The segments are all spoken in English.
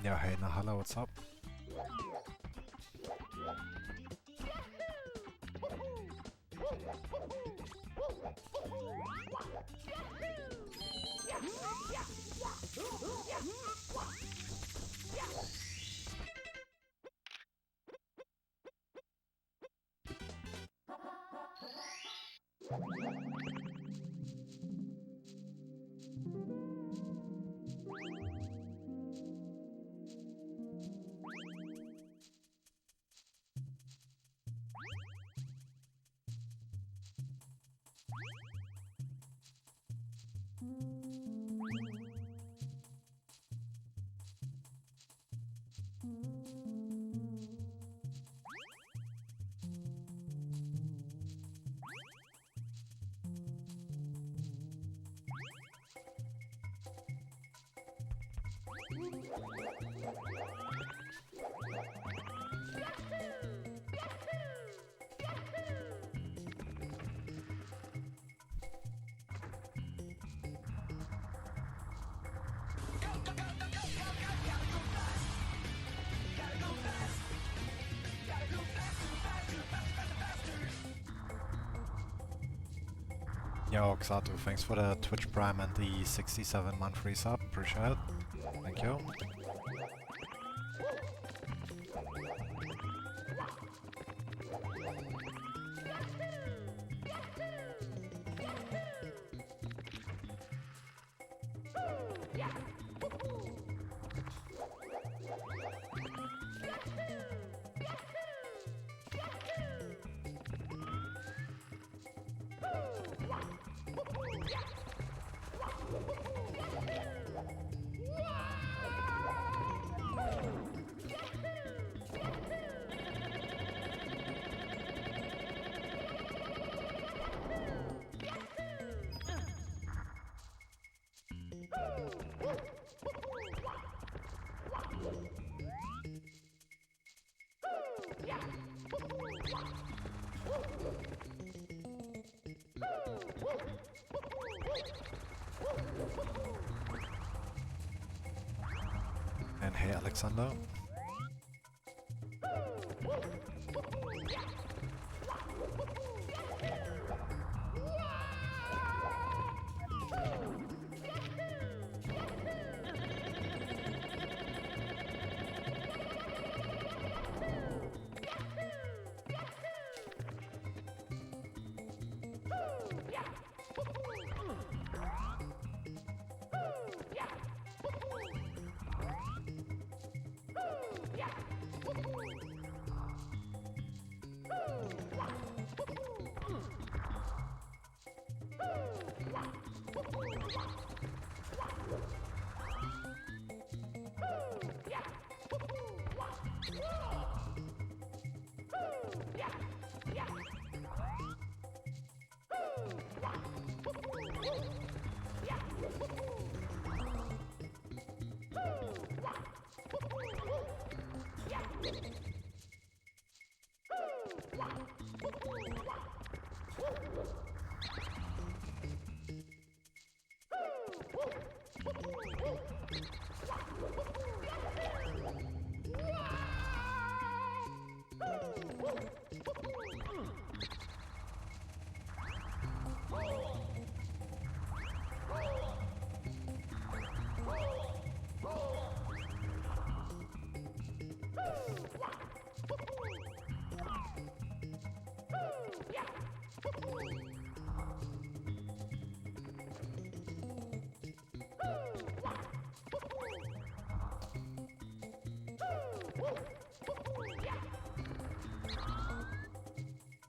Yeah, hey Nahala, what's up? Yo, Xatu, thanks for the Twitch Prime and the 67-month free sub. Appreciate it. Thank you. And hey Alexander.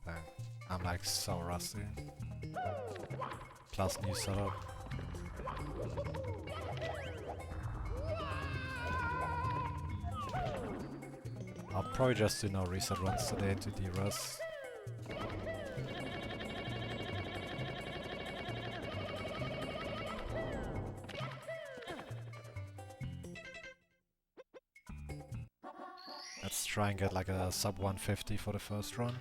Dang, I'm like so rusty. Plus new setup. I'll probably just do no reset runs today to de-rust. Let's try and get like a sub 150 for the first run.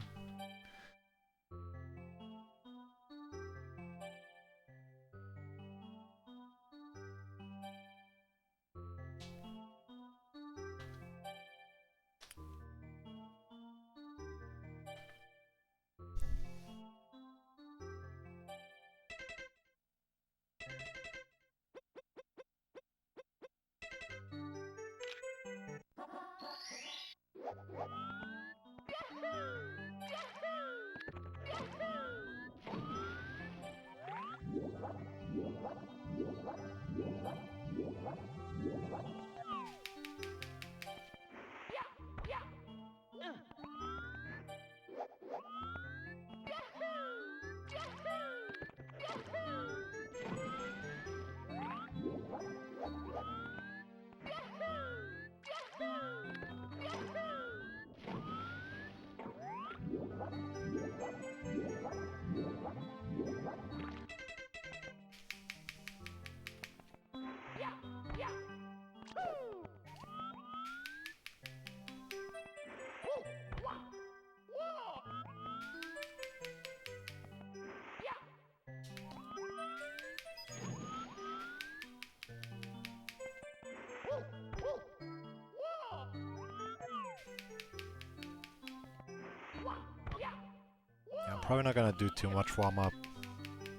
Probably not gonna do too much warm-up.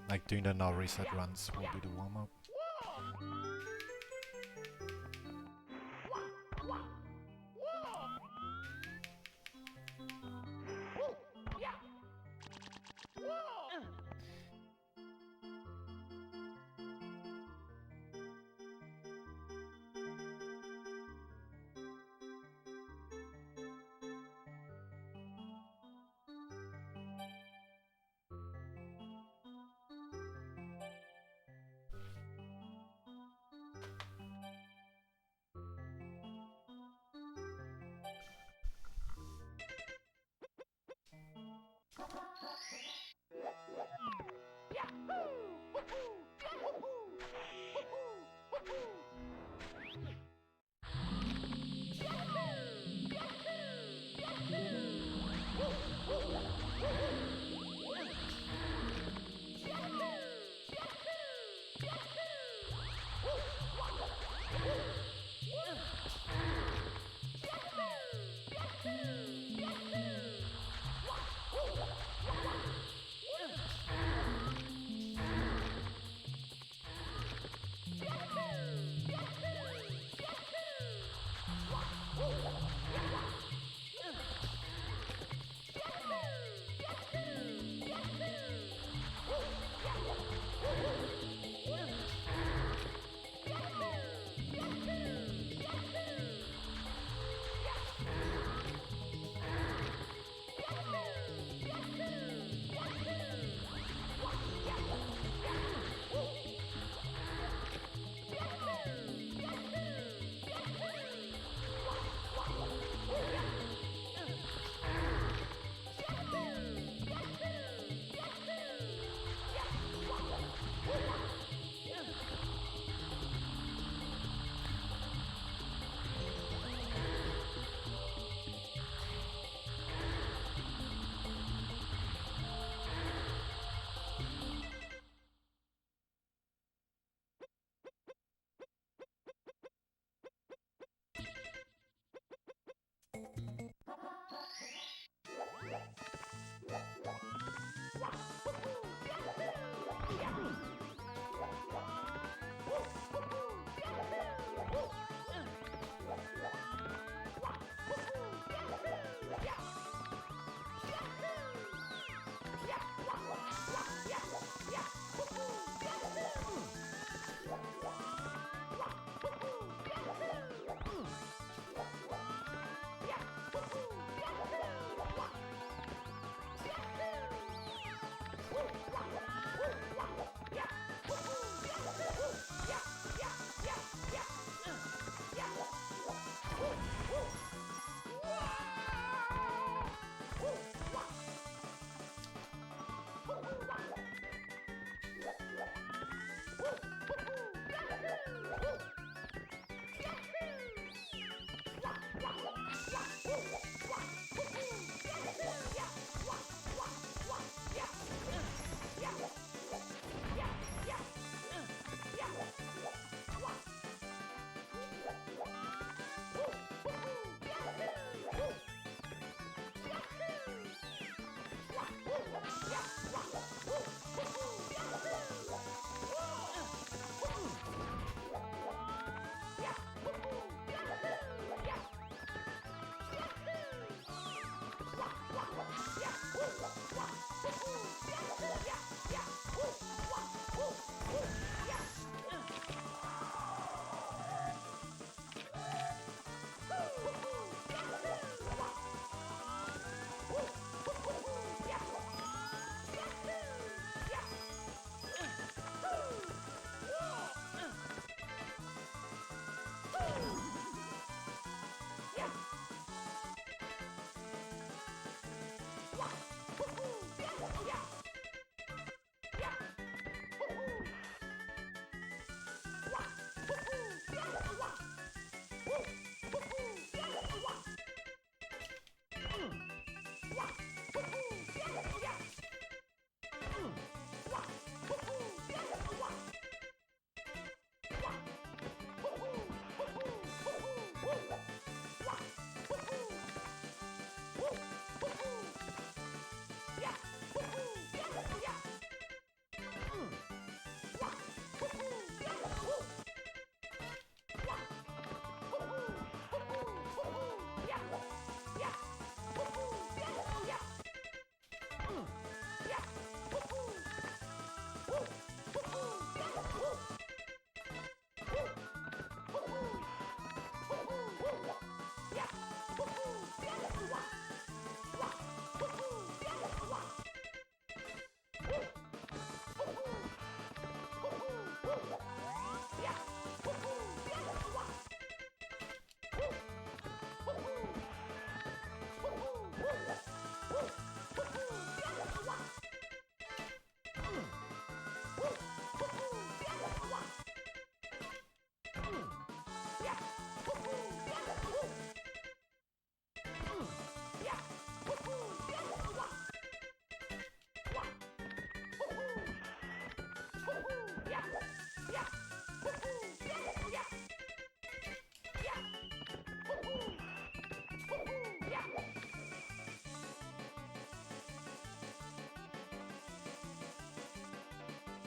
Like doing the no reset runs will be the warm-up.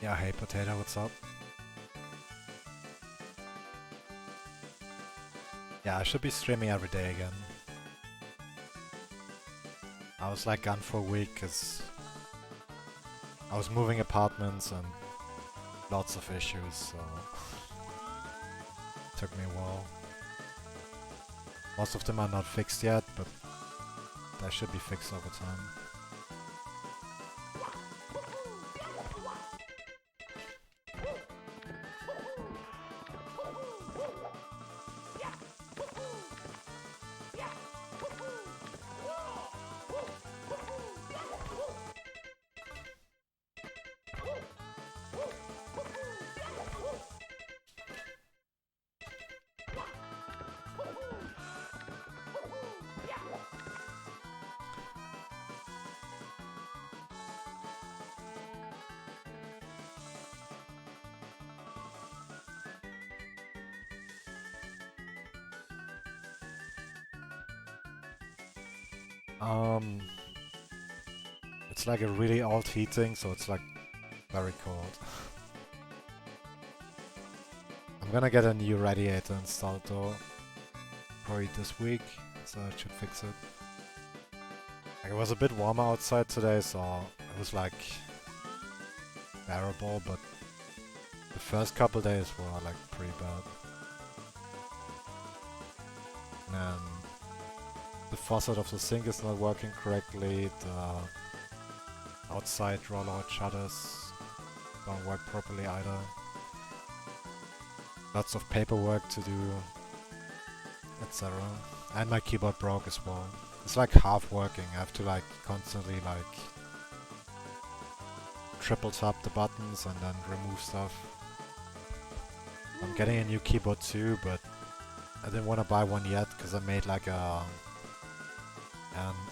Yeah, hey Potato, what's up? Yeah, I should be streaming every day again. I was like gone for a week because I was moving apartments and lots of issues, so took me a while. Most of them are not fixed yet, but they should be fixed over time. It's like a really old heating, so it's like very cold. I'm gonna get a new radiator installed though, probably this week, so it should fix it. Like, it was a bit warmer outside today, so it was like bearable, but the first couple days were like pretty bad. And the faucet of the sink is not working correctly, the outside rollout shutters don't work properly either. Lots of paperwork to do, etc. And my keyboard broke as well. It's like half working. I have to like constantly like triple tap the buttons and then remove stuff. I'm getting a new keyboard too, but I didn't want to buy one yet because I made like an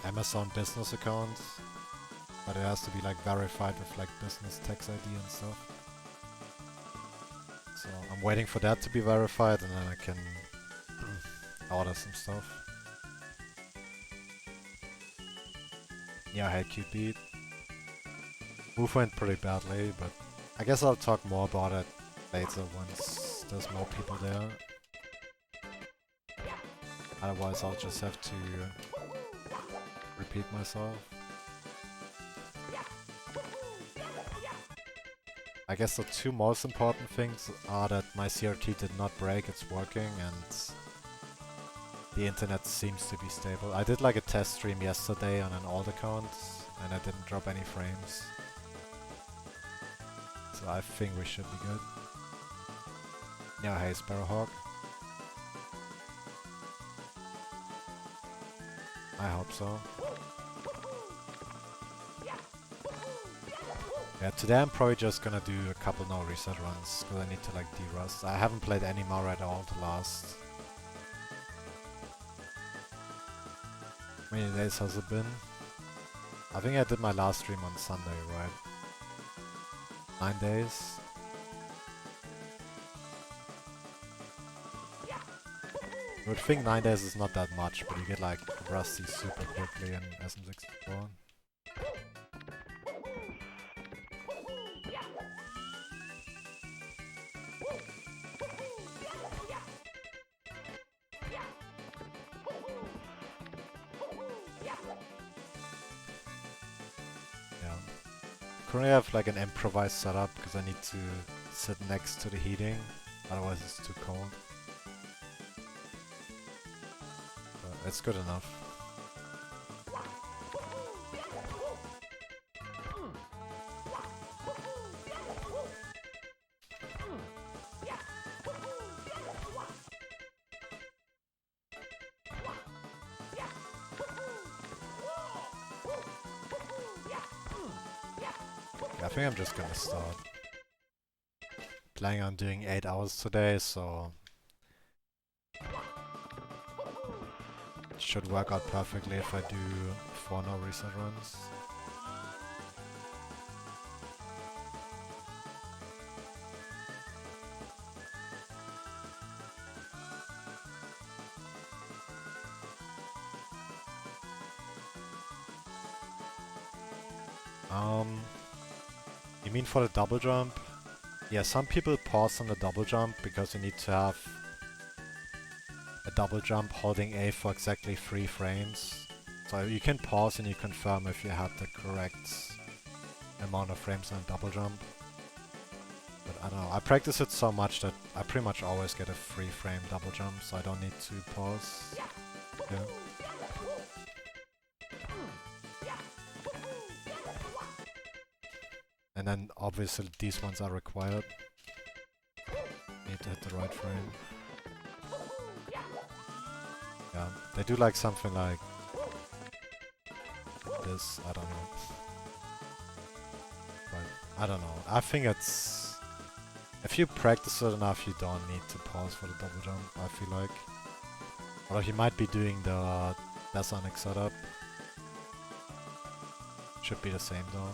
Amazon business account, but it has to be like verified with like business tax ID and stuff. So I'm waiting for that to be verified and then I can order some stuff. Yeah, hey QB. Move went pretty badly, but I guess I'll talk more about it later once there's more people there. Otherwise I'll just have to repeat myself. I guess the two most important things are that my CRT did not break, it's working, and the internet seems to be stable. I did like a test stream yesterday on an old account, and I didn't drop any frames. So I think we should be good. Yeah, hey Sparrowhawk. I hope so. Yeah, today I'm probably just gonna do a couple no reset runs, because I need to like derust. I haven't played any more at all the last... How many days has it been? I think I did my last stream on Sunday, right? 9 days? You would think 9 days is not that much, but you get like rusty super quickly in SM64. Currently I have like an improvised setup because I need to sit next to the heating, otherwise it's too cold. But it's good enough. I think I'm just gonna start. Planning on doing 8 hours today, so it should work out perfectly if I do 4 no reset runs. You mean for the double jump? Yeah, some people pause on the double jump because you need to have a double jump holding A for exactly 3 frames. So you can pause and you confirm if you had the correct amount of frames on a double jump. But I don't know, I practice it so much that I pretty much always get a 3 frame double jump, so I don't need to pause. Yeah. And then obviously these ones are required. Need to hit the right frame. Yeah, they do like something like this, I don't know. But I don't know, I think it's... If you practice it enough, you don't need to pause for the double jump, I feel like. Or you might be doing the Dasonic setup. Should be the same though.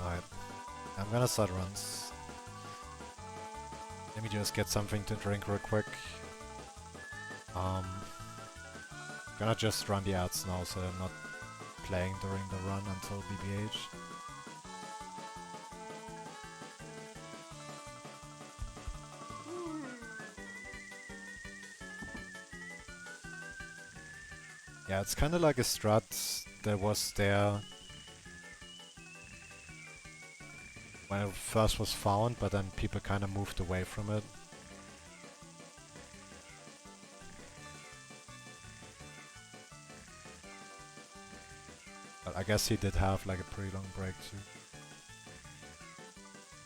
Alright, I'm gonna start runs. Let me just get something to drink real quick. Gonna just run the ads now so I'm not playing during the run until BBH. Yeah, it's kinda like a strat that was there when it first was found, but then people kinda moved away from it. But I guess he did have like a pretty long break too.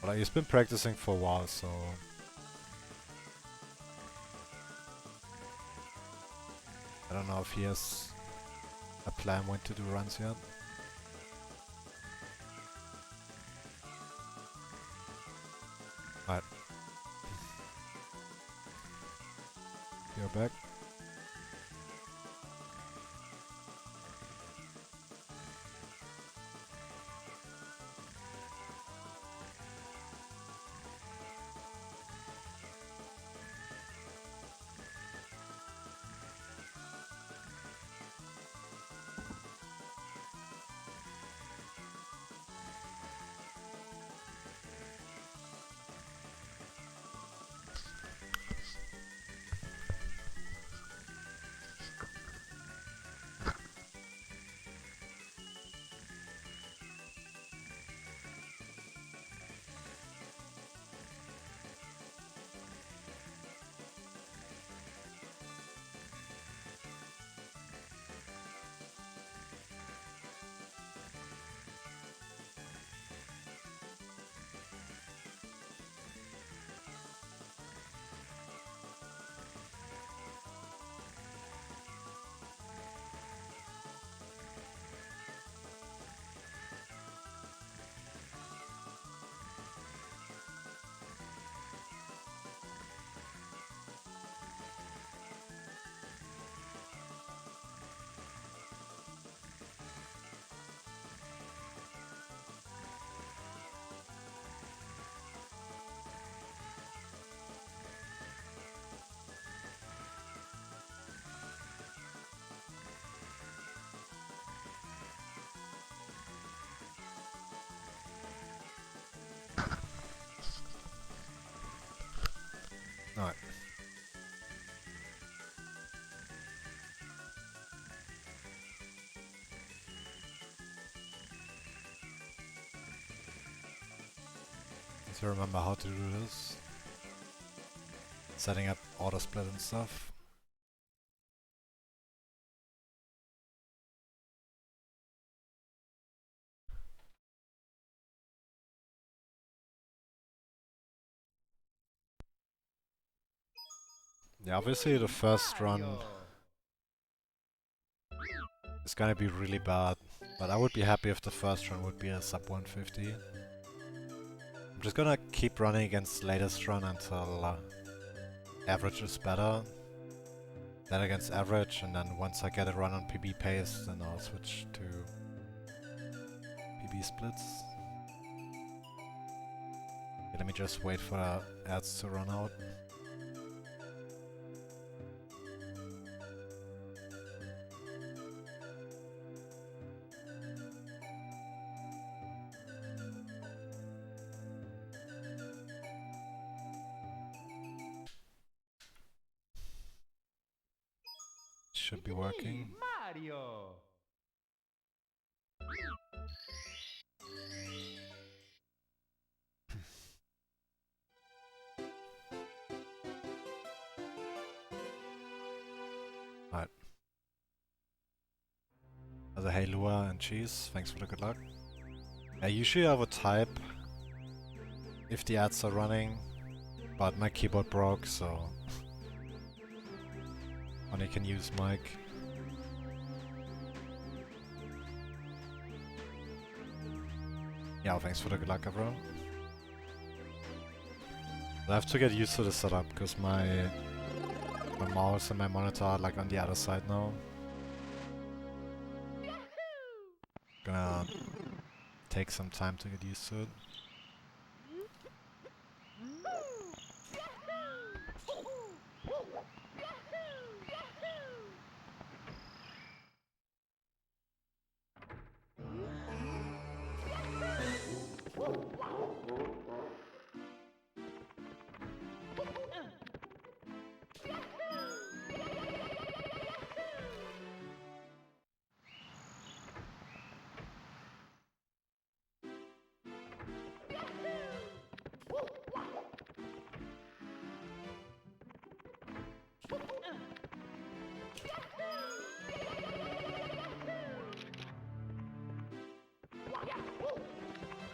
But he's been practicing for a while, so... I don't know if he has a plan when to do runs yet. Alright. You're back. Alright. Need to remember how to do this. Setting up auto split and stuff. Yeah, obviously the first run is gonna be really bad, but I would be happy if the first run would be a sub 150. I'm just gonna keep running against latest run until average is better. Then against average, and then once I get a run on PB pace, then I'll switch to PB splits. Okay, let me just wait for ads to run out. should be working. Mario. Alright. Also hey Lua and Cheese, thanks for the good luck. Usually I would type if the ads are running, but my keyboard broke, so only can use mic. Yeah, thanks for the good luck, everyone. I have to get used to the setup because my mouse and my monitor are like on the other side now. Gonna take some time to get used to it.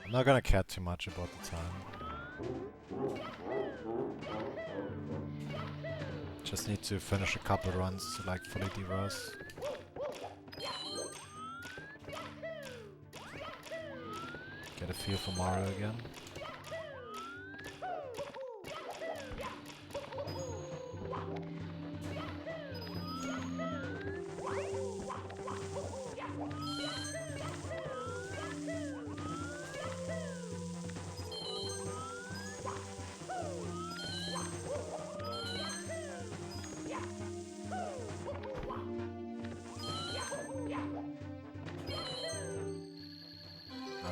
I'm not gonna care too much about the time. Just need to finish a couple runs to like fully derust. Get a feel for Mario again.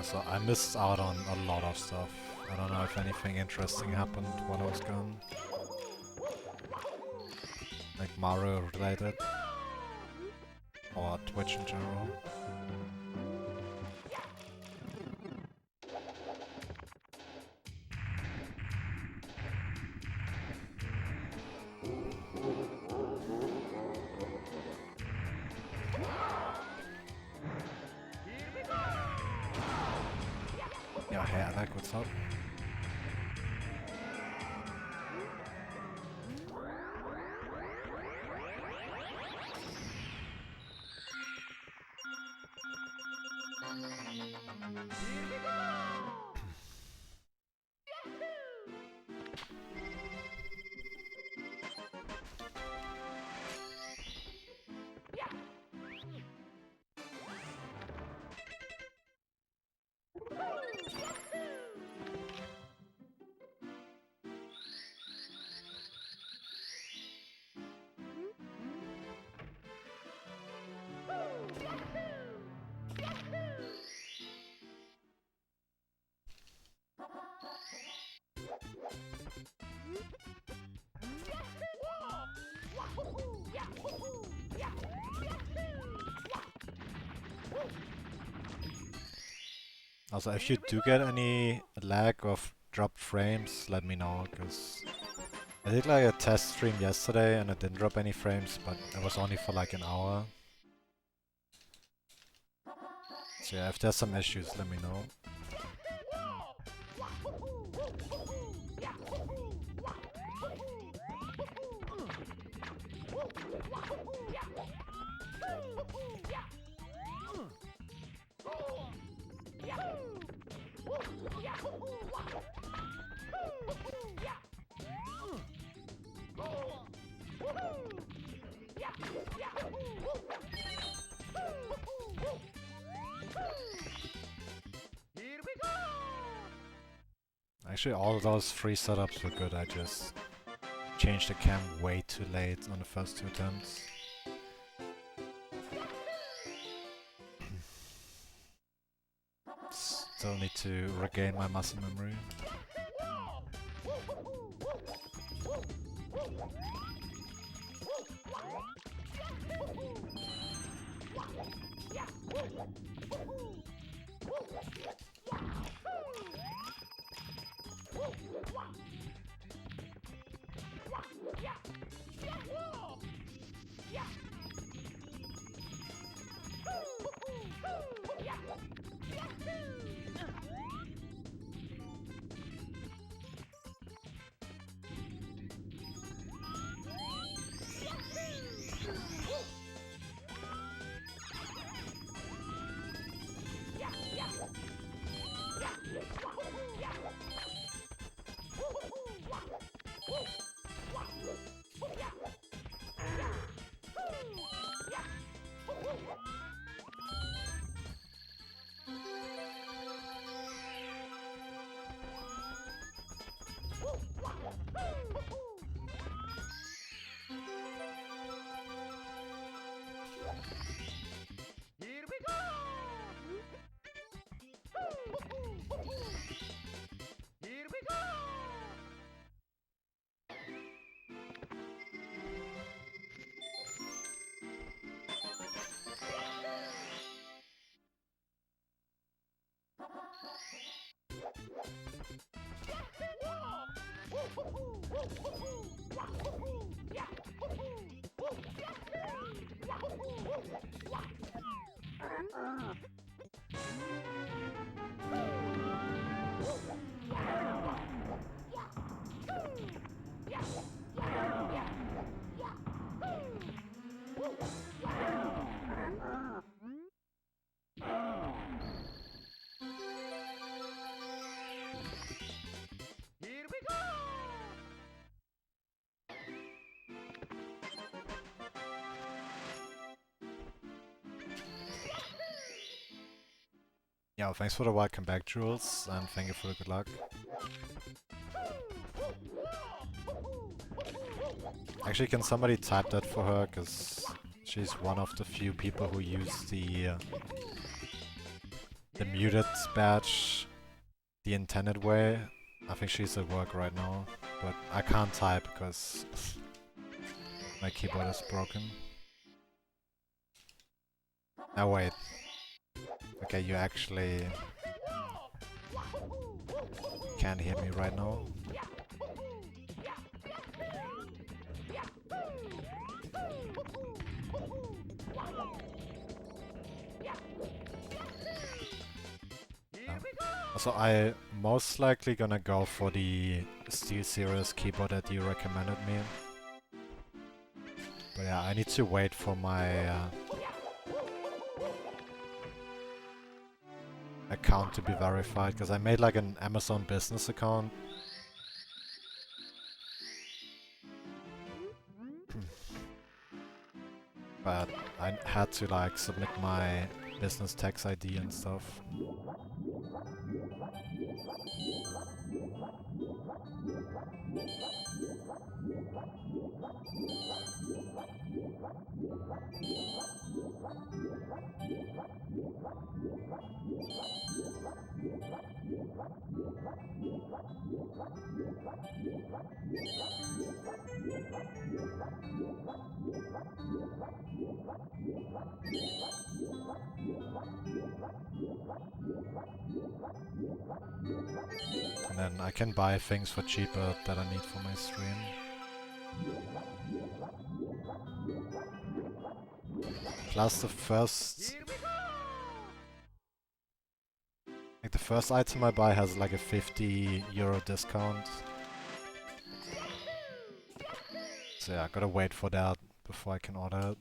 So I missed out on a lot of stuff. I don't know if anything interesting happened while I was gone. Like Mario related. Or Twitch in general. Yeah, hey Alec, what's up? Also, if you do get any lag of dropped frames, let me know, because I did like a test stream yesterday and it didn't drop any frames, but it was only for like an hour. So yeah, if there's some issues, let me know. Actually, all of those free setups were good. I just changed the cam way too late on the first two attempts. Still need to regain my muscle memory. Here we go! Here we go! Here we go! Yeah, thanks for the welcome back, Jules, and thank you for the good luck. Actually, can somebody type that for her, because she's one of the few people who use the muted badge the intended way. I think she's at work right now, but I can't type because my keyboard is broken. Oh wait. Okay, you actually can't hear me right now. So I most likely gonna go for the SteelSeries keyboard that you recommended me. But yeah, I need to wait for my account to be verified, because I made like an Amazon business account. But I had to like submit my business tax ID and stuff. And then I can buy things for cheaper that I need for my stream. Plus the first... like the first item I buy has like a €50 discount. So yeah, I gotta wait for that before I can order it.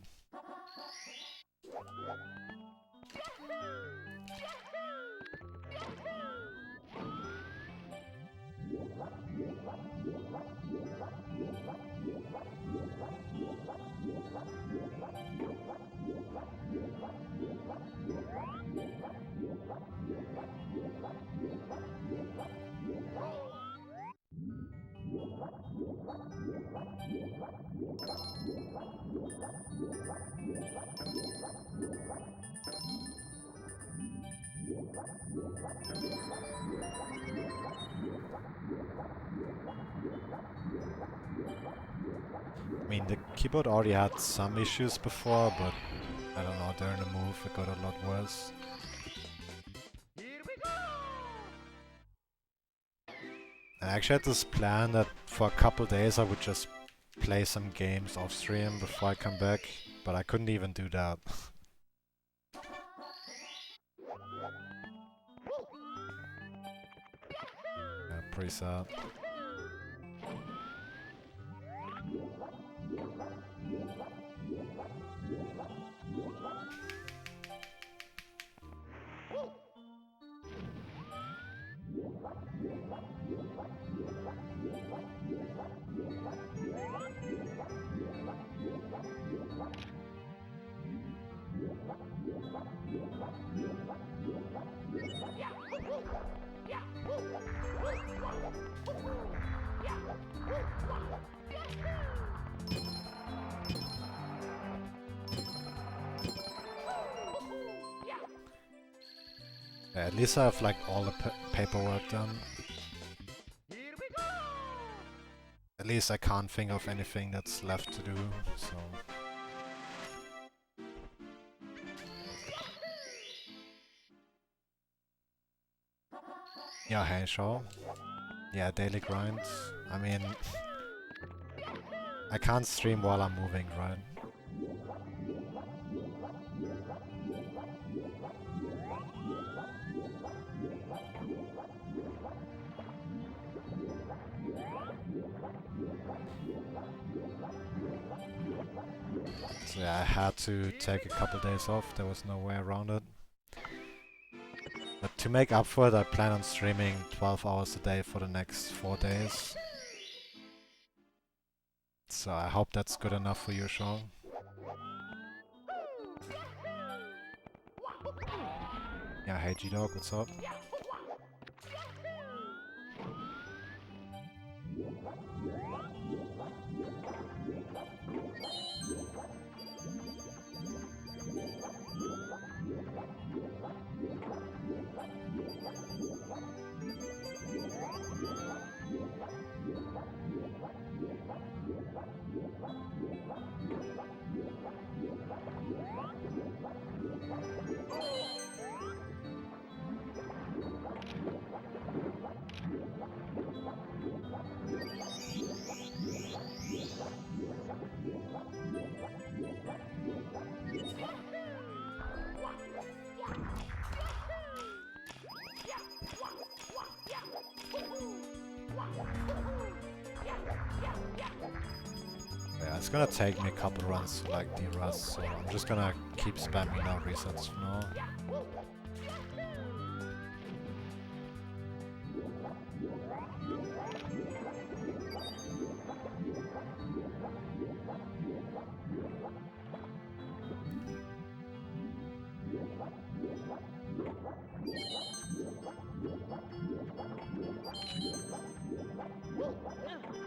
mean, the keyboard already had some issues before, but I don't know, during the move it got a lot worse. Here we go! I actually had this plan that for a couple days I would just play some games off stream before I come back, but I couldn't even do that. Yeah, pretty sad. Yeah, at least I have like all the paperwork done. Here we go! At least I can't think of anything that's left to do, so... Yeah, hey, sure. Yeah, daily grind. I mean... I can't stream while I'm moving, right? So yeah, I had to take a couple days off, there was no way around it. But to make up for it, I plan on streaming 12 hours a day for the next 4 days. So I hope that's good enough for you, Sean. Yeah, hey G-Dog, what's up? Yeah, it's gonna take me a couple runs to like derust, so I'm just gonna keep spamming out resets for now.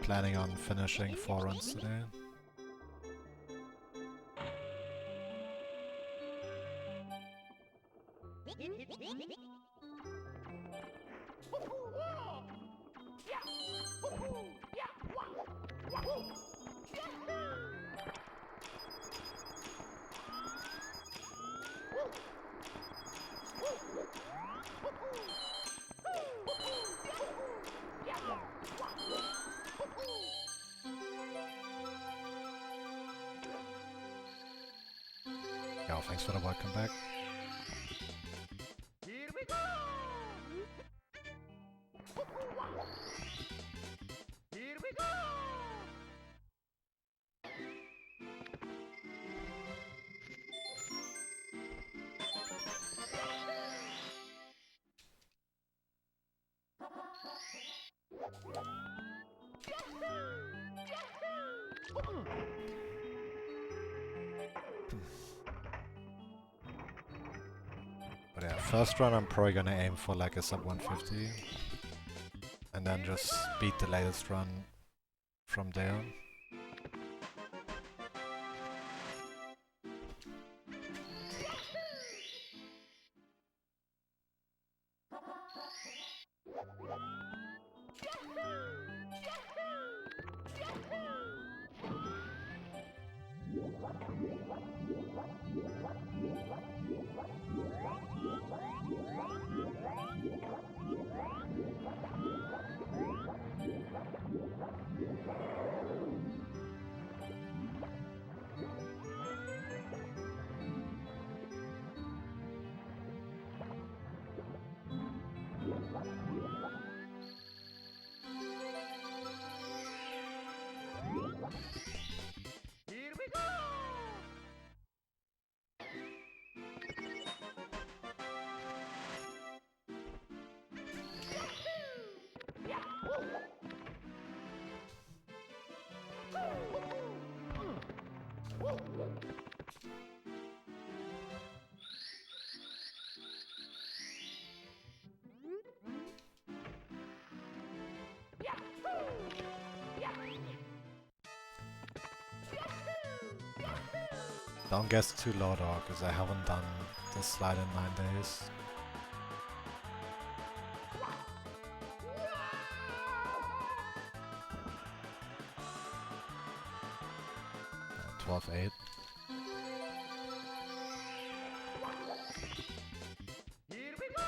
Planning on finishing 4 runs today. Yo, thanks for the welcome back. Here we go! Here we go! But yeah, first run I'm probably gonna aim for like a sub 150. And then just beat the latest run from there. Here we go! Don't guess too low though, because I haven't done this slide in 9 days. 12-8. Here we go!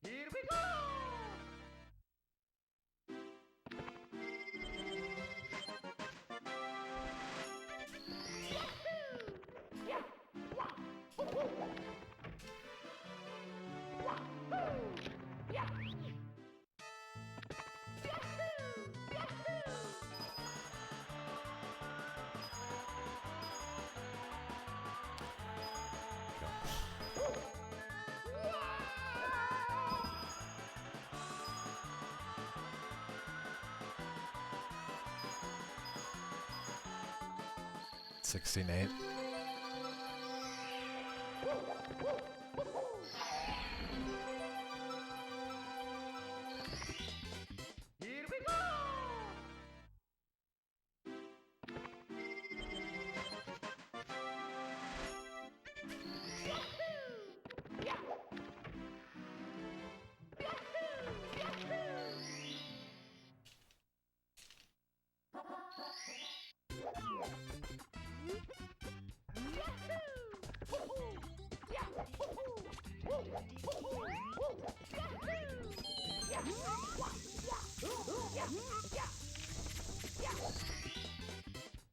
Here we go! Go. 16-8. Here we go!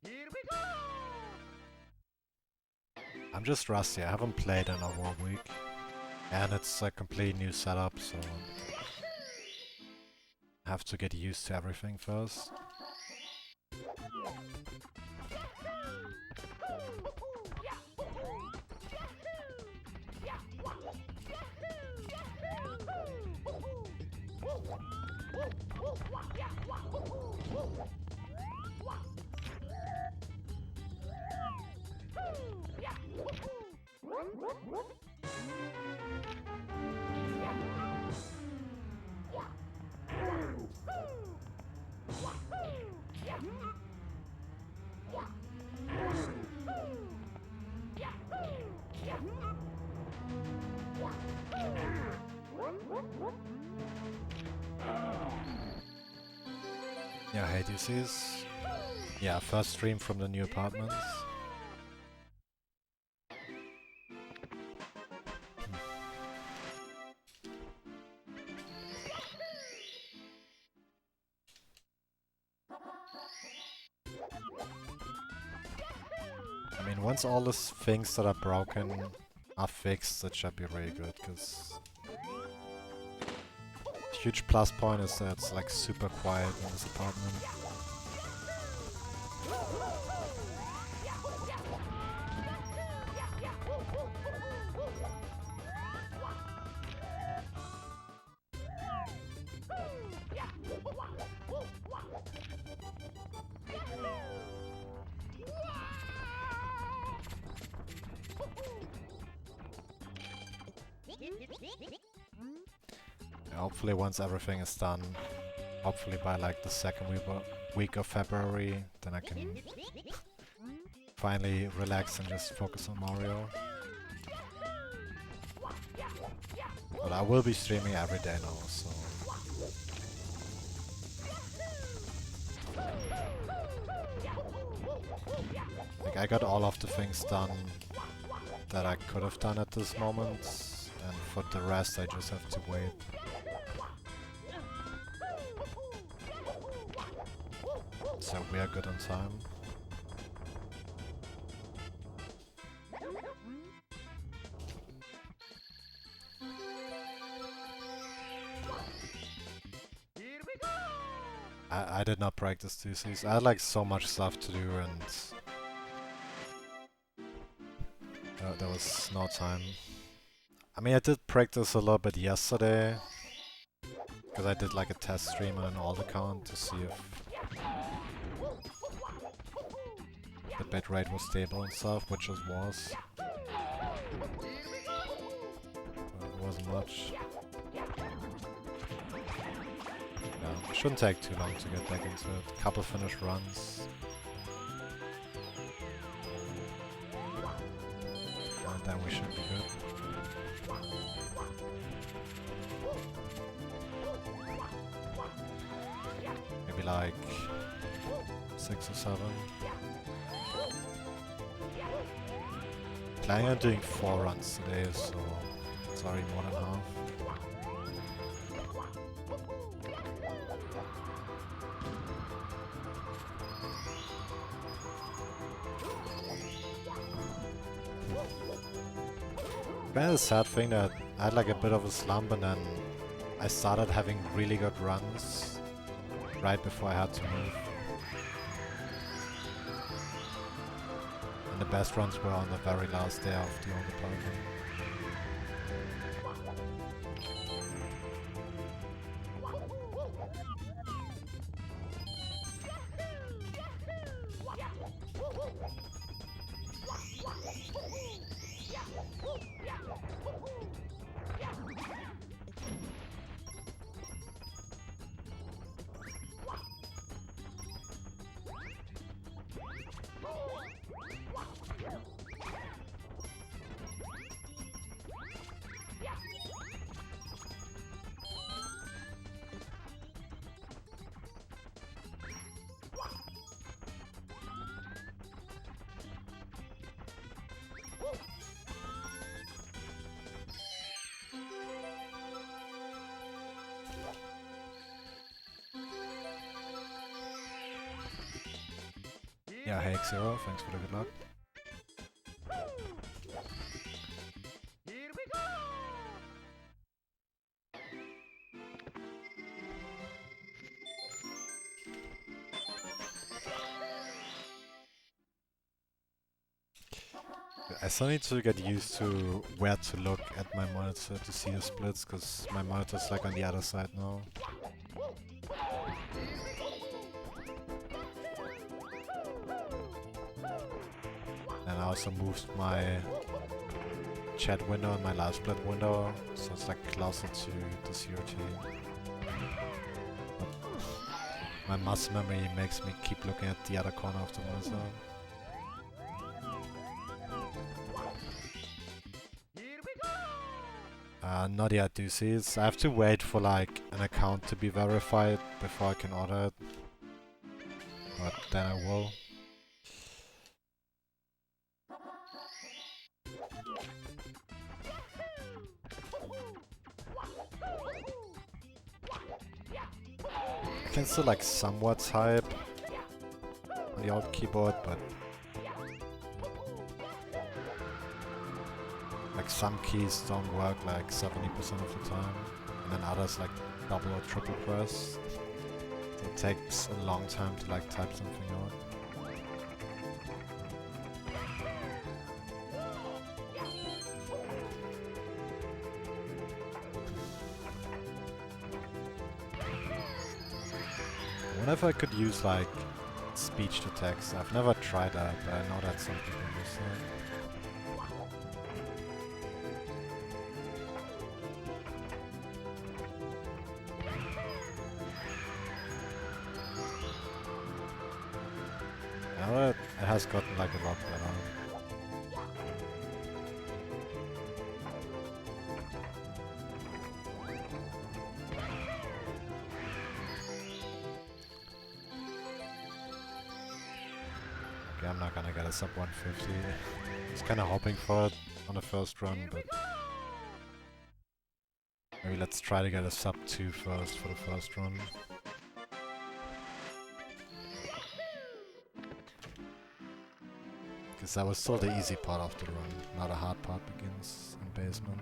Here we go! I'm just rusty, I haven't played in over a week. And it's a complete new setup, so I have to get used to everything first. Yeah, hey, do you see this? Yeah, first stream from the new apartments. I mean, once all the things that are broken are fixed, it should be really good, because huge plus point is that it's like super quiet in this apartment. Hopefully once everything is done, hopefully by like the second week of February, then I can finally relax and just focus on Mario. But I will be streaming every day now, so Like, I got all of the things done that I could have done at this moment, and for the rest I just have to wait. So we are good on time. Here we go! I did not practice DCs. I had like so much stuff to do and there was no time. I mean, I did practice a little bit yesterday because I did like a test stream on an alt account to see if the bitrate was stable and stuff, which it was. But it wasn't much. Yeah, it shouldn't take too long to get back into it. Couple finished runs. And then we should be good. Maybe like 6 or 7. Planning on doing 4 runs today, so it's already more than half. Kind of the sad thing that I had like a bit of a slump and then I started having really good runs right before I had to move. And the best runs were on the very last day of the old apartment. Yeah, hey Xero, thanks for the good luck. Here we go! I still need to get used to where to look at my monitor to see the splits, because my monitor's like on the other side now. And I also moved my chat window and my live split window, so it's like closer to the CRT. But my muscle memory makes me keep looking at the other corner of the monitor. Here we go! Not yet, Deuces. I have to wait for like an account to be verified before I can order it. But then I will. I can still like somewhat type on the old keyboard, but like some keys don't work like 70% of the time, and then others like double or triple press. So it takes a long time to like type something out. I wonder if I could use like speech to text. I've never tried that, but I know that some people use that. Now it has gotten like a lot better. Okay, I'm not gonna get a sub 150. I was kinda hoping for it on the first run, but maybe let's try to get a sub 2 first for the first run. Because that was still the easy part of the run, now the hard part begins in basement.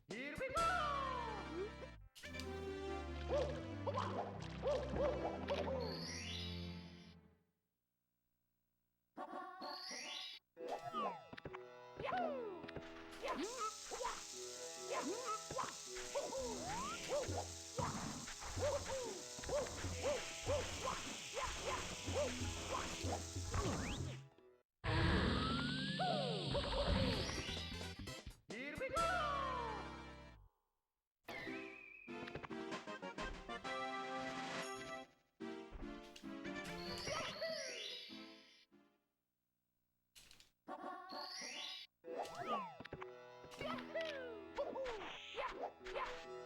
Here we go! Here we go!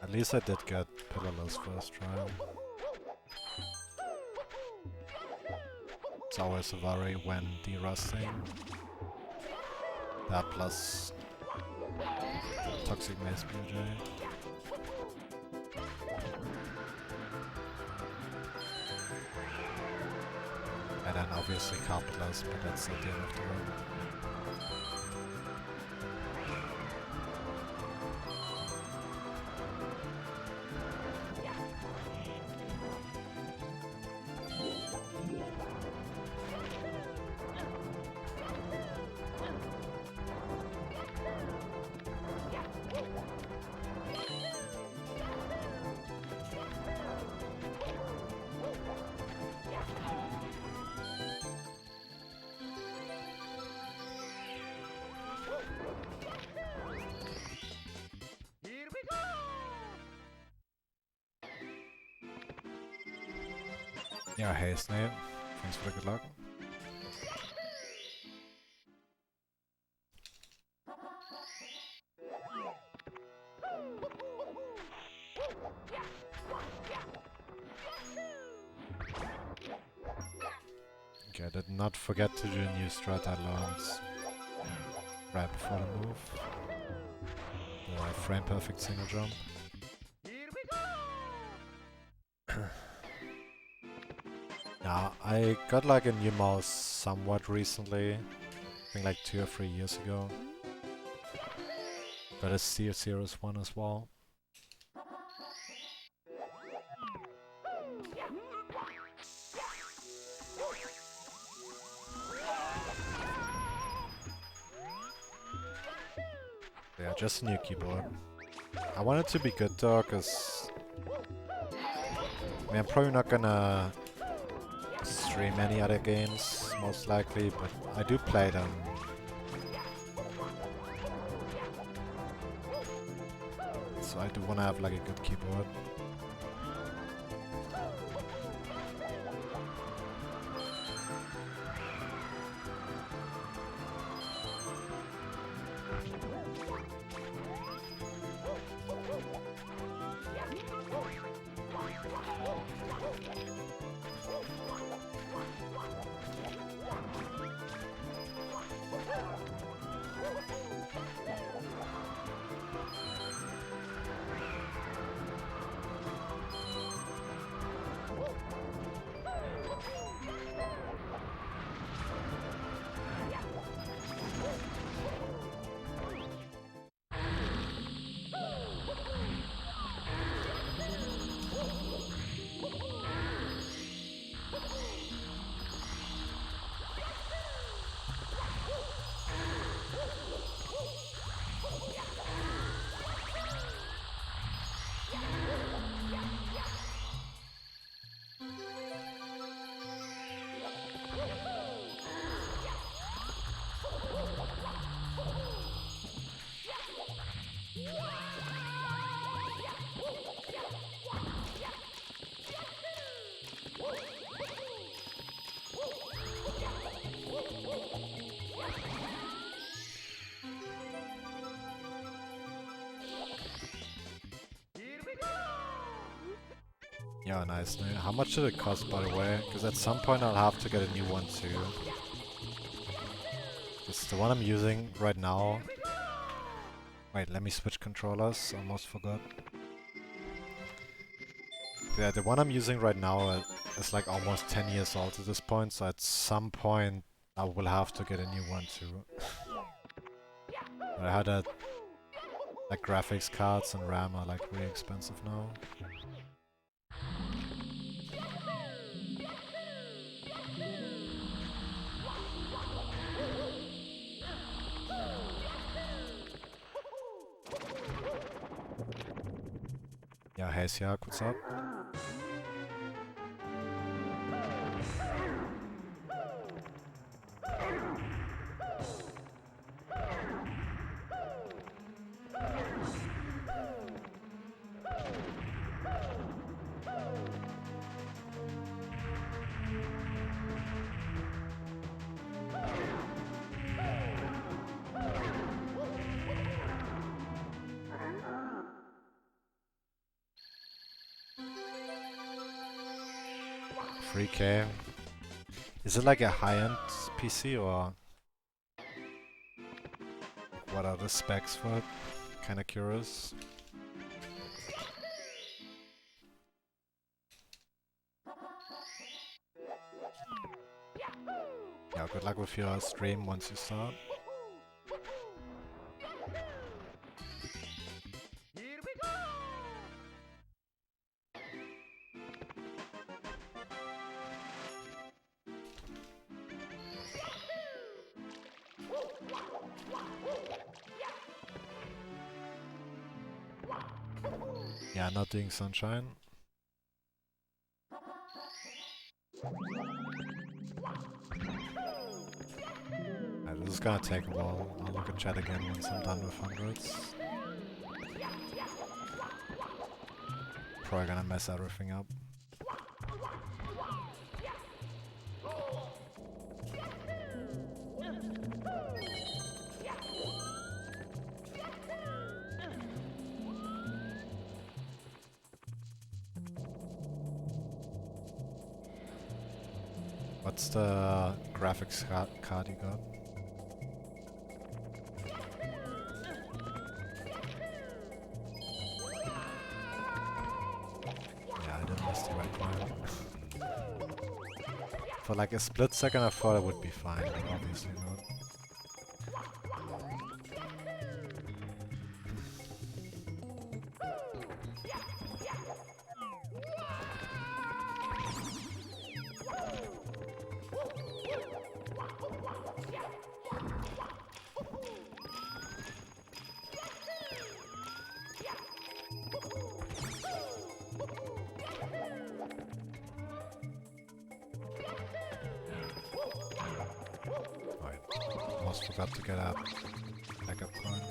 At least I did get pillarless first try. It's always a worry when derusting. That plus Toxic Mace BJ. And then obviously carpetless, but that's not the end of the run. Here we go! Yeah, hey Snape. Thanks for the good luck. Okay, I did not forget to do a new strat I learned right before the move. The frame perfect single jump. Here we go! Now, I got like a new mouse somewhat recently. I think like 2 or 3 years ago. Got a Star Derust one as well. Yeah, just a new keyboard. I want it to be good though, cause I mean, I'm probably not gonna stream any other games, most likely, but I do play them. So I do wanna have like a good keyboard. Yeah, nice. How much did it cost, by the way? Because at some point I'll have to get a new one too. It's the one I'm using right now. Wait, let me switch controllers. Almost forgot. Yeah, the one I'm using right now is like almost 10 years old at this point, so at some point I will have to get a new one too. But I had like graphics cards and RAM are like really expensive now. Yeah, hey Siak, what's up? $3K. Is it like a high-end PC or what are the specs for it? Kinda curious. Yeah, good luck with your stream once you start. Here we go! Yeah, not doing sunshine. This is gonna take a while. I'll look at chat again once I'm done with hundreds. Probably gonna mess everything up. What's the graphics card you got? Yeah, I didn't miss the right one. For like a split second I thought it would be fine, but obviously not. Forgot to get a backup coin.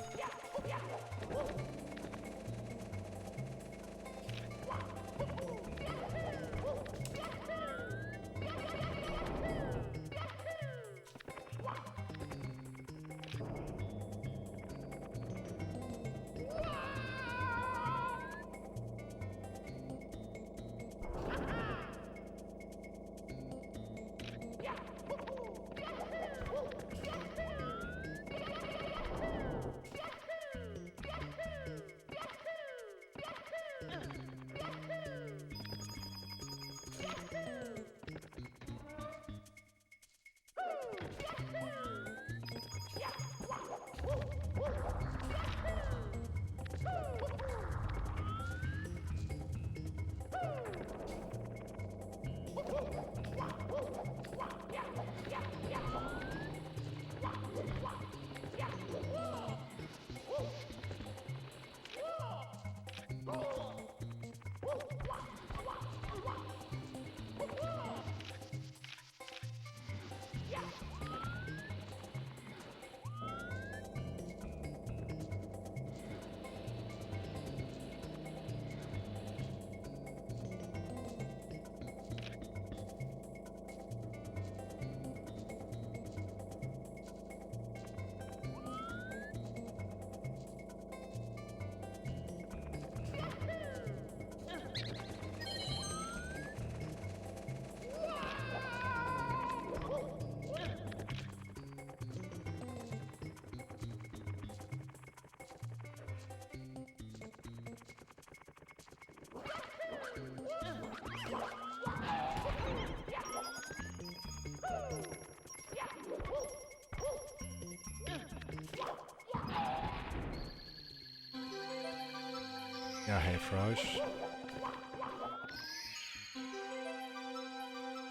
Yeah, hey Frosh.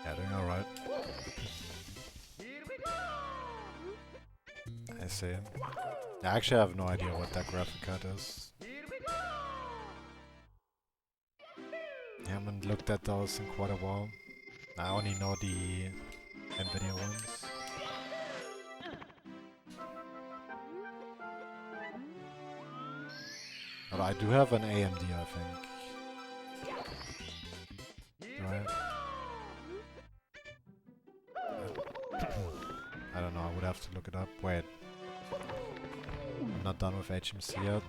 Yeah, doing alright. Here we go! I see. I actually have no idea what that graphic card is. Here we go! I haven't looked at those in quite a while. I only know the NVIDIA ones. But I do have an AMD, I think. Right? I don't know, I would have to look it up. Wait. I'm not done with HMC yet.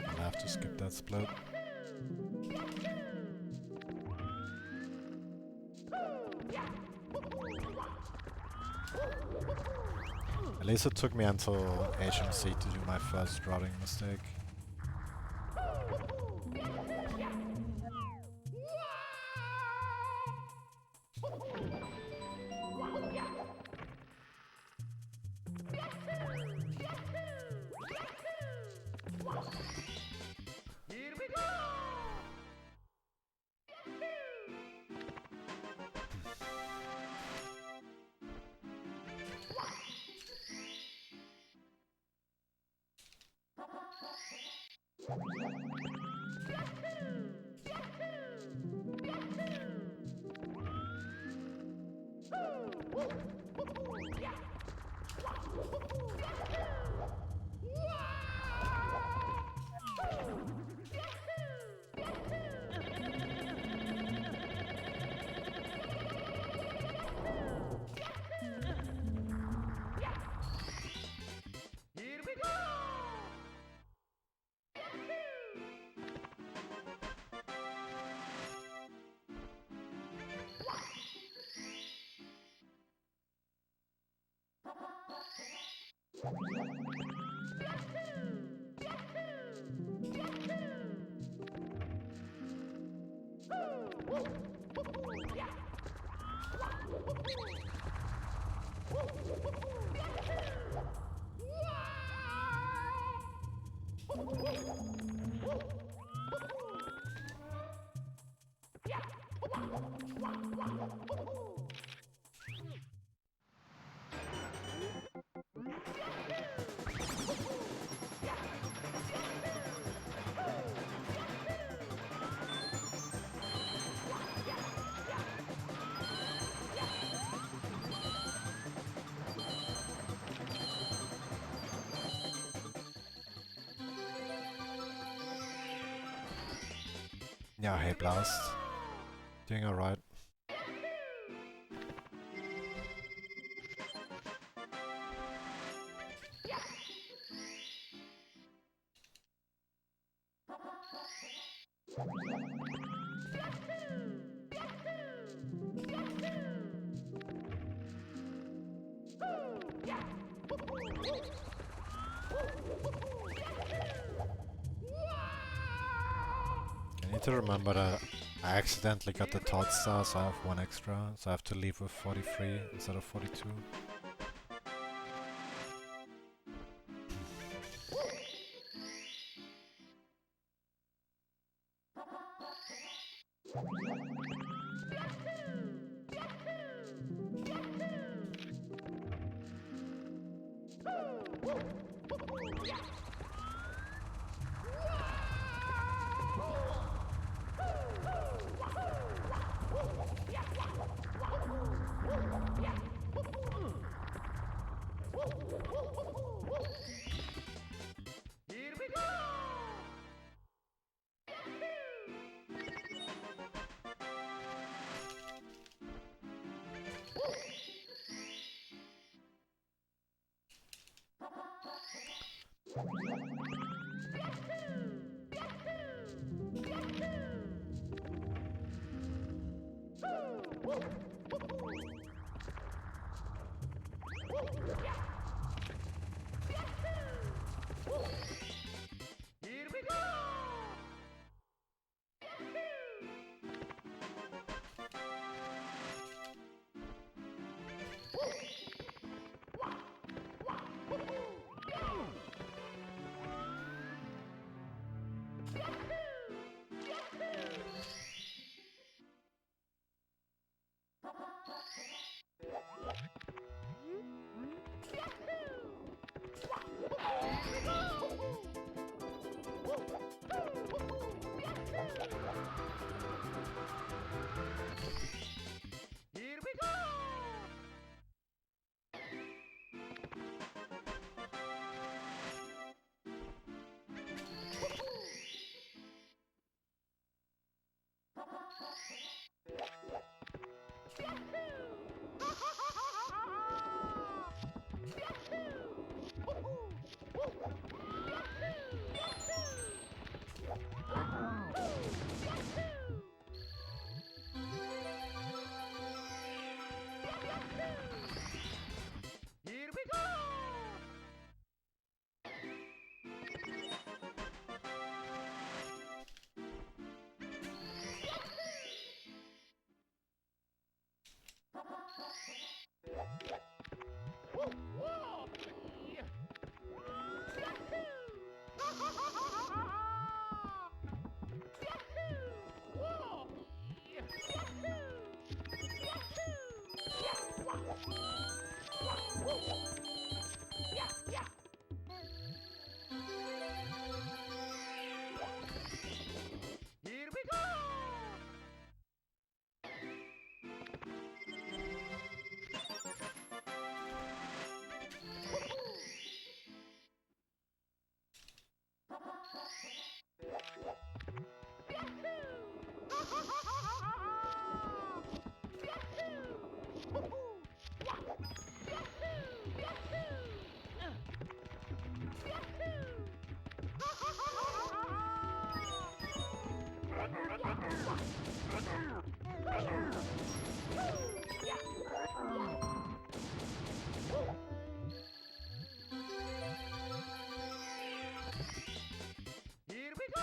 I'll have to skip that split. At least it took me until HMC to do my first routing mistake. Here we go! Here we go! Yeah, hey Blast. Doing alright. I need to remember that I accidentally got the Todd Star, so I have one extra, so I have to leave with 43 instead of 42. Here we go! Here we go! Here we go! Here we go!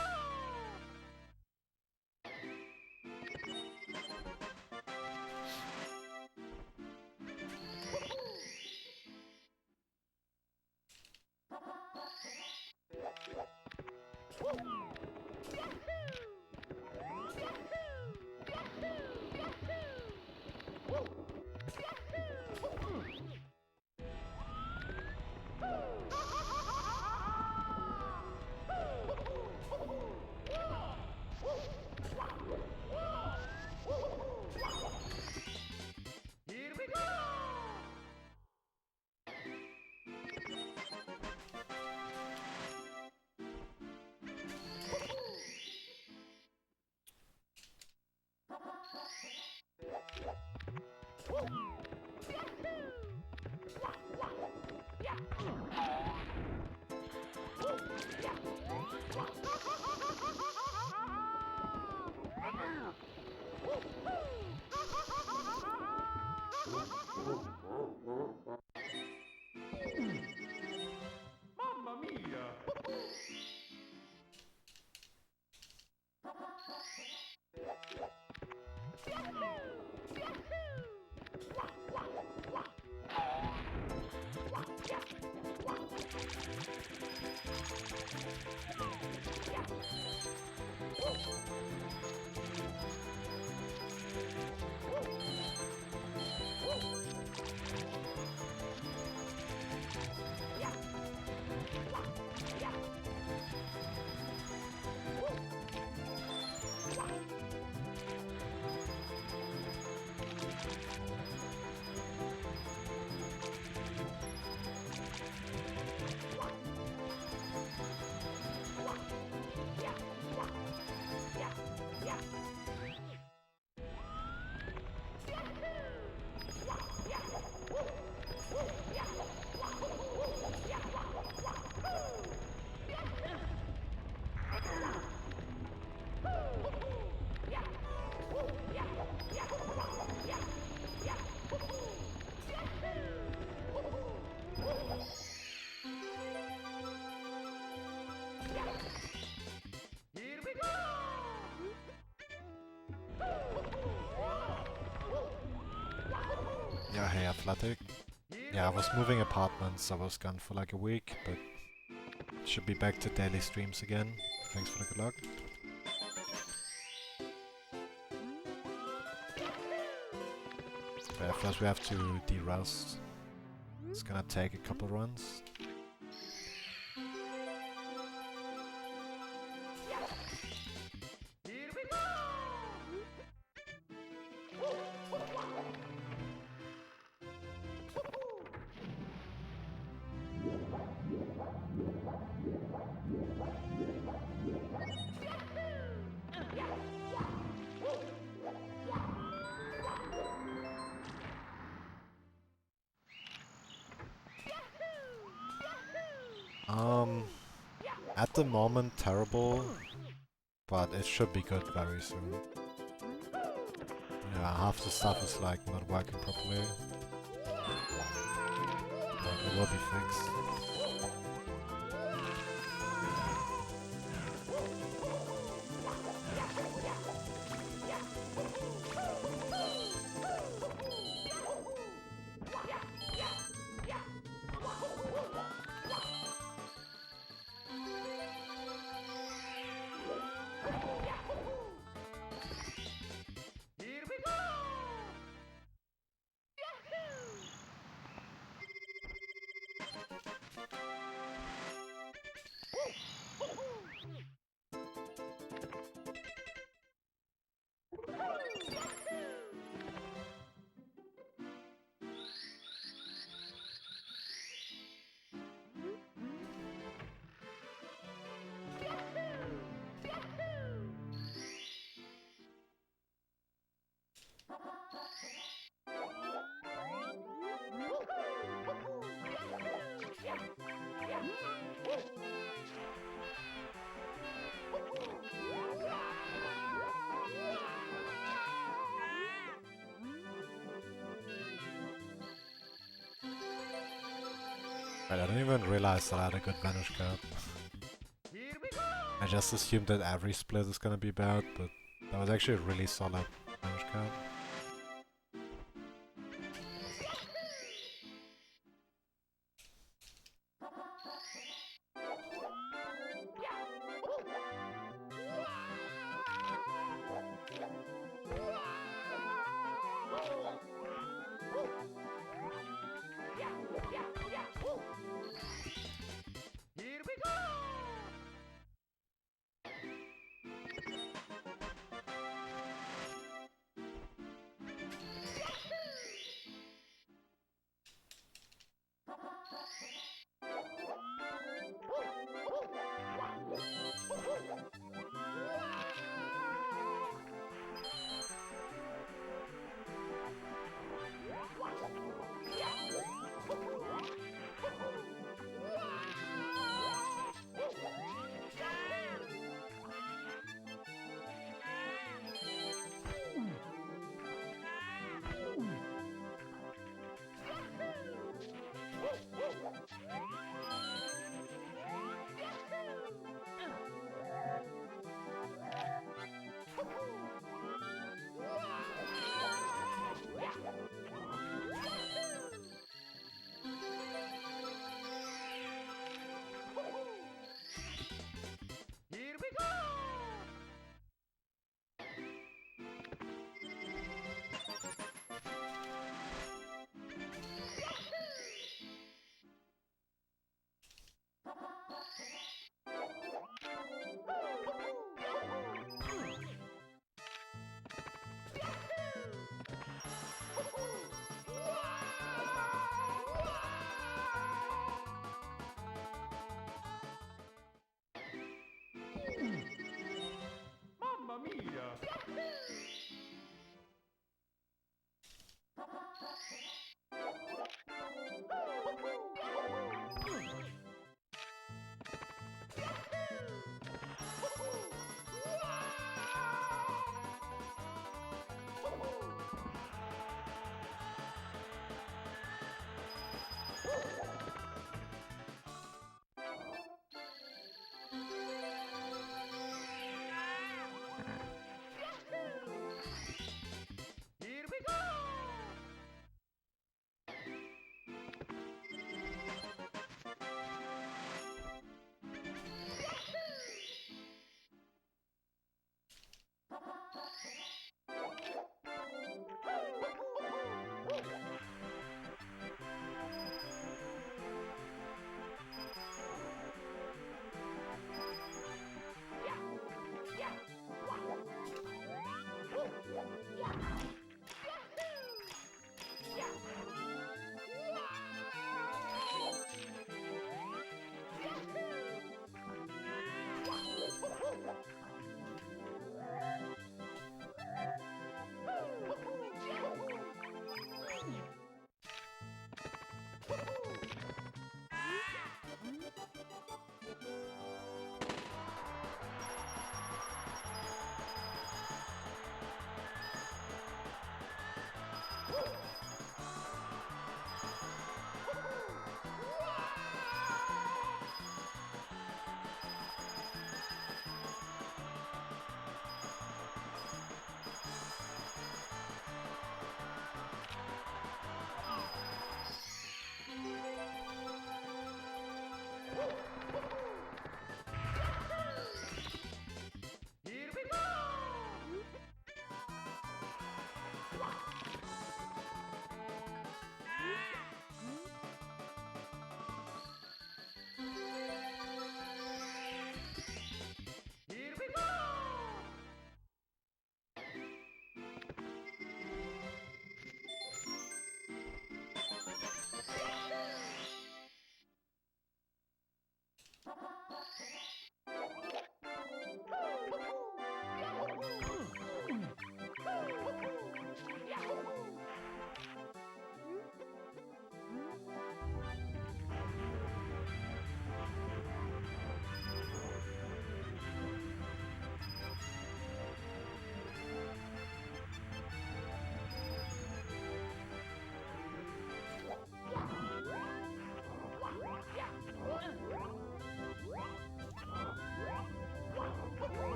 Here we go! Mamma mia! Here we go! Yeah, hey, Athletic. Yeah, I was moving apartments, I was gone for like a week, but should be back to daily streams again. Thanks for the good luck. But first we have to derust. It's gonna take a couple runs. Here we go! At the moment, terrible, but it should be good very soon. Yeah, half the stuff is like not working properly. But it will be fixed. Here we go! Yahoo! Right, I didn't even realize that I had a good vanish card. Here we go! I just assumed that every split is gonna be bad, but that was actually a really solid vanish card. Here we go!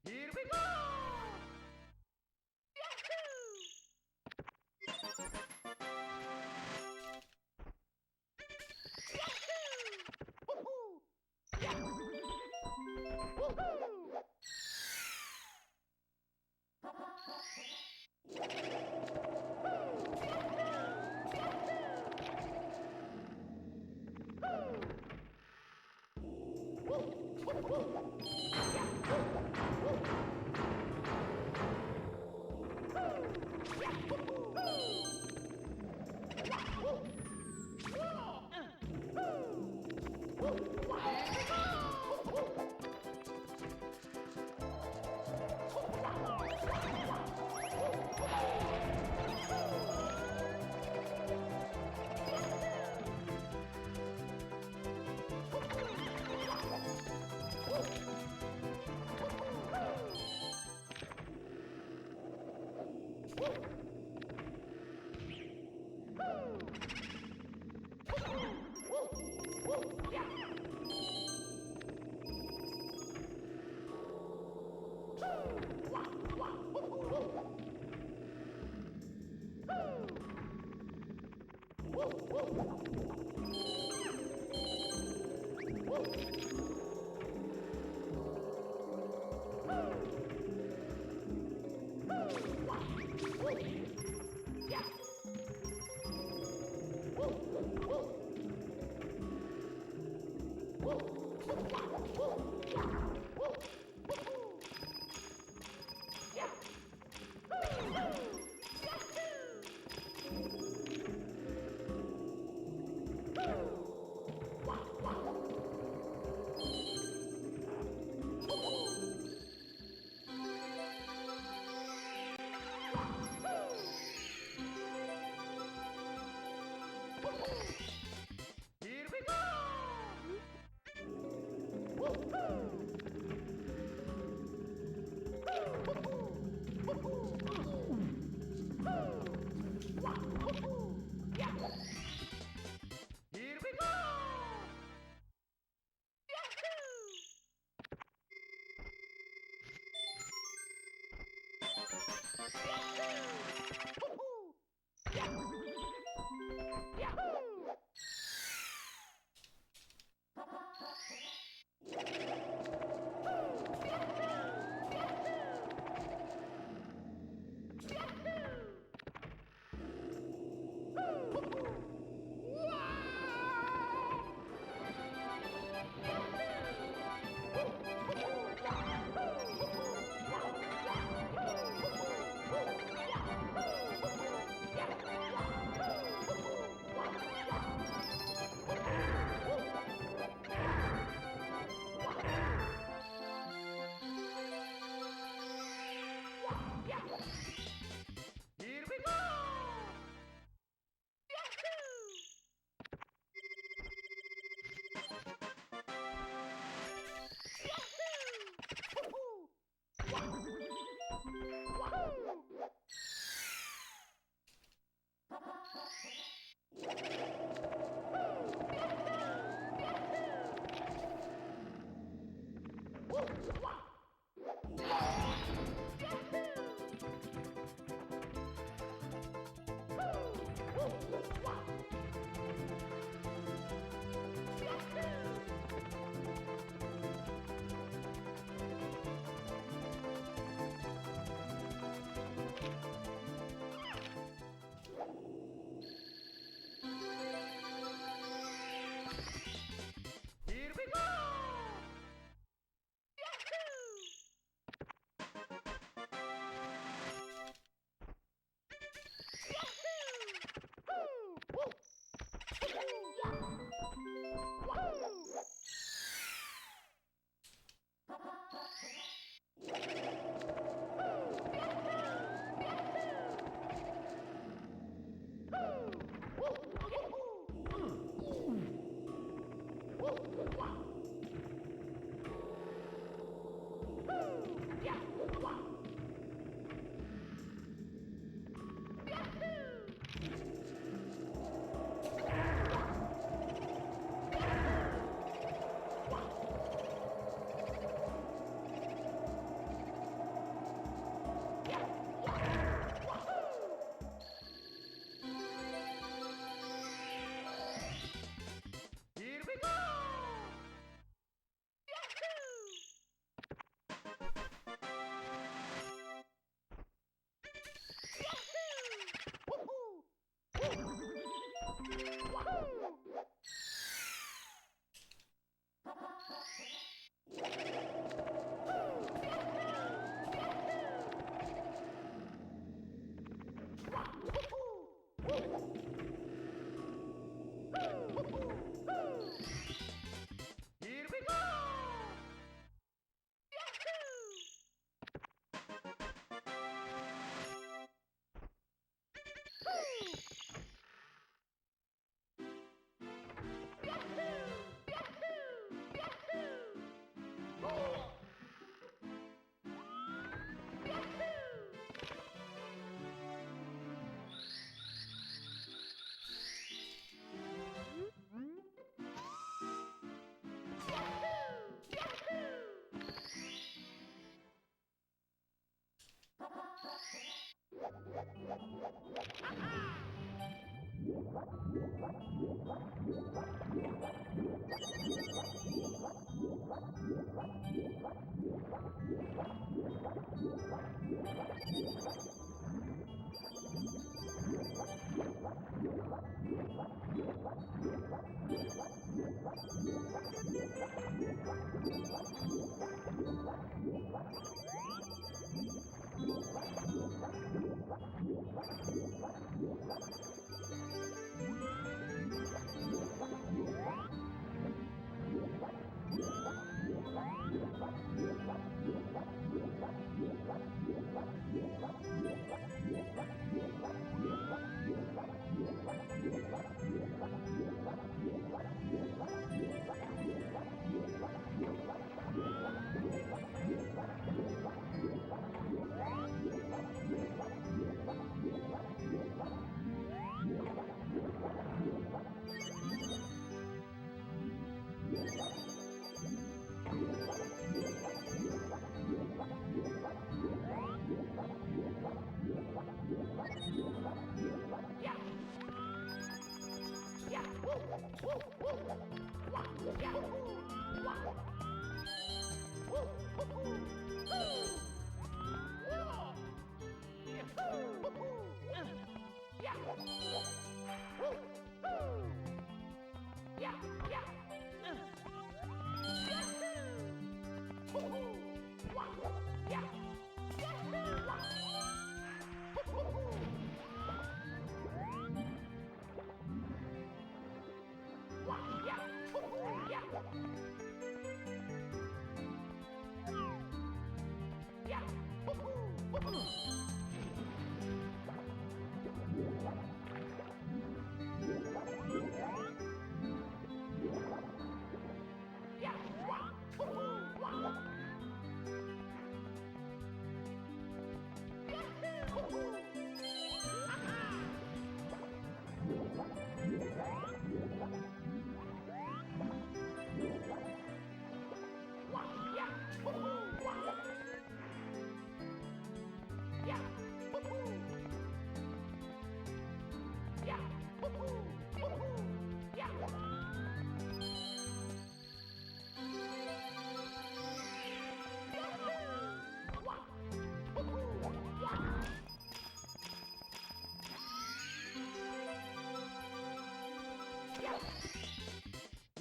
Here we go! Yahoo! Here we go! Here we go! Yahoo! Here we go! Here we go! Yahoo!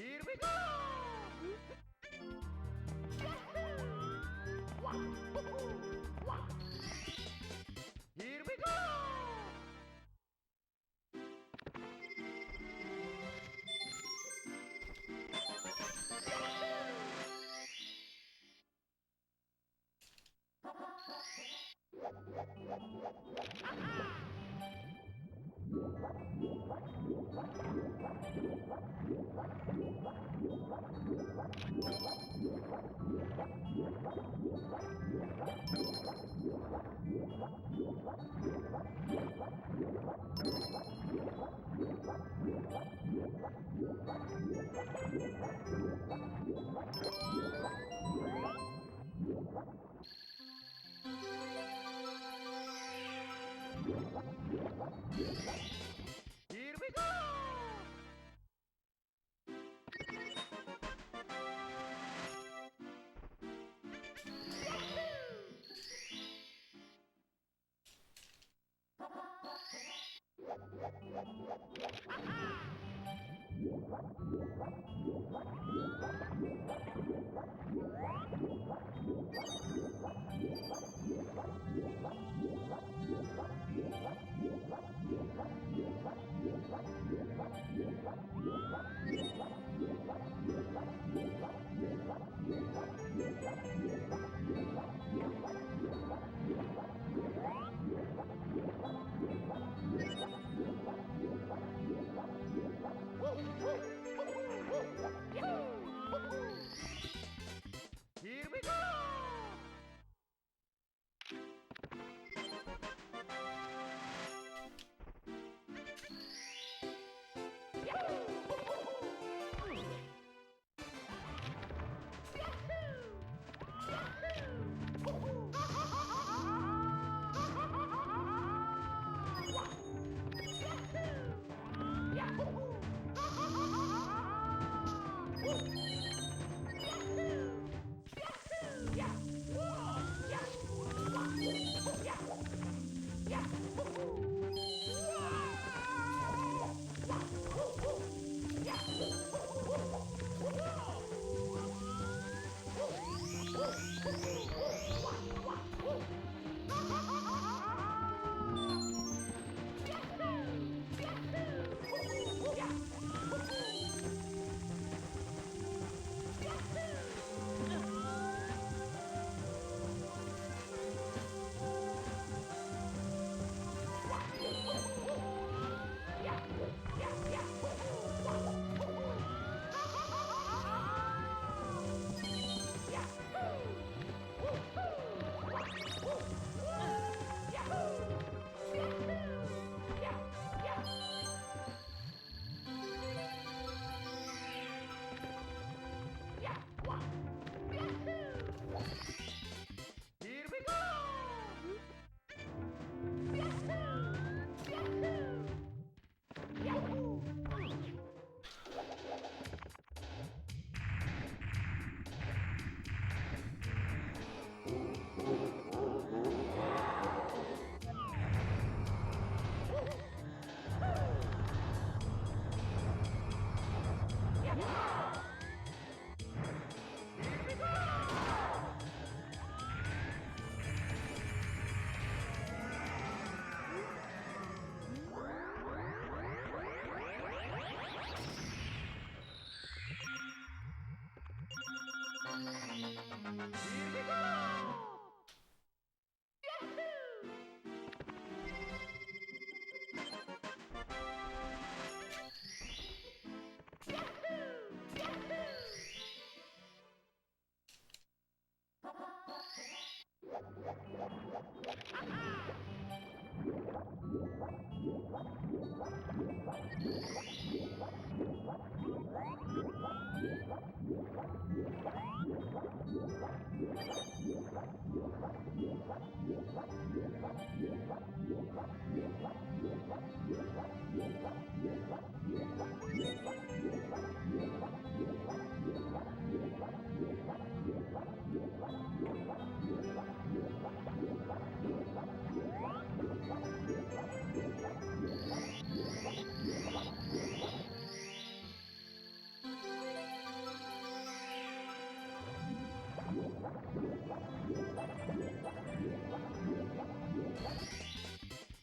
Here we go! Here we go! Here we go! Here we go!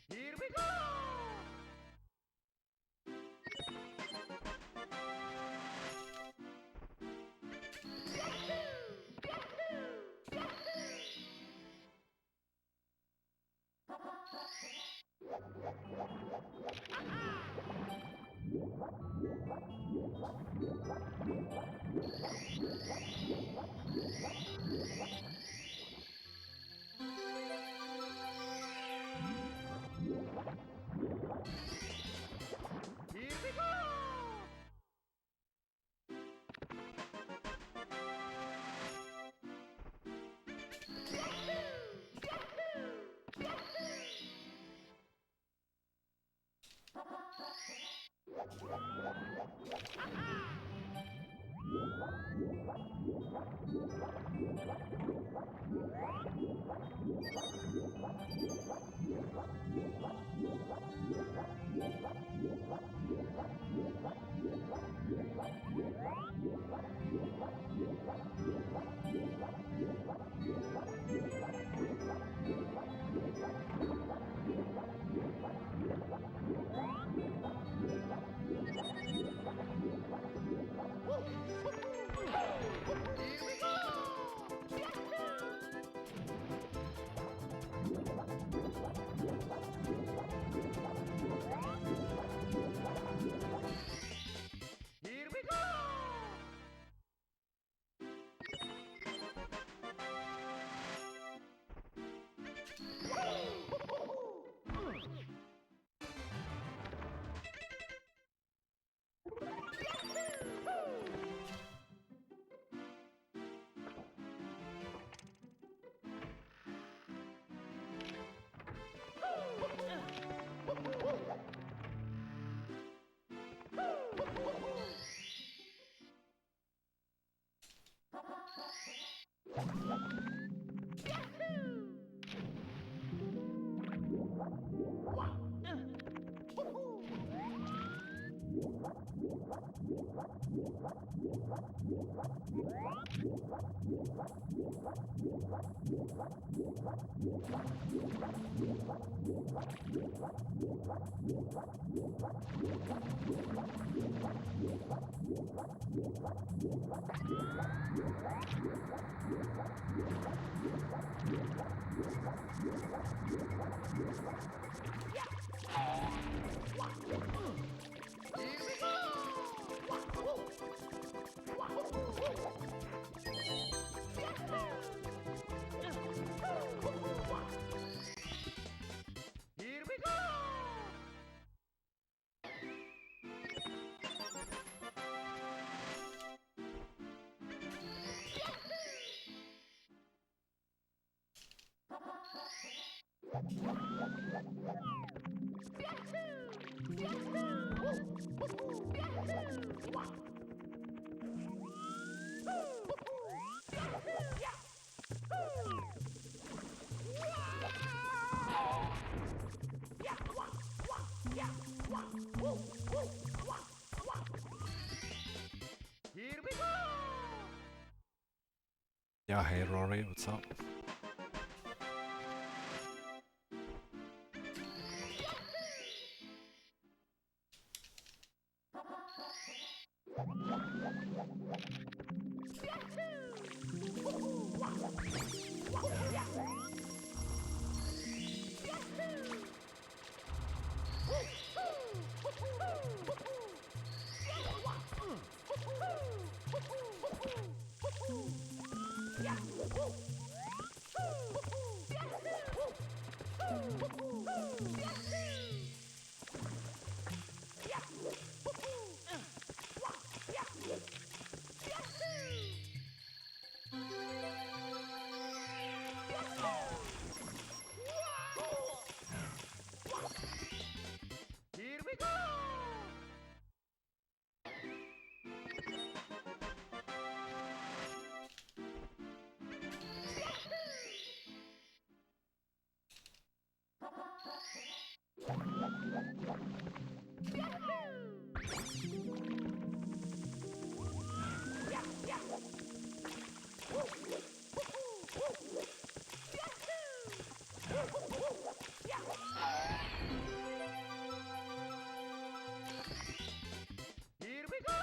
Here we go! Here we go! Here we go! Here we go! Here we go! Yeah, hey Rory, what's up? we go! Here we go!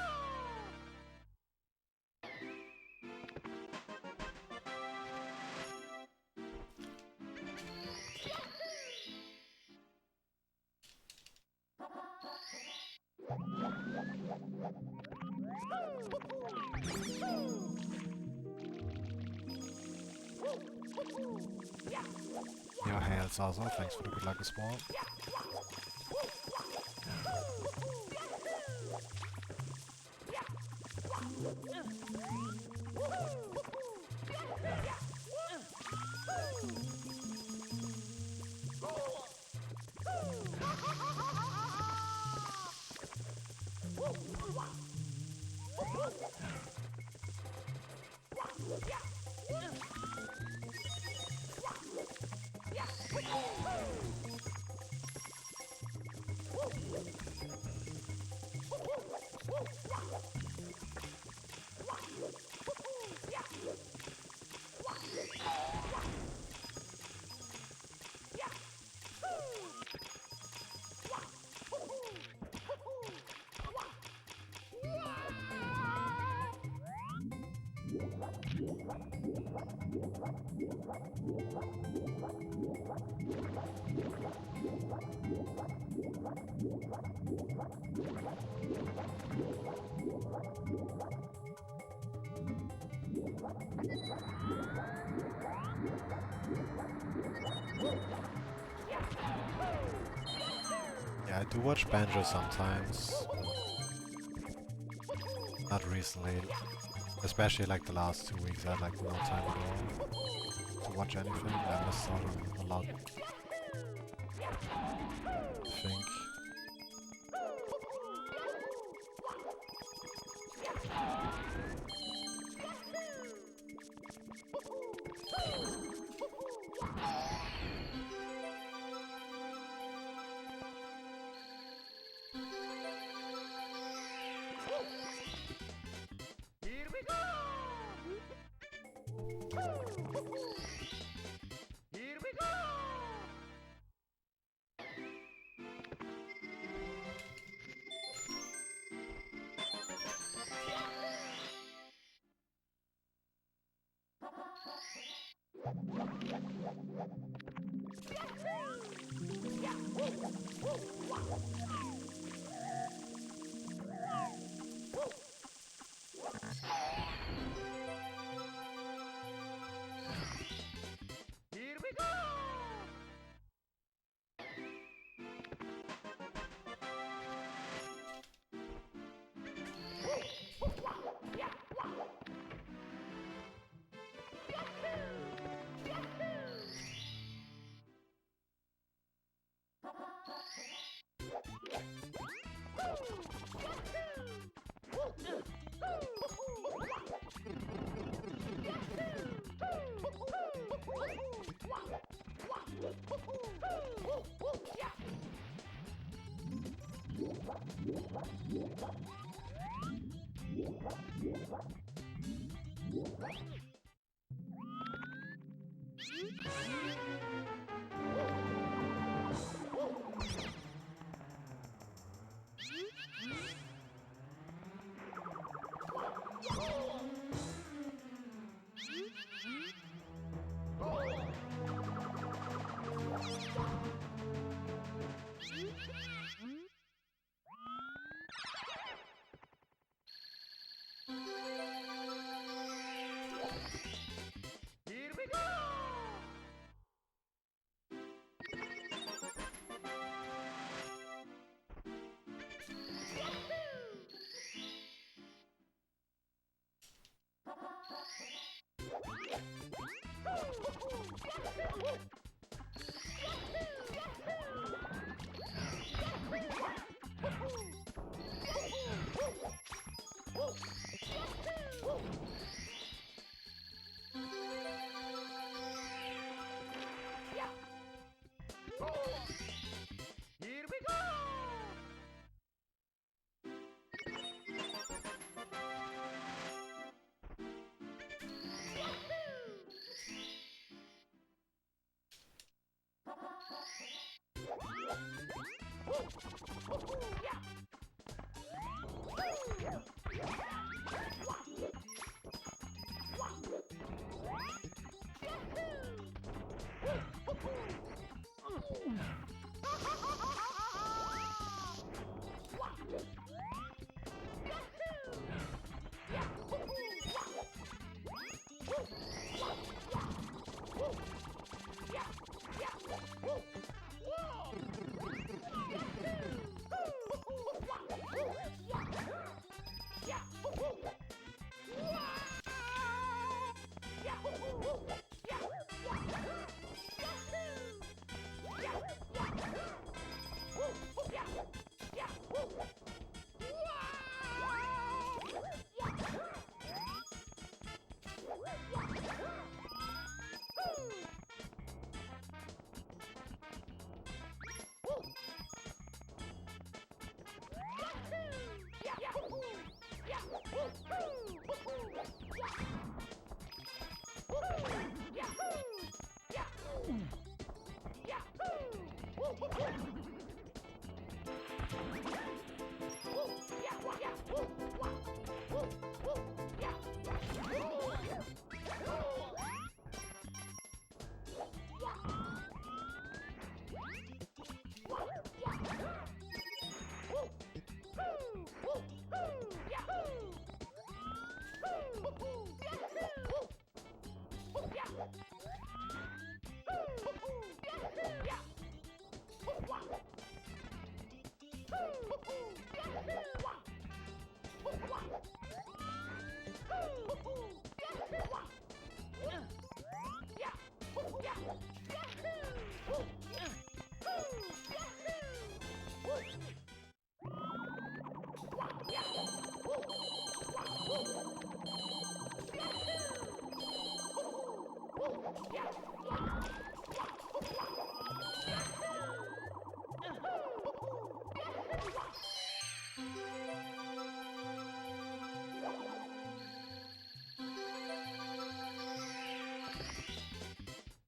Yo, hey, it's also thanks for the good luck as well. Yeah, I do watch Banjo sometimes. Not recently. Especially like the last 2 weeks, I had like no time at all to watch anything. I missed out on a lot. I think. Here we go! Here we go! Here we go!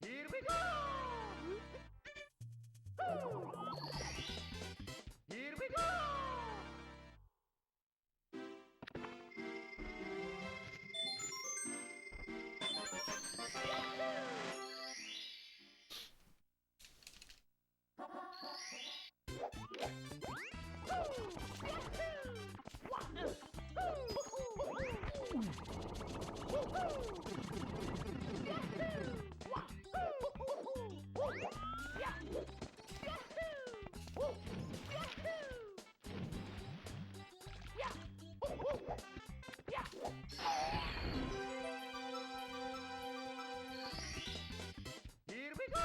Here we go! Here we go! Here we go!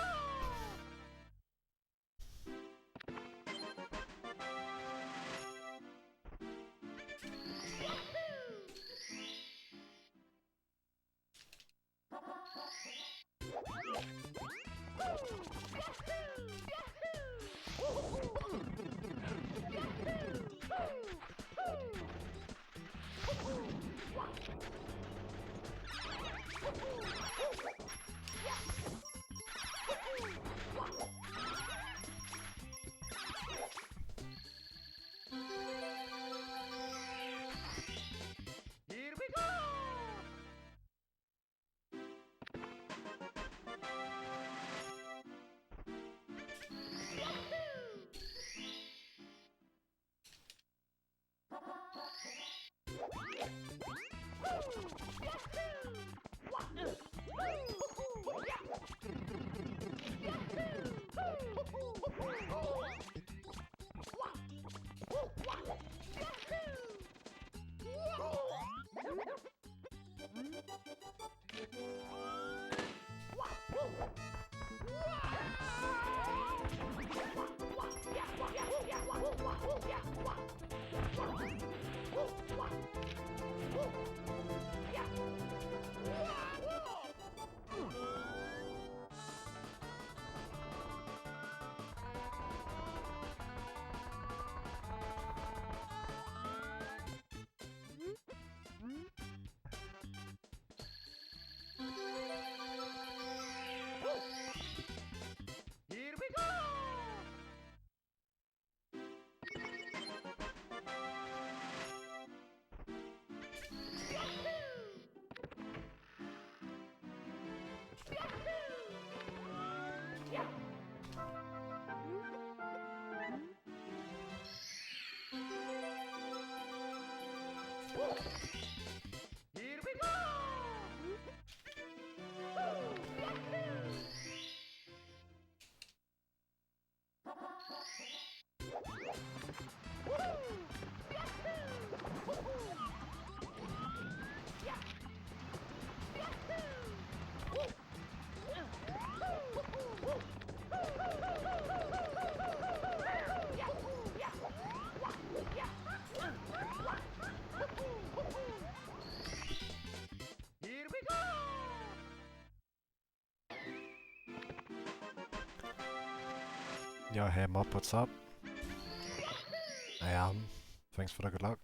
Here we go! Yeah. Here we go! Here we go! Yo, hey Mob, what's up? I am. Thanks for the good luck.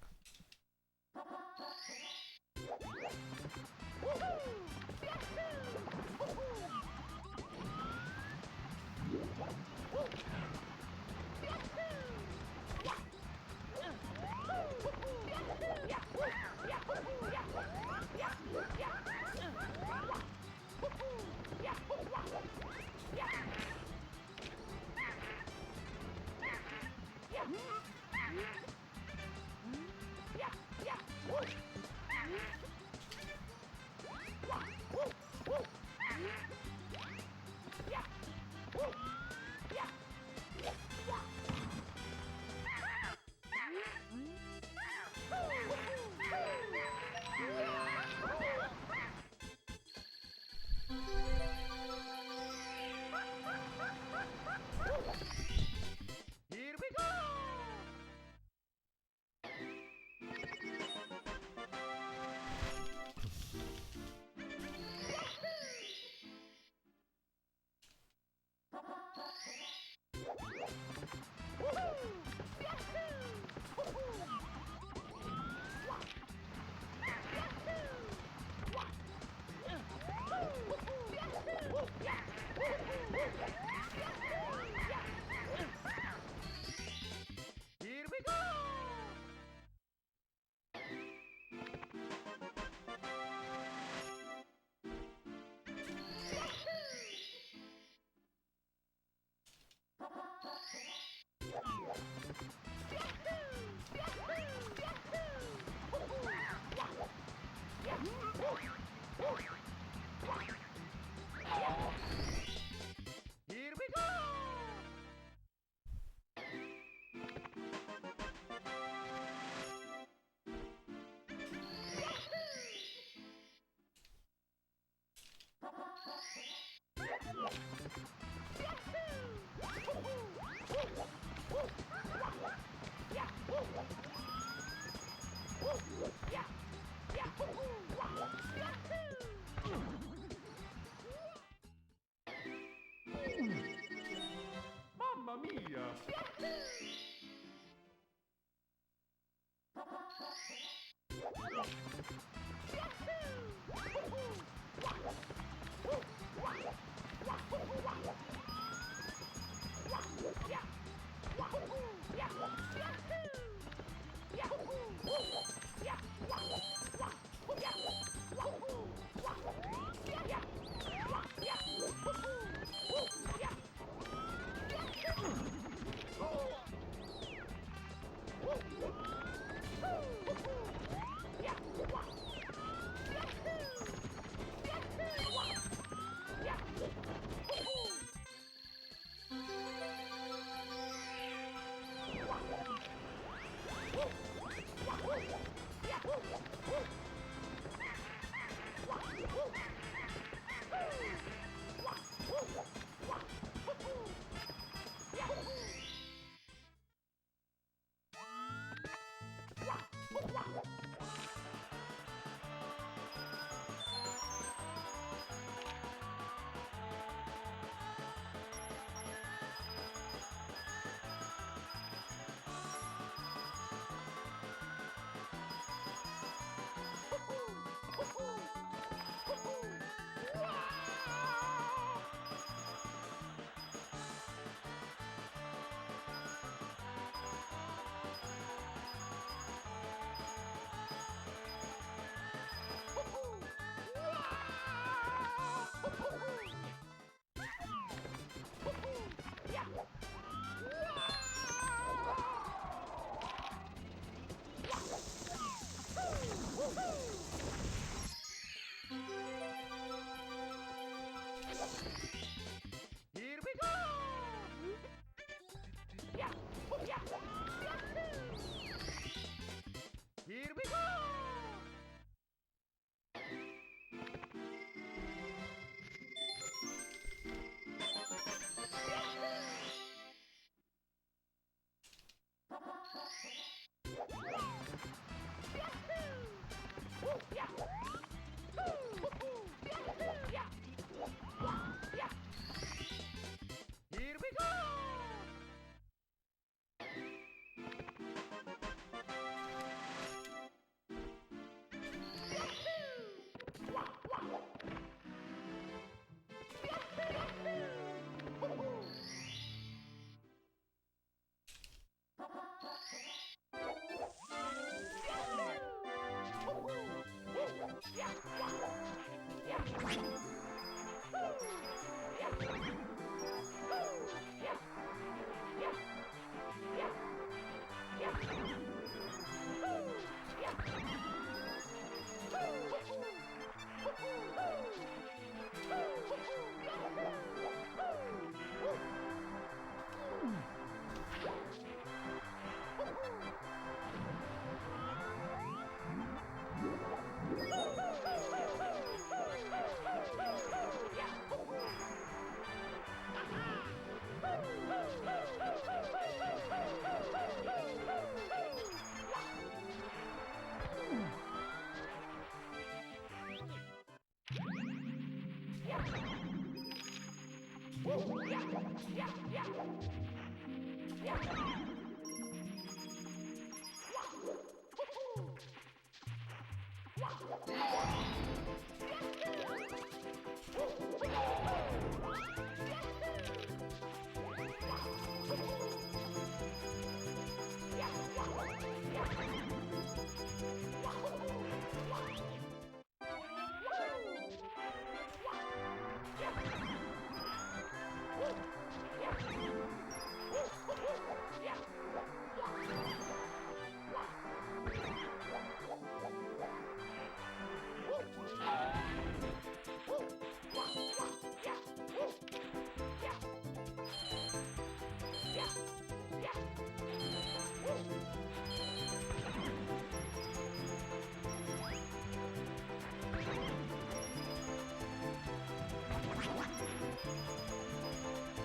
Here we go! Here we go! Here we go! Mamma mia! Here we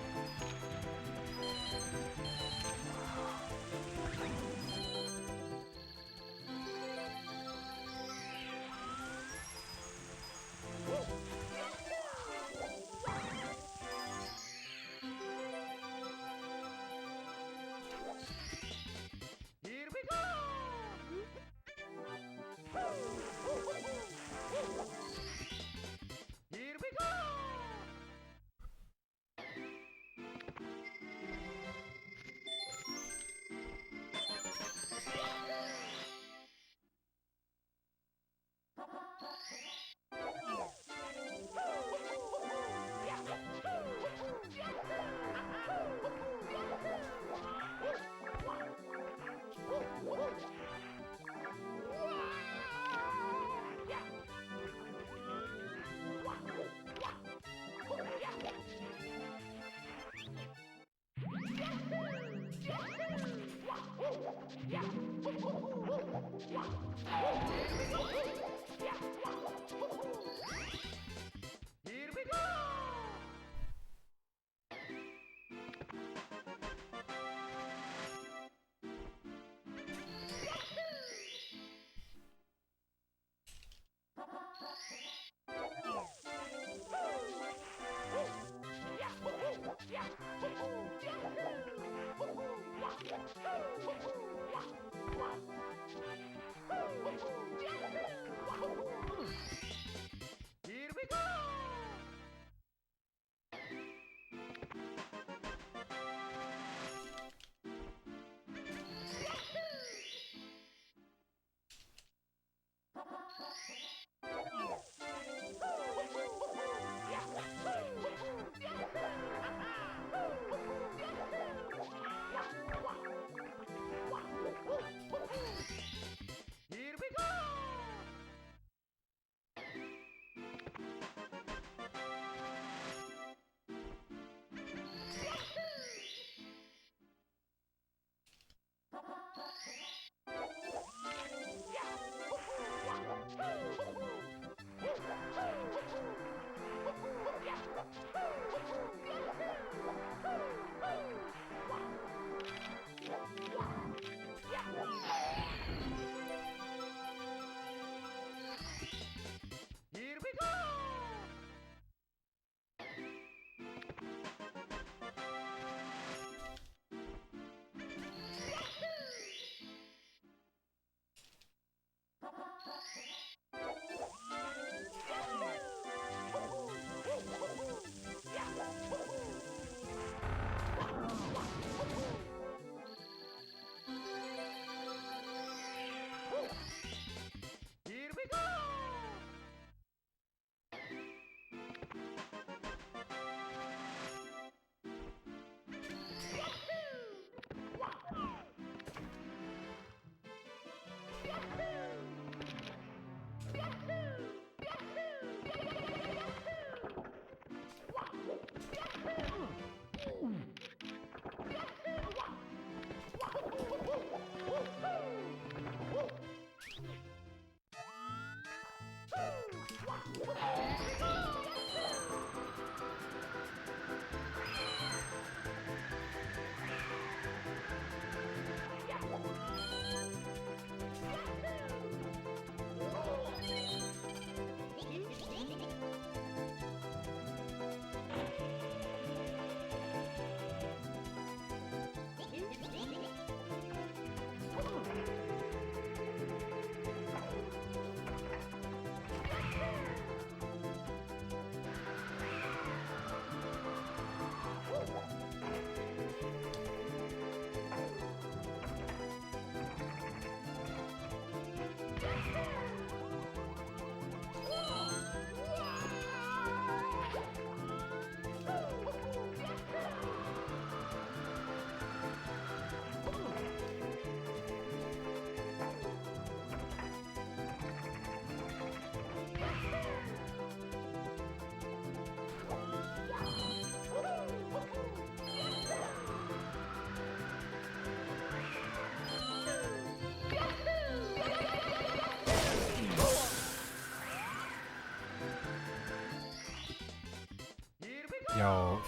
go! Here we go! Here we go! Here we go!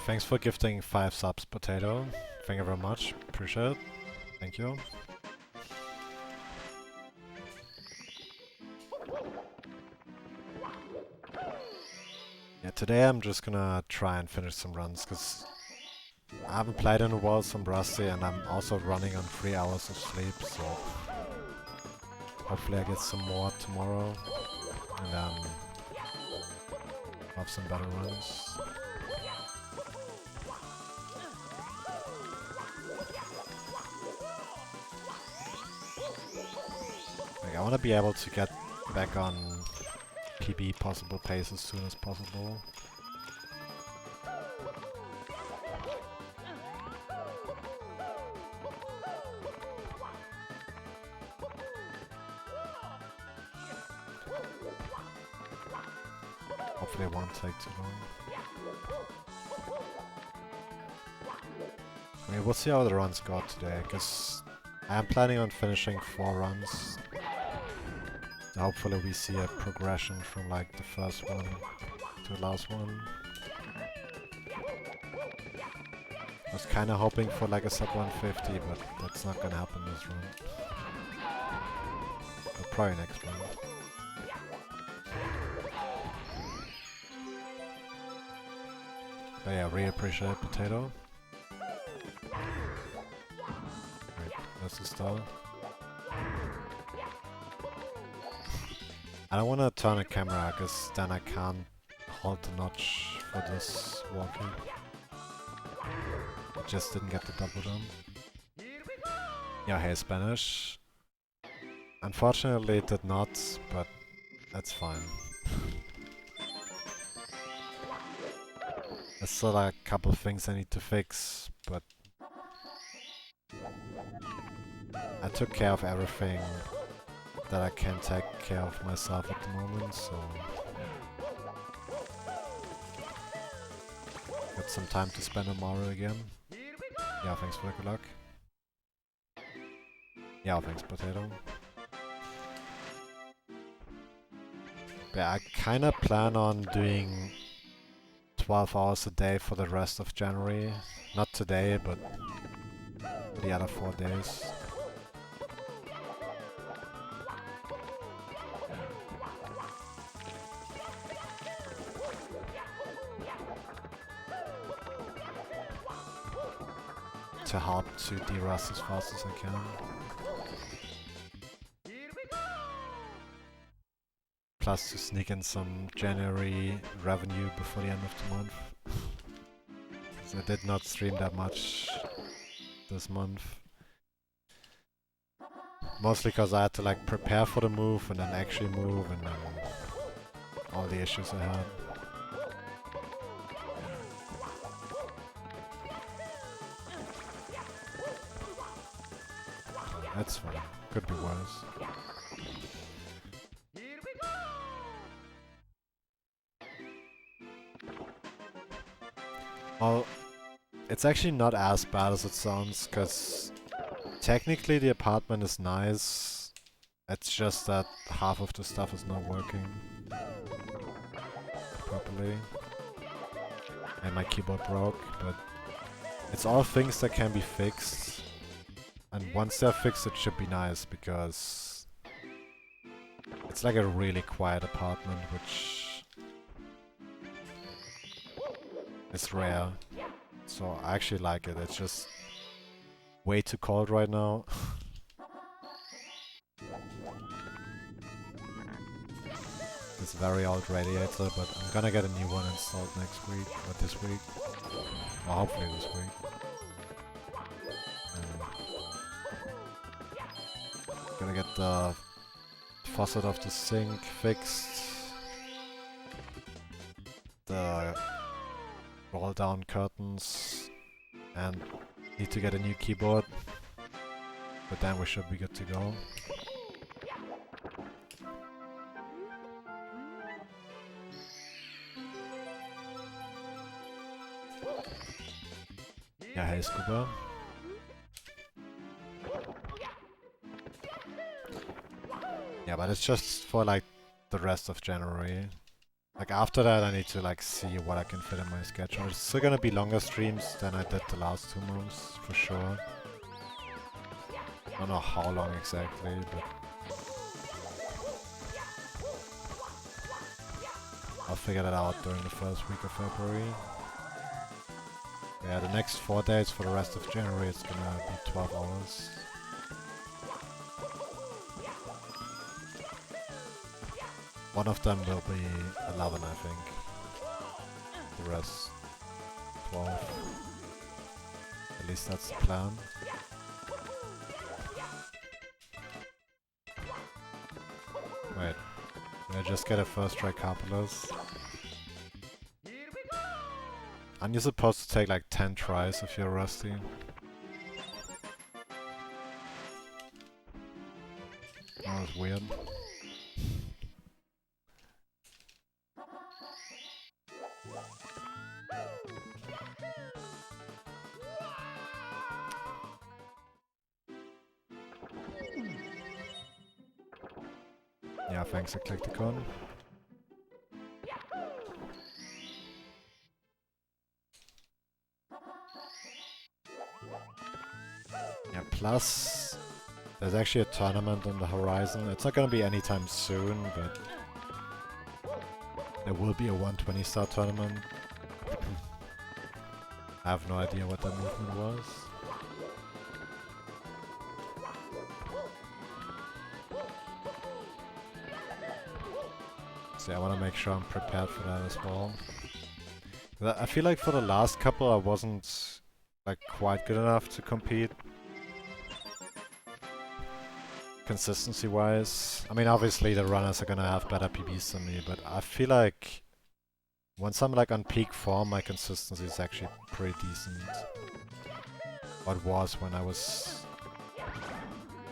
Thanks for gifting 5 subs, Potato. Thank you very much. Appreciate it. Thank you. Yeah, today I'm just gonna try and finish some runs, because I haven't played in a while, so I'm rusty, and I'm also running on 3 hours of sleep, so hopefully I get some more tomorrow, and then have some better runs. Like, I want to be able to get back on PB possible pace as soon as possible. Hopefully it won't take too long. I mean, we'll see how the runs go today, because I am planning on finishing 4 runs. So hopefully we see a progression from like the first one to the last one. I was kinda hoping for like a sub 150, but that's not gonna happen this run. But probably next run. But yeah, really appreciate Potato. Right, that's the start. I don't want to turn a camera, because then I can't hold the notch for this walking. I just didn't get the double jump. Yeah, hey Spanish. Unfortunately it did not, but that's fine. There's still a couple of things I need to fix, but I took care of everything that I can take care of myself at the moment, so got some time to spend on Mario again. Yeah, thanks for the good luck. Yeah, thanks Potato. But I kinda plan on doing 12 hours a day for the rest of January. Not today, but the other 4 days. To help to derust as fast as I can. Plus to sneak in some January revenue before the end of the month. So I did not stream that much this month. Mostly because I had to like prepare for the move and then actually move, and then all the issues I had. That's fine. Could be worse. Well, it's actually not as bad as it sounds, because technically the apartment is nice. It's just that half of the stuff is not working properly. And my keyboard broke, but it's all things that can be fixed. And once they're fixed, it should be nice, because it's like a really quiet apartment, which is rare. So I actually like it. It's just way too cold right now. This very old radiator, but I'm gonna get a new one installed next week, or this week. Or hopefully this week. Gonna get the faucet of the sink fixed. The roll down curtains. And need to get a new keyboard. But then we should be good to go. Yeah, hey Scuba. Yeah, but it's just for like the rest of January. Like after that I need to like see what I can fit in my schedule. It's still gonna be longer streams than I did the last 2 months, for sure. I don't know how long exactly, but I'll figure that out during the first week of February. Yeah, the next 4 days for the rest of January it's gonna be 12 hours. One of them will be 11, I think. The rest 12. At least that's the plan. Wait, did I just get a first try Carpulus? Aren't you supposed to take like 10 tries if you're rusty? That was weird. Yeah, thanks, I clicked the con. Yeah, plus there's actually a tournament on the horizon. It's not gonna be anytime soon, but there will be a 120 star tournament. I have no idea what that movement was. So yeah, I want to make sure I'm prepared for that as well. I feel like for the last couple I wasn't like quite good enough to compete. Consistency wise. I mean obviously the runners are gonna have better PBs than me, but I feel like once I'm like on peak form my consistency is actually pretty decent. What was when I was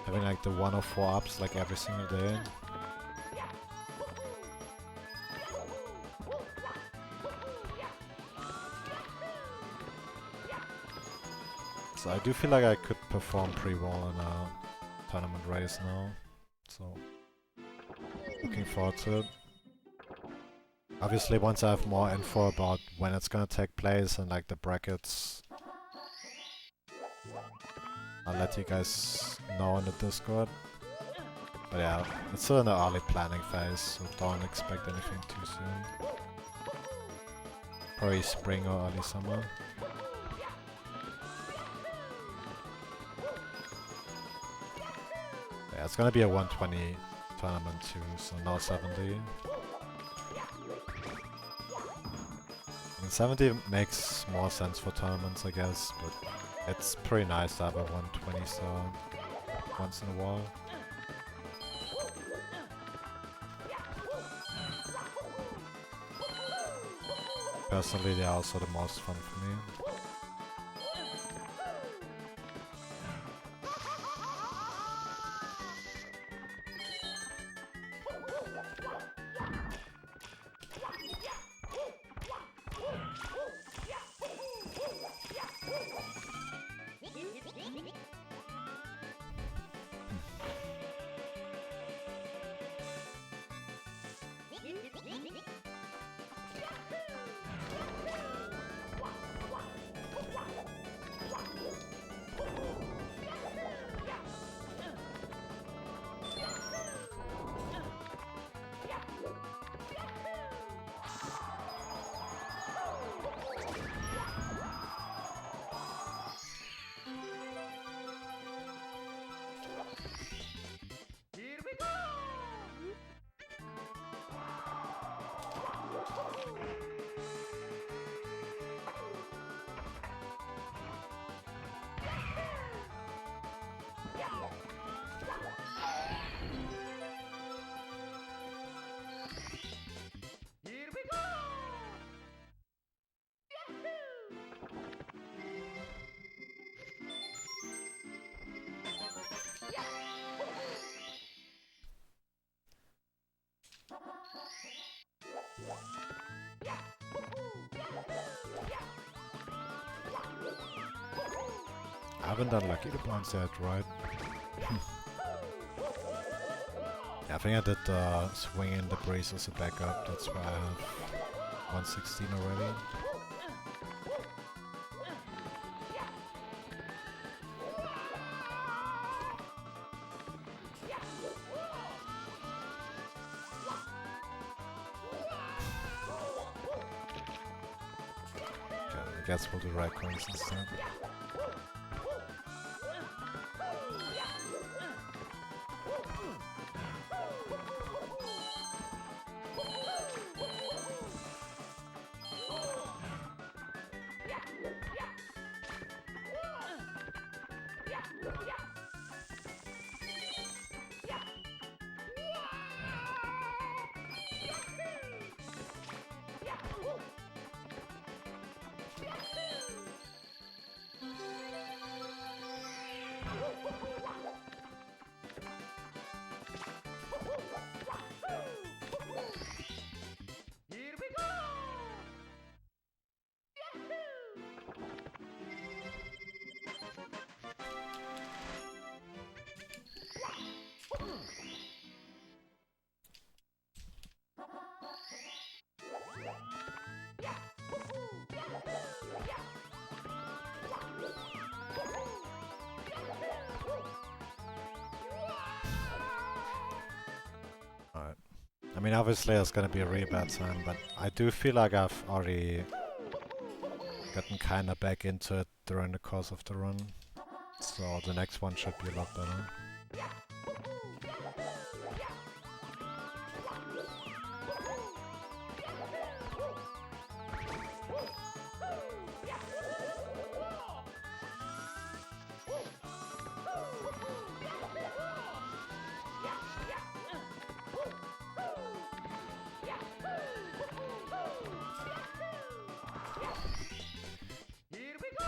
having like the 104 ups like every single day. So I do feel like I could perform pretty well in a tournament race now. So looking forward to it. Obviously once I have more info about when it's gonna take place and like the brackets, I'll let you guys know in the Discord. But yeah, it's still in the early planning phase, so don't expect anything too soon. Probably spring or early summer. Yeah, it's gonna be a 120 tournament too, so no 70. I mean, 70 makes more sense for tournaments, I guess, but it's pretty nice to have a 120 star once in a while. Personally, they are also the most fun for me. I haven't done Lucky the Blinds yet, right? Yeah, I think I did swing in the breeze as a backup. That's why I have 116 already. Okay, I guess we'll do right coins instead. Here we go! Alright. I mean, obviously it's gonna be a really bad time, but I do feel like I've already gotten kinda back into it during the course of the run. So the next one should be a lot better. Here we go!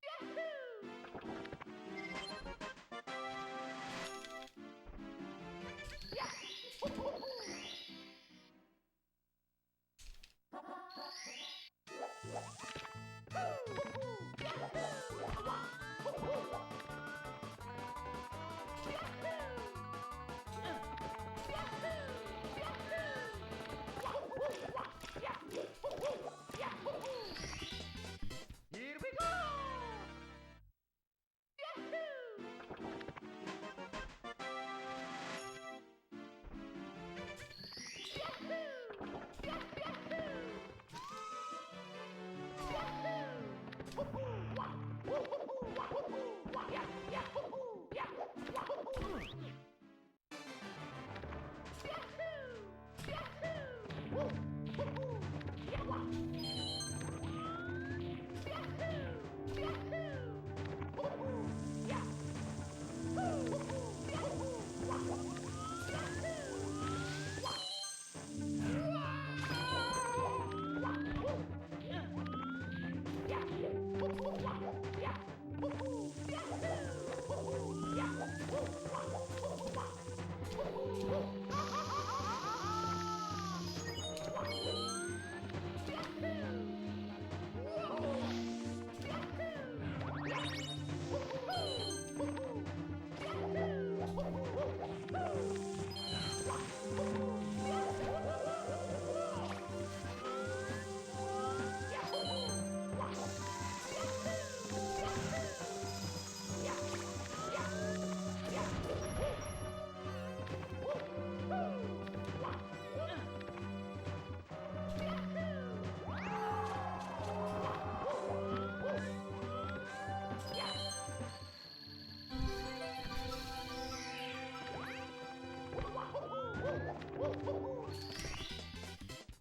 Here we go!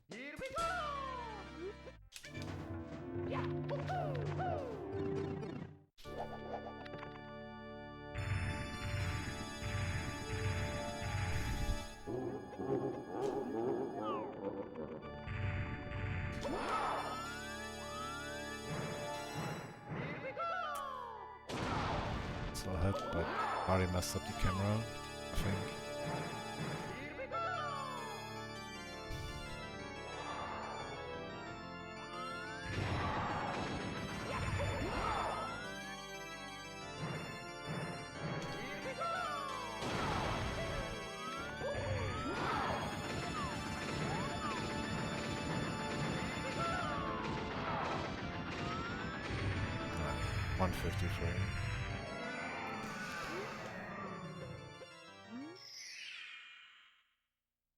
Here we go! Here we go! Still hit, but already messed up the camera, I think. Here we go! Here we go! 153.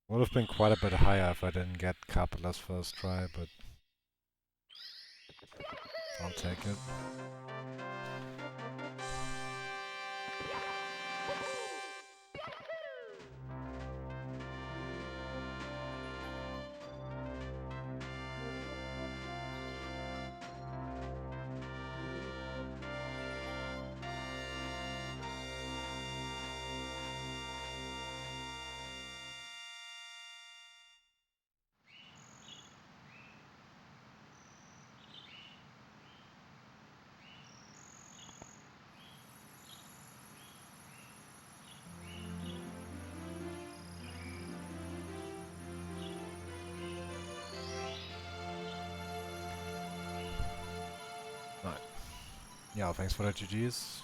Would have been quite a bit higher if I didn't get Capilla's first try, but I'll take it. Right. Yeah, thanks for the GGs.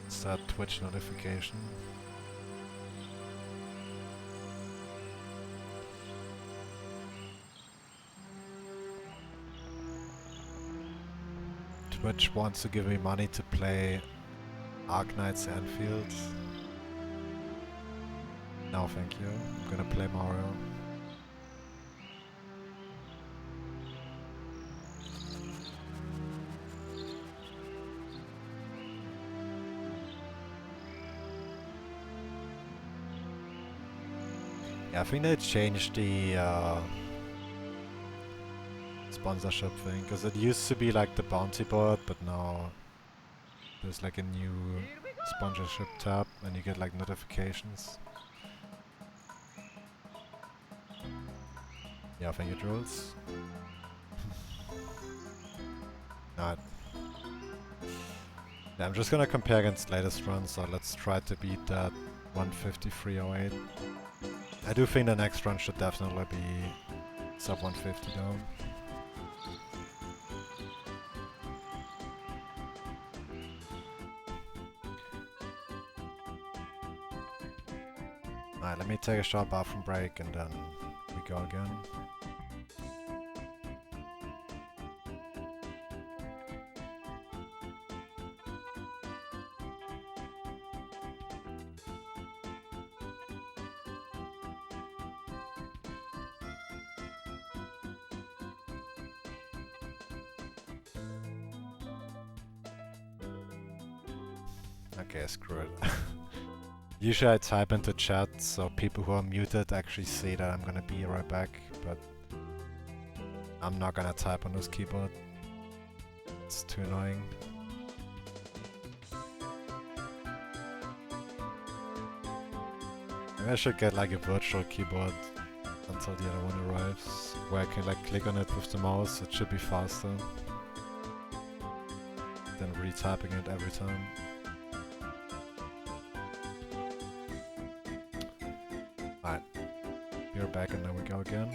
It's that Twitch notification. Twitch wants to give me money to play Arknight's Anfield. No, thank you. I'm gonna play Mario. Yeah, I think they changed the sponsorship thing, because it used to be like the bounty board, but now there's like a new sponsorship tab and you get like notifications. Yeah, thank you, Jules. Alright. Yeah, I'm just gonna compare against latest runs, so let's try to beat that 153.08. I do think the next run should definitely be sub 150 though. Alright, let me take a short bathroom break and then we go again. Okay, screw it. Usually I type into chat so people who are muted actually see that I'm gonna be right back, but I'm not gonna type on this keyboard. It's too annoying. Maybe I should get like a virtual keyboard until the other one arrives, where I can like click on it with the mouse. It should be faster than retyping it every time. Alright, we're back and then we go again.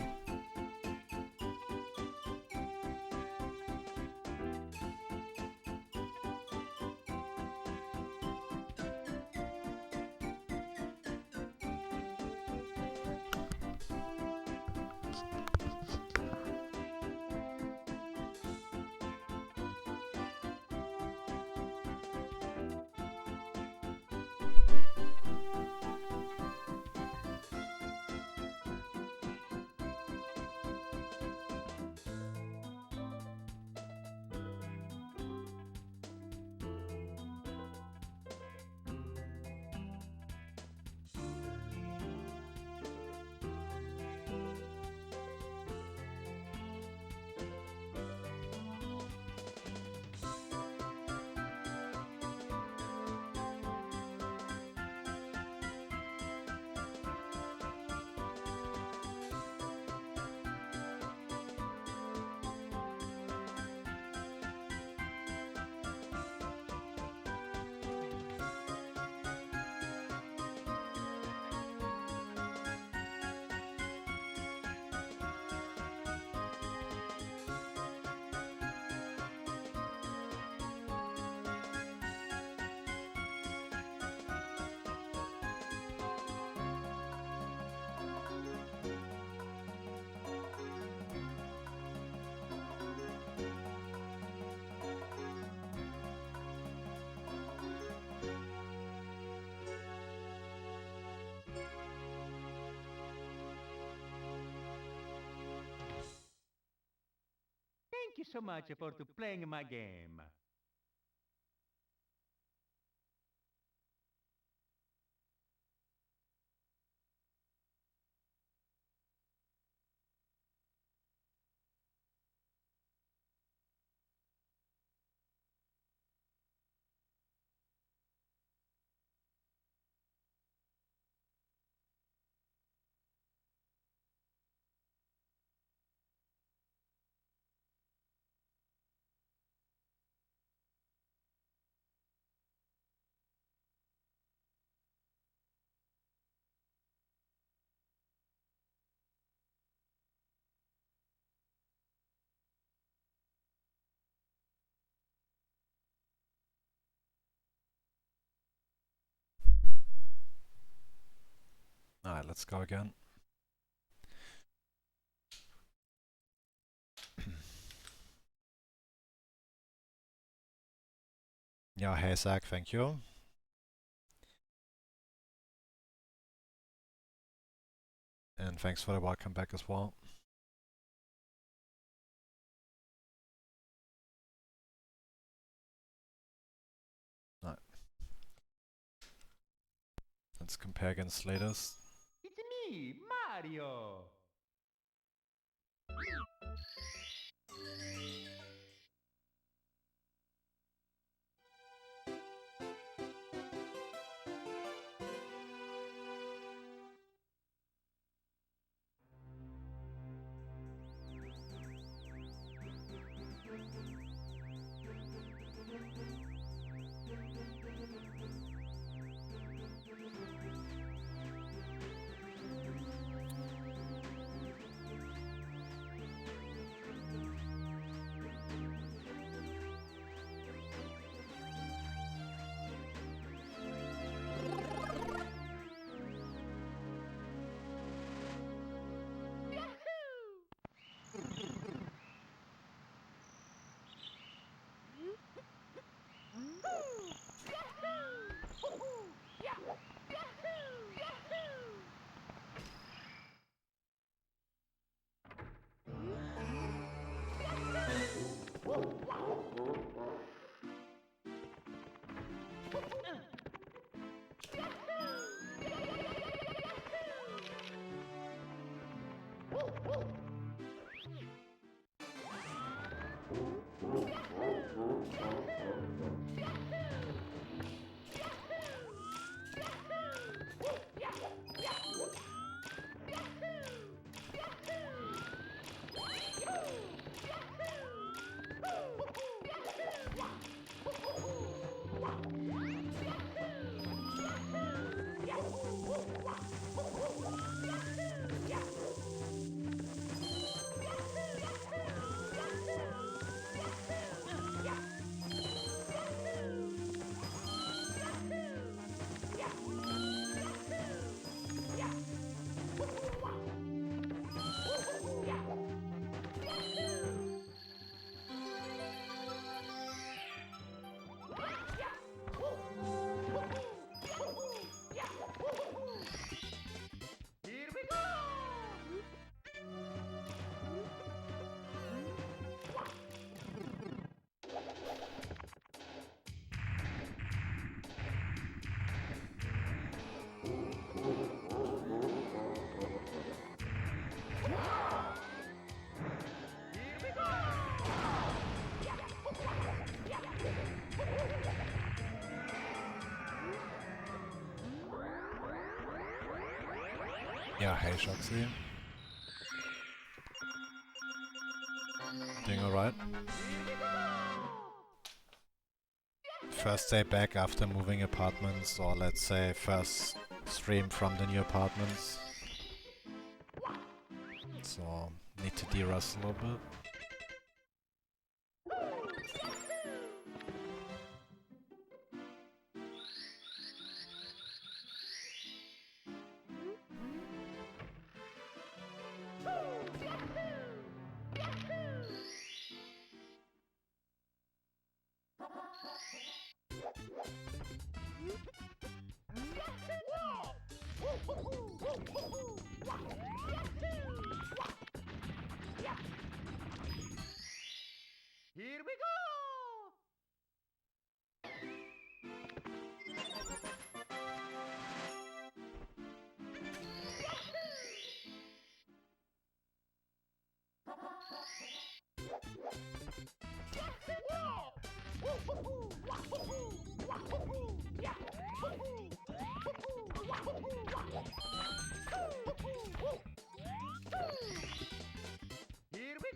so much for to playing my game. Alright, let's go again. Yeah, hey Zach, thank you. And thanks for the welcome back as well. Alright. Let's compare against latest. It's me, Mario. Here we go! Here we go! Yeah, hey Shoxy. Doing alright? First day back after moving apartments, or let's say first stream from the new apartments. So, need to de-rust a little bit. Here we go! Here we go!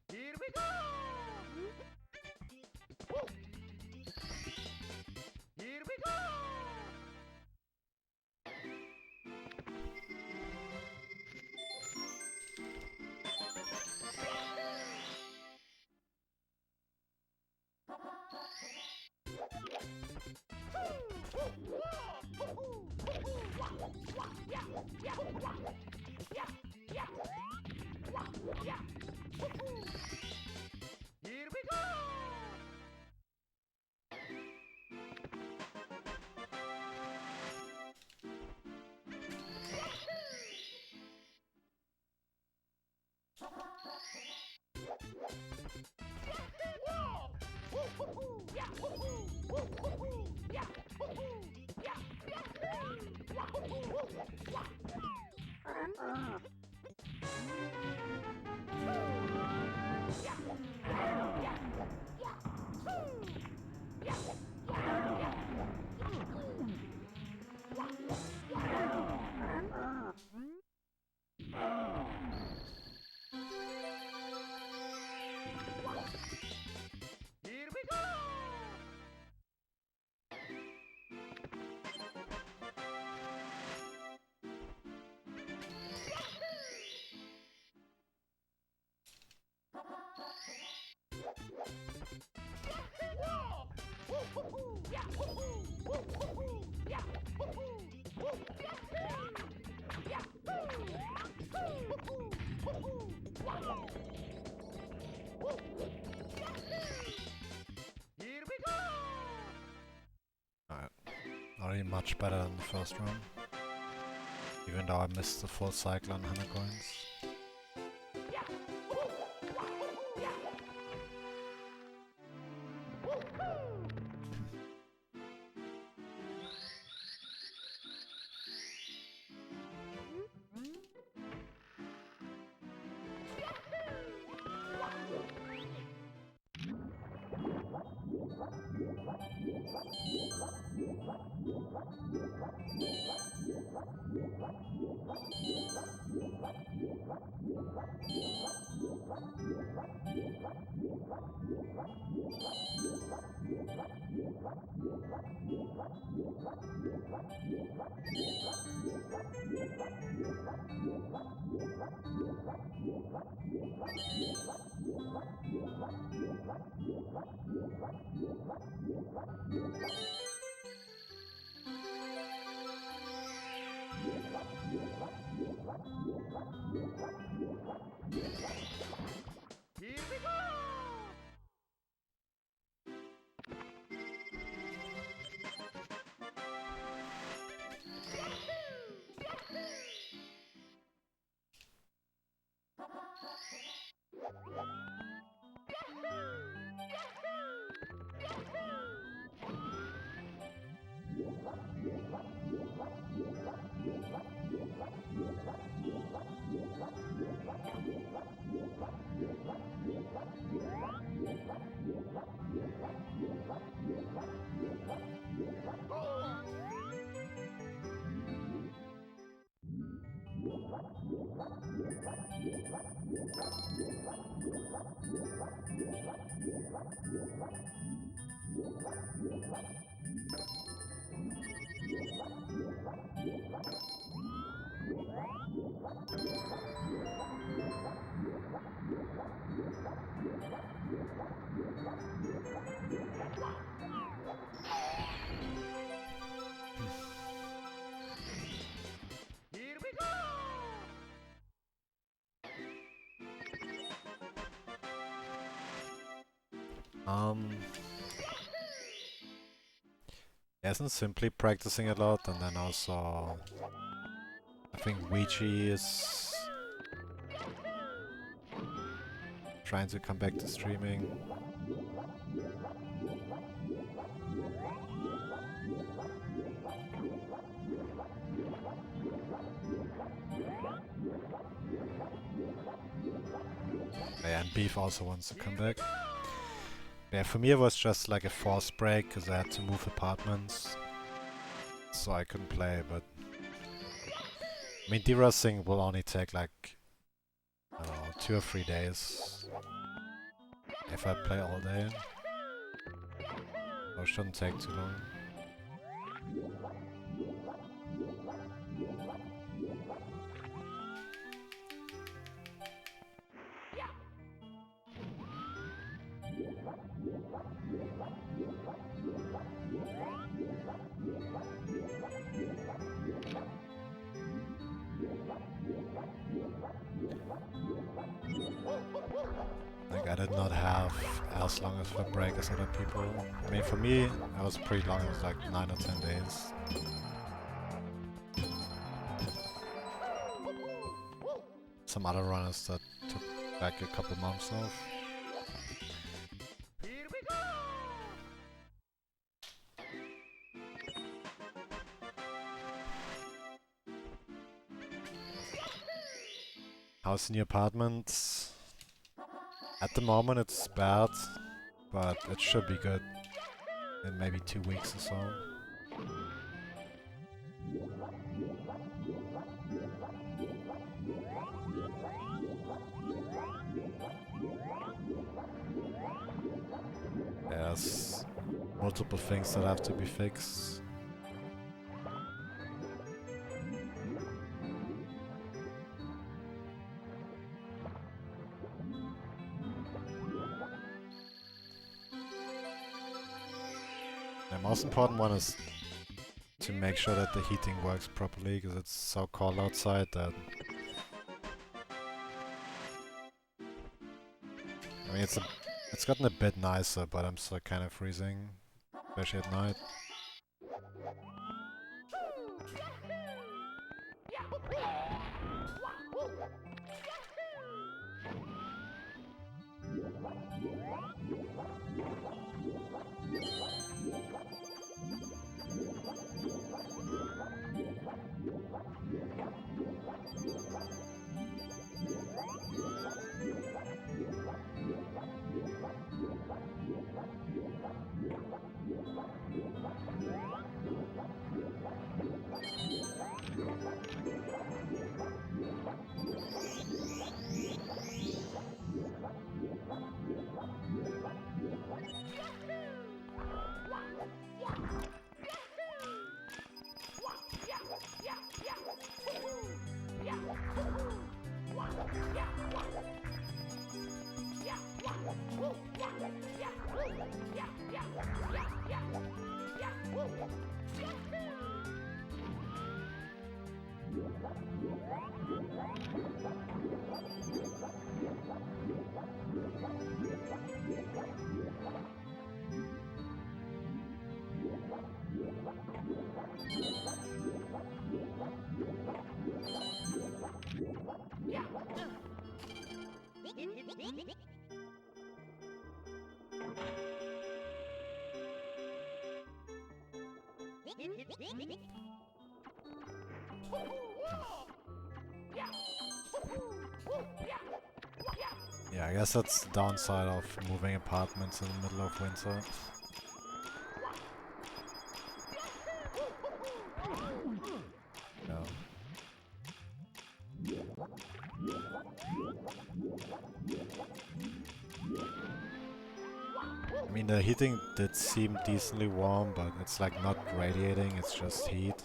Here we go! Here we go! Here we go! Here we go! Here we go! Alright. Already much better than the first run. Even though I missed the full cycle on 100 coins. Here we go! Isn't simply practicing a lot, and then also I think Ouija is trying to come back to streaming. Yeah, and Beef also wants to come back. Yeah, for me it was just like a forced break because I had to move apartments, so I couldn't play, but I mean, derusting will only take like, I don't know, 2 or 3 days if I play all day. So it shouldn't take too long. Like, I did not have as long as a break as other people. I mean, for me, it was pretty long. It was like 9 or 10 days. Some other runners that took like a couple months off. Here we go! How's the new apartment? At the moment it's bad, but it should be good in maybe 2 weeks or so. There's multiple things that have to be fixed. The most important one is to make sure that the heating works properly, because it's so cold outside that... I mean, it's gotten a bit nicer, but I'm still kind of freezing, especially at night. Yeah, I guess that's the downside of moving apartments in the middle of winter. Yeah. I mean, the heating did seem decently warm, but it's like not radiating, it's just heat.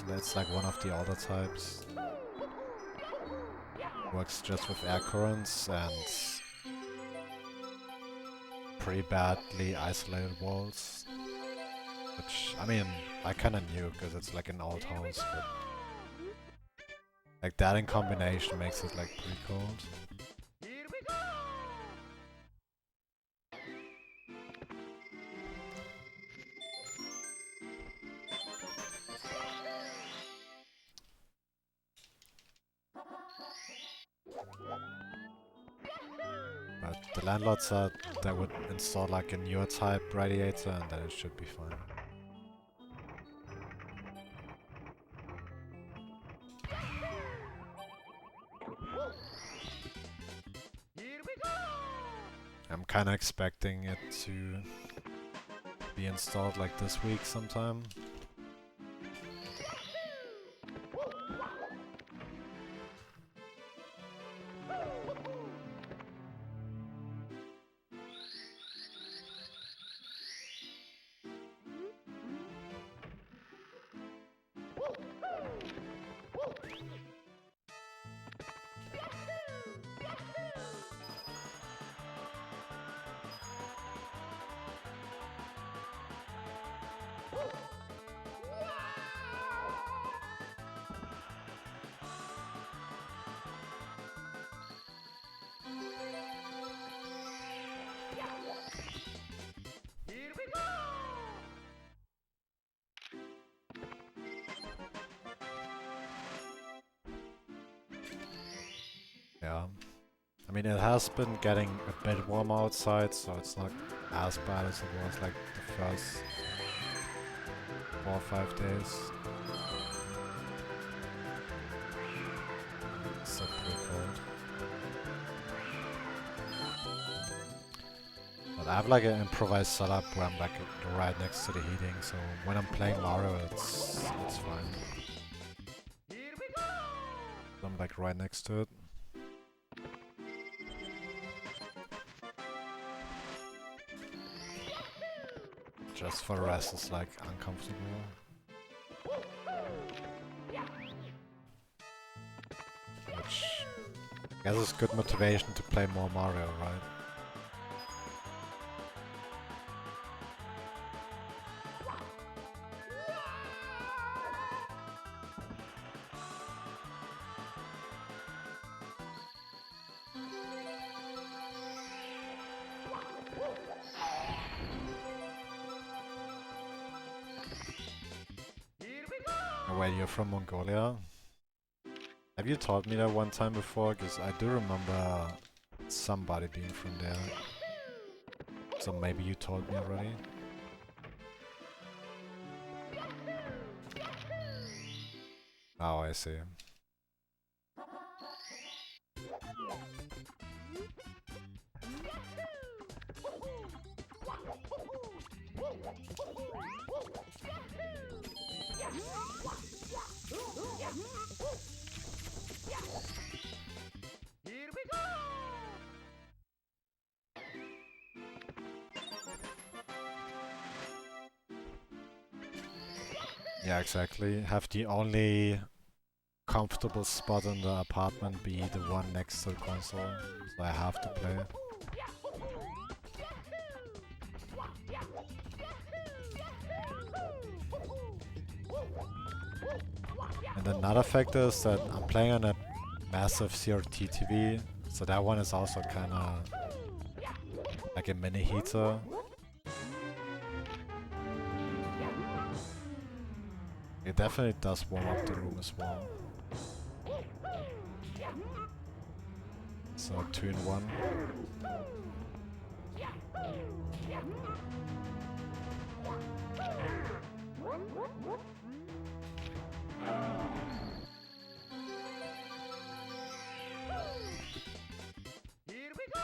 It's like one of the older types. Works just with air currents and pretty badly isolated walls. Which, I mean, I kinda knew because it's like an old house, but like that in combination makes it like pretty cold. The landlord said they would install like a newer type radiator and then it should be fine. Here we go! I'm kinda expecting it to be installed like this week sometime. Here we go! Yeah. I mean, it has been getting a bit warmer outside, so it's not as bad as it was like the first 4 or 5 days. It's still pretty cold. But I have like an improvised setup where I'm like right next to the heating, so when I'm playing Mario, it's fine. Here we go! I'm like right next to it. Just for the rest, it's like uncomfortable. Which I guess is good motivation to play more Mario, right? Here we go! Oh, wait, you're from Mongolia? Have you told me that one time before? Because I do remember somebody being from there. So maybe you told me already? Oh, I see. Here we go! Yeah, exactly. Have the only comfortable spot in the apartment be the one next to the console. So I have to play. And another factor is that I'm playing on a massive CRT TV, so that one is also kinda like a mini heater. It definitely does warm up the room as well. So 2 in 1. Here we go!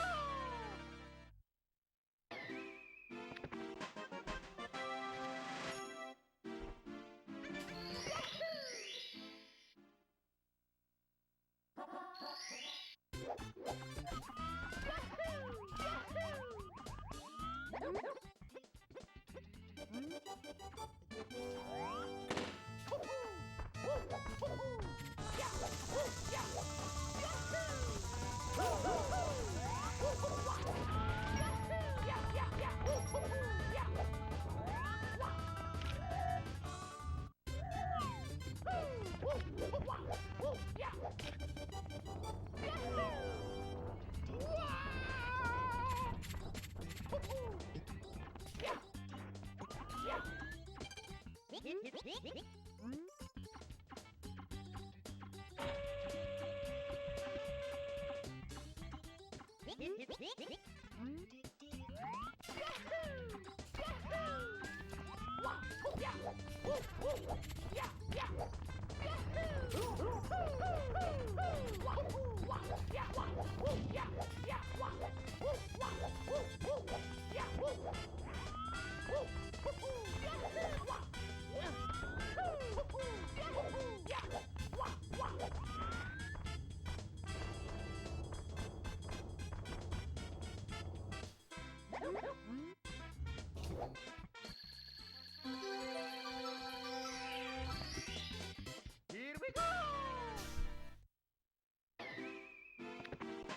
Here we go!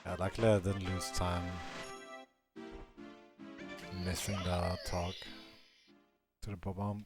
Yeah, luckily I didn't lose time missing the talk to the bomb.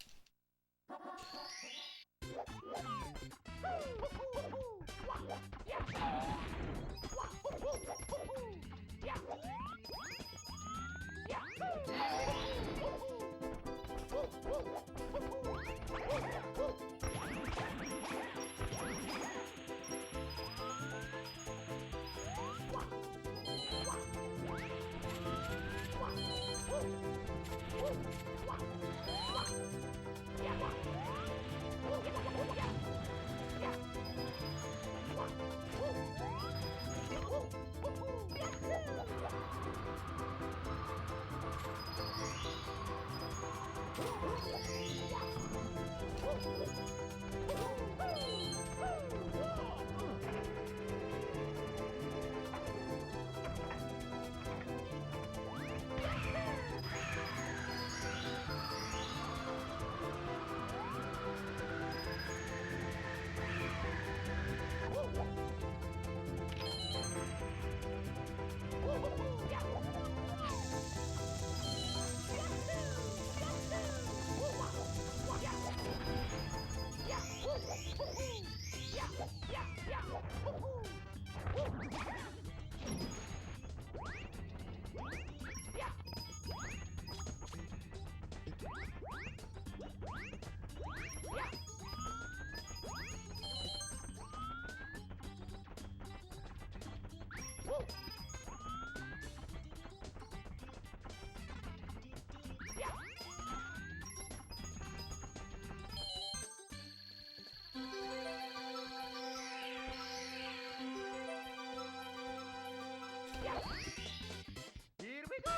Here we go!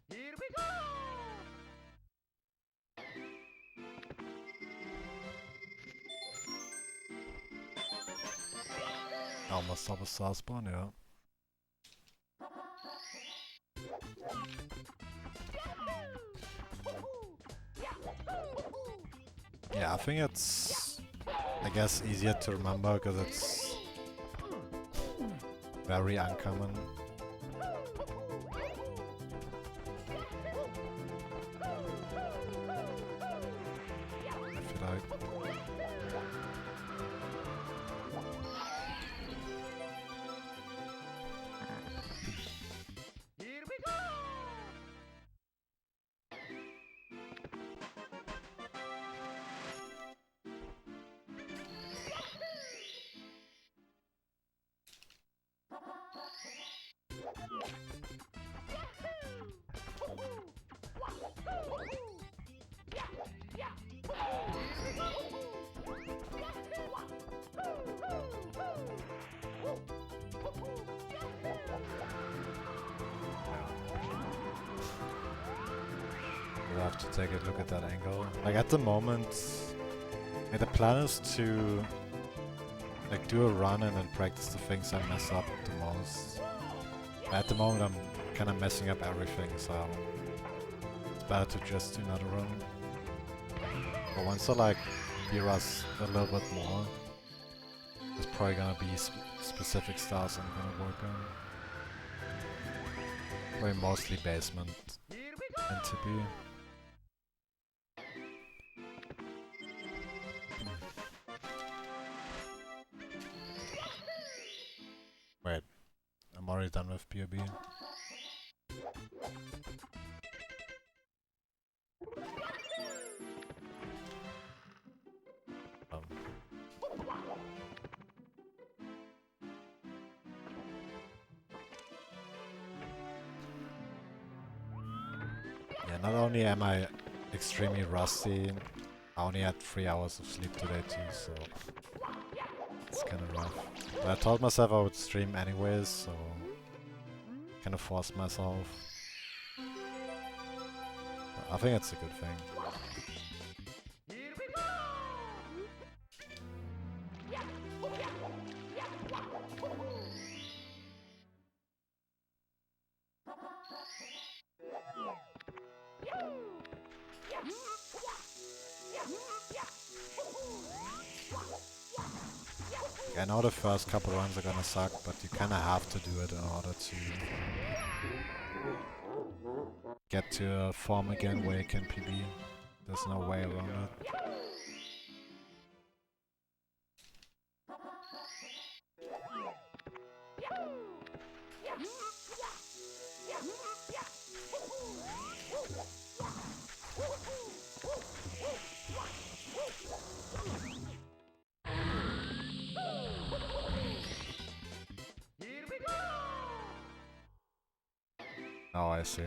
Here we go! Almost double star spawn, yeah. Yeah, I think it's, I guess, easier to remember because it's very uncommon. I feel like. Here we go! We'll have to take a look at that angle. Like at the moment, like, the plan is to like do a run and then practice the things I mess up the most. At the moment I'm kind of messing up everything, so it's better to just do another run. But once I like B-Rush a little bit more, there's probably gonna be specific stars I'm gonna work on. Probably mostly basement Here we go! and TP. Wait, I'm already done with POB. Yeah, not only am I extremely rusty, I only had 3 hours of sleep today too, so it's kind of rough. But I told myself I would stream anyways, so kind of forced myself. But I think it's a good thing. Here we go! I know the first couple runs are gonna suck, but you kinda have to do it in order to get to a form again where you can PB. There's no way around it. Here we go! Oh, I see.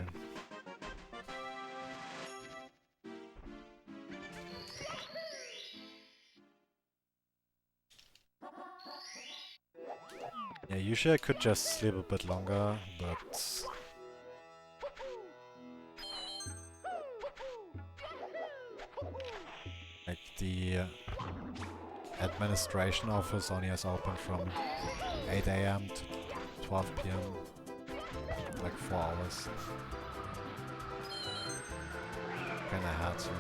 Yeah, usually I could just sleep a bit longer, but like the administration office only has open from 8 AM to 12 PM, like 4 hours. Kinda had to.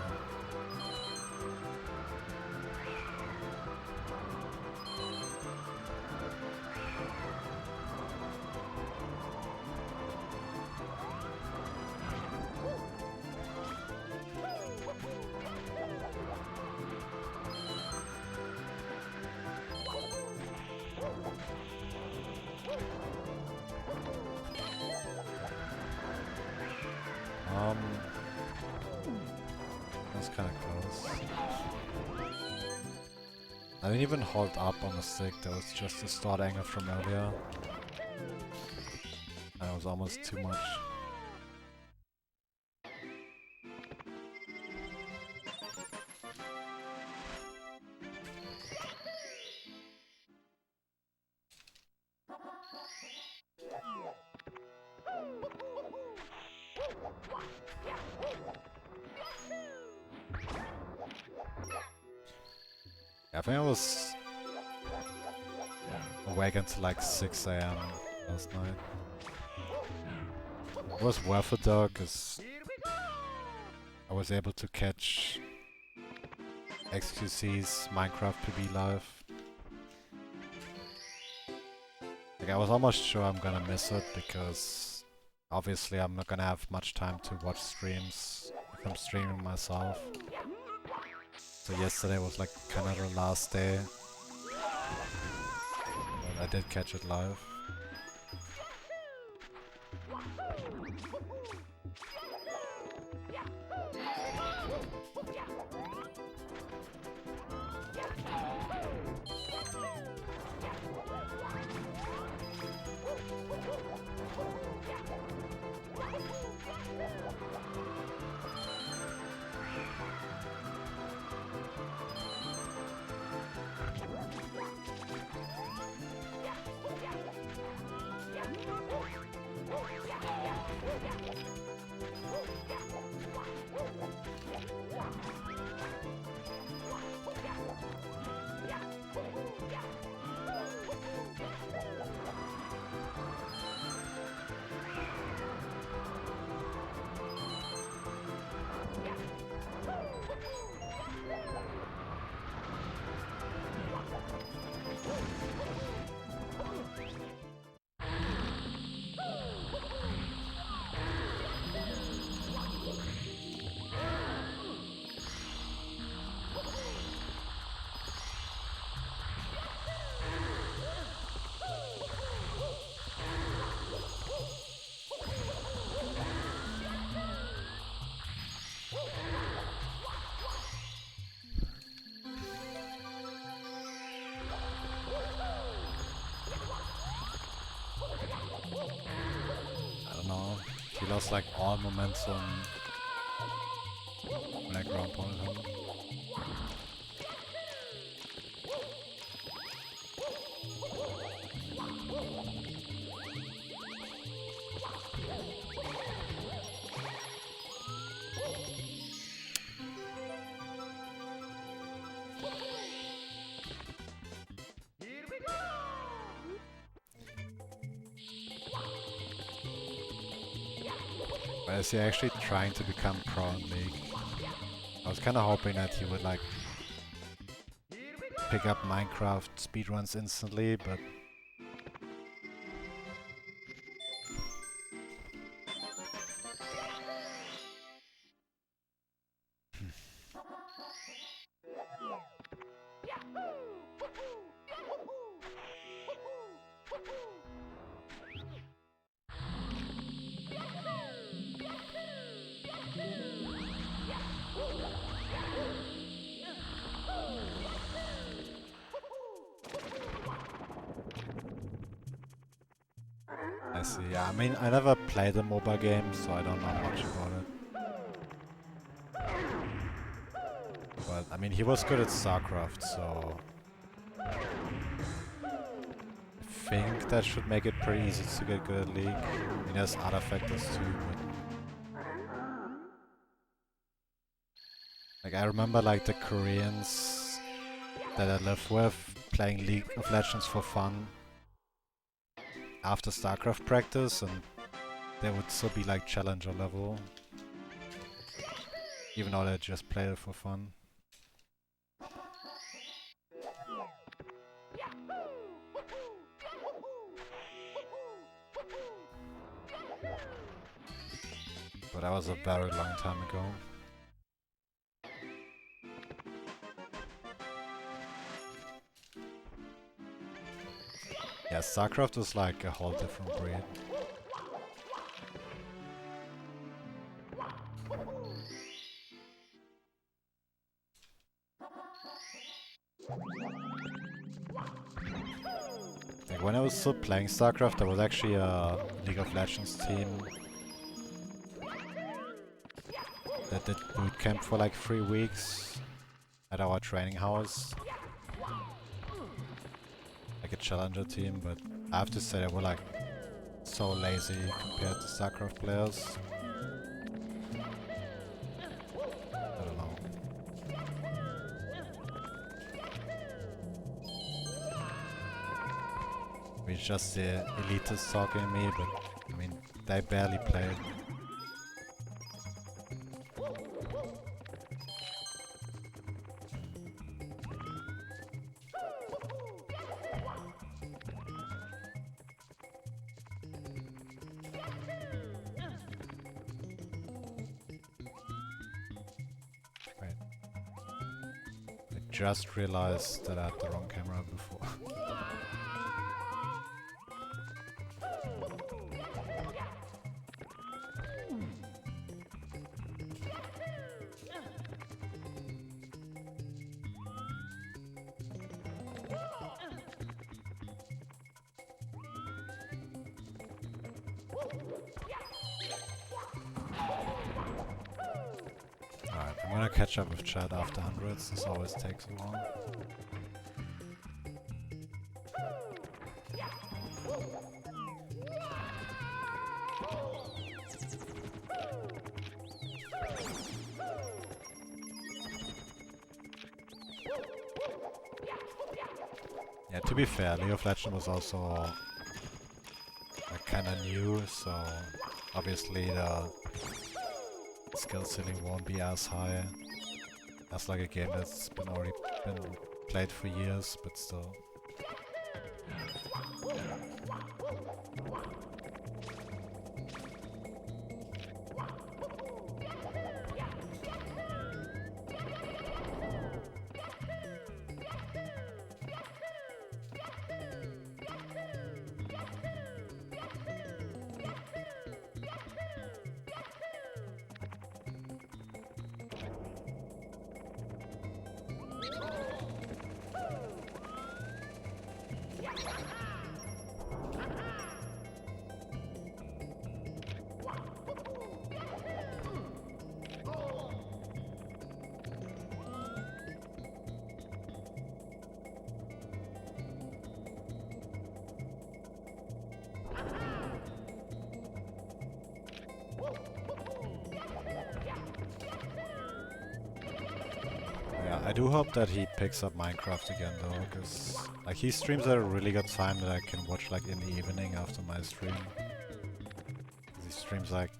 That's kinda close. I didn't even hold up on the stick, that was just a start angle from earlier. And it was almost too much. I think I was awake until like 6 AM last night. It was worth it though, because Here we go! I was able to catch XQC's Minecraft PB live. Like I was almost sure I'm gonna miss it, because obviously I'm not gonna have much time to watch streams if I'm streaming myself. So yesterday was like kind of the last day. But I did catch it live. I don't know. He lost like all momentum Like ground pounded him. Here we go! But is he actually trying to become pro in League? I was kinda hoping that he would like Here we go! pick up Minecraft speedruns instantly, but I see. Yeah, I mean, I never played a MOBA game, so I don't know much about it. But, I mean, he was good at StarCraft, so I think that should make it pretty easy to get good at League. I mean, there's other factors too, but like, I remember like the Koreans that I lived with playing League of Legends for fun after StarCraft practice, and they would still be like challenger level, even though they just played it for fun. But that was a very long time ago. Yeah, StarCraft was like a whole different breed. Like when I was still playing StarCraft, there was actually a League of Legends team that did boot camp for like 3 weeks at our training house. Like a challenger team, but I have to say they were like so lazy compared to StarCraft players. I don't know. It's just the elitists talking to me, but I mean, they barely played. Wait. I just realized that I had the wrong camera before. Alright, I'm gonna catch up with chat after hundreds, this always takes so long. Yeah, to be fair, League of Legends was also like kinda new, so obviously the skill ceiling won't be as high as like a game that's already been played for years, but still. I do hope that he picks up Minecraft again though, because like he streams at a really good time that I can watch like in the evening after my stream. 'Cause he streams like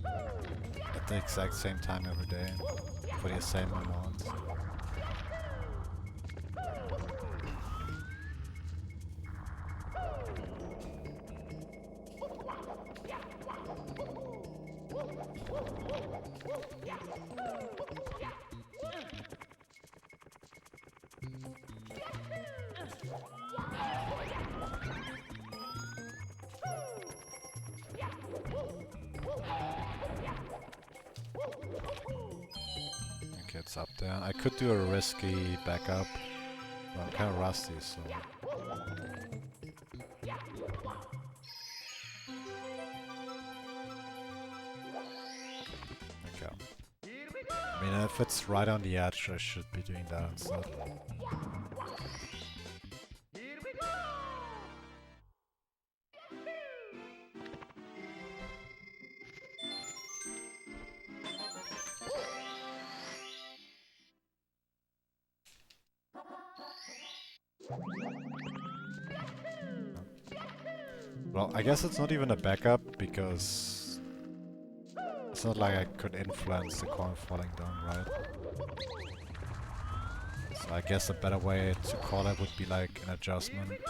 at the exact same time every day for the same amount. Okay, it's up there. I could do a risky backup, but I'm kind of rusty, so... Okay. I mean, if it's right on the edge, I should be doing that instead. Well, I guess it's not even a backup, because it's not like I could influence the coin falling down, right? So I guess a better way to call it would be like an adjustment.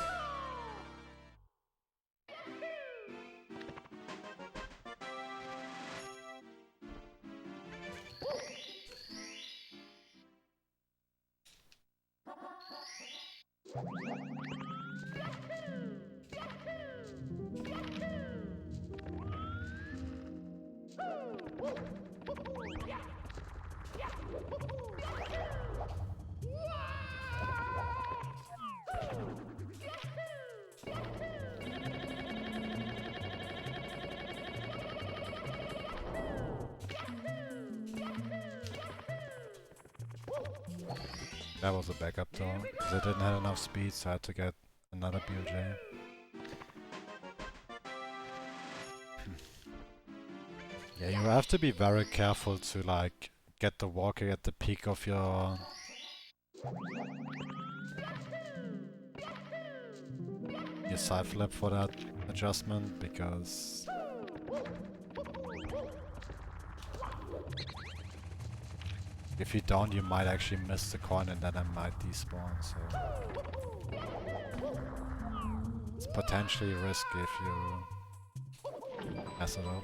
That was a backup though, because I didn't have enough speed, so I had to get another BOJ. Yeah, you have to be very careful to like get the walking at the peak of your side flip for that adjustment, because if you don't, you might actually miss the coin and then it might despawn, so it's potentially risky if you mess it up.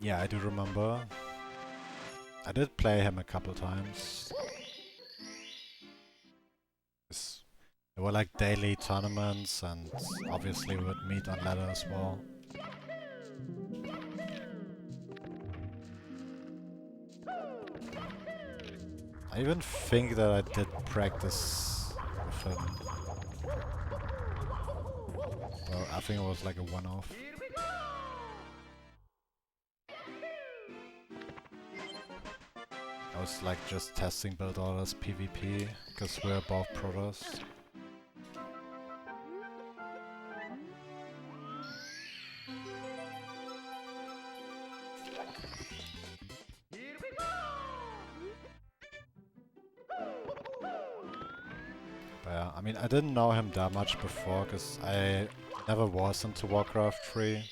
Yeah, I do remember. I did play him a couple times. There were like daily tournaments, and obviously we would meet on ladder as well. I even think that I did practice with him. Well, I think it was like a one-off. I was like just testing build orders PvP because we're above Protoss. But yeah, I mean, I didn't know him that much before because I never was into Warcraft 3.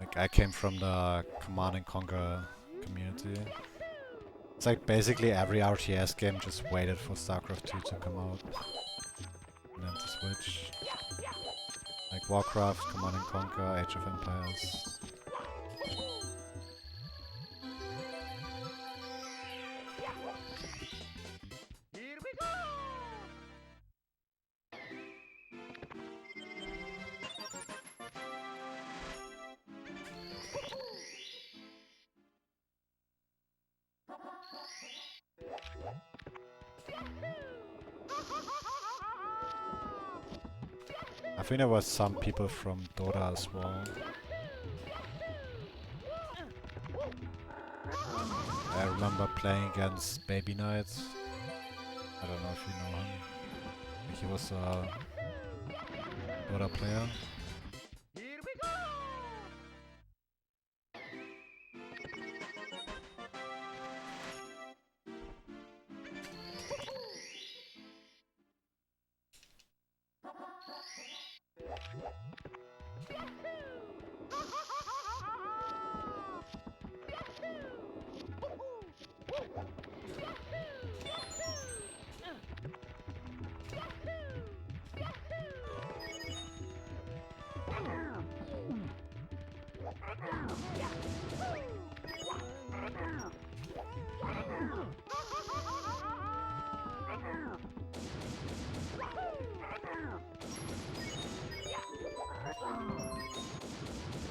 Like, I came from the Command and Conquer community. It's like basically every RTS game just waited for StarCraft 2 to come out. And then to switch. Like Warcraft, Command and Conquer, Age of Empires. I think there was some people from Dota as well. I remember playing against Baby Knight. I don't know if you know him. He was a Dota player.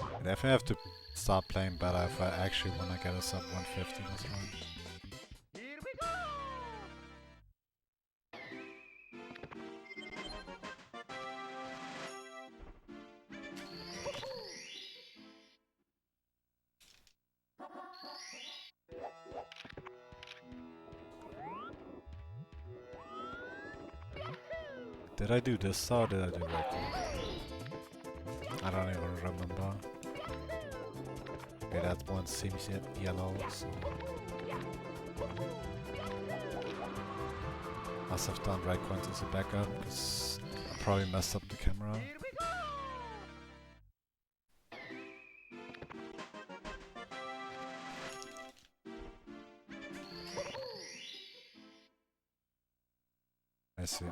I definitely have to start playing better if I actually want to get a sub 150 this one. Did I do this or did I do that? I don't even remember. Okay, that one seems yellow, so... Must have done right coins as a backup, because I probably messed up the camera. I see.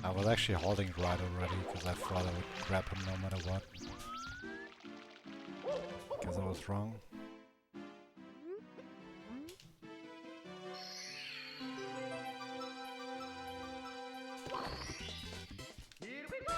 I was actually holding right already because I thought I would grab him no matter what. Guess I was wrong. Here we go!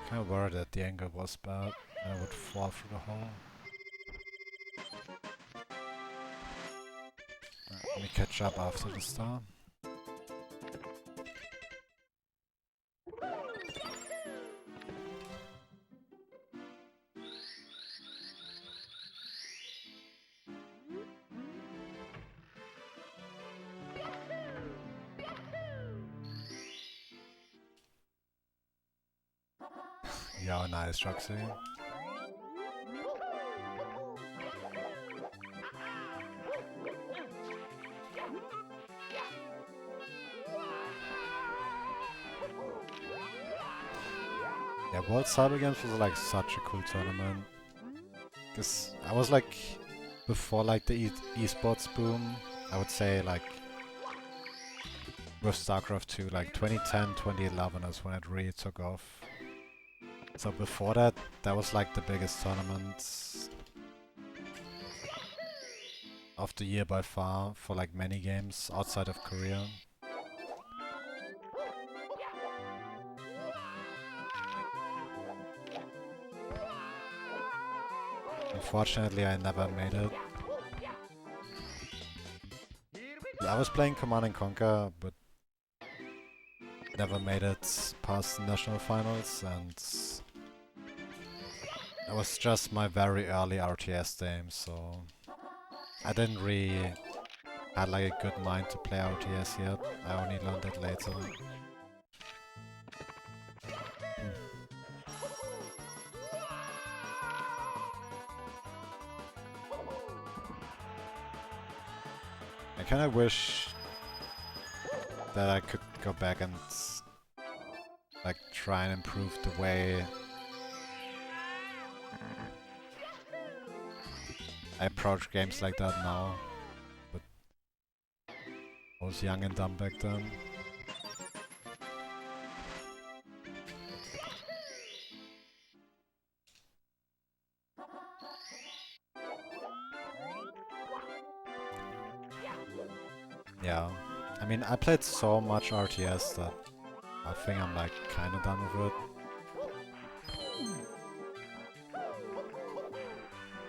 Kinda worried that the angle was bad and I would fall through the hole. Let me catch up after the star. Yeah, nice, Roxy. Yeah, World Cyber Games was like such a cool tournament. Cause I was like, before like the esports boom, I would say like with StarCraft 2, like 2010, 2011 is when it really took off. So before that, that was like the biggest tournament of the year by far for like many games outside of Korea. Unfortunately, I never made it. I was playing Command & Conquer, but never made it past the national finals, and it was just my very early RTS game, so I didn't really have like a good mind to play RTS yet. I only learned it later. I kinda wish that I could go back and like try and improve the way I approach games like that now, but I was young and dumb back then. Yeah, I mean, I played so much RTS that I think I'm like kinda done with it.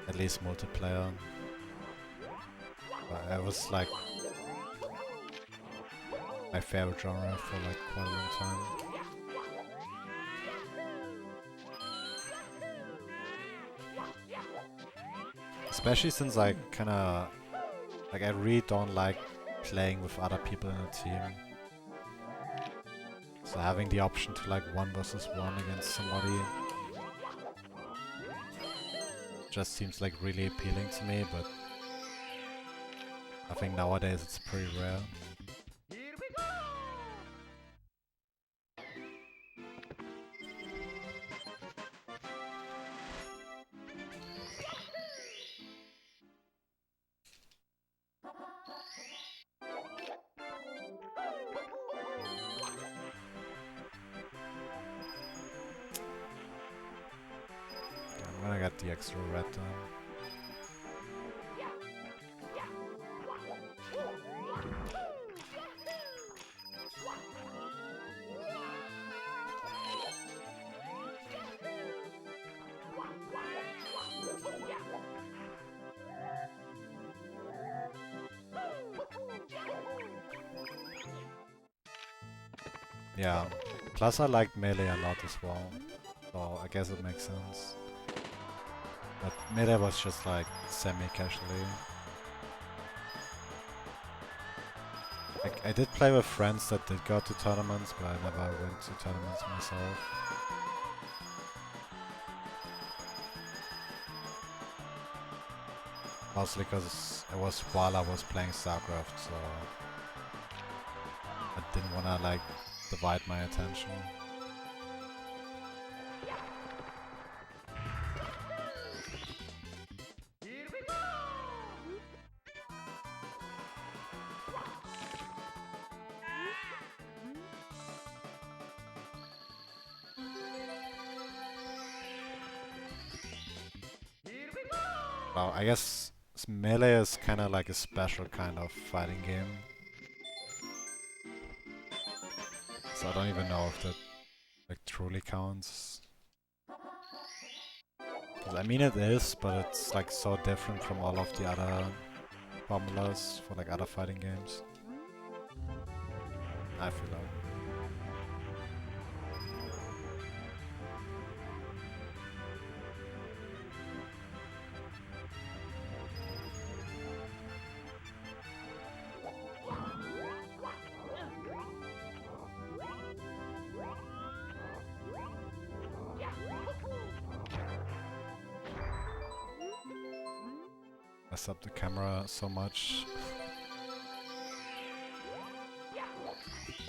At least multiplayer. But it was like my favorite genre for like quite a long time. Especially since I kinda like I really don't like playing with other people in a team. So having the option to like 1 versus 1 against somebody just seems like really appealing to me, but I think nowadays it's pretty rare. Here we go! I got the extra red done. Yeah, plus I like melee a lot as well, so I guess it makes sense. But melee was just like semi-casually. Like, I did play with friends that did go to tournaments, but I never went to tournaments myself. Mostly because it was while I was playing StarCraft, so I didn't wanna like divide my attention. Here we go! Here we go! Well, I guess melee is kind of like a special kind of fighting game. So I don't even know if that like truly counts. 'Cause I mean it is, but it's like so different from all of the other formulas for like other fighting games. I feel like. Messed up the camera so much.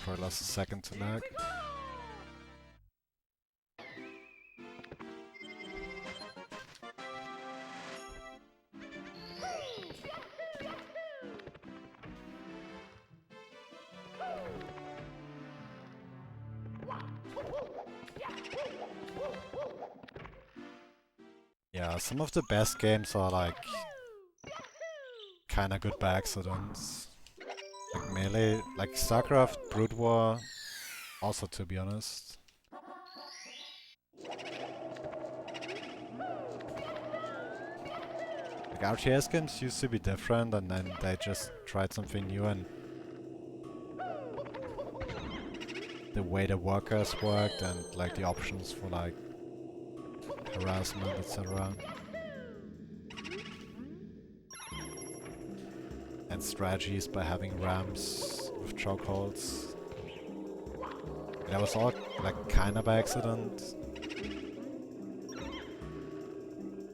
Probably lost a second to lag. Yeah, some of the best games are like kinda good by accidents. Like melee, like StarCraft, Brood War, also to be honest. Like RTS games used to be different and then they just tried something new and the way the workers worked and like the options for like harassment, etc. And strategies by having ramps with chokeholds. That was all like kinda by accident.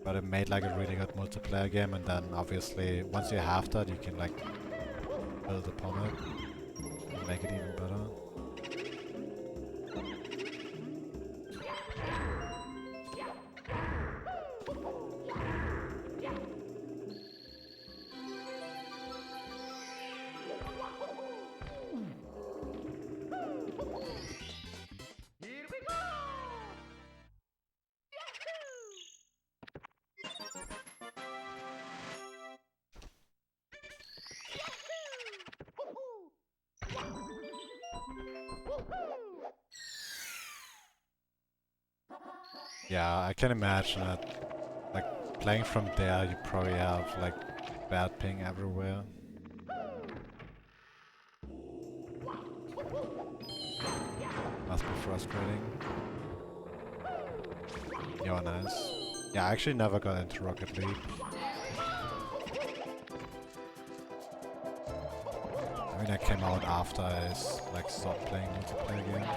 But it made like a really good multiplayer game, and then obviously once you have that you can like build upon it and make it even better. Here we go! Yeah, I can imagine that like playing from there you probably have like bad ping everywhere. Must be frustrating. Yeah, nice. Yeah, I actually never got into Rocket League. I mean, I came out after I like stopped playing multiplayer games.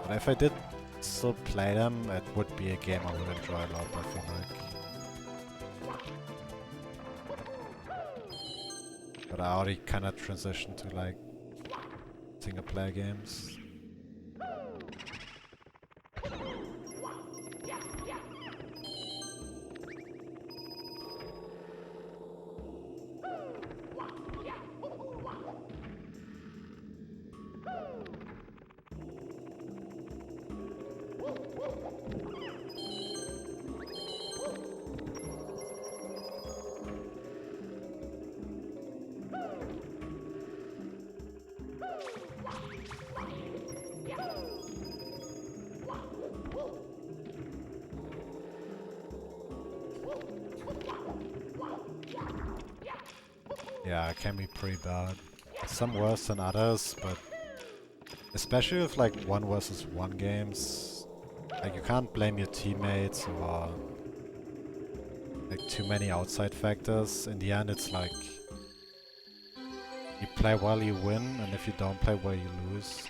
But if I did still play them, it would be a game I would enjoy a lot, I feel like. But I already kinda transitioned to like single player games. Yeah, it can be pretty bad. Some worse than others, but especially with like 1 versus 1 games, like you can't blame your teammates or like too many outside factors. In the end, it's like you play well, you win, and if you don't play well, you lose.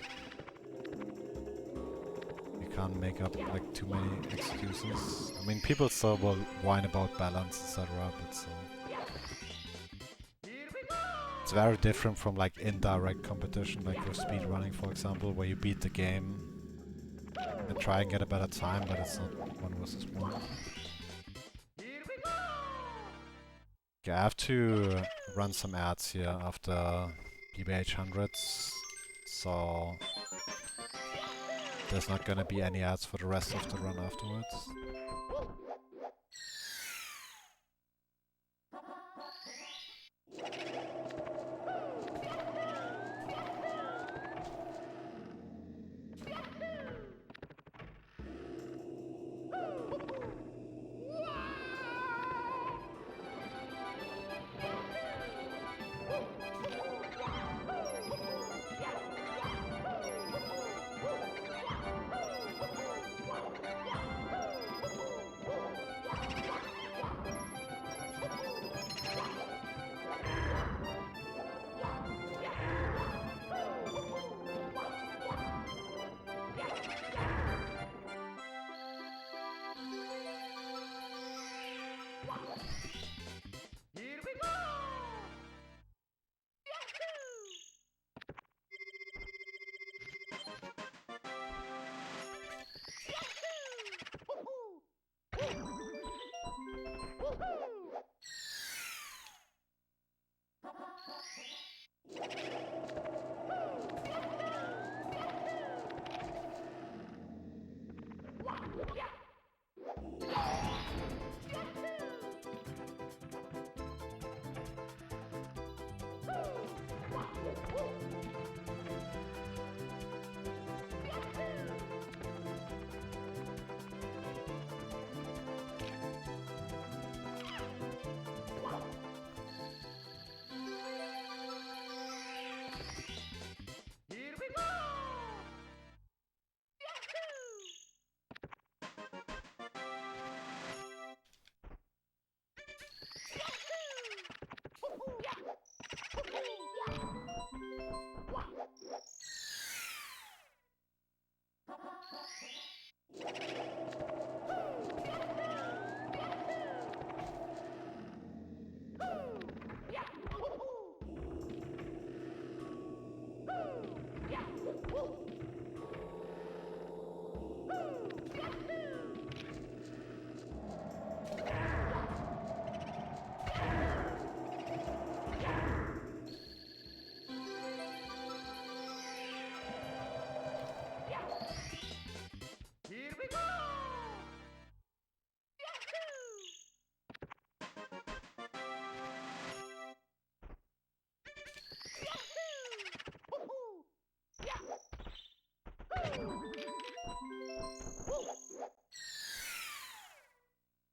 You can't make up like too many excuses. I mean, people still will whine about balance, etc., but so it's very different from like indirect competition, like with speedrunning, for example, where you beat the game and try and get a better time, but it's not 1 versus 1. Okay, I have to run some ads here after BBH hundreds, so there's not gonna be any ads for the rest of the run afterwards.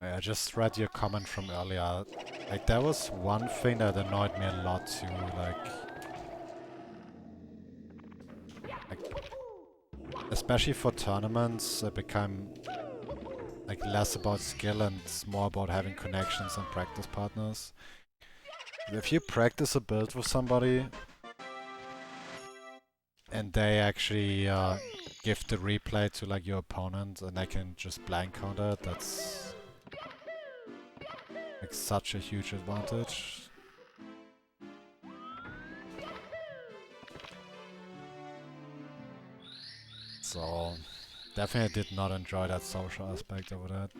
I just read your comment from earlier. Like, there was one thing that annoyed me a lot too, like especially for tournaments, it became like less about skill and more about having connections and practice partners. If you practice a build with somebody and they actually give the replay to like your opponent and they can just blank counter it, that's like such a huge advantage. So definitely did not enjoy that social aspect of that.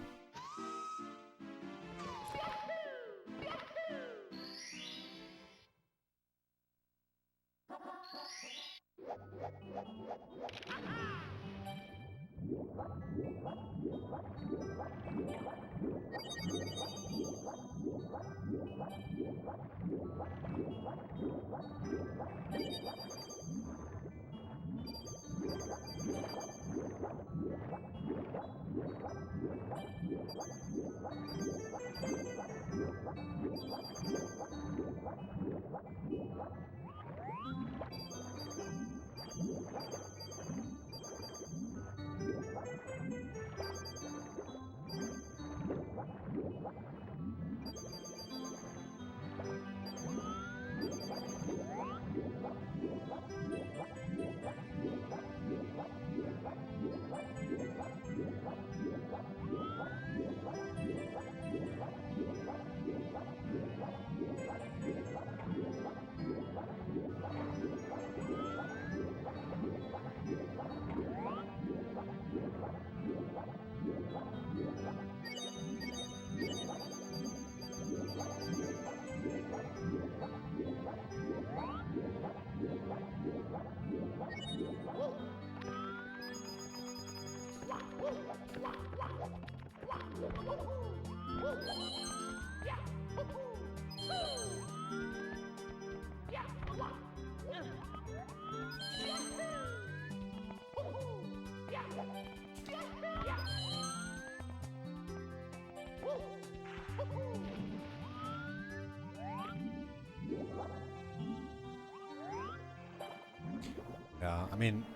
Yeah, I mean,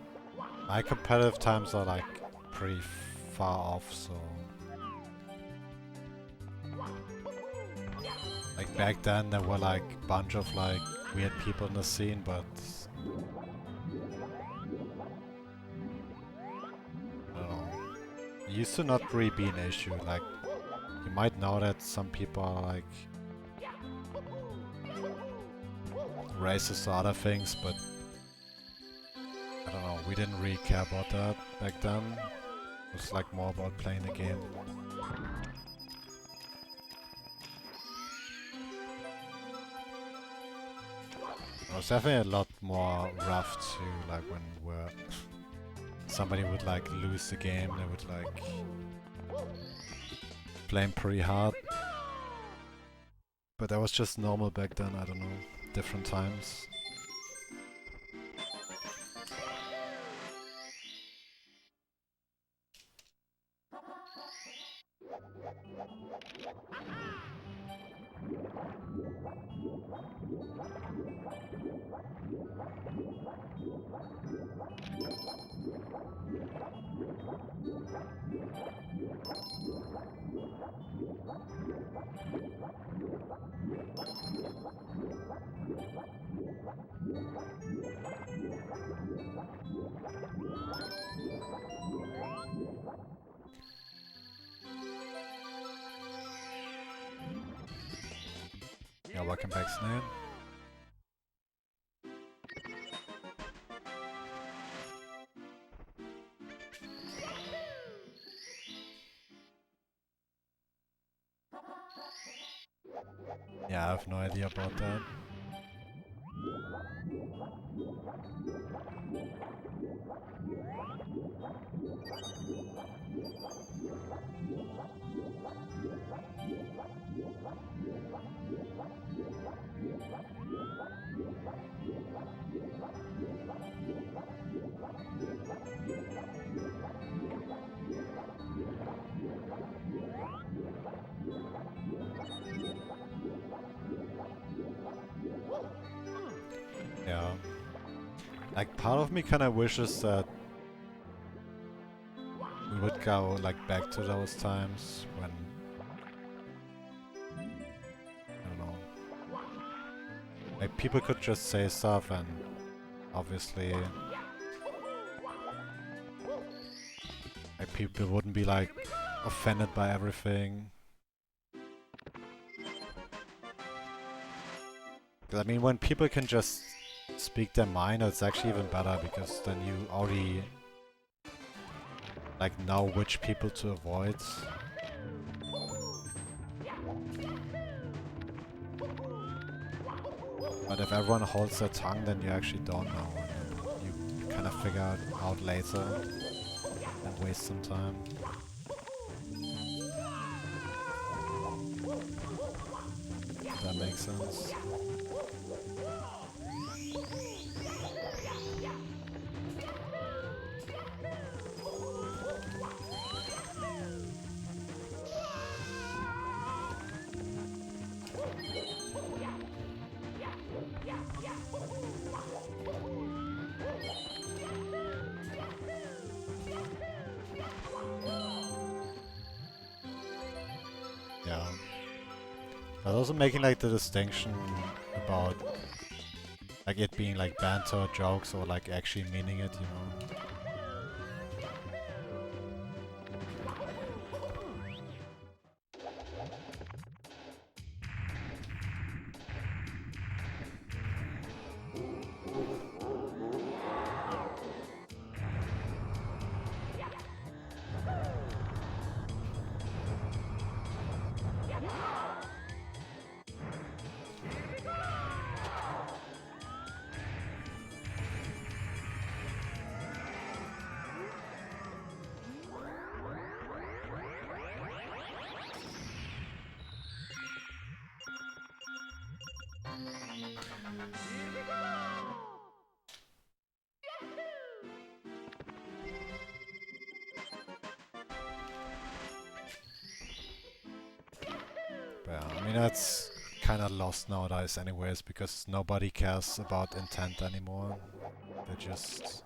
my competitive times are like pretty far off, so... Like back then there were like a bunch of like weird people in the scene, but... I don't know. It used to not really be an issue, like... You might know that some people are like... racist or other things, but... I don't know, we didn't really care about that back then. It was like more about playing the game. It was definitely a lot more rough too, like when we're somebody would like lose the game, they would like blame pretty hard. But that was just normal back then, I don't know, different times. Yeah, welcome back, Snail. Yeah, I have no idea about that. Yeah. Like, part of me kinda wishes that we would go, like, back to those times when... I don't know. Like, people could just say stuff and obviously... Like, people wouldn't be, like, offended by everything. 'Cause, I mean, when people can just speak their mind, it's actually even better, because then you already like know which people to avoid. But if everyone holds their tongue, then you actually don't know, and you kind of figure it out later and waste some time. If that makes sense. Yeah. I was also making like the distinction about like it being like banter jokes or like actually meaning it, you know. But yeah, I mean that's kinda lost nowadays anyways, because nobody cares about intent anymore. They just...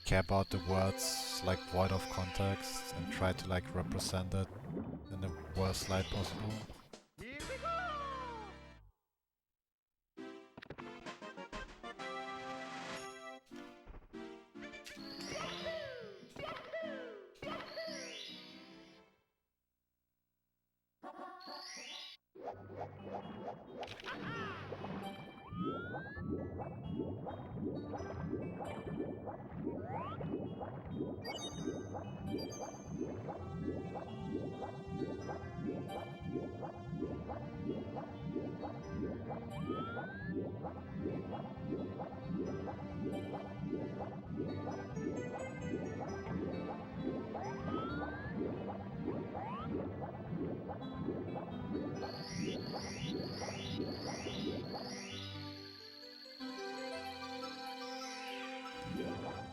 care about the words like void of context and try to like represent it in the worst light possible. Here we go!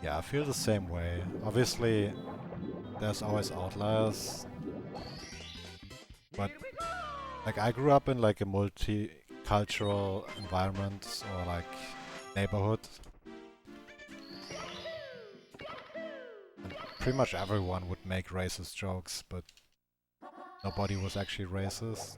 Yeah, I feel the same way. Obviously, there's always outliers, but Here we go! like I grew up in like a multicultural environment or like neighborhood. And pretty much everyone would make racist jokes, but nobody was actually racist.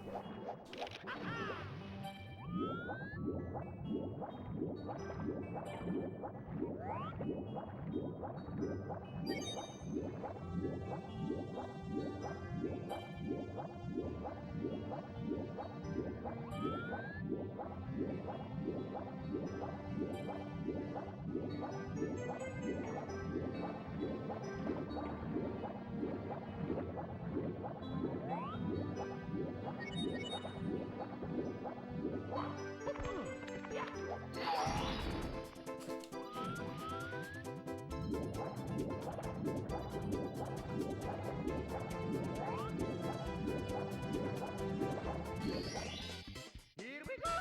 Here we go!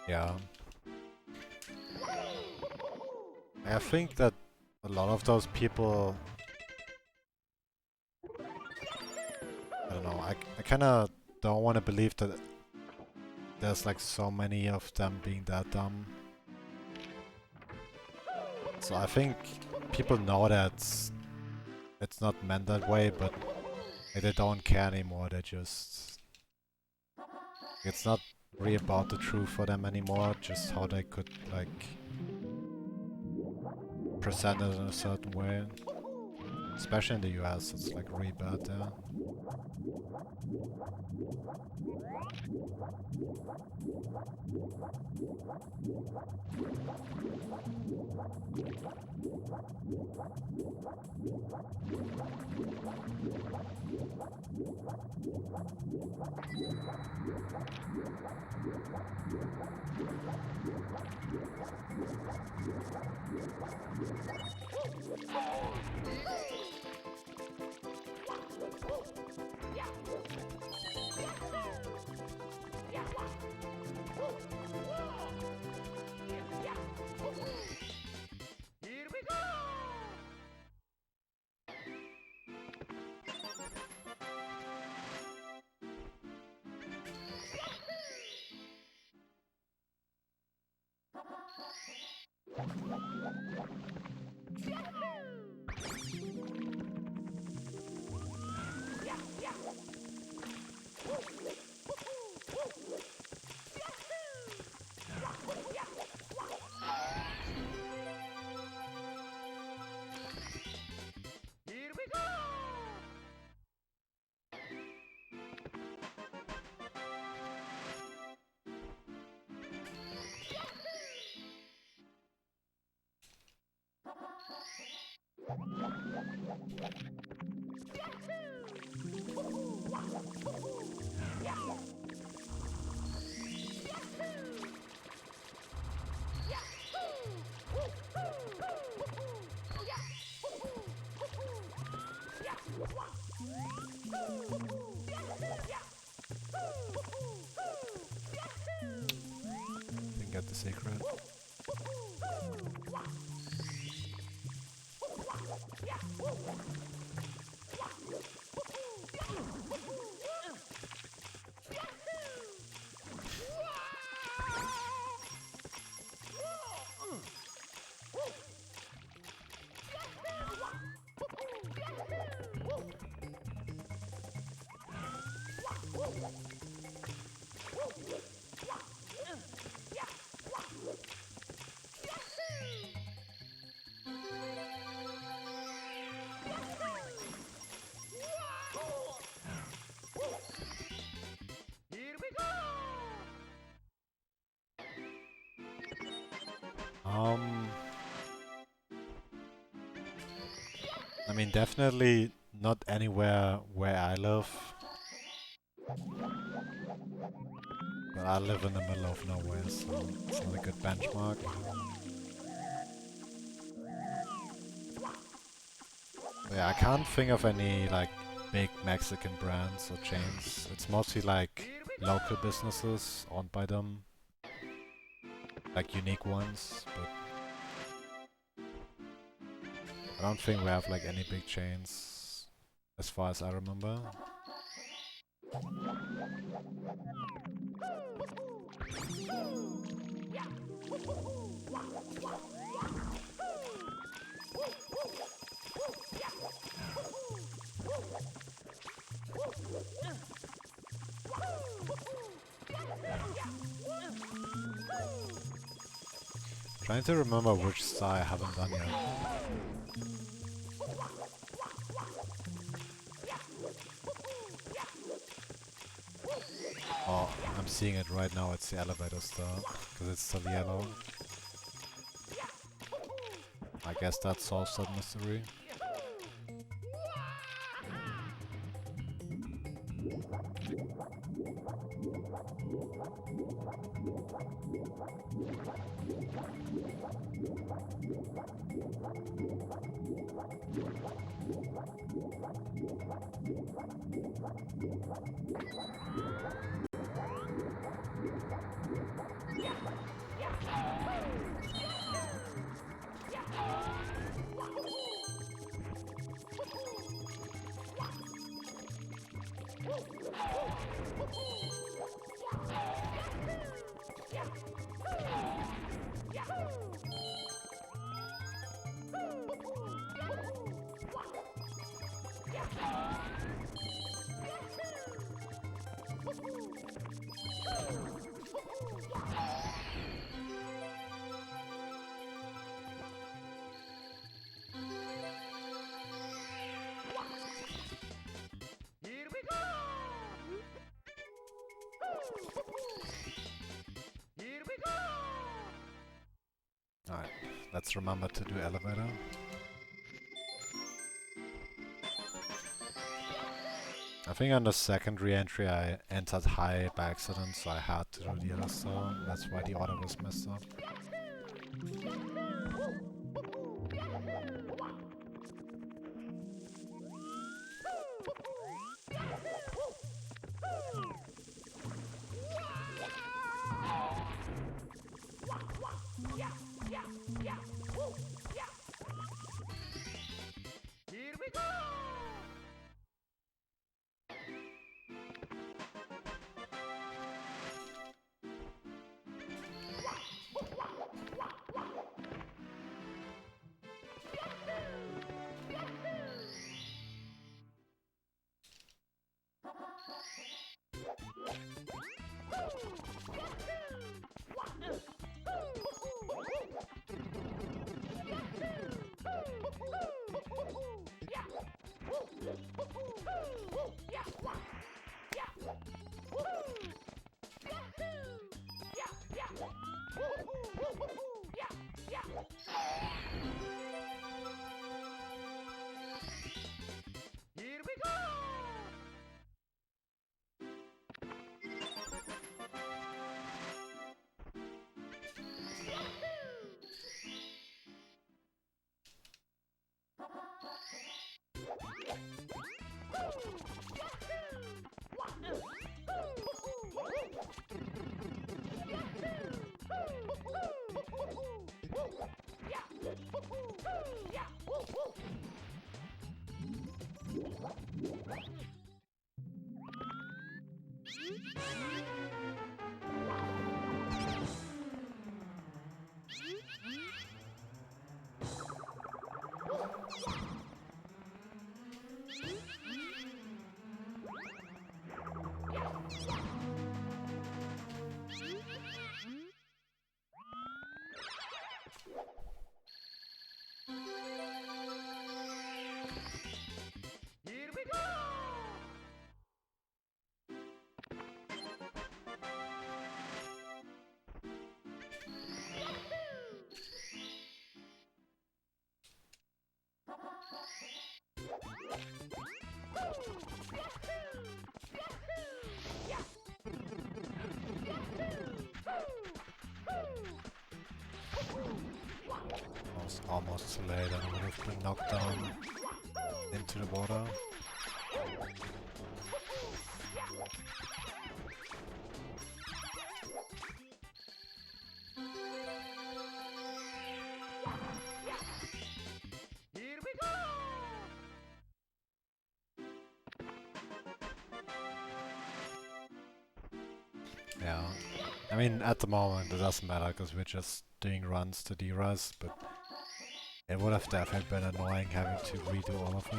Yeah. I think that a lot of those people, I don't know, I kinda don't want to believe that there's like so many of them being that dumb. So I think people know that it's not meant that way, but they don't care anymore. They just... It's not really about the truth for them anymore, just how they could like present it in a certain way. Especially in the US, it's like really bad there. Here we go! Here we go! the secret. Here we go! I mean, definitely not anywhere where I live. But I live in the middle of nowhere, so it's not a good benchmark. But yeah, I can't think of any like big Mexican brands or chains. It's mostly like local businesses owned by them. Like unique ones, but I don't think we have like any big chains as far as I remember. Trying to remember which star I haven't done yet. Oh, I'm seeing it right now, it's the elevator star, because it's still yellow. I guess that solves that mystery. Here we go! Here we go! Alright, let's remember to do elevator. I think on the second re-entry I entered high by accident, so I had to do the other star. That's why the order was messed up. Here we go! Here we go! Almost too late, and I would have been knocked down into the water. Here we go! Yeah, I mean, at the moment it doesn't matter because we're just doing runs to D-Res, but it would have definitely been annoying having to redo all of it.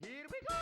Here we go!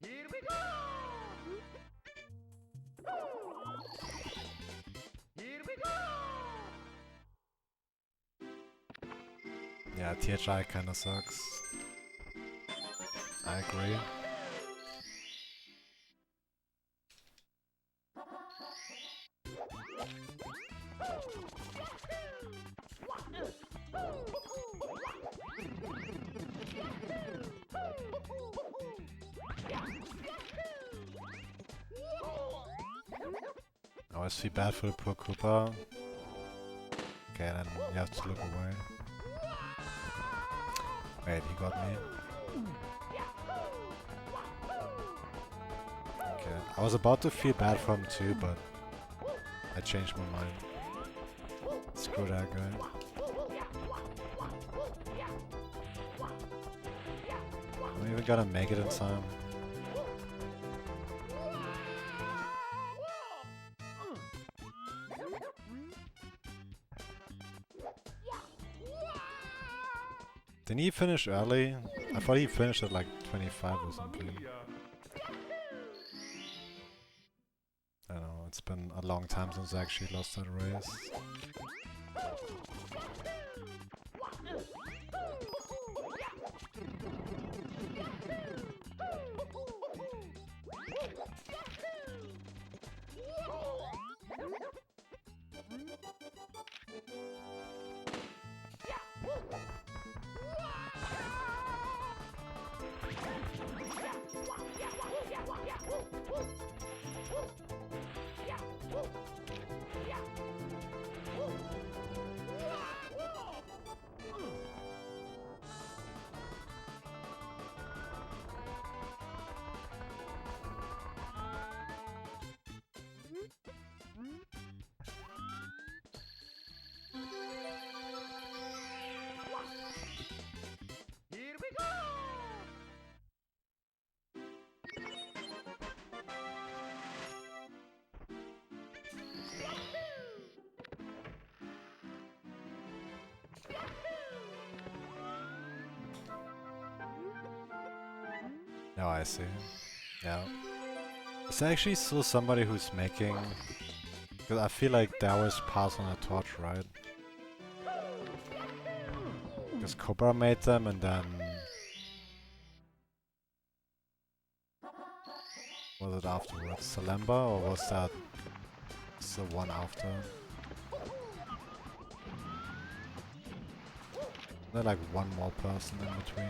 Here we go! Here we go! Yeah, THI kinda sucks. I agree. I always feel bad for the poor Koopa. Okay, then you have to look away. Wait, he got me. I was about to feel bad for him too, but I changed my mind. Screw that guy. I'm even gonna make it in time. Didn't he finish early? I thought he finished at like 25 or something. I don't know, it's been a long time since I actually lost that race. Here we go! Oh, I see. Yeah. Is there actually still somebody who's making... Because I feel like they always pass on a torch, right? Because Cobra made them and then... Was it afterwards? Salemba, or was that the one after? There's like one more person in between.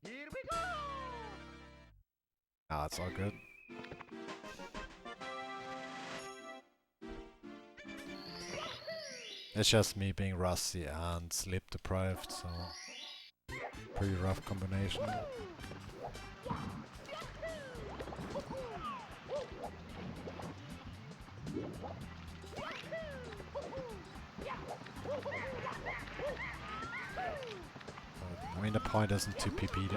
Here we go! Ah, it's all good. It's just me being rusty and sleep deprived, so pretty rough combination. I mean, the point isn't to PP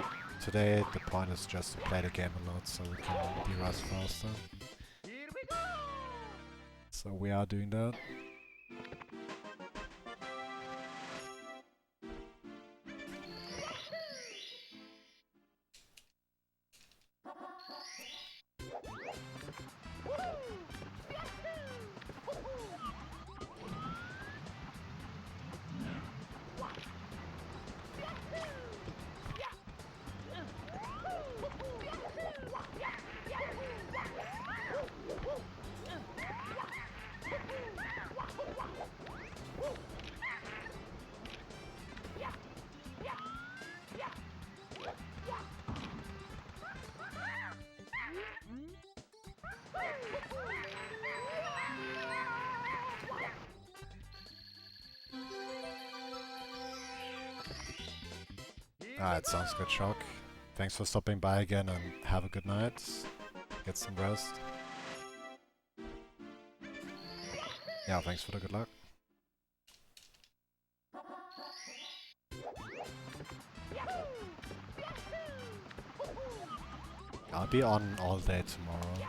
today, the point is just to play the game a lot so we can be rust faster. Here we go! So we are doing that. Alright, sounds good, Shock. Thanks for stopping by again and have a good night. Get some rest. Yeah, thanks for the good luck. I'll be on all day tomorrow.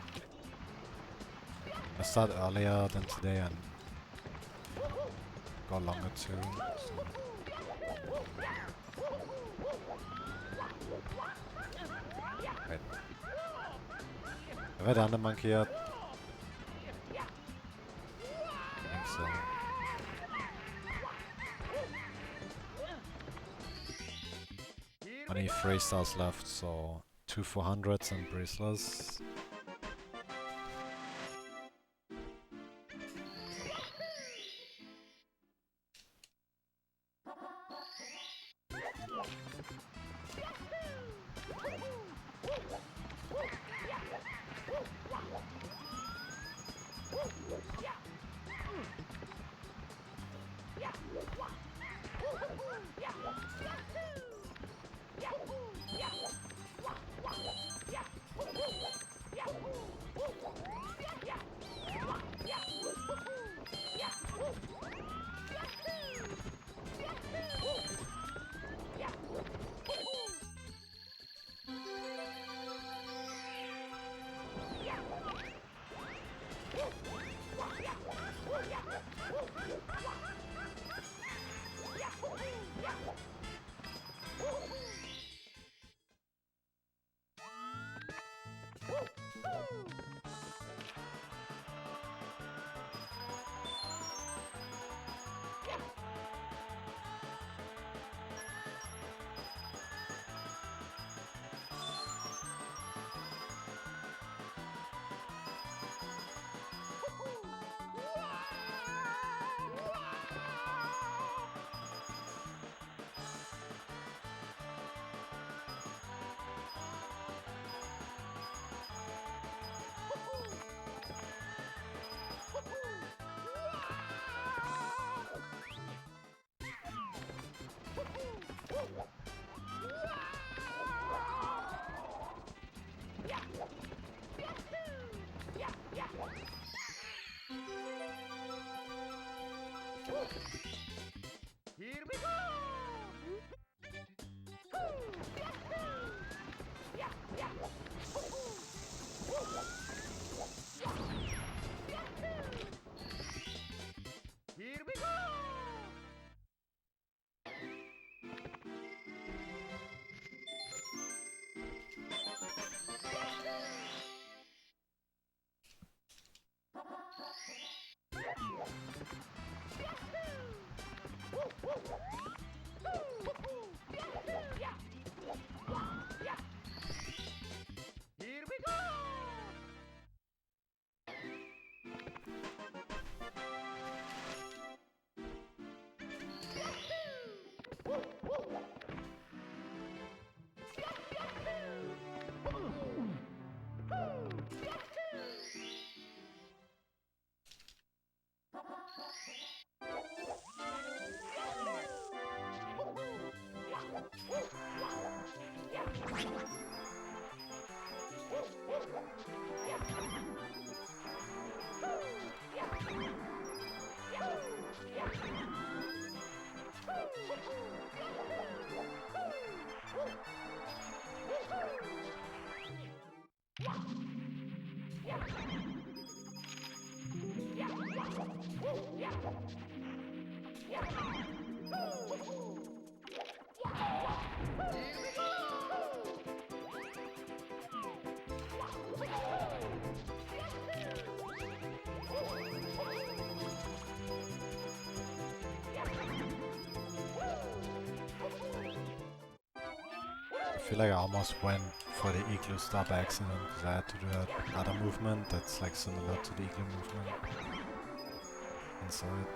I start earlier than today and go longer too. So. Wait. Have I done the monkey yet? I think so. Only 3 stars left, so 2 400s and bracelets. Here we go! Here we go! Here we go! I feel like I almost went for the igloo star by accident because I had to do another movement that's like similar to the igloo movement inside.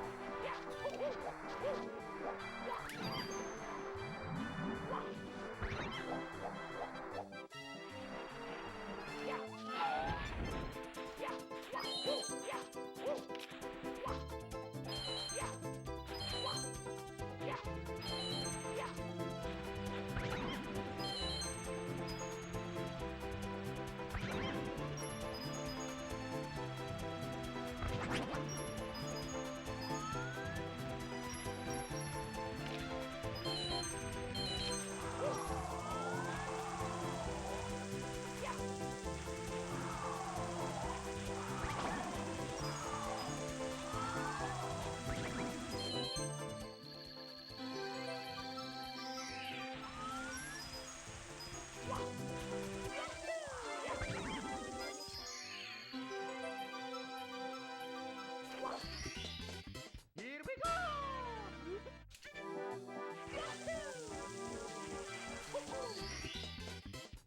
Here we go!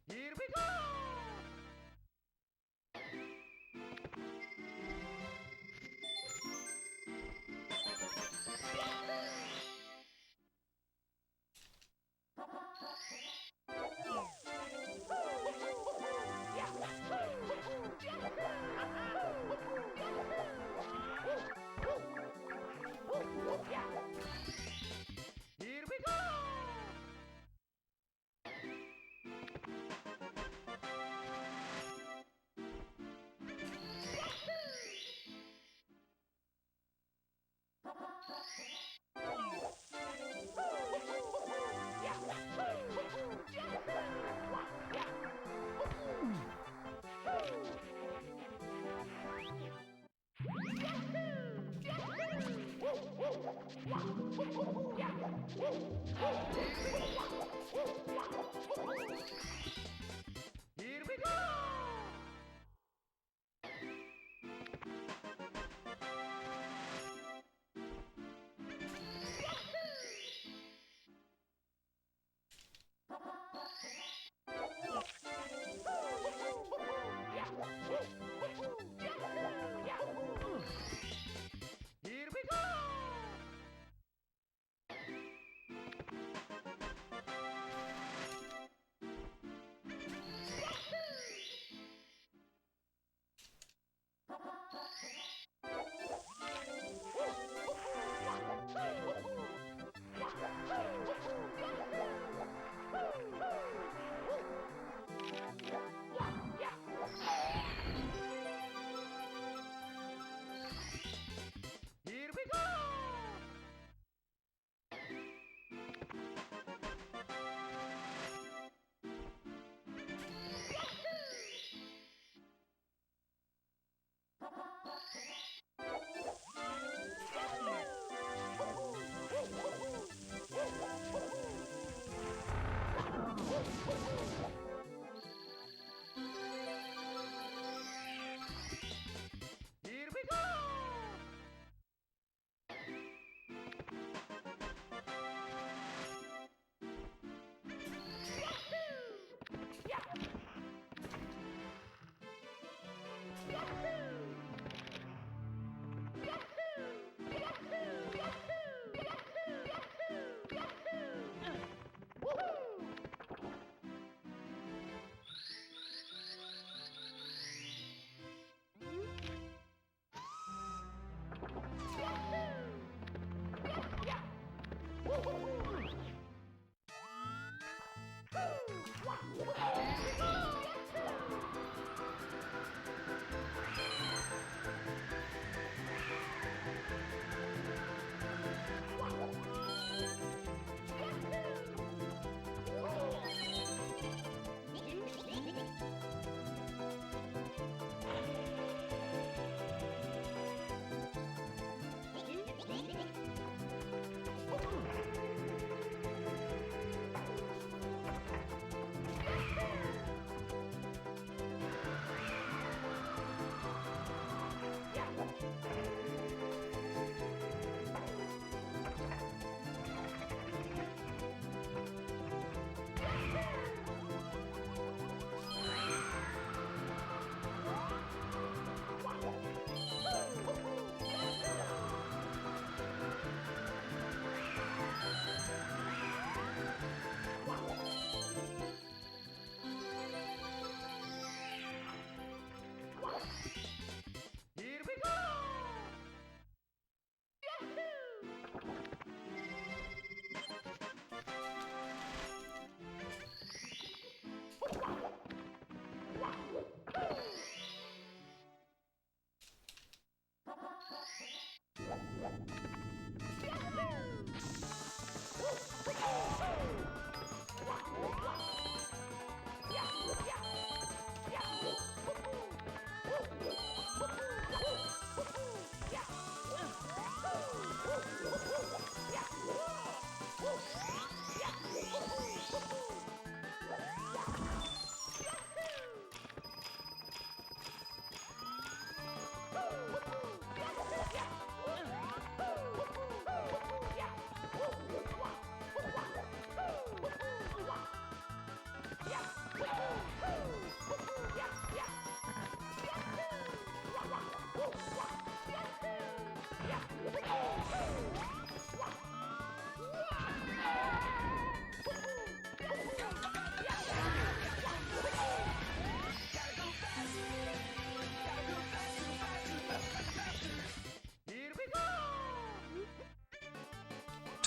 Here we go! Here we go! Here we go! Here we go!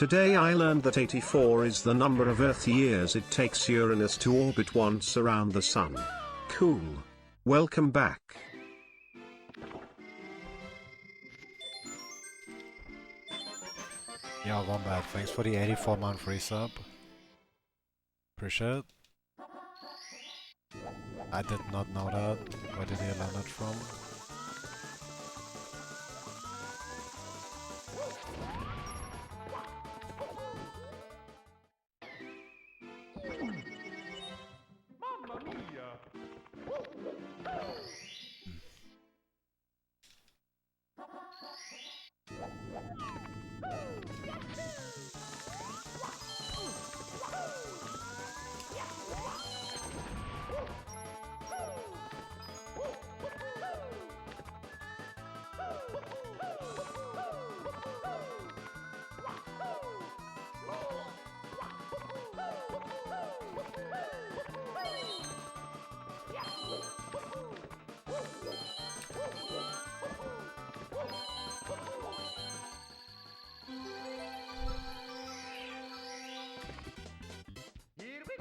Today I learned that 84 is the number of Earth years it takes Uranus to orbit once around the Sun. Cool. Welcome back. Yeah, Wombat, thanks for the 84-month resub. Appreciate it. I did not know that. Where did he learn it from? Mamma mia!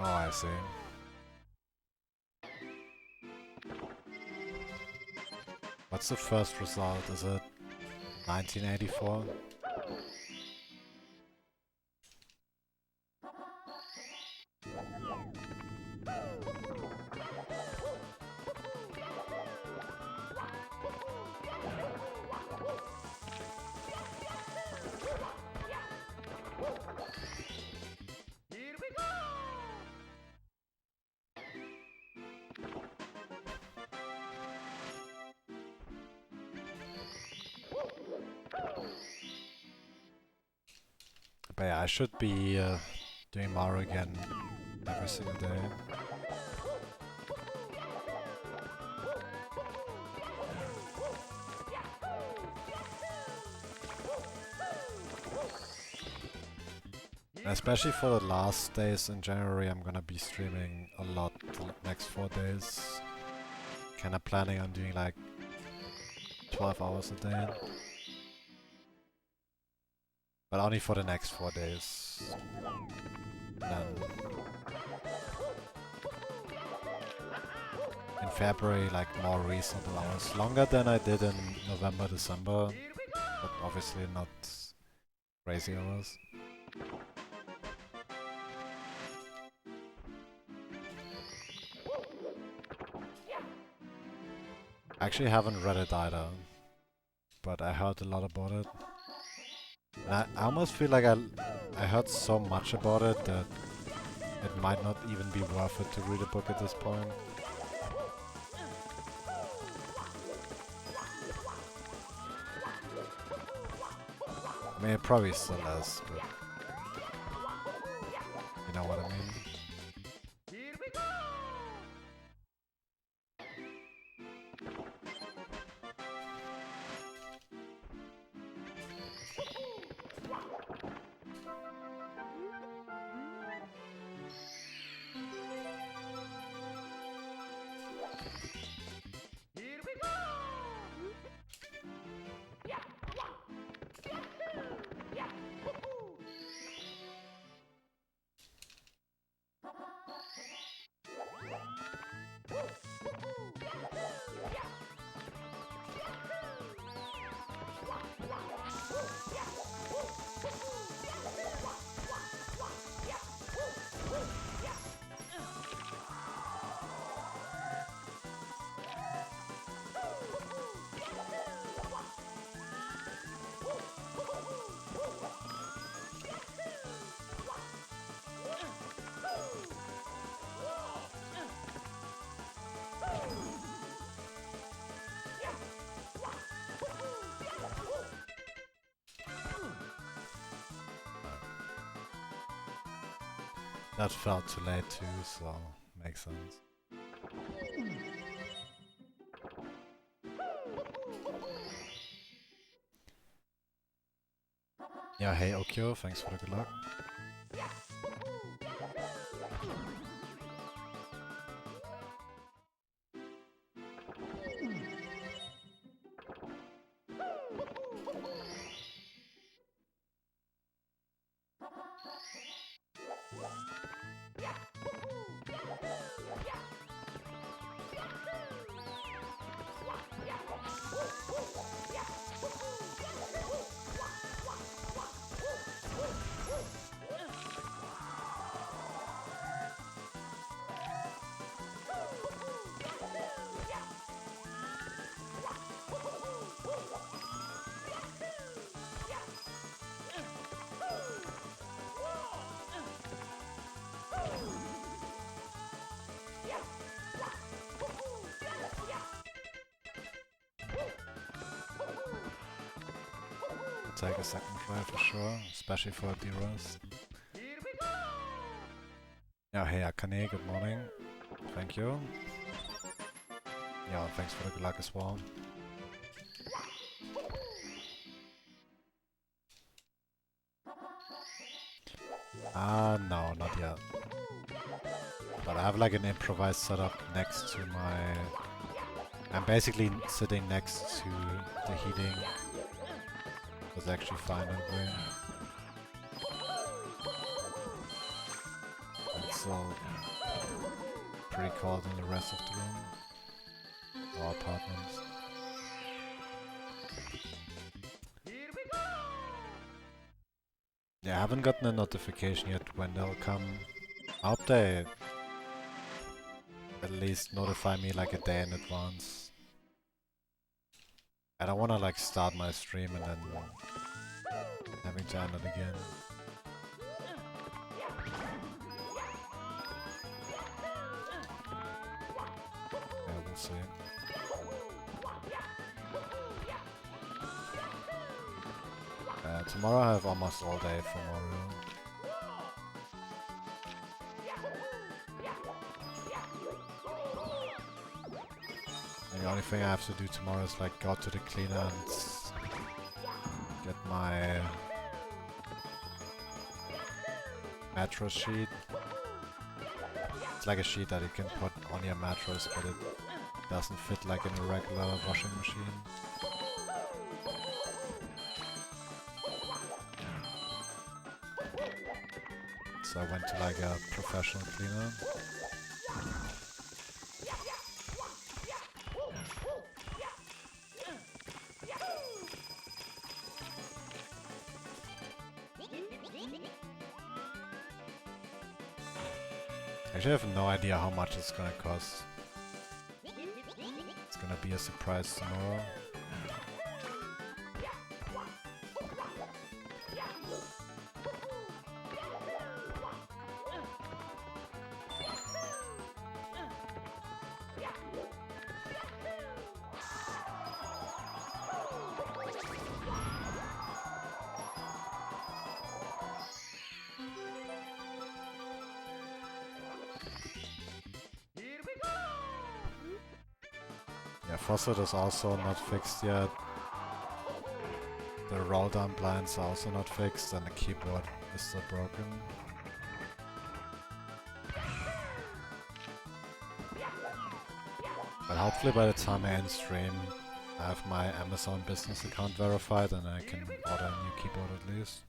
Oh, I see. What's the first result? Is it 1984? Here we go! But yeah, I should be doing Mario again every single day. Especially for the last days in January, I'm gonna be streaming a lot the next 4 days. Kinda planning on doing like 12 hours a day. But only for the next 4 days. Then in February, like more reasonable hours. Longer than I did in November, December. But obviously not crazy hours. I actually haven't read it either, but I heard a lot about it. And I almost feel like I heard so much about it that it might not even be worth it to read a book at this point. I mean, it probably still is, but you know what I mean? Here we go! Here we go! That felt too late too, so makes sense. Yeah, hey Okyo, thanks for the good luck. take a second try for sure, especially for a Derust. Here we go! Yeah, hey Akane, good morning. Thank you. Yeah, thanks for the good luck as well. No, not yet. But I have like an improvised setup next to my... I'm basically sitting next to the heating. It's actually fine that way. It's all pretty cold in the rest of the room. Or apartments. Here we go! Yeah, I haven't gotten a notification yet when they'll come. I hope they at least notify me like a day in advance. I don't wanna like start my stream and then having to end it again. Yeah, we'll see. Tomorrow I have almost all day for Mario. And the only thing I have to do tomorrow is like go to the cleaner and get my mattress sheet. It's like a sheet that you can put on your mattress, but it doesn't fit like in a regular washing machine. So I went to like a professional cleaner. Actually, I have no idea how much it's gonna cost. It's gonna be a surprise tomorrow. Here we go! Yeah, faucet is also not fixed yet. The roll down blinds are also not fixed and the keyboard is still broken. But hopefully by the time I end stream, I have my Amazon business account verified and I can order a new keyboard at least.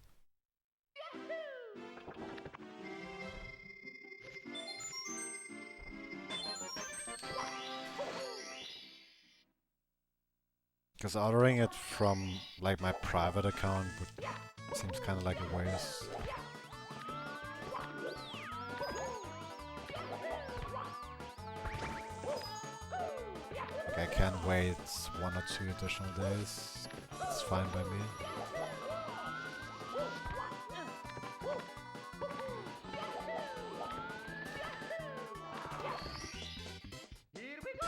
Because ordering it from like my private account seems kind of like a waste. Like I can wait 1 or 2 additional days. It's fine by me. Here we go!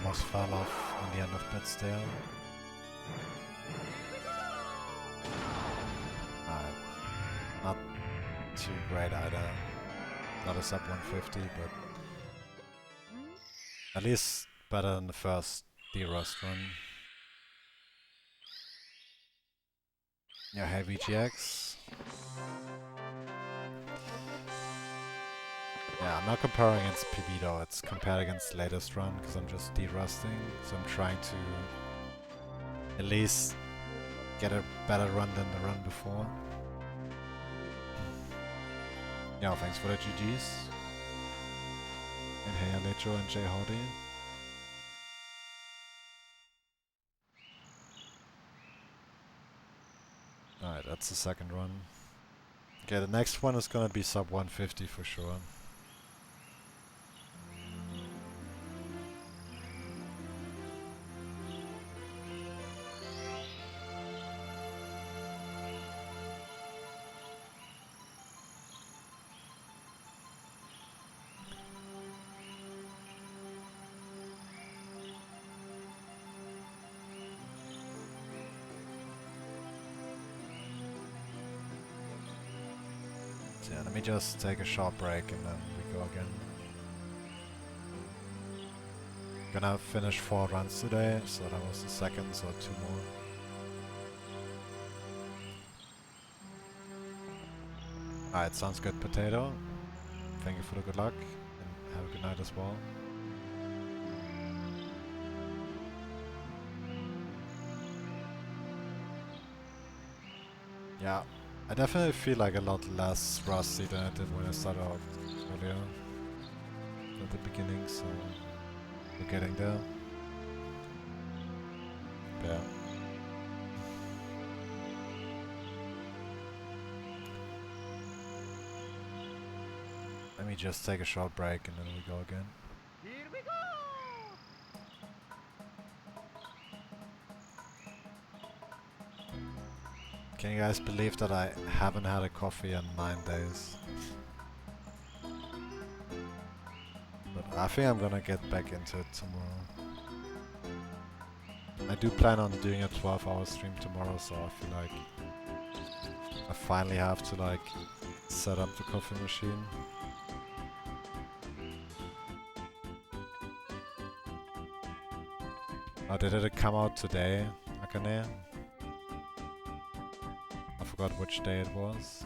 almost fell off on the end of bits there. Not too great either. Not a sub 150, but at least better than the first Derust run. Yeah, hey VGX. Yeah, I'm not comparing against PB though, it's compared against the latest run, because I'm just derusting, so I'm trying to at least get a better run than the run before. Yeah, thanks for the GGs. And hey Alejo and Jay Hardy. Alright, that's the second run. Okay, the next one is gonna be sub 150 for sure. So yeah, let me just take a short break and then we go again. Gonna finish 4 runs today, so that was the second, so 2 more. Alright, sounds good, Potato. Thank you for the good luck, and have a good night as well. Yeah, I definitely feel like a lot less rusty than I did when I started out earlier. At the beginning, so we're getting there. Yeah. Let me just take a short break and then we go again. Here we go! Can you guys believe that I haven't had a coffee in 9 days? But I think I'm gonna get back into it tomorrow. I do plan on doing a 12-hour stream tomorrow, so I feel like I finally have to like set up the coffee machine. Oh, did it come out today, Akane? I forgot which day it was.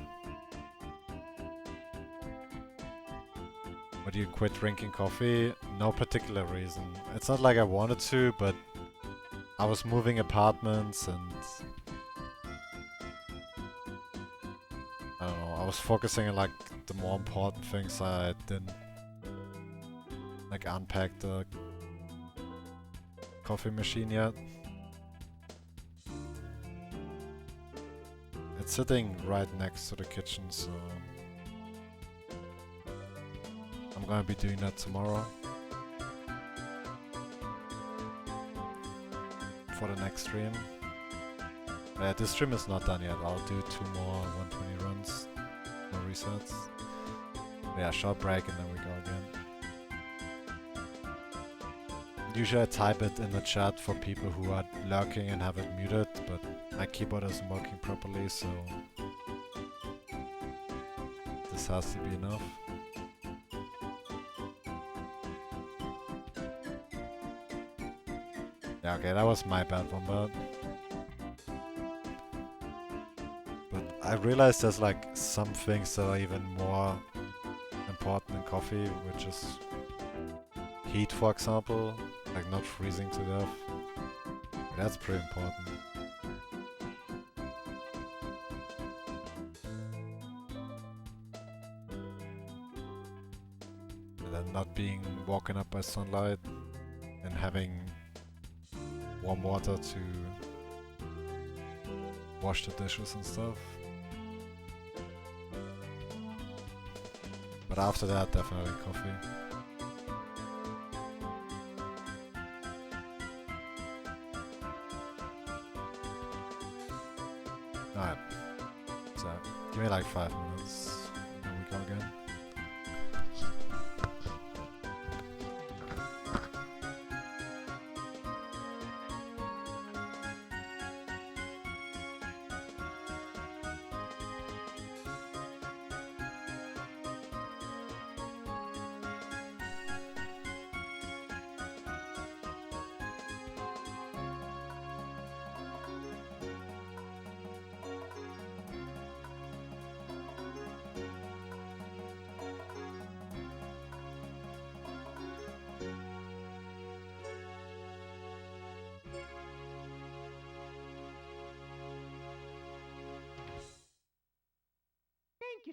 But you quit drinking coffee? No particular reason. It's not like I wanted to, but I was moving apartments and I don't know, I was focusing on like the more important things. I didn't like unpack the coffee machine yet. It's sitting right next to the kitchen, so I'm gonna be doing that tomorrow for the next stream. But yeah, this stream is not done yet. I'll do 2 more 120 runs, no resets. But yeah, short break and then we go again. Usually I type it in the chat for people who are lurking and have it muted, but my keyboard isn't working properly, so this has to be enough. Yeah, okay, that was my bad one, but I realized there's like some things that are even more important than coffee, which is heat, for example, like not freezing to death. That's pretty important. And then not being woken up by sunlight and having warm water to wash the dishes and stuff. But after that, definitely coffee. Alright, so give me like 5 minutes and then we go again.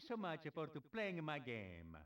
you so much for to playing my game.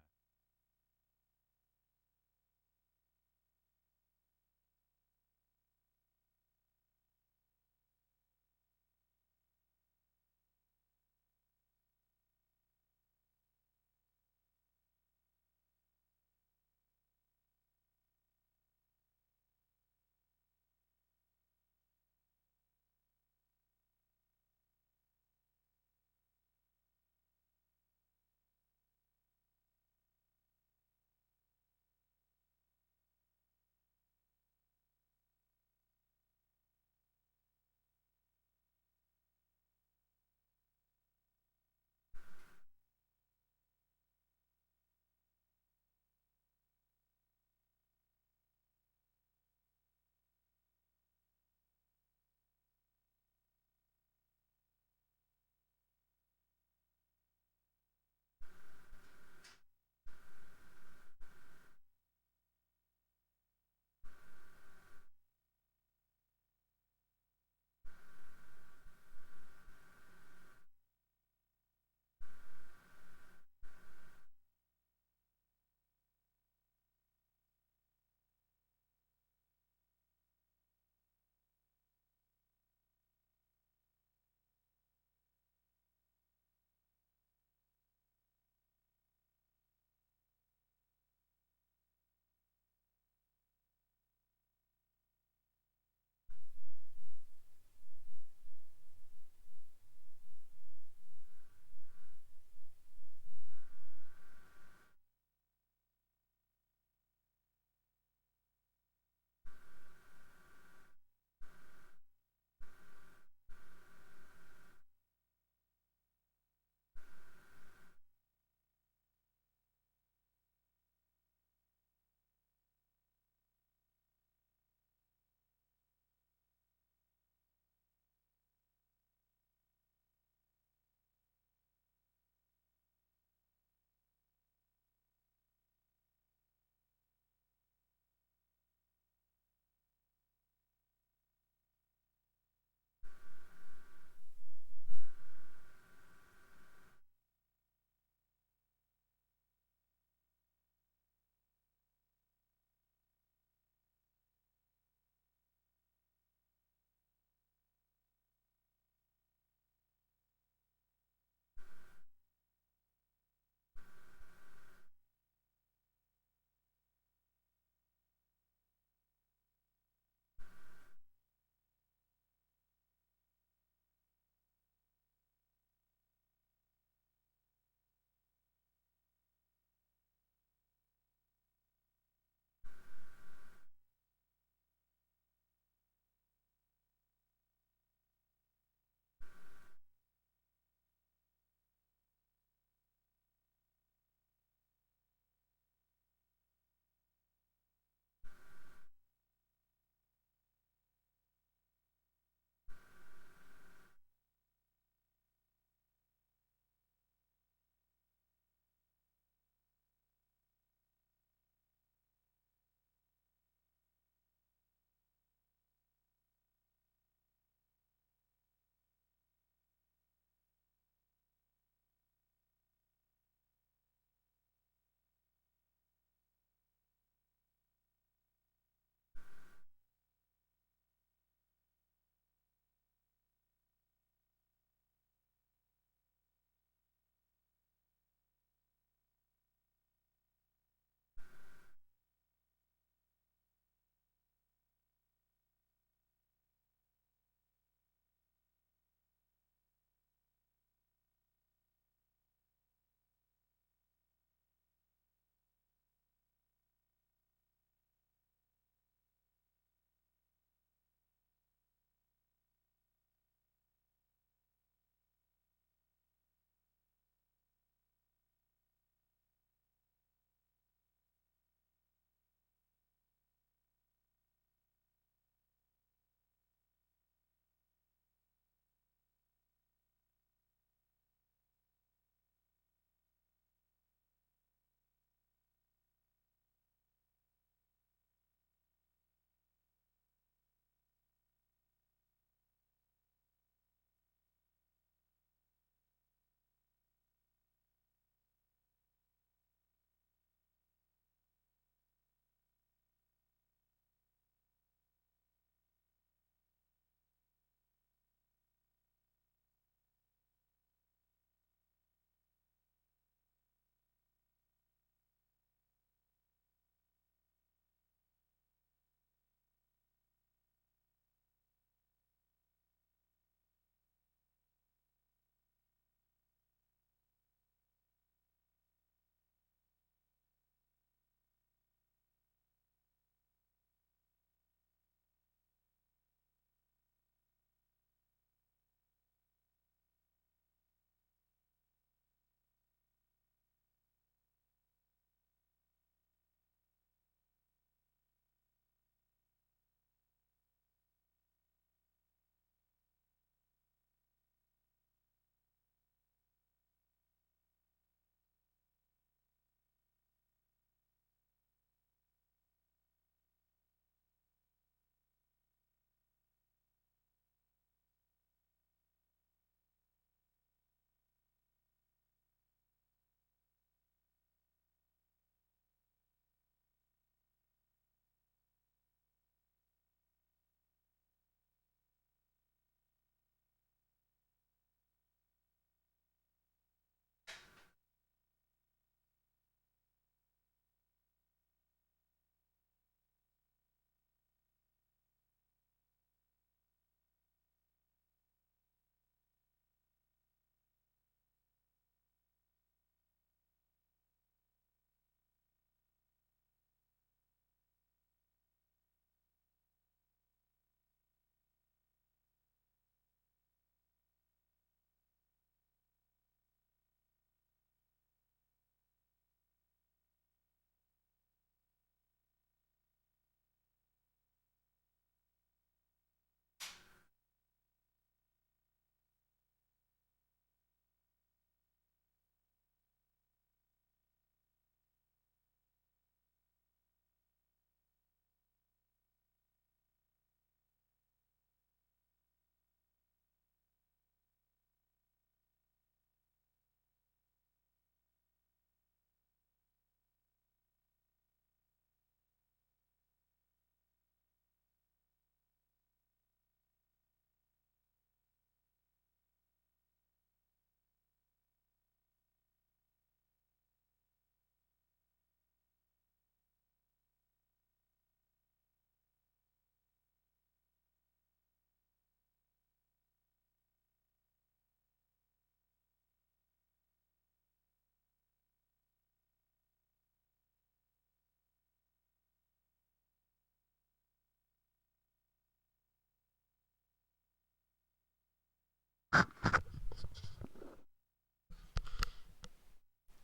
Alright,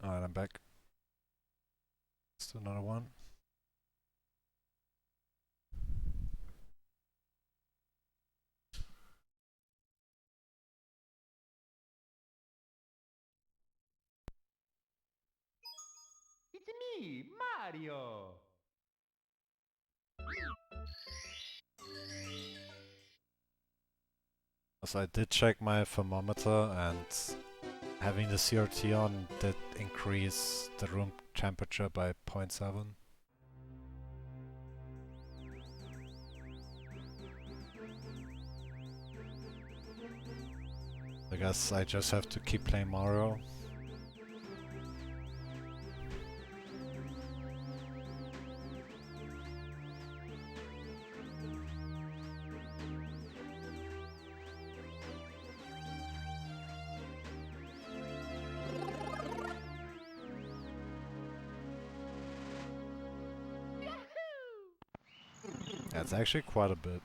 I'm back. Let's do another one. It's me, Mario. So I did check my thermometer, and having the CRT on did increase the room temperature by 0.7. I guess I just have to keep playing Mario. That's actually quite a bit.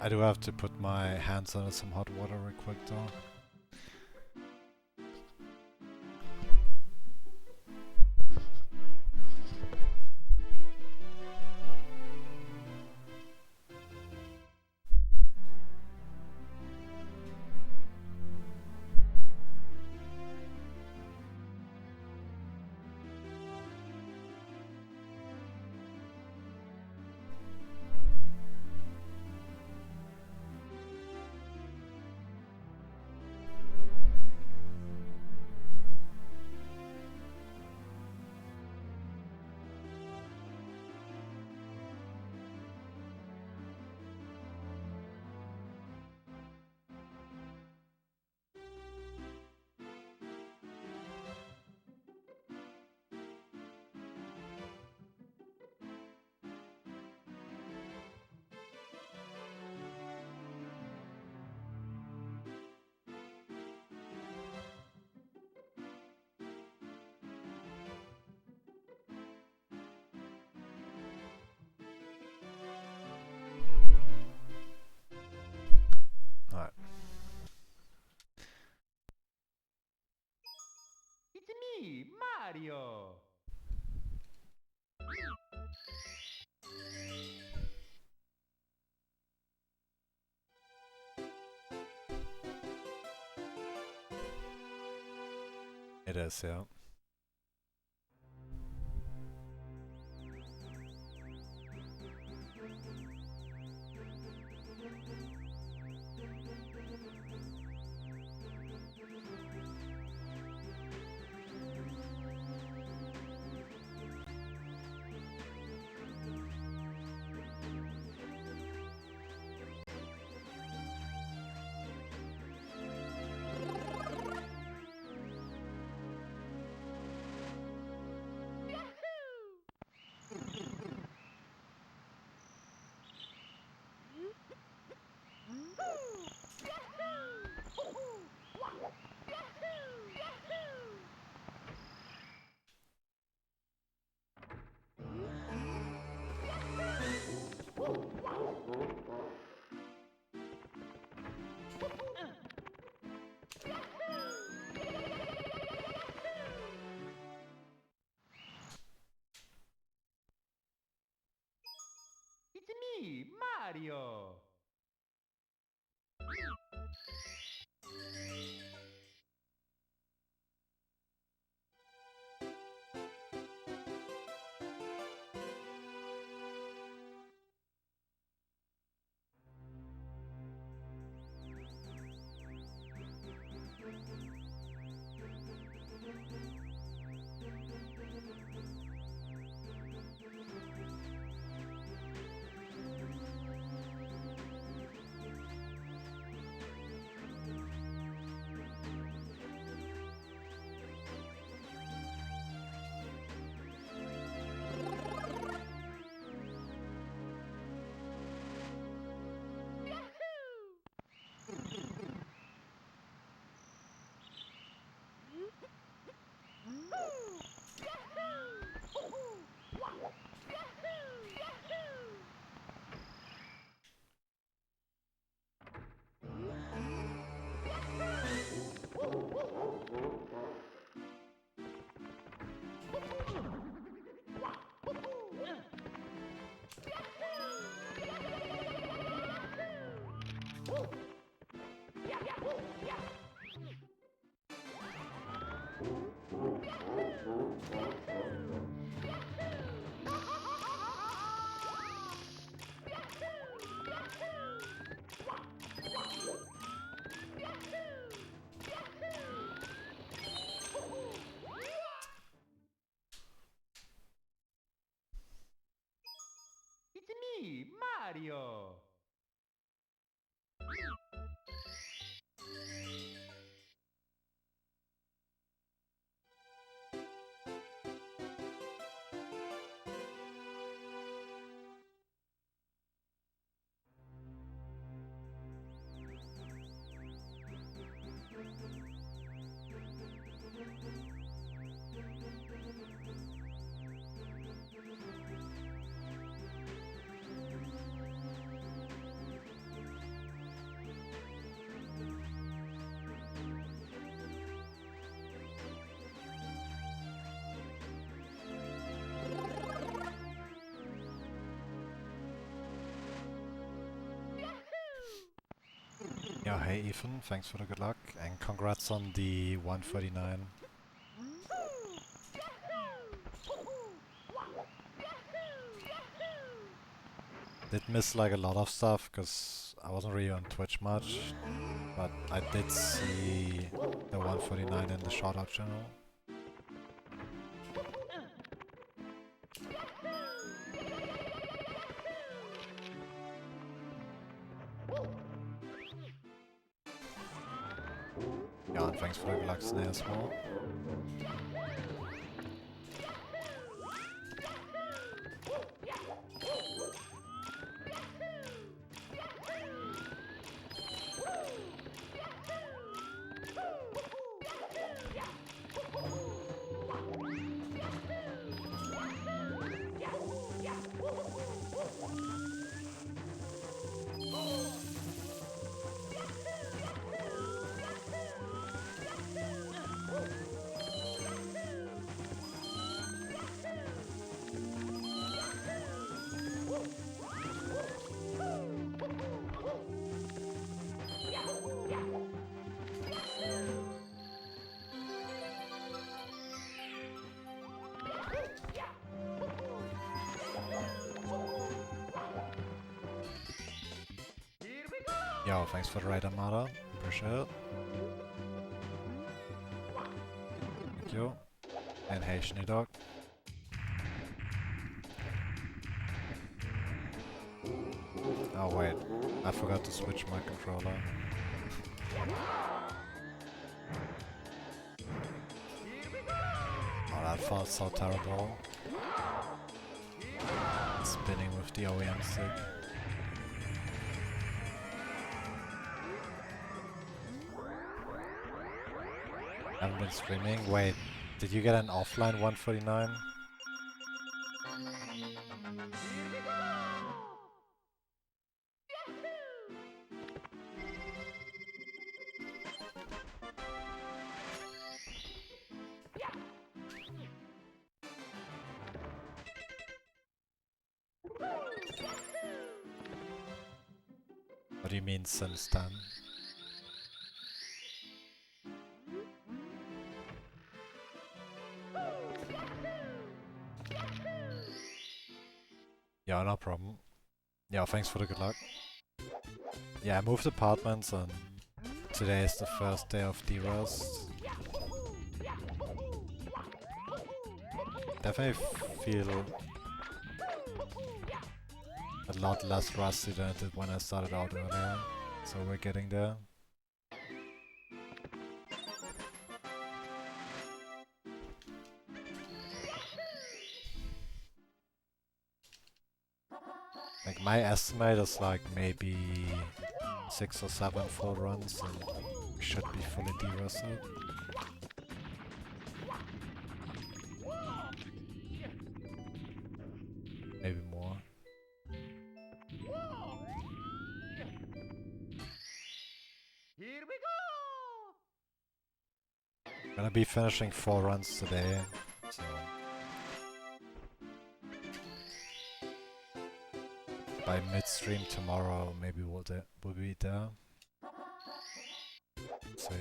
I do have to put my hands under some hot water real quick though. Alright. It's me, Mario. It is, yeah. It's me, Mario. Mario. Yeah, hey Ethan, thanks for the good luck, and congrats on the 149. Did miss like a lot of stuff, because I wasn't really on Twitch much, but I did see the 149 in the shoutout channel. Yeah, and thanks for the good luck today as well. Yo, thanks for the raid, Armada. Appreciate it. Thank you. And hey, Shinny Dog. Oh wait, I forgot to switch my controller. Oh, that felt so terrible. Spinning with the OEM stick. Haven't been streaming. Wait, did you get an offline 149? What do you mean since then? Yeah, no problem. Yeah, thanks for the good luck. Yeah, I moved apartments and today is the first day of Derust. Definitely feel a lot less rusty than it did when I started out earlier. So we're getting there. Like my estimate is like maybe 6 or 7 full runs and we should be fully derusted. Maybe more. Here we go! Gonna be finishing 4 runs today, so by midstream tomorrow maybe we'll be there. Let's see.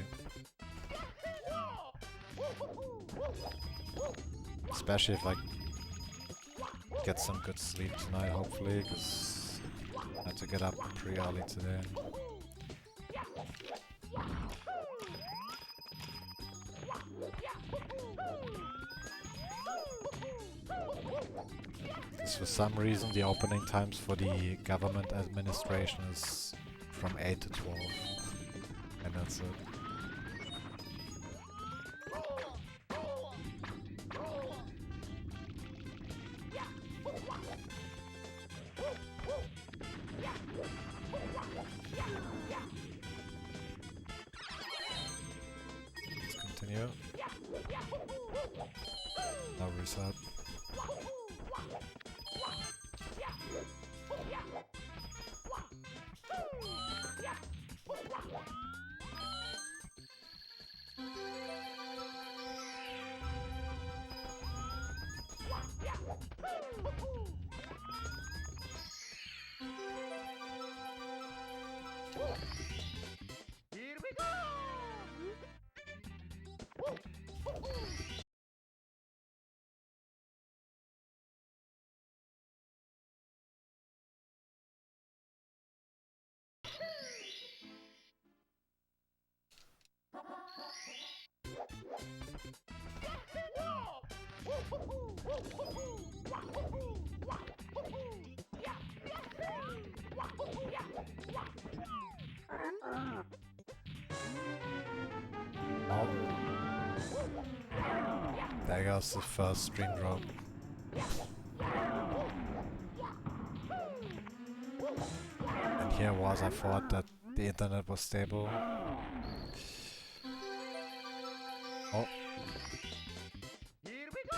Especially if I get some good sleep tonight, hopefully, because I had to get up pretty early today. because for some reason the opening times for the government administration is from 8 to 12. And that's it. Let's continue. Now reset. Here we go! Oh. There goes the first stream drop. And here was, I thought that the internet was stable. Oh. Here we go!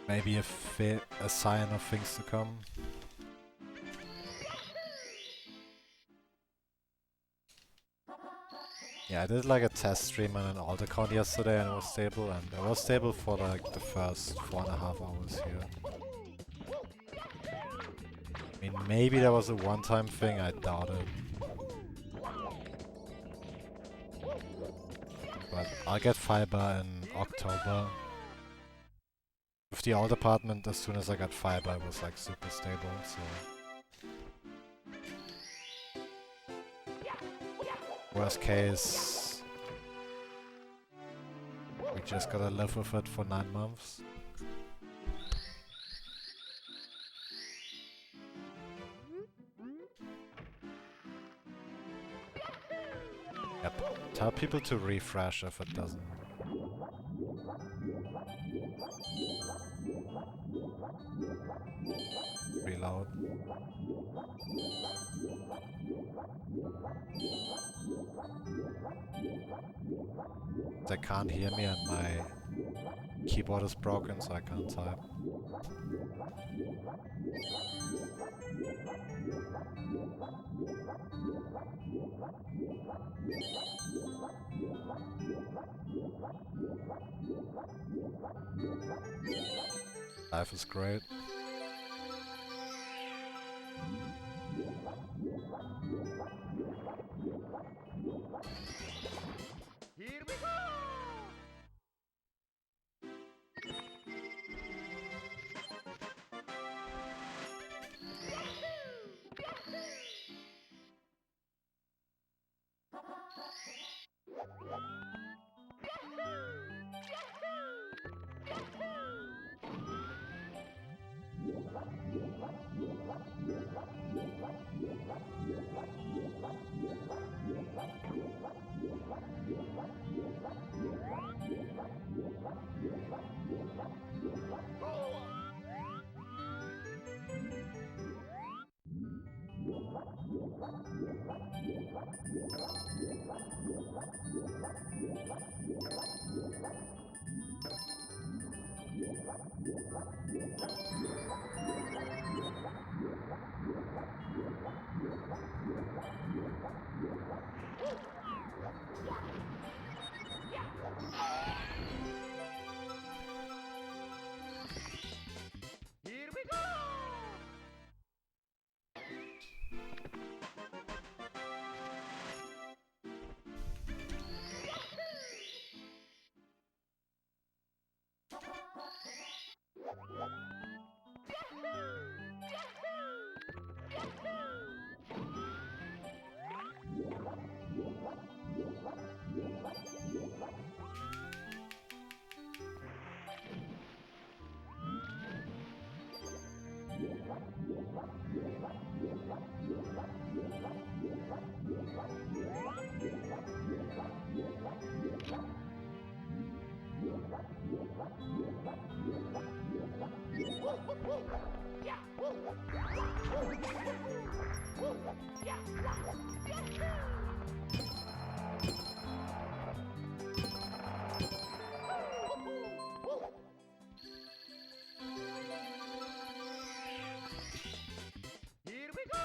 Maybe a sign of things to come. Yeah, I did like a test stream on an alt account yesterday and it was stable, and it was stable for like the first 4.5 hours here. I mean, maybe that was a one-time thing, I doubt it. But I'll get fiber in October. With the alt apartment, as soon as I got fiber, it was like super stable, so... Worst case, we just gotta live with it for 9 months. Yep, tell people to refresh if it doesn't. Reload. They can't hear me and my keyboard is broken, so I can't type. Life is great. Here we go! Here we go! Here we go!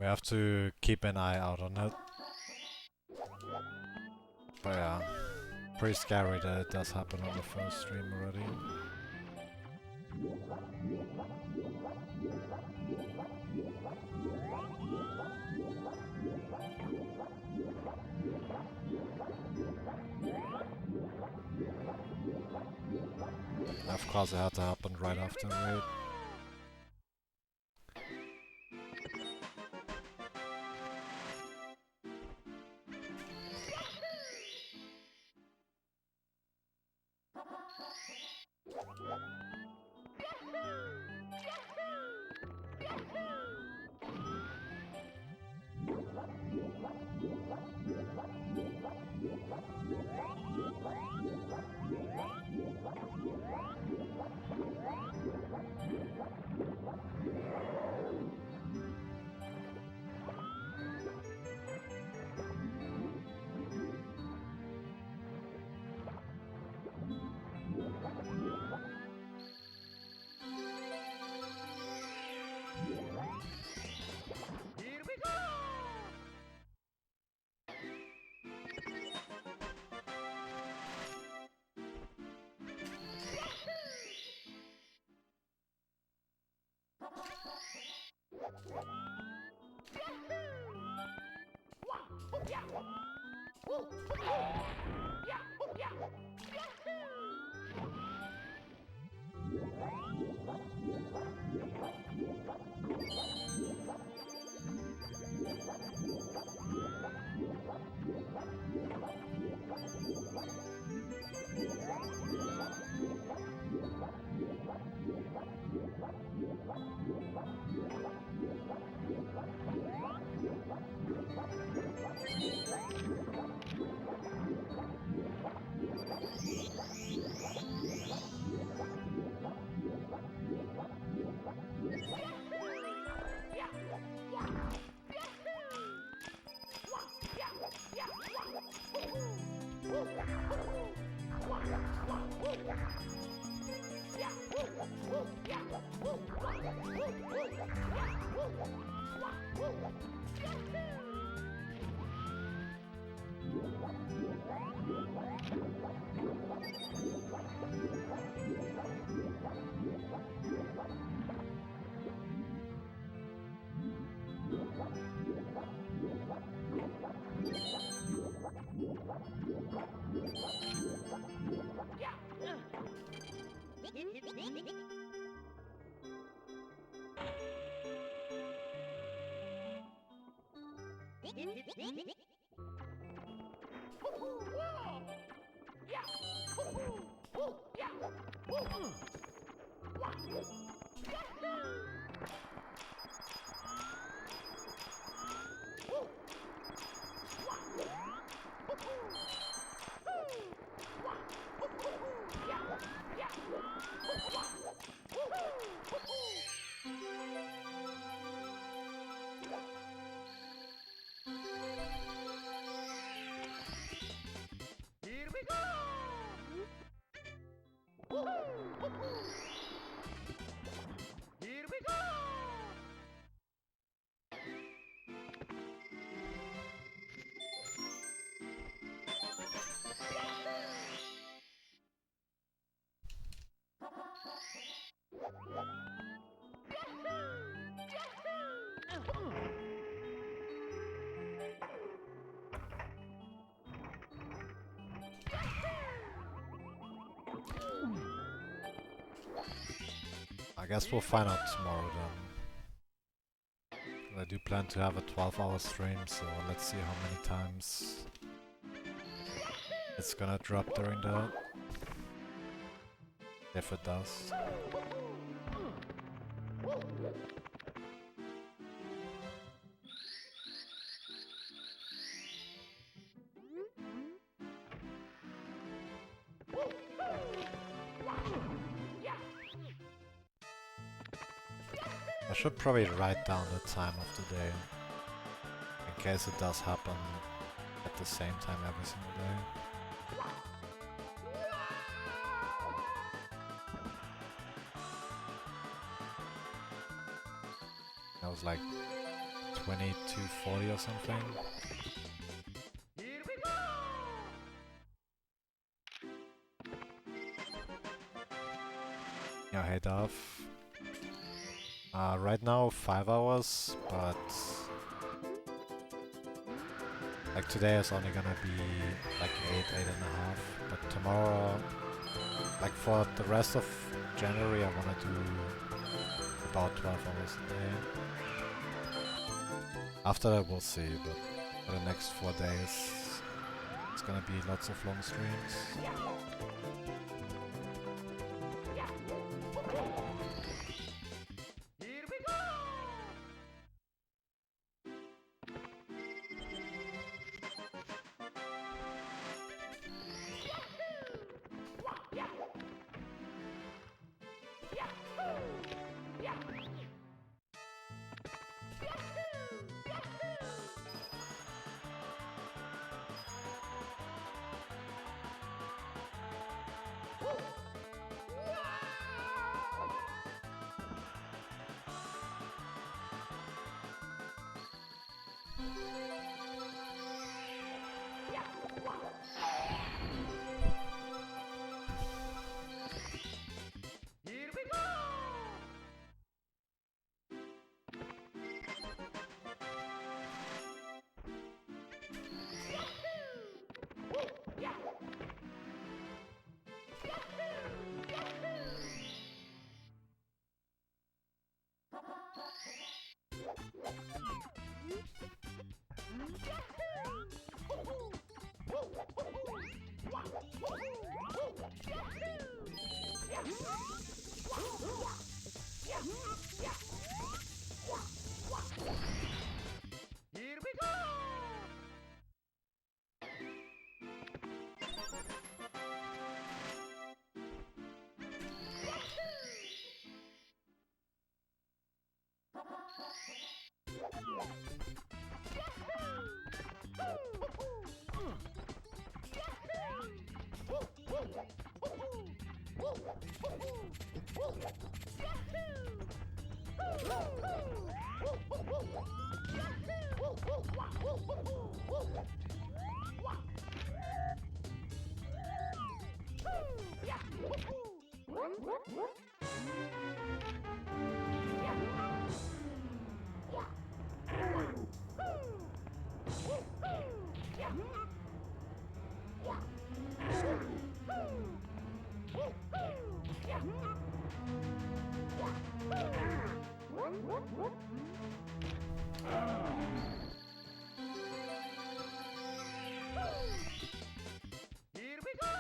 We have to keep an eye out on it. But yeah, pretty scary that it does happen on the first stream already. Of course it had to happen right after the raid. Here we go! Here we go! Here we go! I guess we'll find out tomorrow then. I do plan to have a 12-hour stream, so let's see how many times it's gonna drop during that. If it does. I should probably write down the time of the day, in case it does happen at the same time every single day. That was like 22:40 or something. Here we go! Yeah, hey Duff. Right now 5 hours, but like today is only gonna be like 8.5, but tomorrow, like for the rest of January I wanna do about 12 hours a day. After that we'll see, but for the next 4 days it's gonna be lots of long streams. Here we go! Here we go! Here we go! Here we go!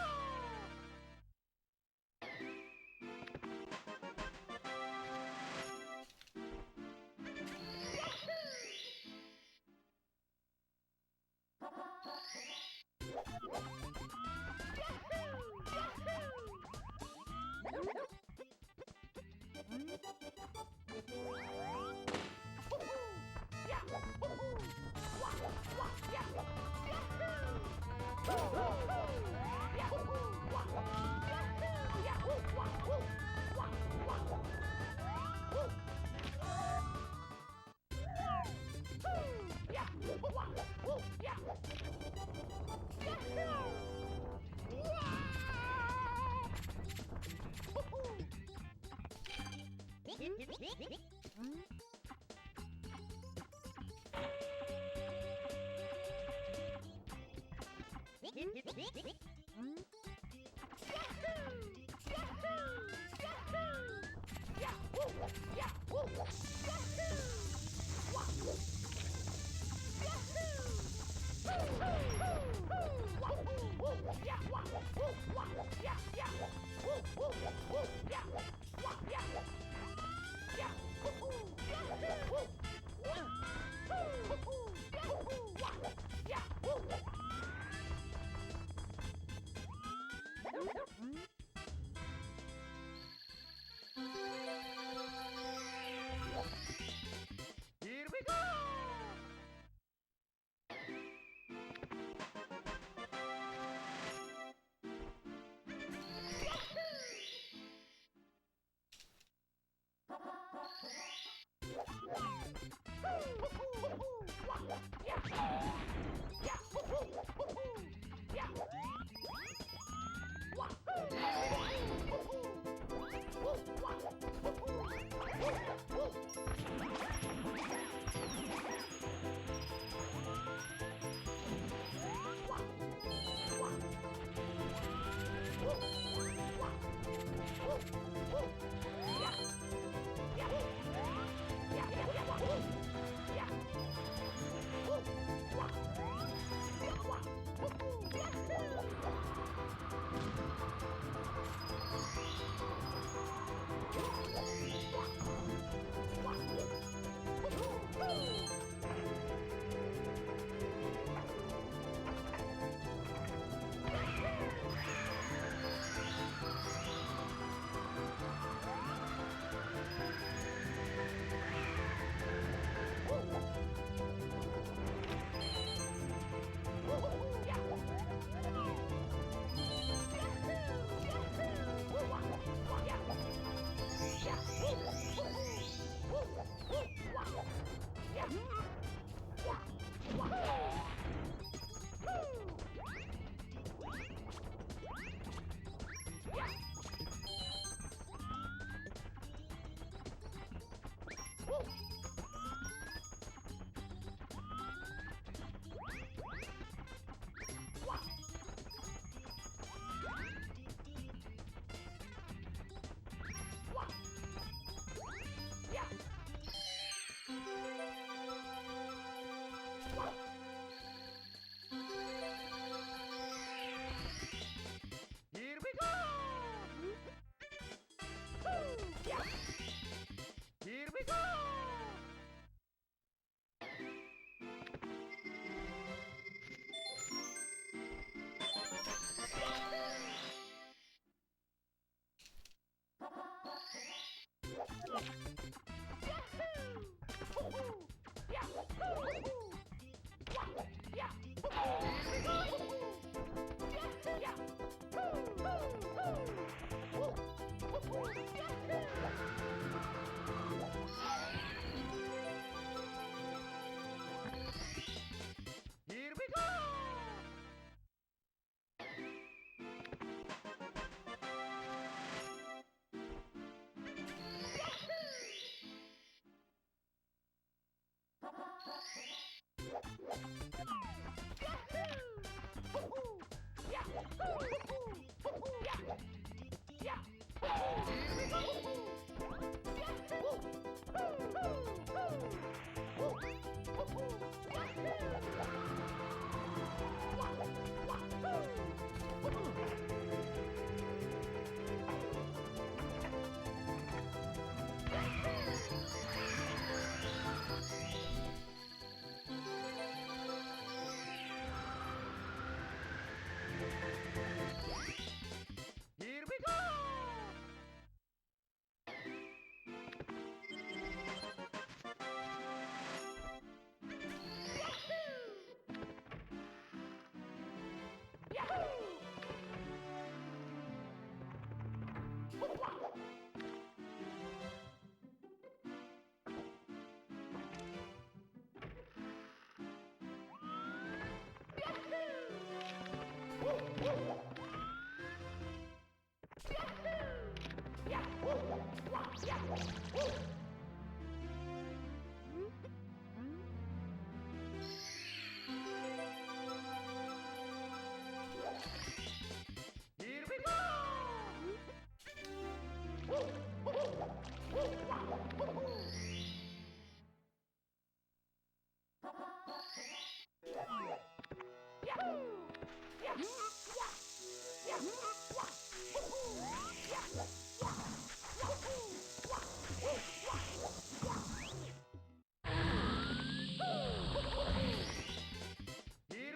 Here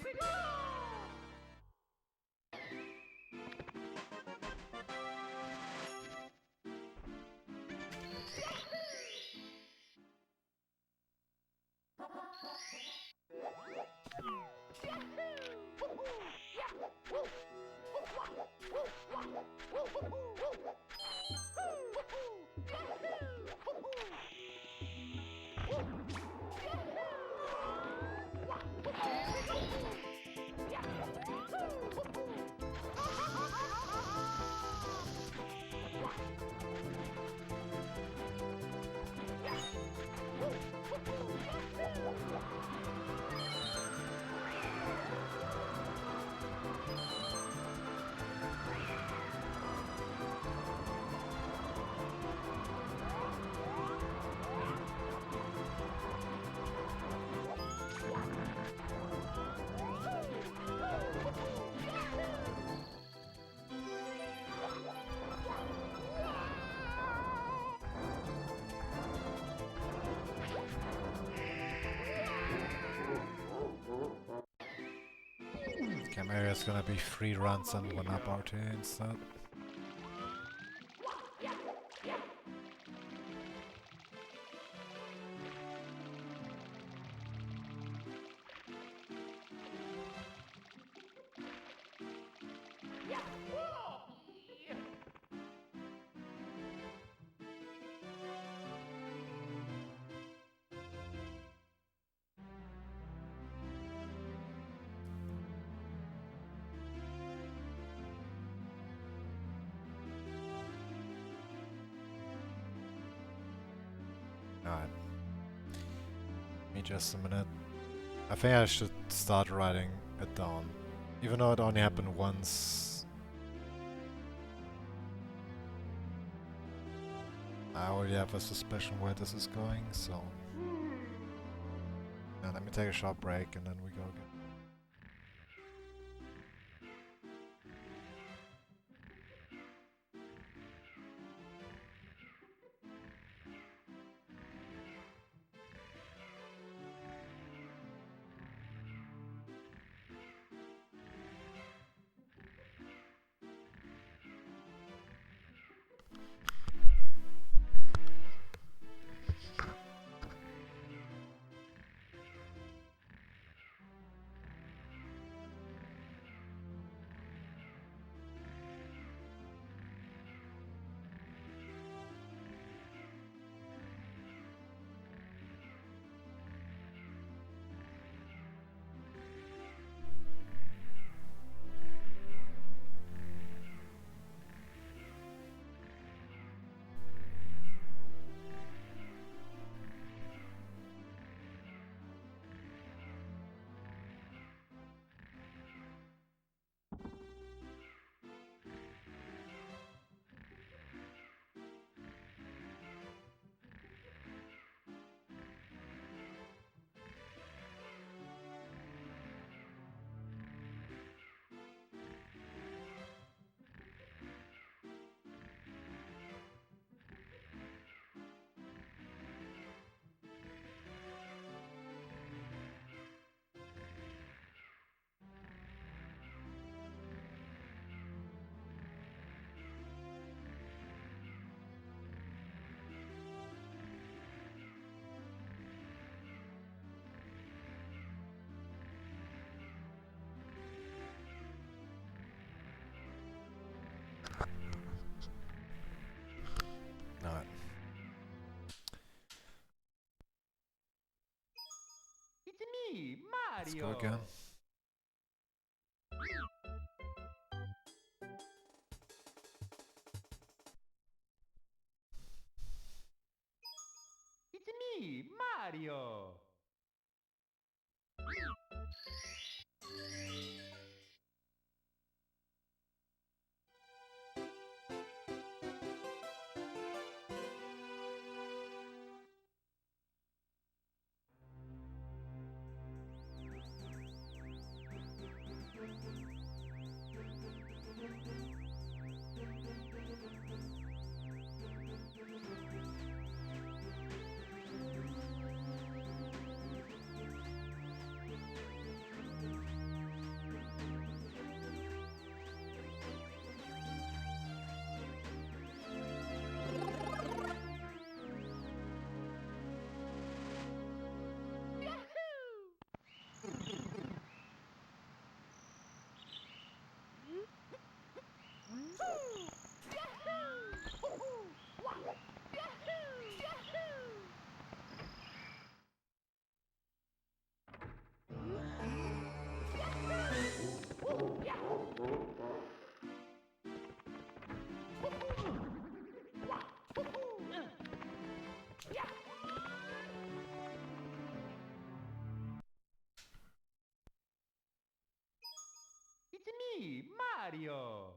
we go! Okay, maybe it's gonna be 3 runs and 1 up RT instead. Alright. Give me just a minute. I think I should start writing it down. Even though it only happened once. I already have a suspicion where this is going, so... Yeah, let me take a short break and then we go again. Alright. It's me, Let's Mario. go again. It's me, Mario. It's me, Mario!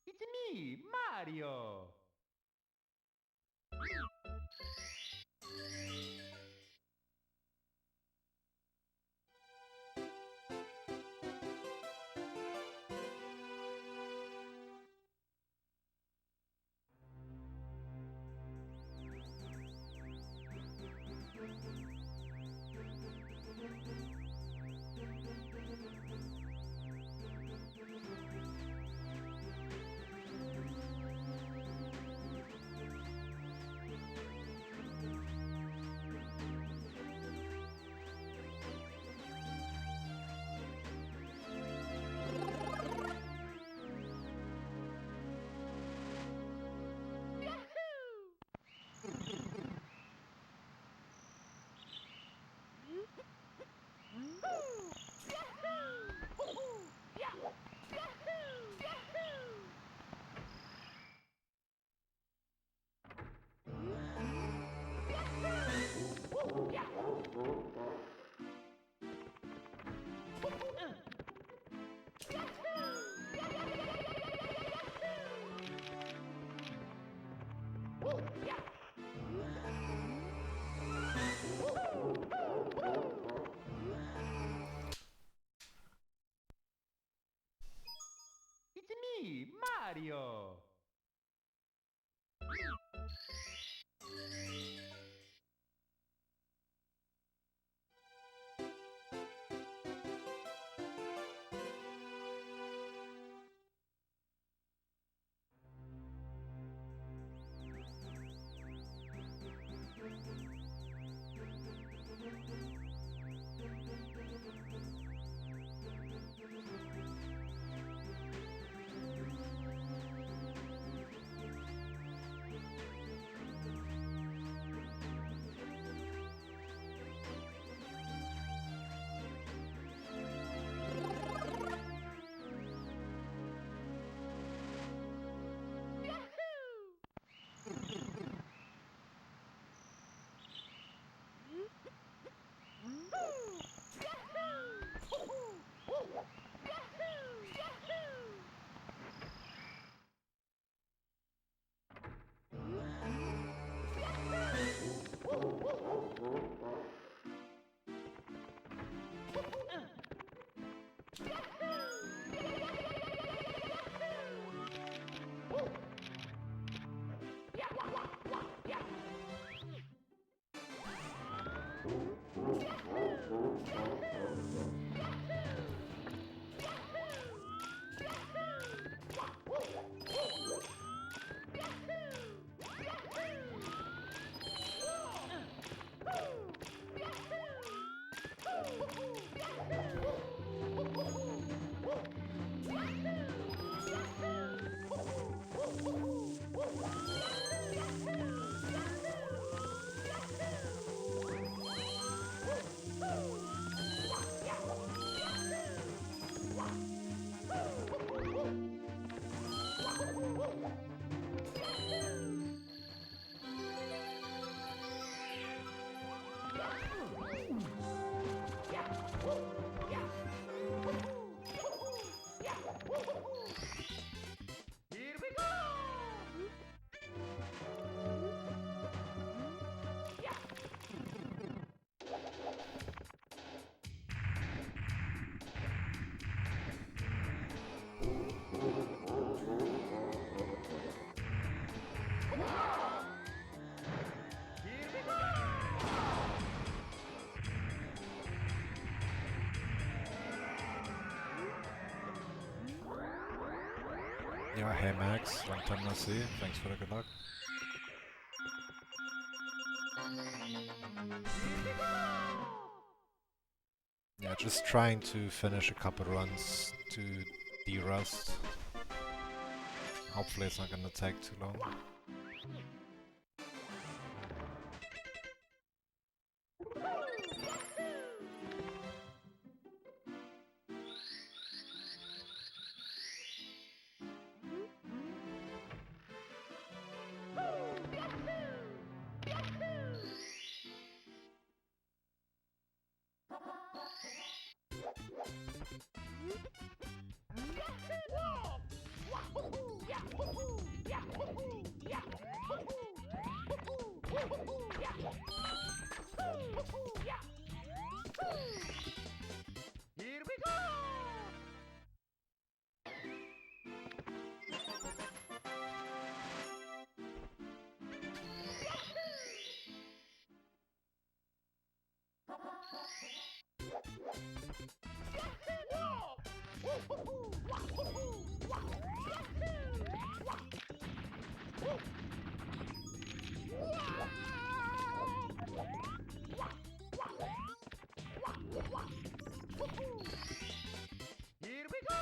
It's me, Mario! It's me, Mario! Yeah, hey Max, long time no see. Thanks for the good luck. Yeah, just trying to finish a couple runs to derust. Hopefully it's not gonna take too long. Here we go! Here we go!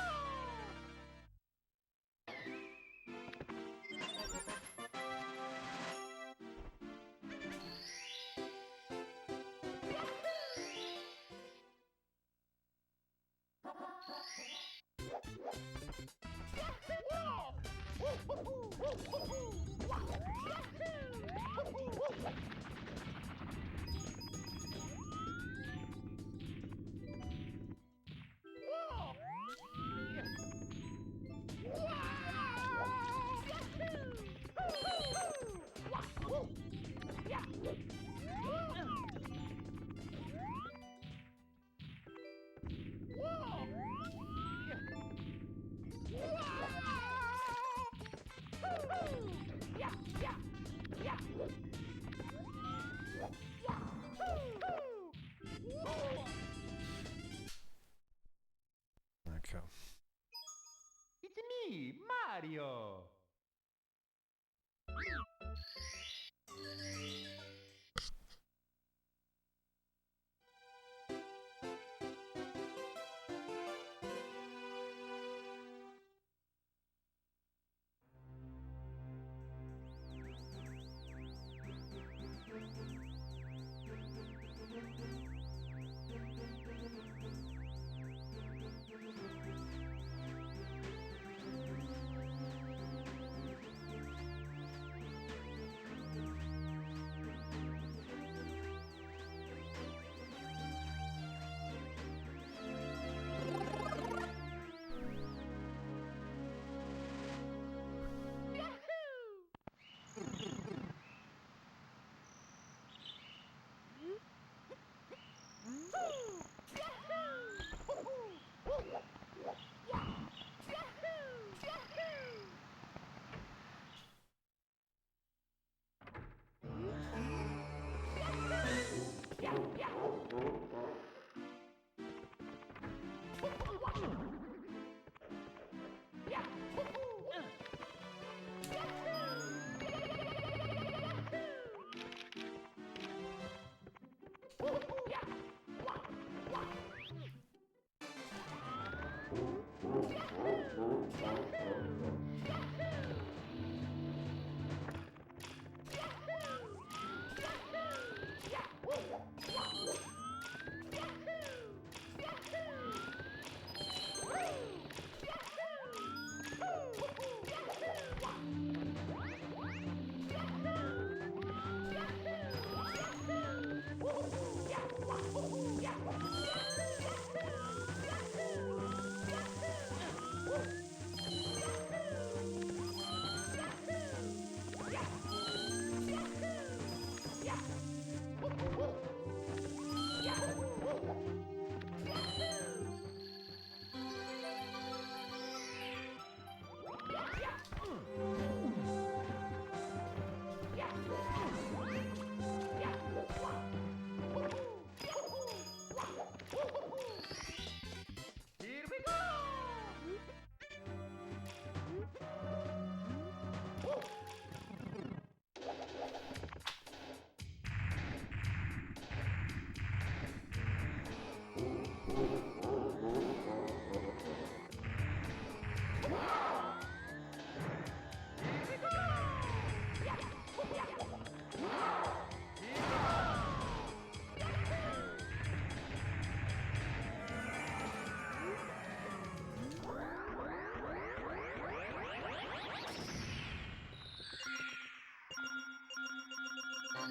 Okay. It's me, Mario!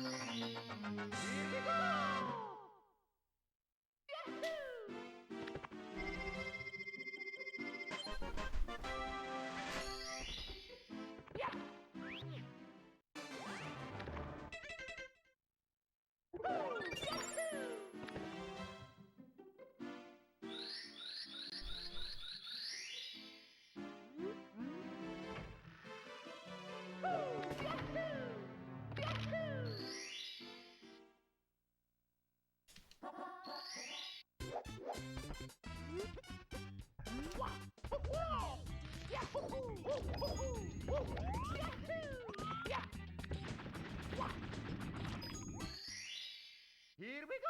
Here we go! Here we go!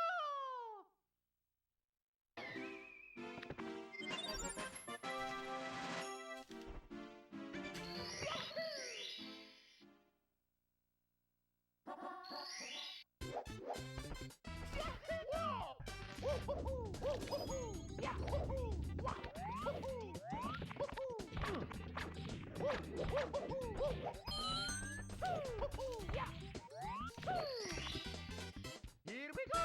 Here we go!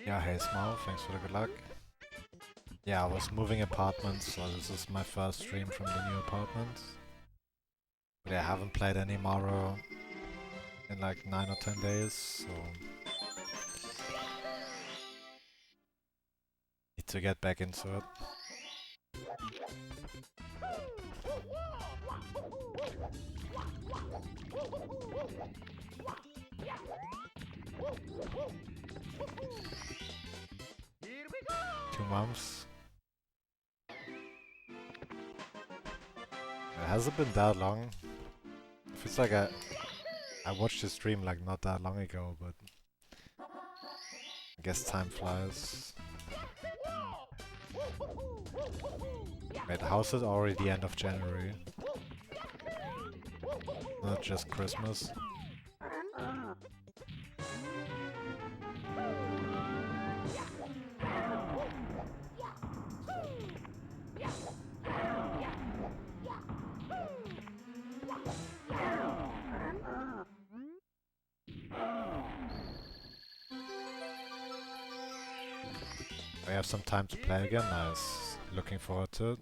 Yeah, hey Small, thanks for the good luck. Yeah, I was moving apartments, so this is my first stream from the new apartment. But yeah, I haven't played any Mario in like 9 or 10 days, so need to get back into it. Here we go! 2 months. It hasn't been that long. It feels like I watched the stream like not that long ago, but I guess time flies. Wait, how's it already the end of January? Not just Christmas. I have some time to play again, nice. Looking forward to it.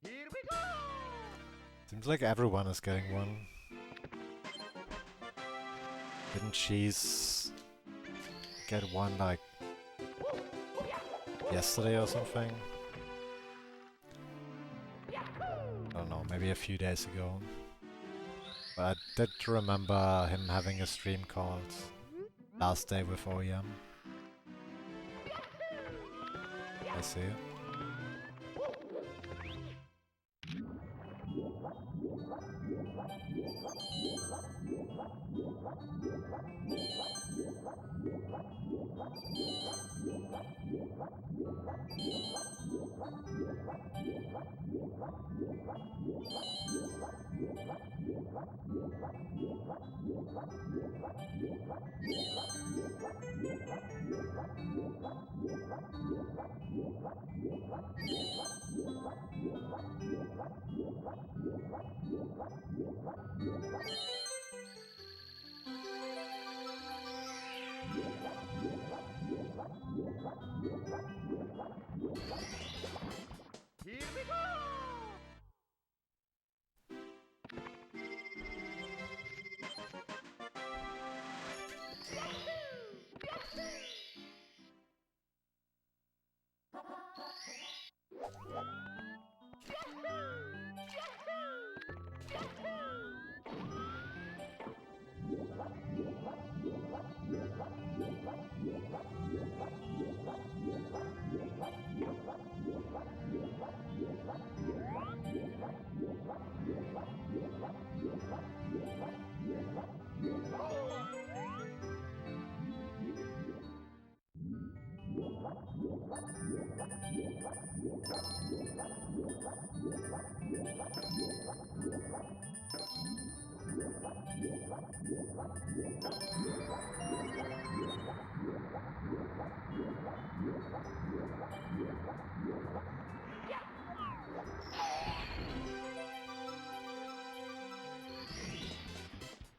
Here we go! Seems like everyone is getting one. Didn't Cheese get one like yesterday or something? I don't know, maybe a few days ago. But I did remember him having a stream called Last Day with OEM. I see it. Here we go!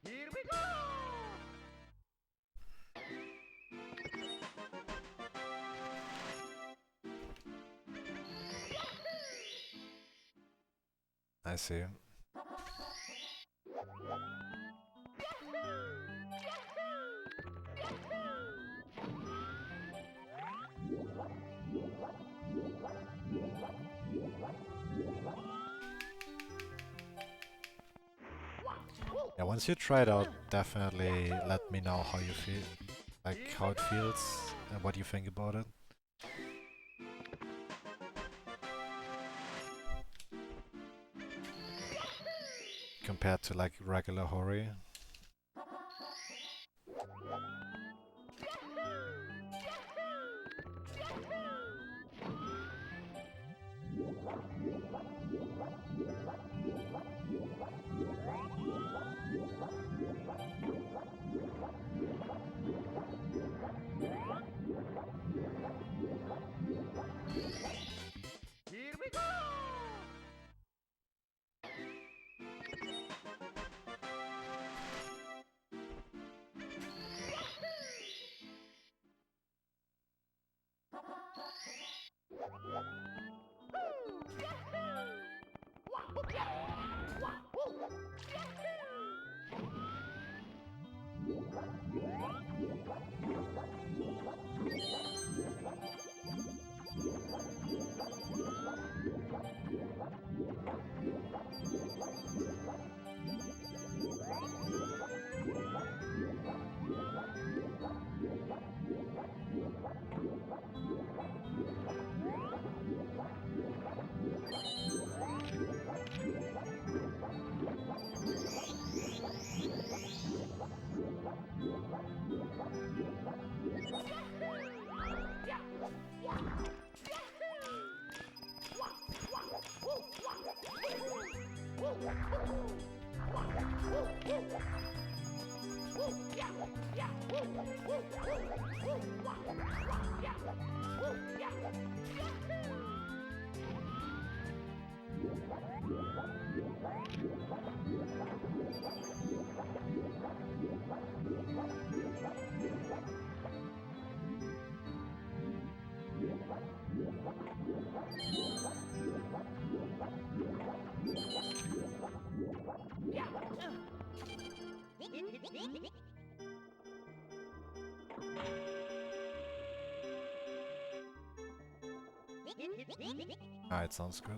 Here we go! I see. Yeah, once you try it out, definitely let me know how you feel, like how it feels and what you think about it. Compared to like regular Hori. Here we go! Alright, sounds good.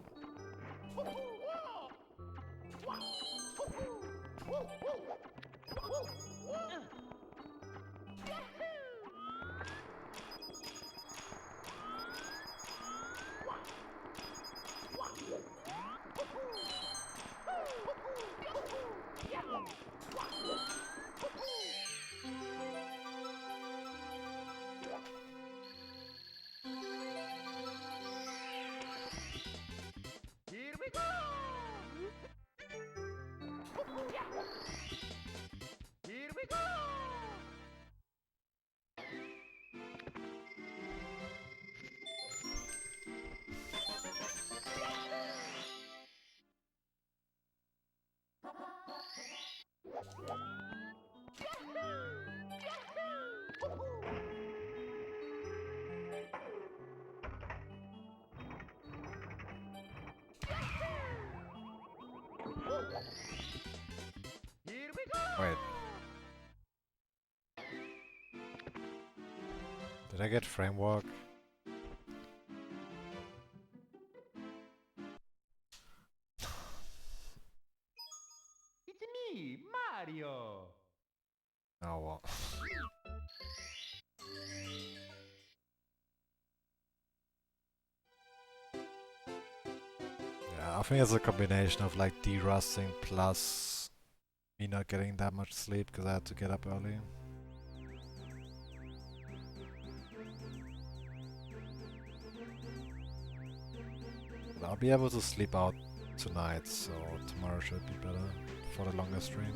Here we go! Here we go! Wait. Did I get framework? It's me, Mario! Oh well. Yeah, I think it's a combination of like derusting plus me not getting that much sleep because I had to get up early. But I'll be able to sleep out tonight, so tomorrow should be better for the longer stream.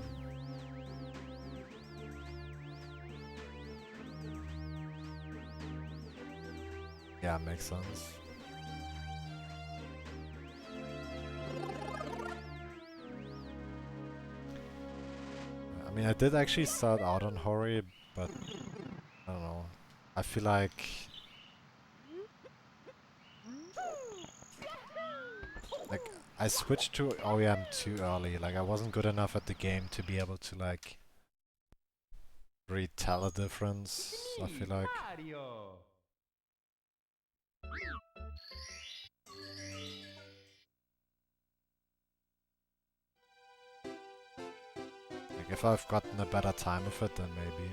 Yeah, makes sense. I mean, I did actually start out on Hori, but I don't know. I feel like I switched to OEM too early. Like I wasn't good enough at the game to be able to like really tell a difference. I feel like. Mario! Like if I've gotten a better time of it, then maybe.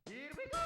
Here we go! Here we go!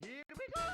Here we go!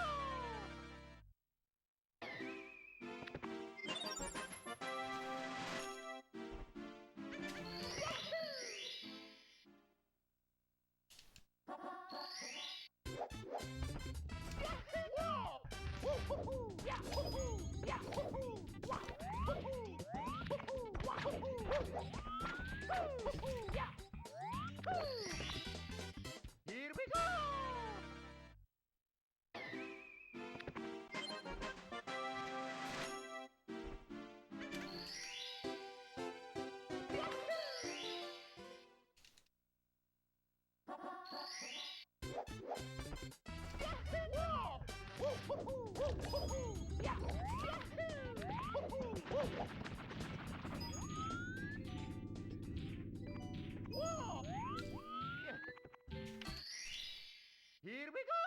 Here we go!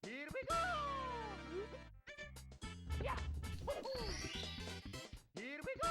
Here we go! Here we go! Here we go!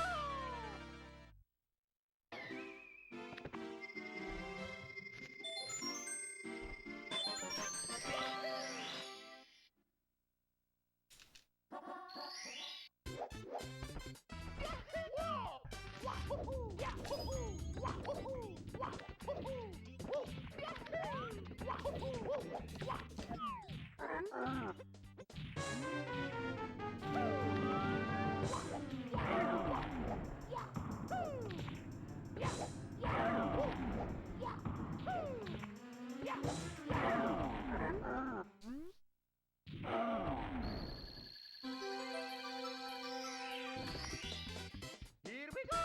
Here we go!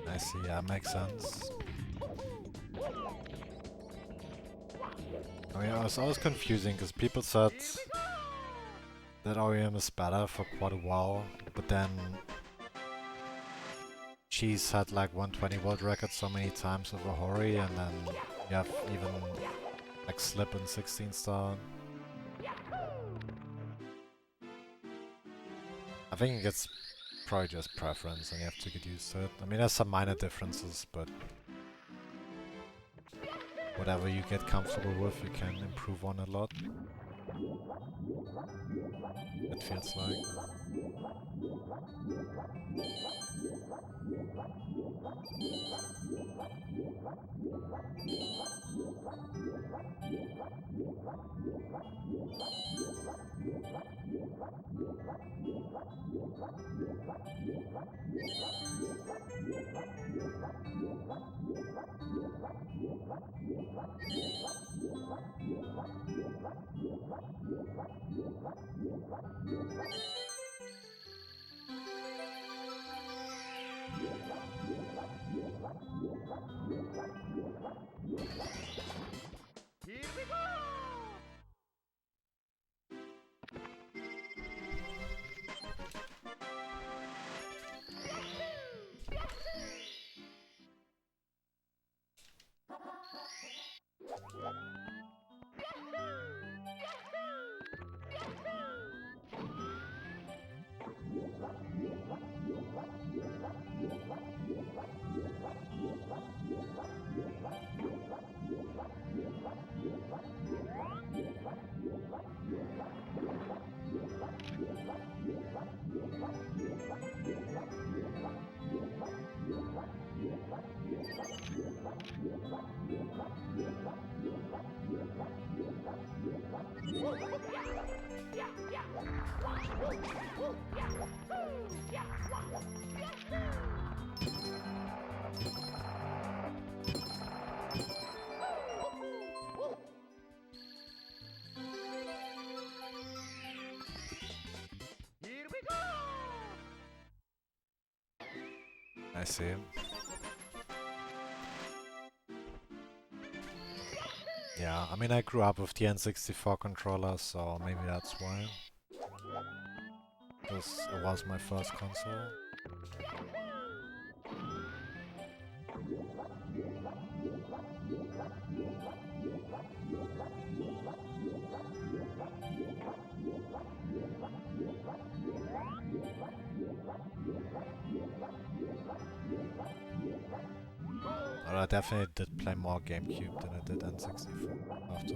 I see, yeah, makes sense. Oh yeah, it's always confusing because people said that OEM is better for quite a while, but then Cheese had like 120 world record so many times over Hori, and then you have even like Slip in 16 star. I think it's probably just preference and you have to get used to it. I mean, there's some minor differences, but whatever you get comfortable with, you can improve on a lot. It feels like. Here we go! I see. Yeah, I mean I grew up with the N64 controller, so maybe that's why. Because it was my first console. But I definitely did play more GameCube than I did N64 after.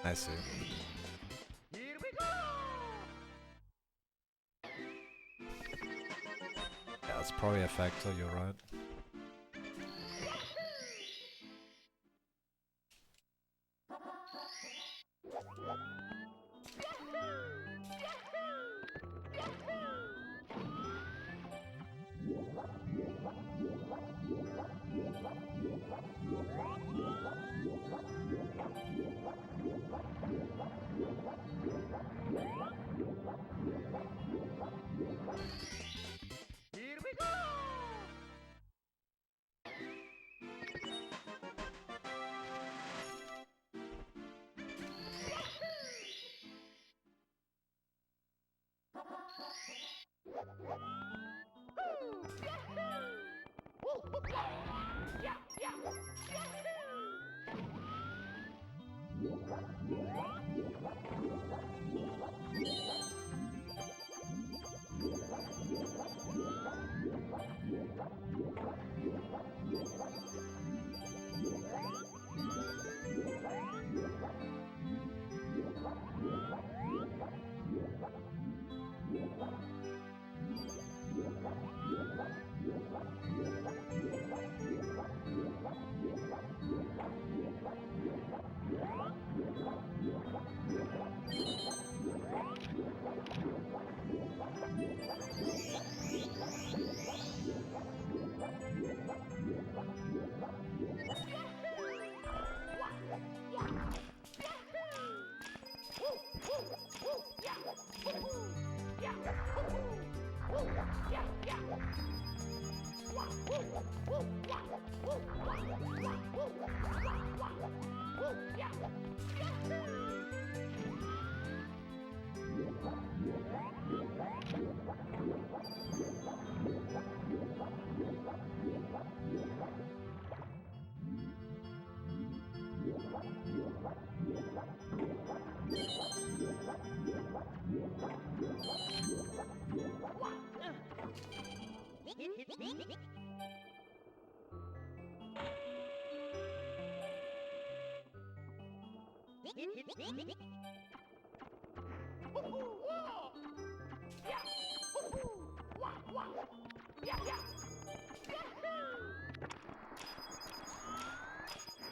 I see. Here we go! Yeah, it's probably a factor, you're right. Here we go!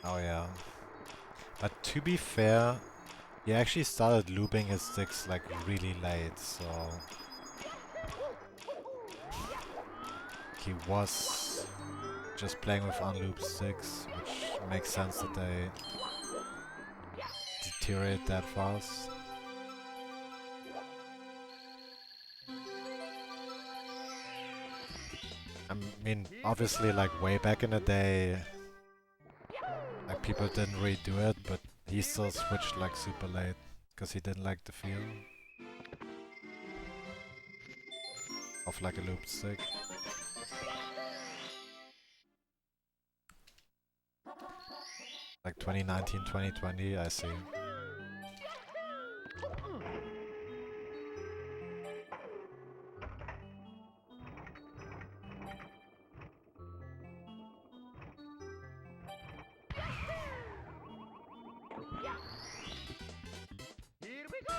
Oh yeah. But to be fair, he actually started looping his sticks like really late, so he was just playing with unlooped sticks, which makes sense that they deteriorate that fast. I mean, obviously, like way back in the day, like people didn't really do it, but he still switched like super late because he didn't like the feel of like a looped stick. Like 2019, 2020, I see. Here we go!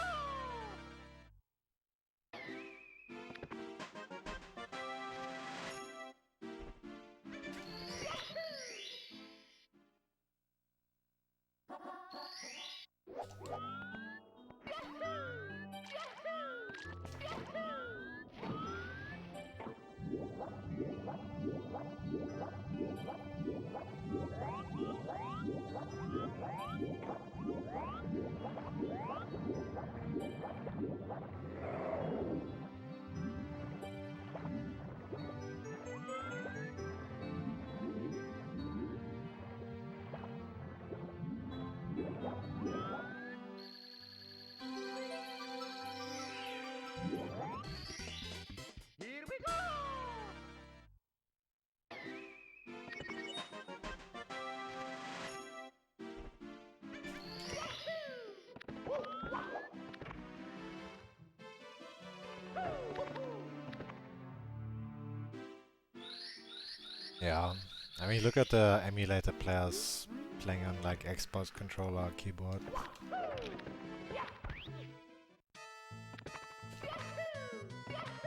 Yeah, I mean, look at the emulator players playing on like Xbox controller keyboard.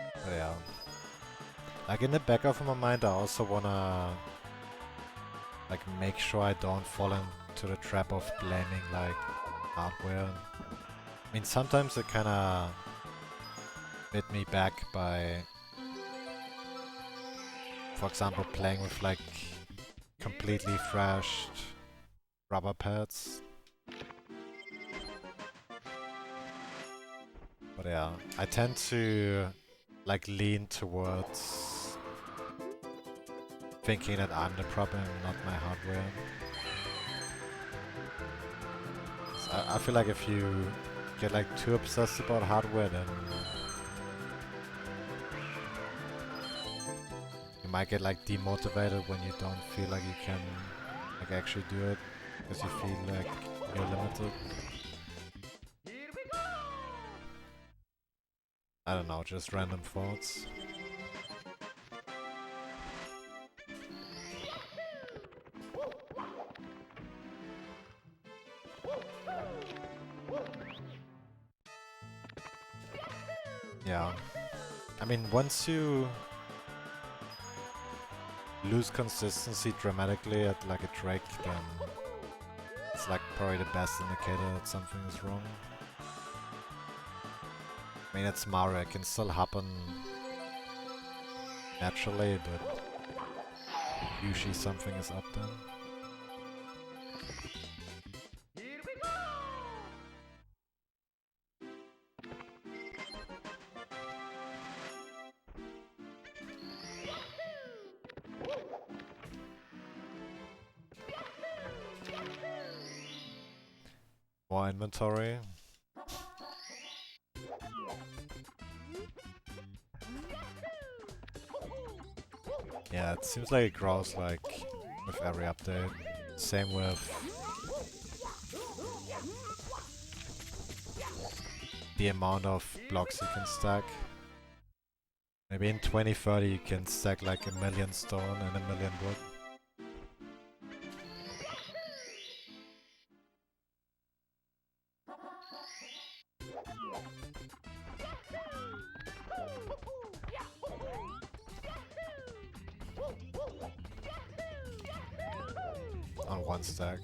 But yeah, like in the back of my mind, I also wanna like make sure I don't fall into the trap of blaming like hardware. I mean, sometimes it kinda bit me back by, for example, playing with like completely thrashed rubber pads. But yeah, I tend to like lean towards thinking that I'm the problem, not my hardware. So I feel like if you get like too obsessed about hardware, then you might get like demotivated when you don't feel like you can like actually do it because you feel like you're limited. Here we go! I don't know, just random thoughts. Yeah. I mean, once you lose consistency dramatically at like a trick, then it's like probably the best indicator that something is wrong. I mean, it's Mario, it can still happen naturally, but usually something is up then. Here we go! More inventory. Yeah, it seems like it grows like with every update. Same with the amount of blocks you can stack. Maybe in 2030 you can stack like 1,000,000 stone and 1,000,000 wood. On one stack.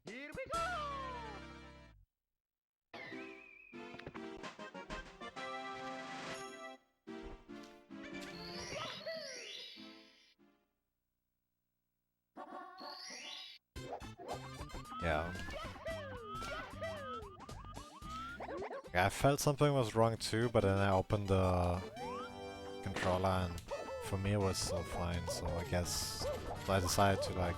Here we go! Yeah. Yeah, I felt something was wrong too, but then I opened the controller and for me it was still fine, so I guess so I decided to like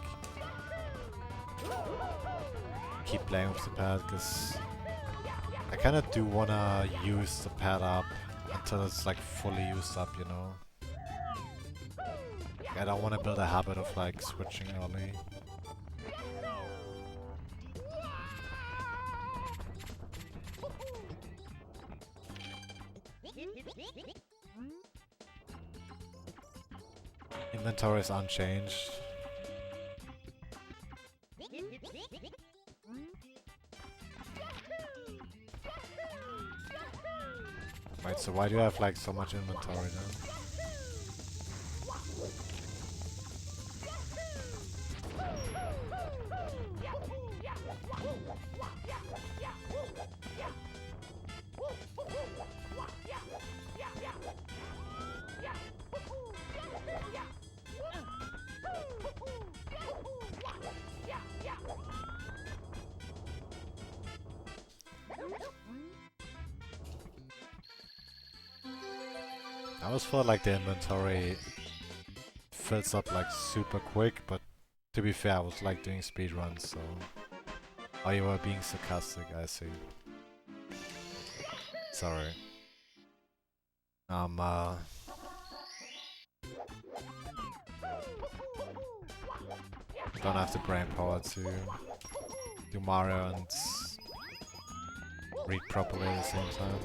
keep playing with the pad because I kind of do want to use the pad up until it's like fully used up, you know? I don't want to build a habit of like switching early. Inventory is unchanged. Wait, so why do you have like so much inventory then? I always feel like the inventory fills up like super quick, but to be fair, I was like doing speedruns, so... Oh, you were being sarcastic, I see. Sorry. Don't have the brain power to do Mario and read properly at the same time.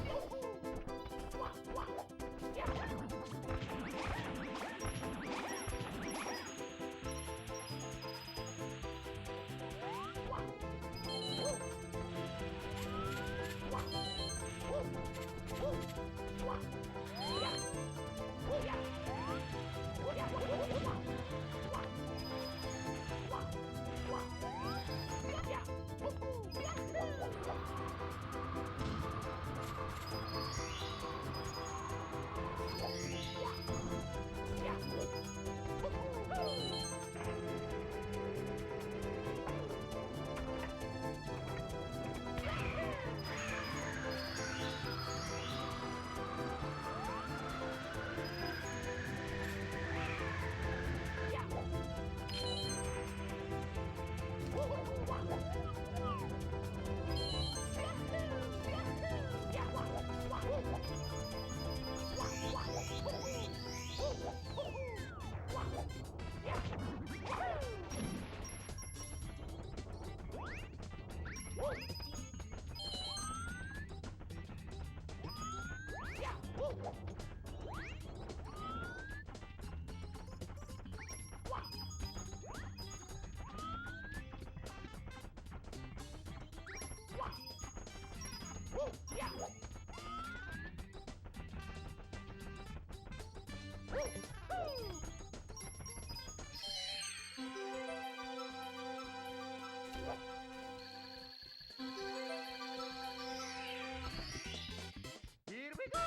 Here we go!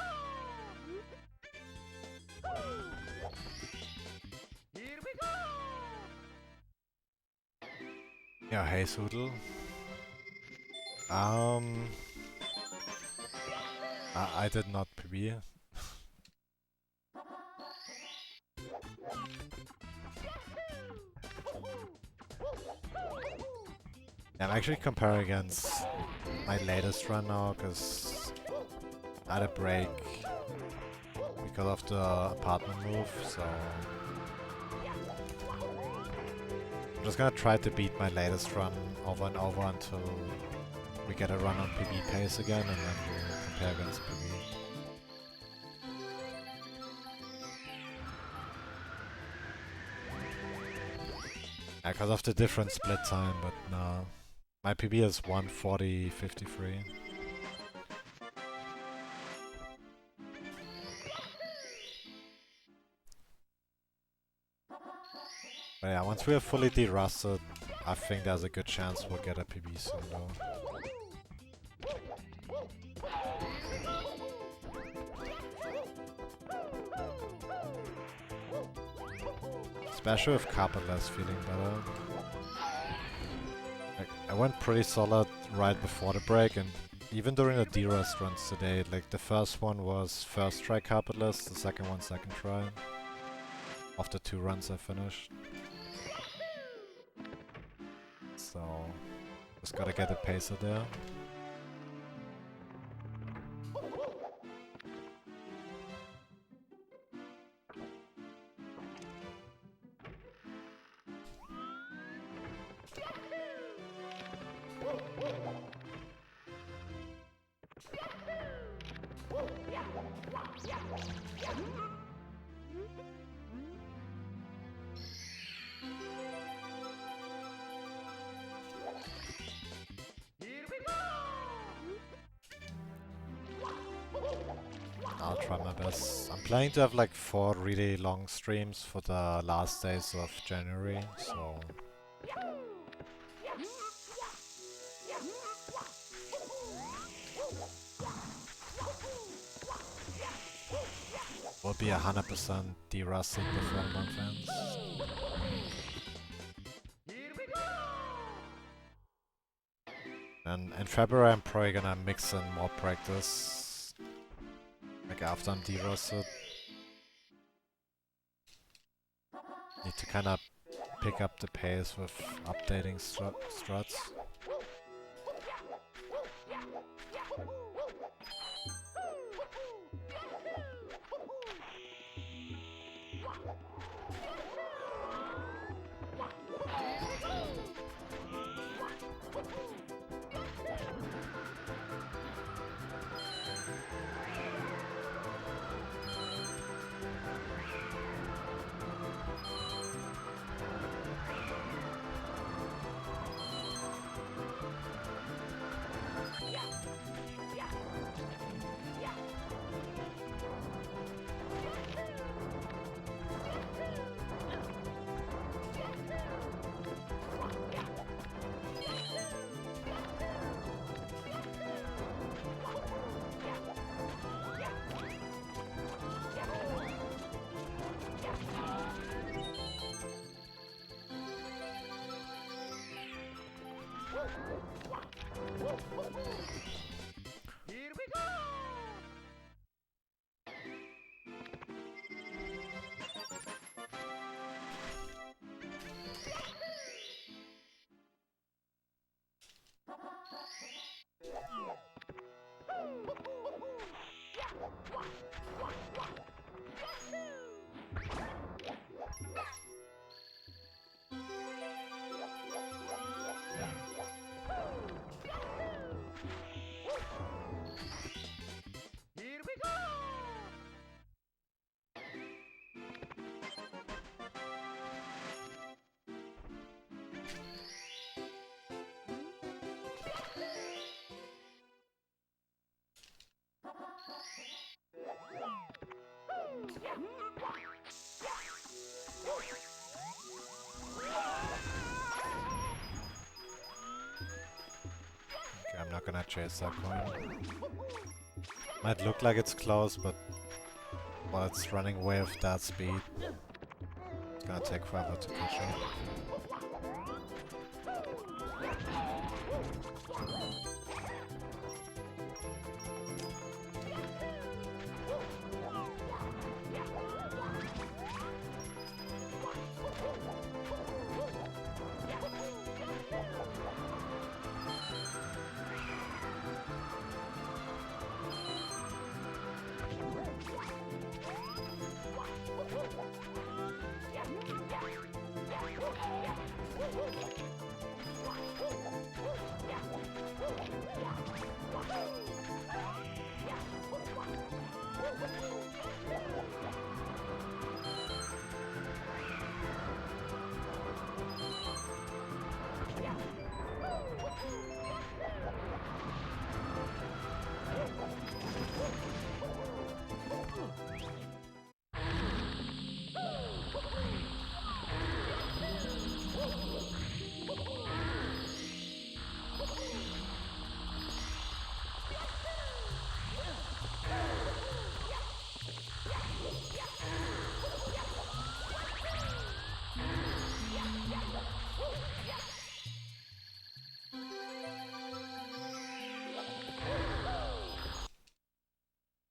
Here we go! Yeah, hey Soodle. I did not PB. I'm actually comparing against my latest run now, because I had a break because of the apartment move, so... I'm just gonna try to beat my latest run over and over until we get a run on PB pace again, and then we'll compare against PB. Yeah, because of the different split time, but no. My PB is 1:40:53. But yeah, once we are fully derusted, I think there's a good chance we'll get a PB soon though. Especially with Carpetless feeling better. Like, I went pretty solid right before the break, and even during the Derust runs today, like the first one was first try Carpetless, the second one second try. Of the 2 runs I finished. So, just gotta get a pacer there. I'll try my best. I'm planning to have like 4 really long streams for the last days of January, so... We'll be 100% derusted before the month ends. And in February I'm probably gonna mix in more practice. Like after I'm derusted. Need to kind of pick up the pace with updating struts. Here we go! Here we go! Okay, I'm not gonna chase that coin. Might look like it's close, but while it's running away with that speed, it's gonna take forever to catch up.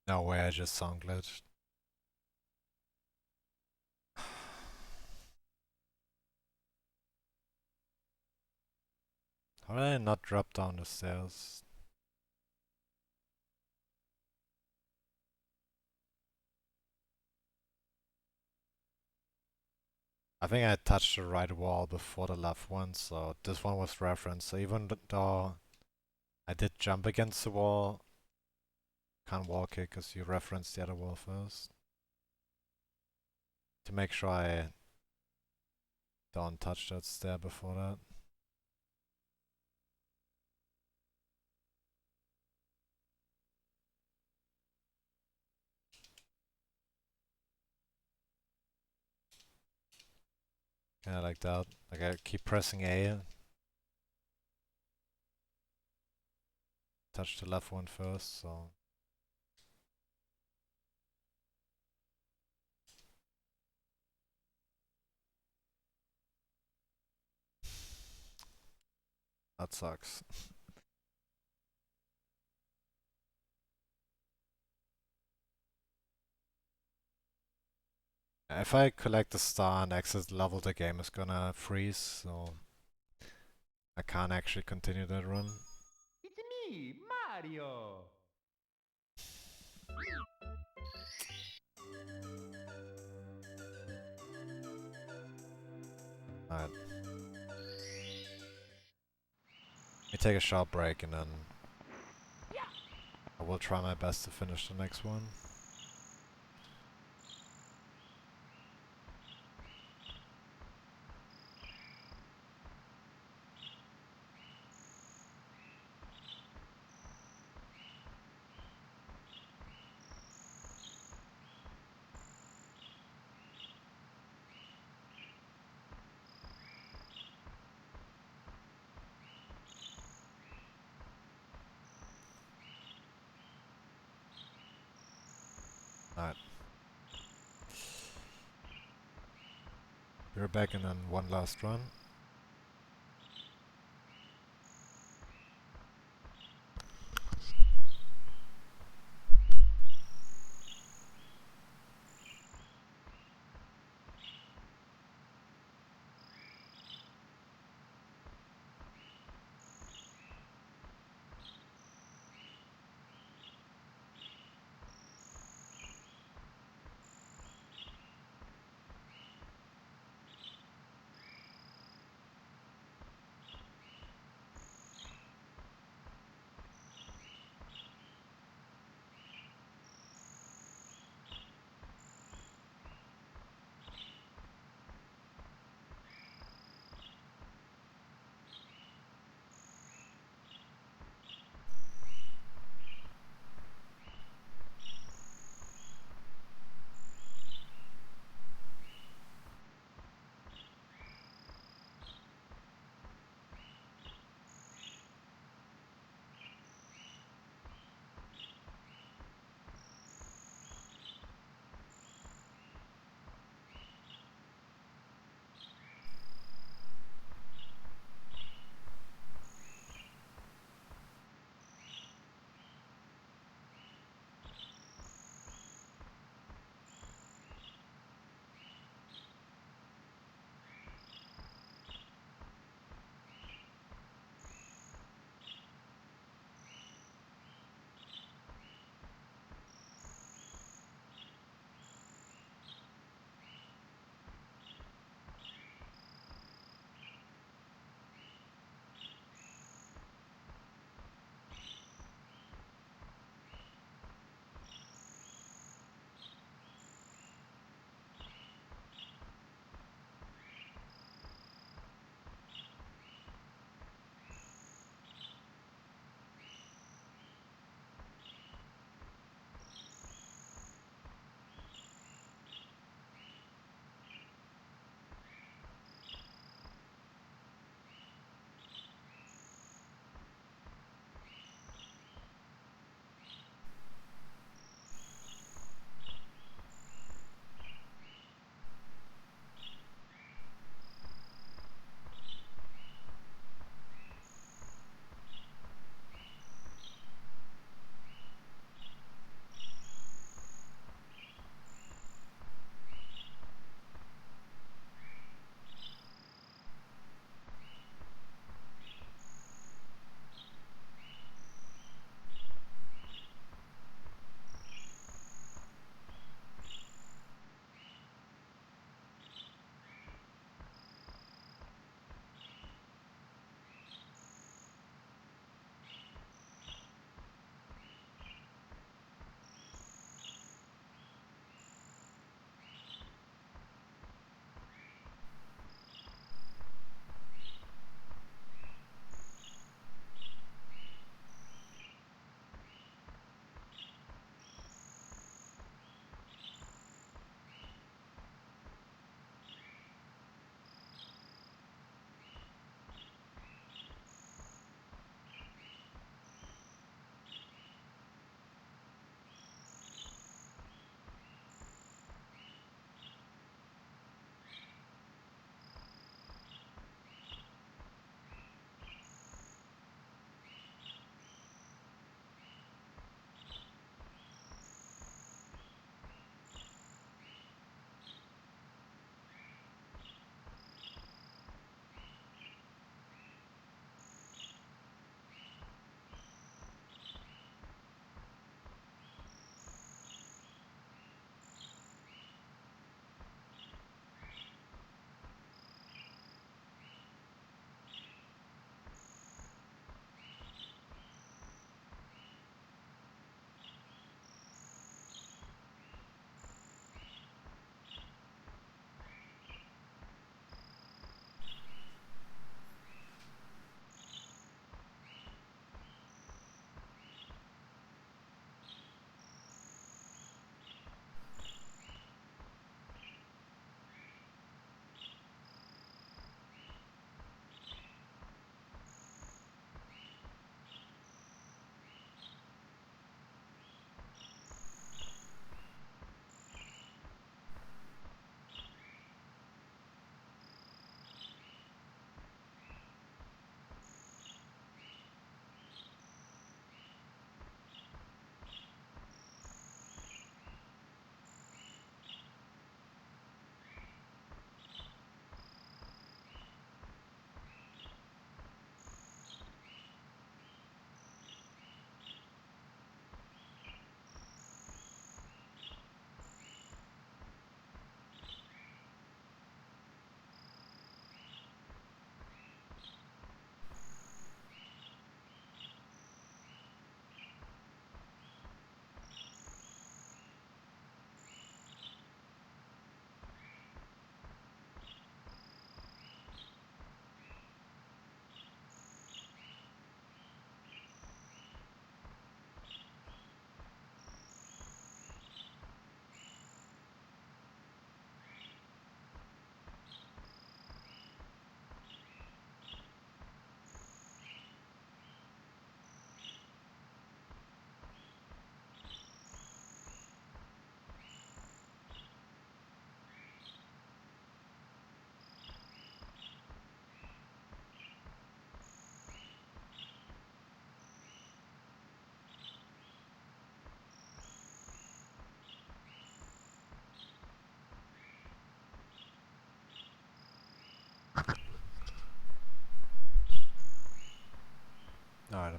No way, I just sound glitched. How did I not drop down the stairs? I think I touched the right wall before the left one, so this one was referenced. So even though I did jump against the wall, can't wall kick because you referenced the other wall first. To make sure I don't touch that stair before that. Kinda like that. Like I keep pressing A. Touch the left one first, so. That sucks. If I collect the star and exit level, the game is gonna freeze, so I can't actually continue that run. It's me, Mario. Alright. Let me take a short break and then I will try my best to finish the next one. Alright. We're back and then one last run.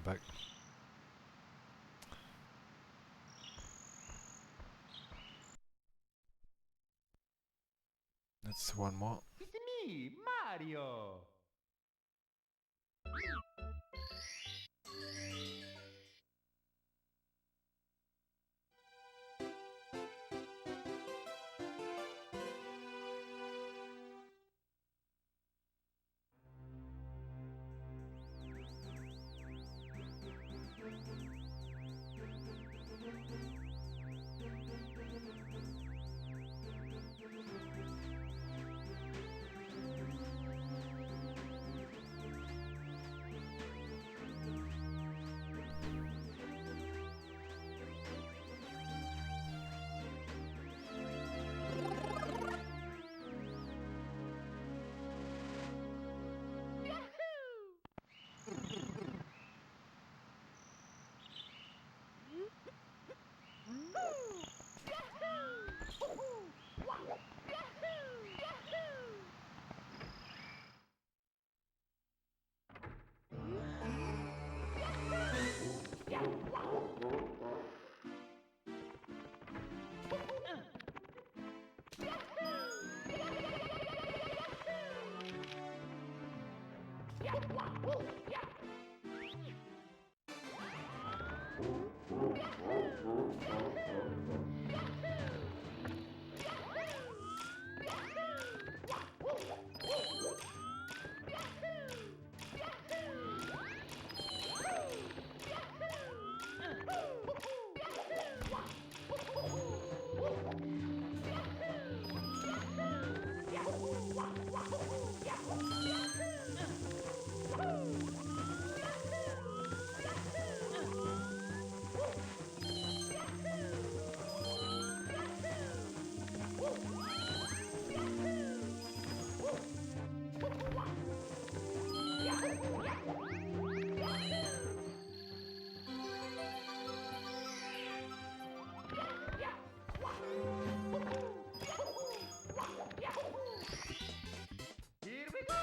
coming back. Let's one more. It's me, Mario! Here we go!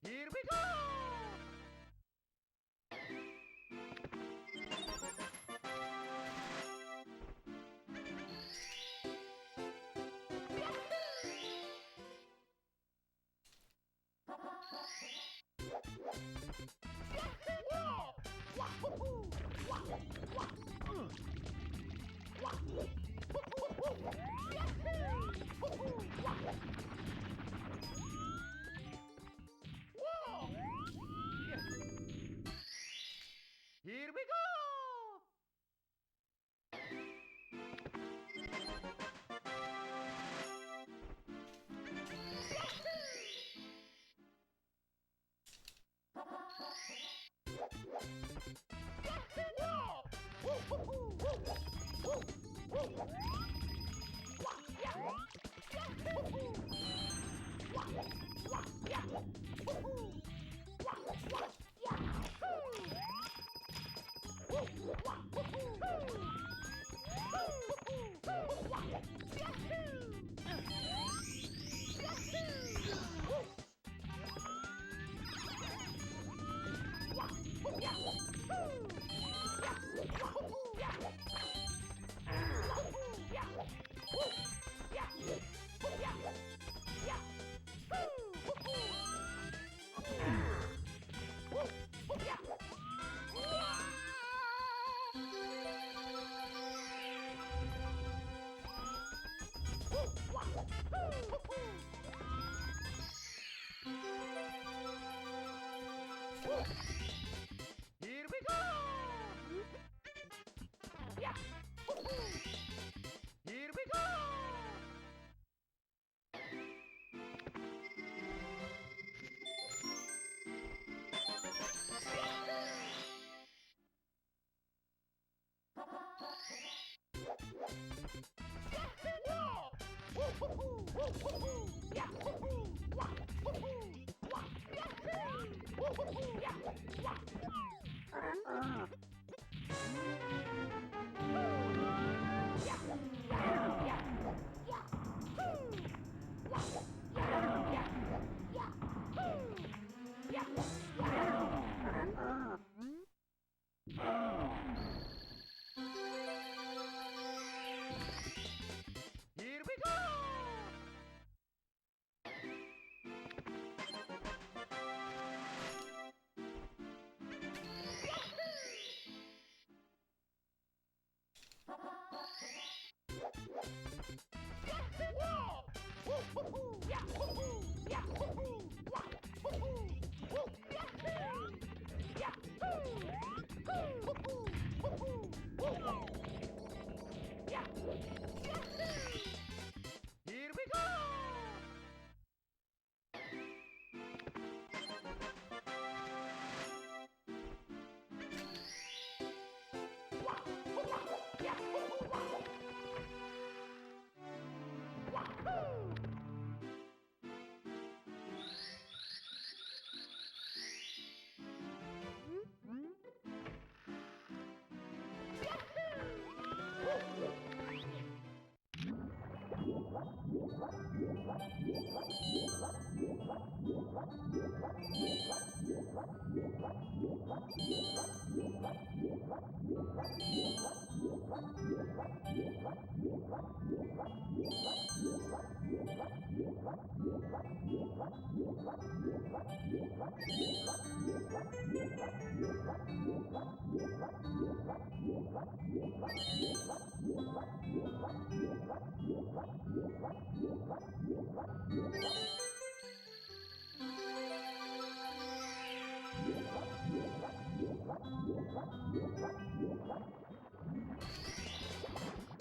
Here we go! Here we go! Yeah! Here we go! Here we go! Here we go!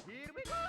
Here we go!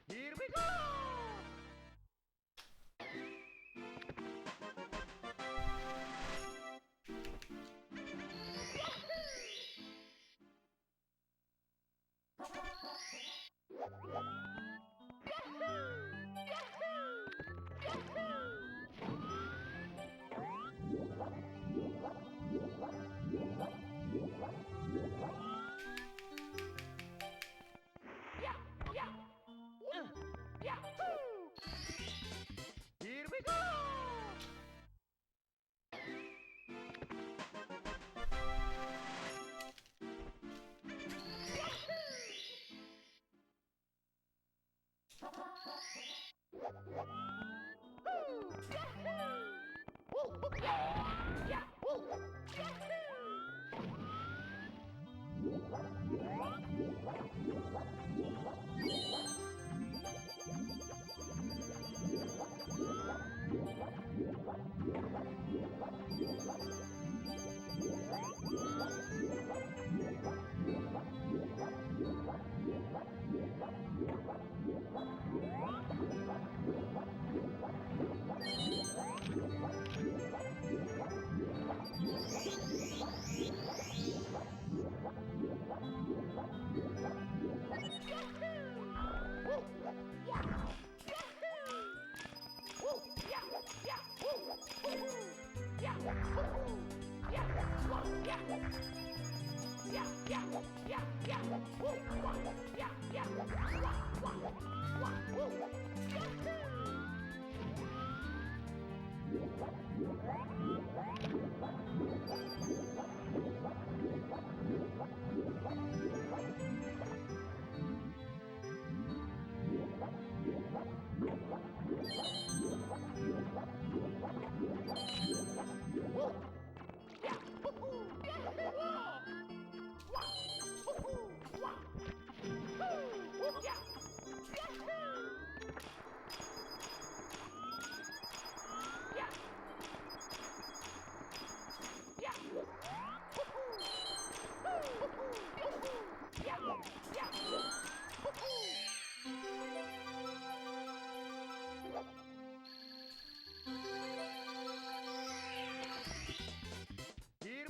Here we go! Here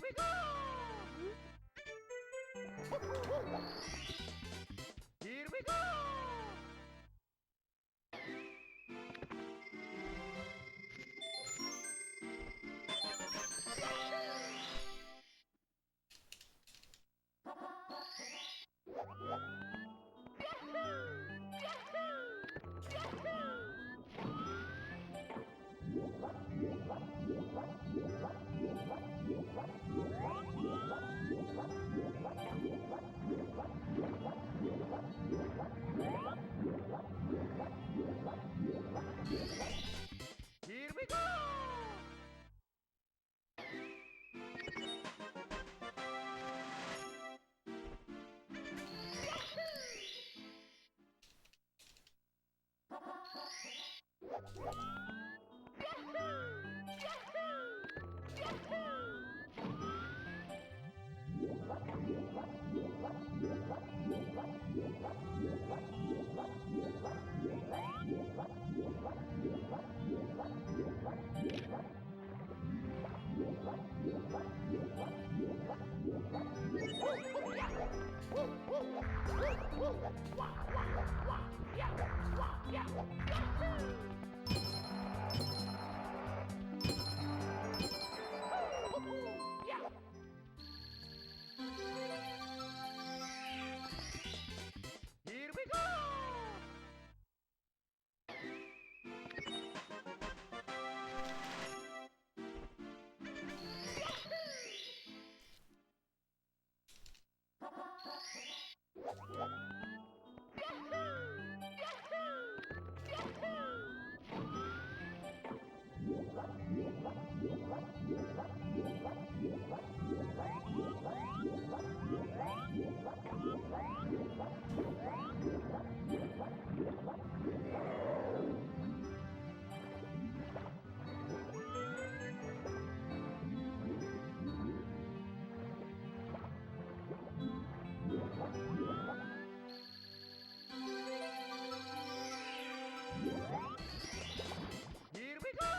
we go! Here we go! Here we go! Here we go! Here we go!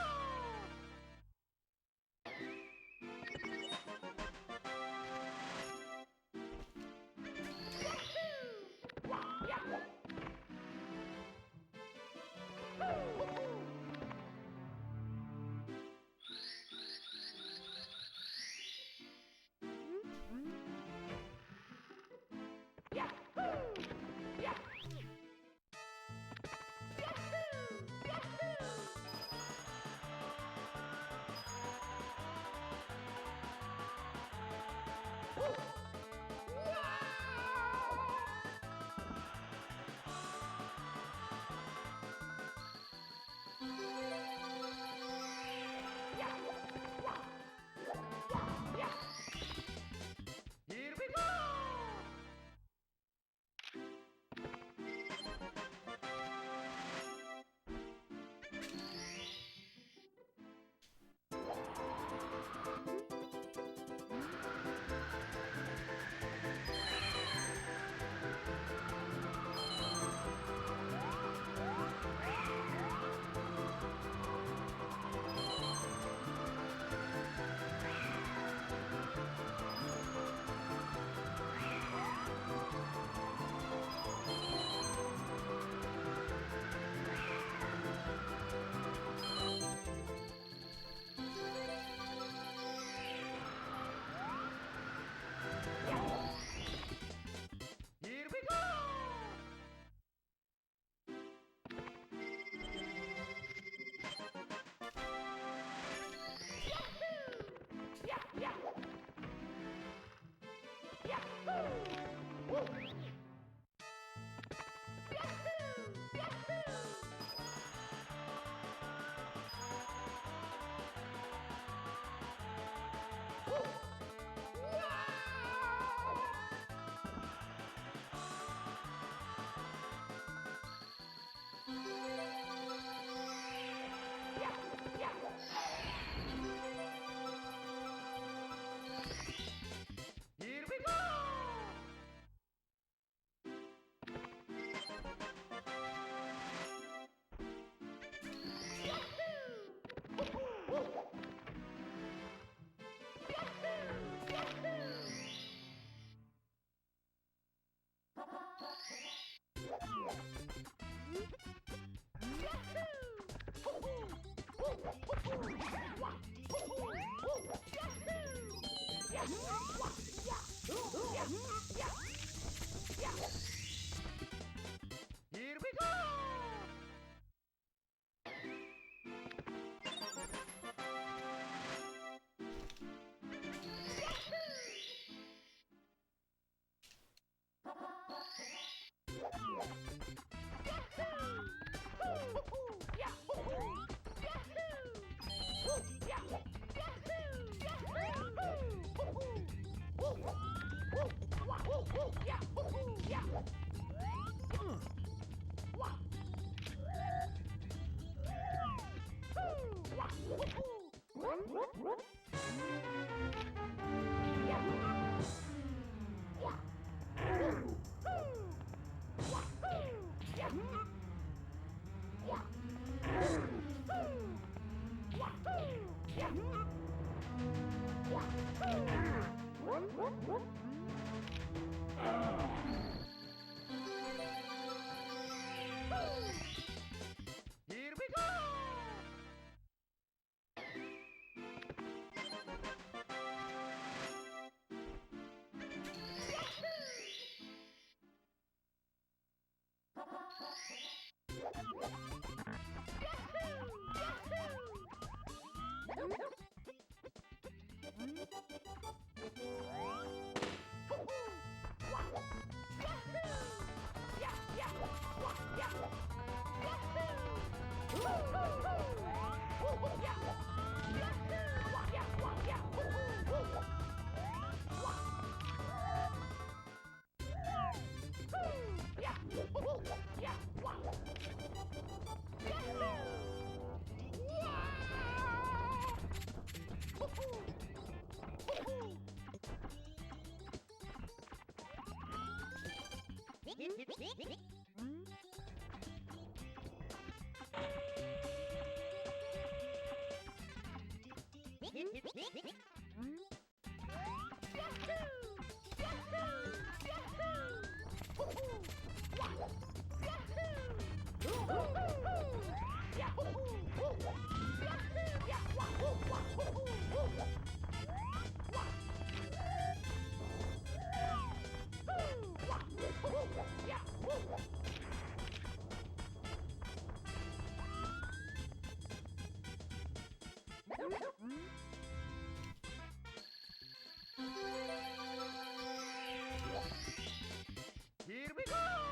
Here we go! Here we go!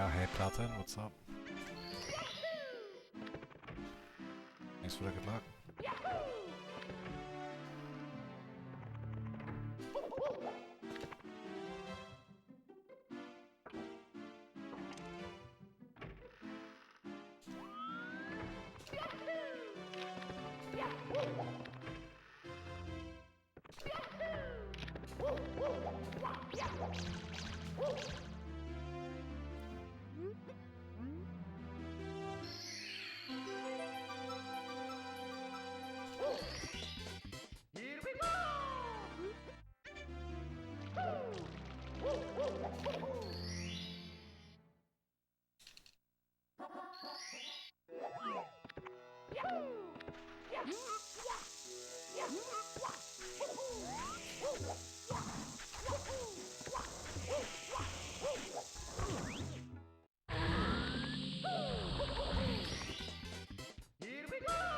Yeah, hey Platin, what's up? Thanks for the good luck. Here we go! Here we go!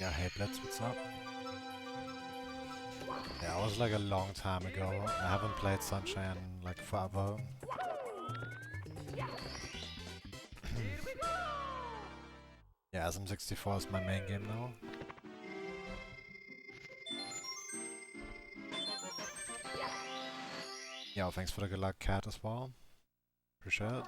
Yeah, hey Blitz, what's up? Yeah, it was like a long time ago. I haven't played Sunshine like forever. Yeah, SM64 is my main game now. Yeah, thanks for the good luck, Cat, as well. Appreciate it.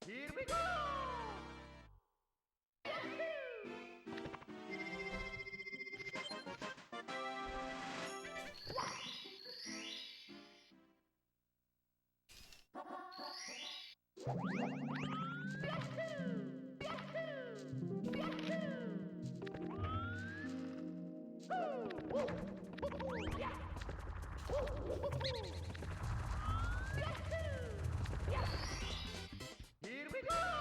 Here we go! Here we go!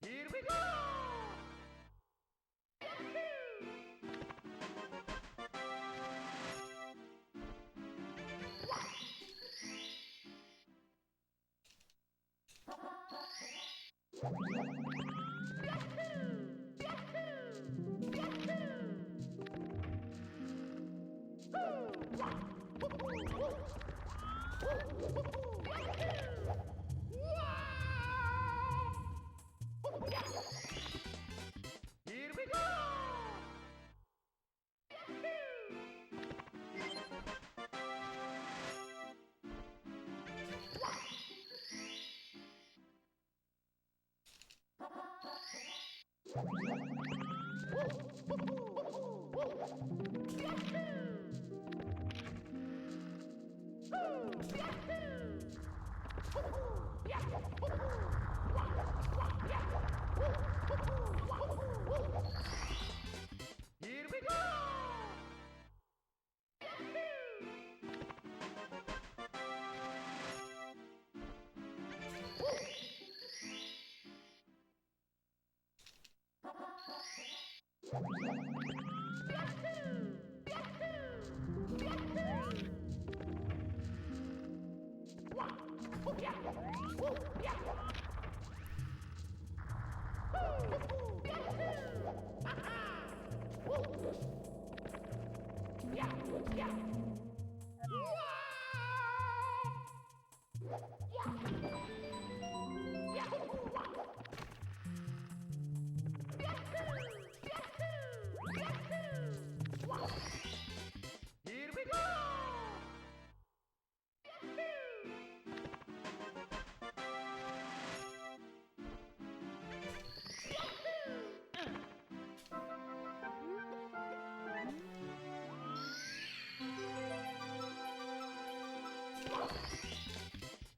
Here we go! Here we go! Here we go!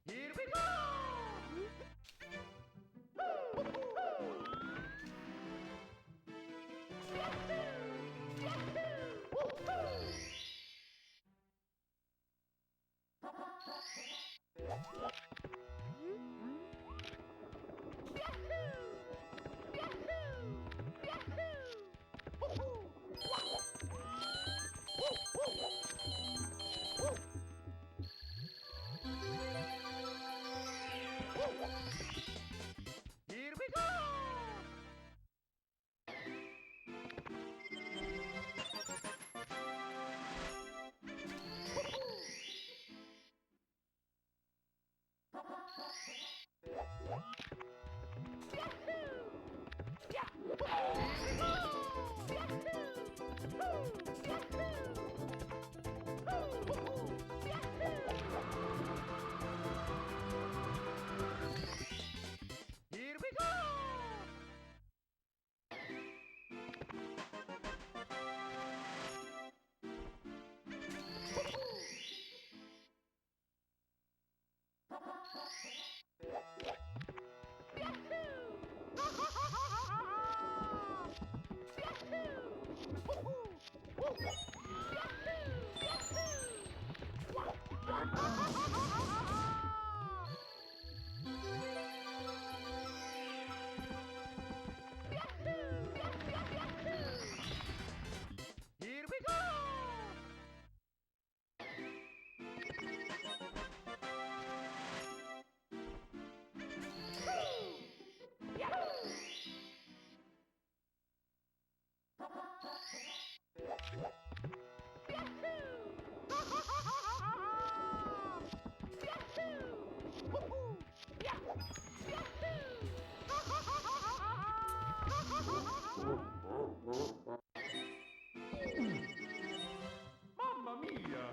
Here we go! Here we go! Here we go! Here we go! Here we go! Mamma mia!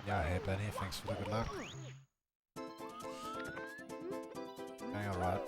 Yeah, hey Benny, thanks for the good luck. Hang alright.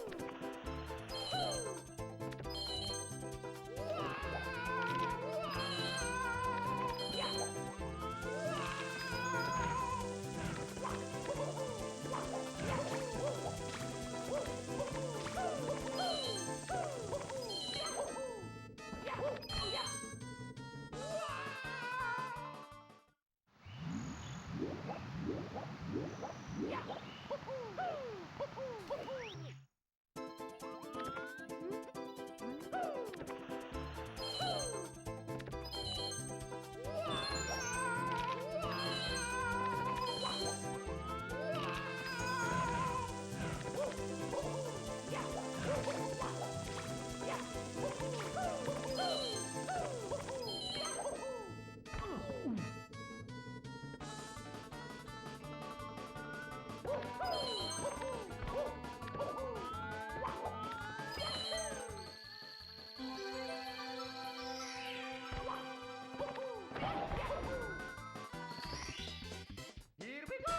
Here we go!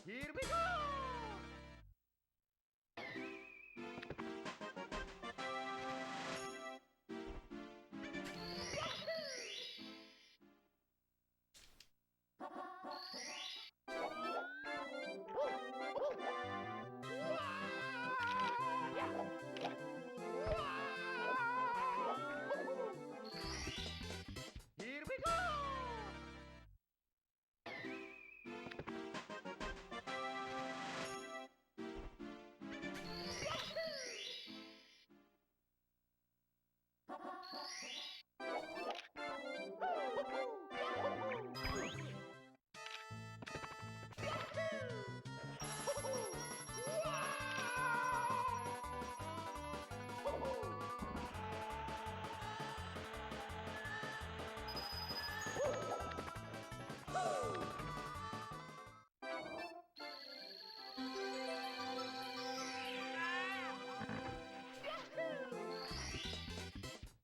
Here we go! Here we go! Here we go!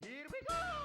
Here we go!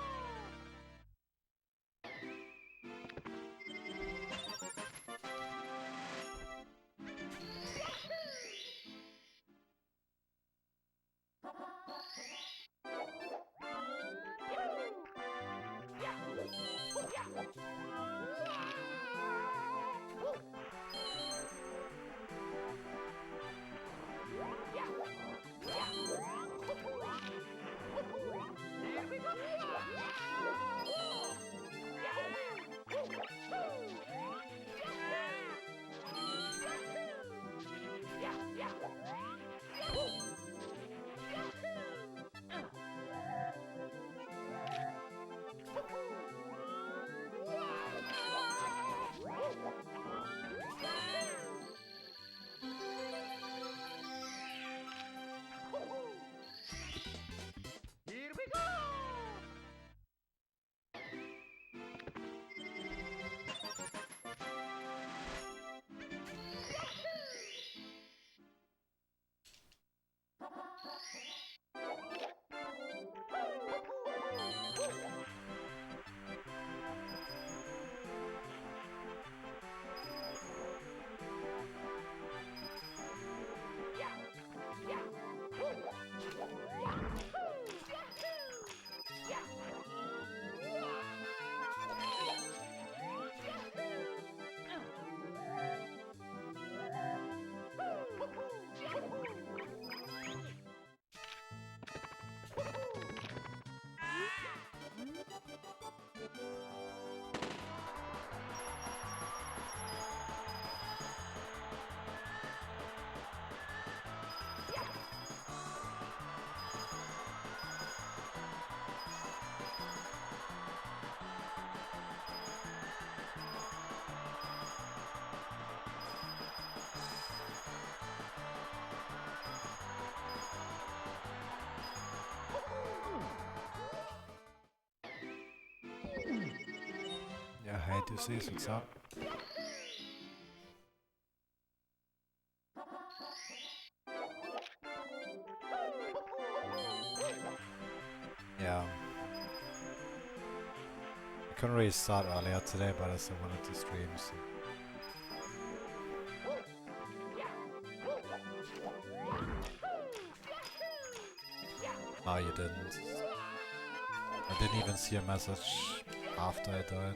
Yeah, hey Deuces, what's up? Yeah. I couldn't really start earlier today, but I still wanted to stream, so. Oh, you didn't. I didn't even see a message after I died.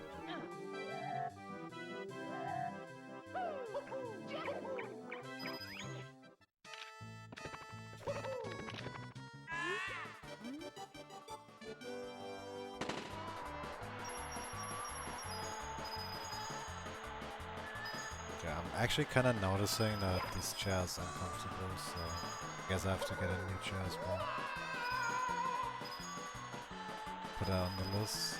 Okay, I'm actually kind of noticing that this chair is uncomfortable, so I guess I have to get a new chair as well. Put that on the list.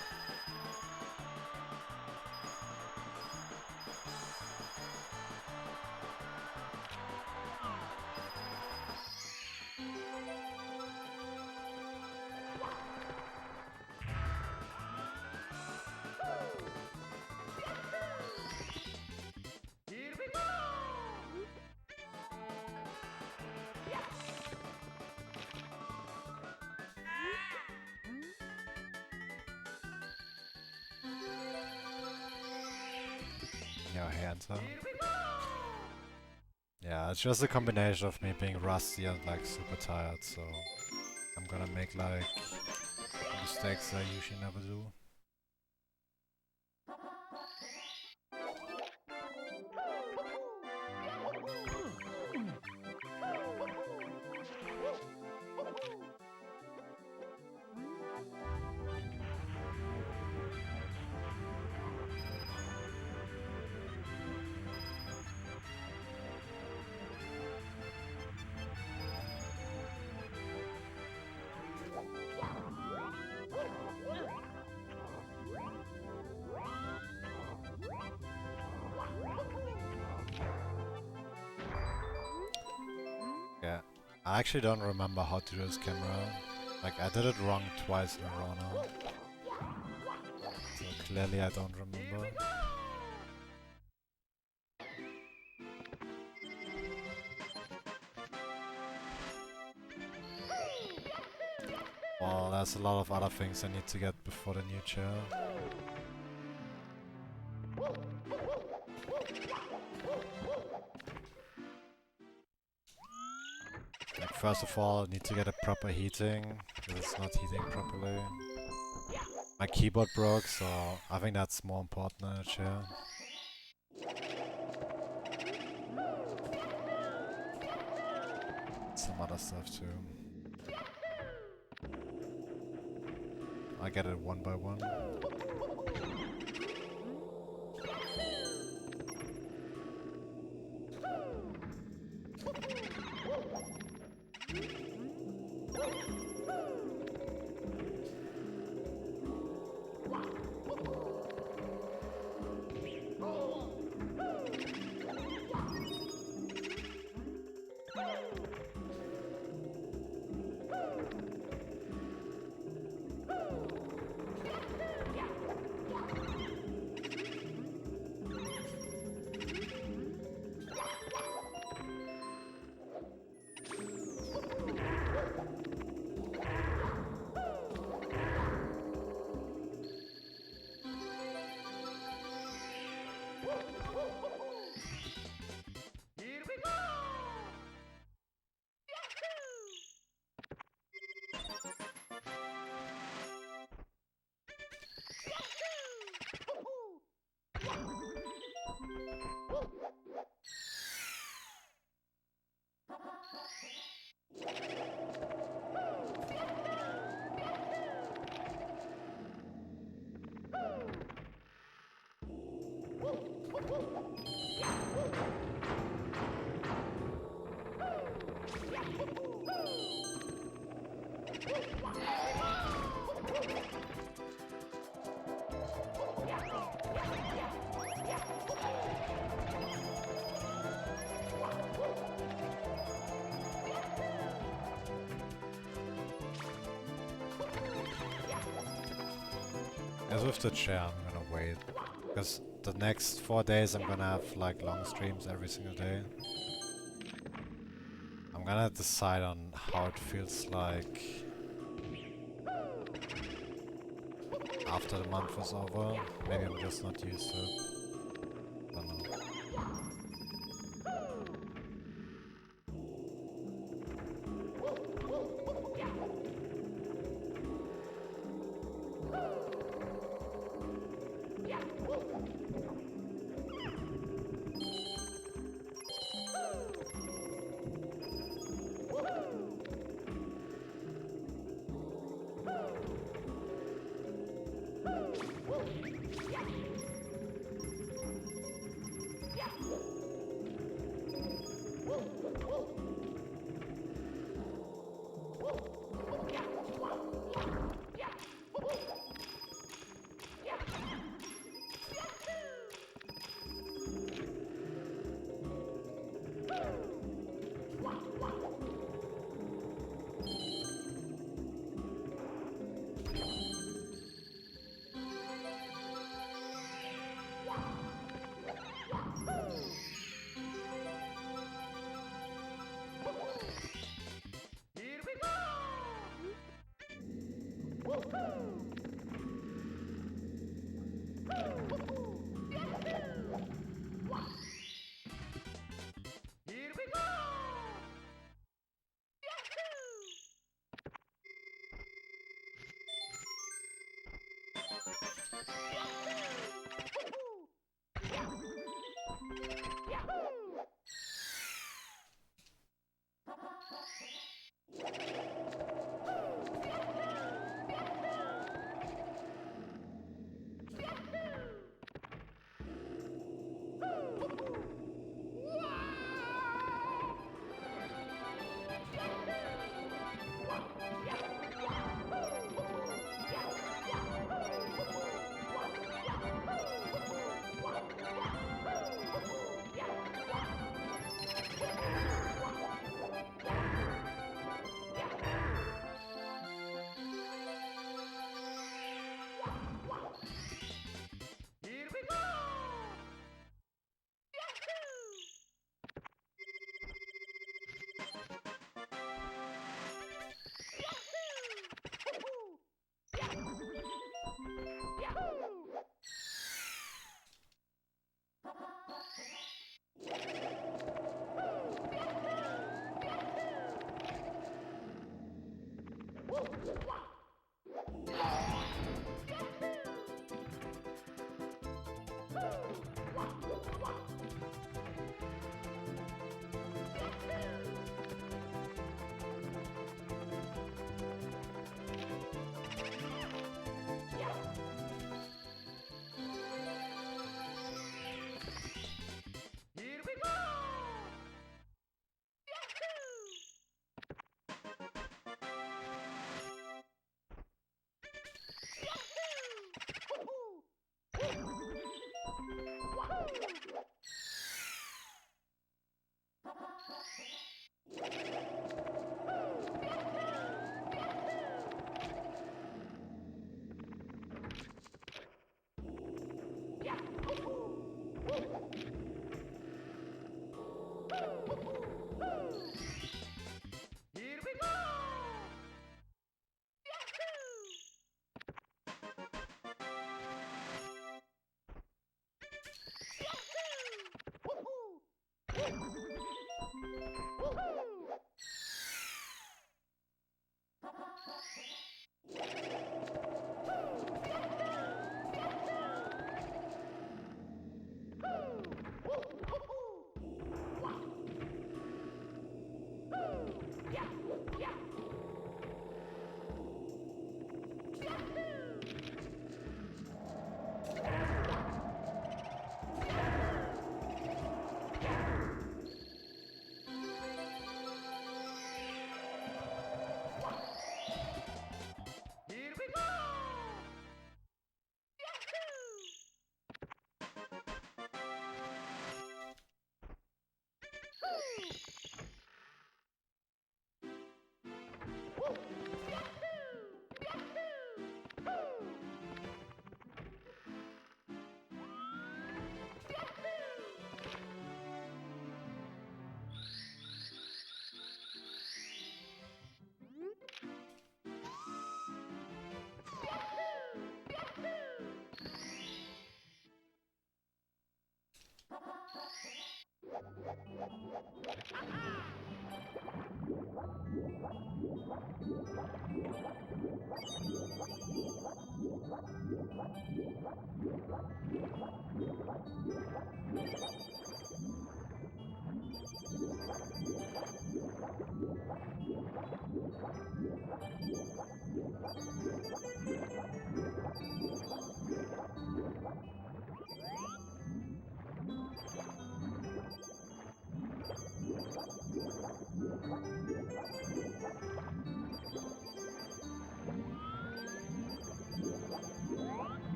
Your hands up. Yeah, it's just a combination of me being rusty and like super tired, so I'm gonna make like mistakes I usually never do. Yeah, I actually don't remember how to do this camera. Like, I did it wrong twice in a row now. So clearly I don't remember. Well, there's a lot of other things I need to get before the new chair. Like, first of all, I need to get a proper heating, because it's not heating properly. My keyboard broke, so I think that's more important than a chair. Some other stuff too. I get it one by one. As with the chair, I'm gonna wait. Because the next 4 days I'm gonna have like long streams every single day. I'm gonna decide on how it feels like after the month is over. Maybe I'm just not used to it. Don't know.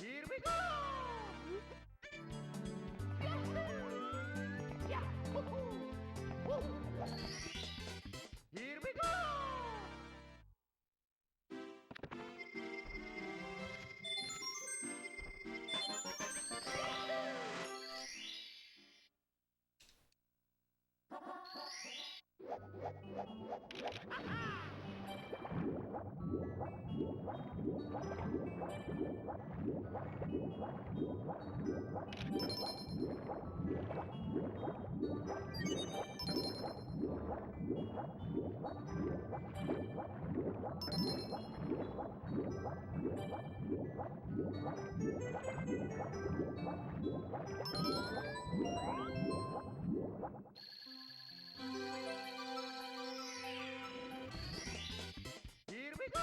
Here we go! Yeah! Woohoo! Here we go! Here we go!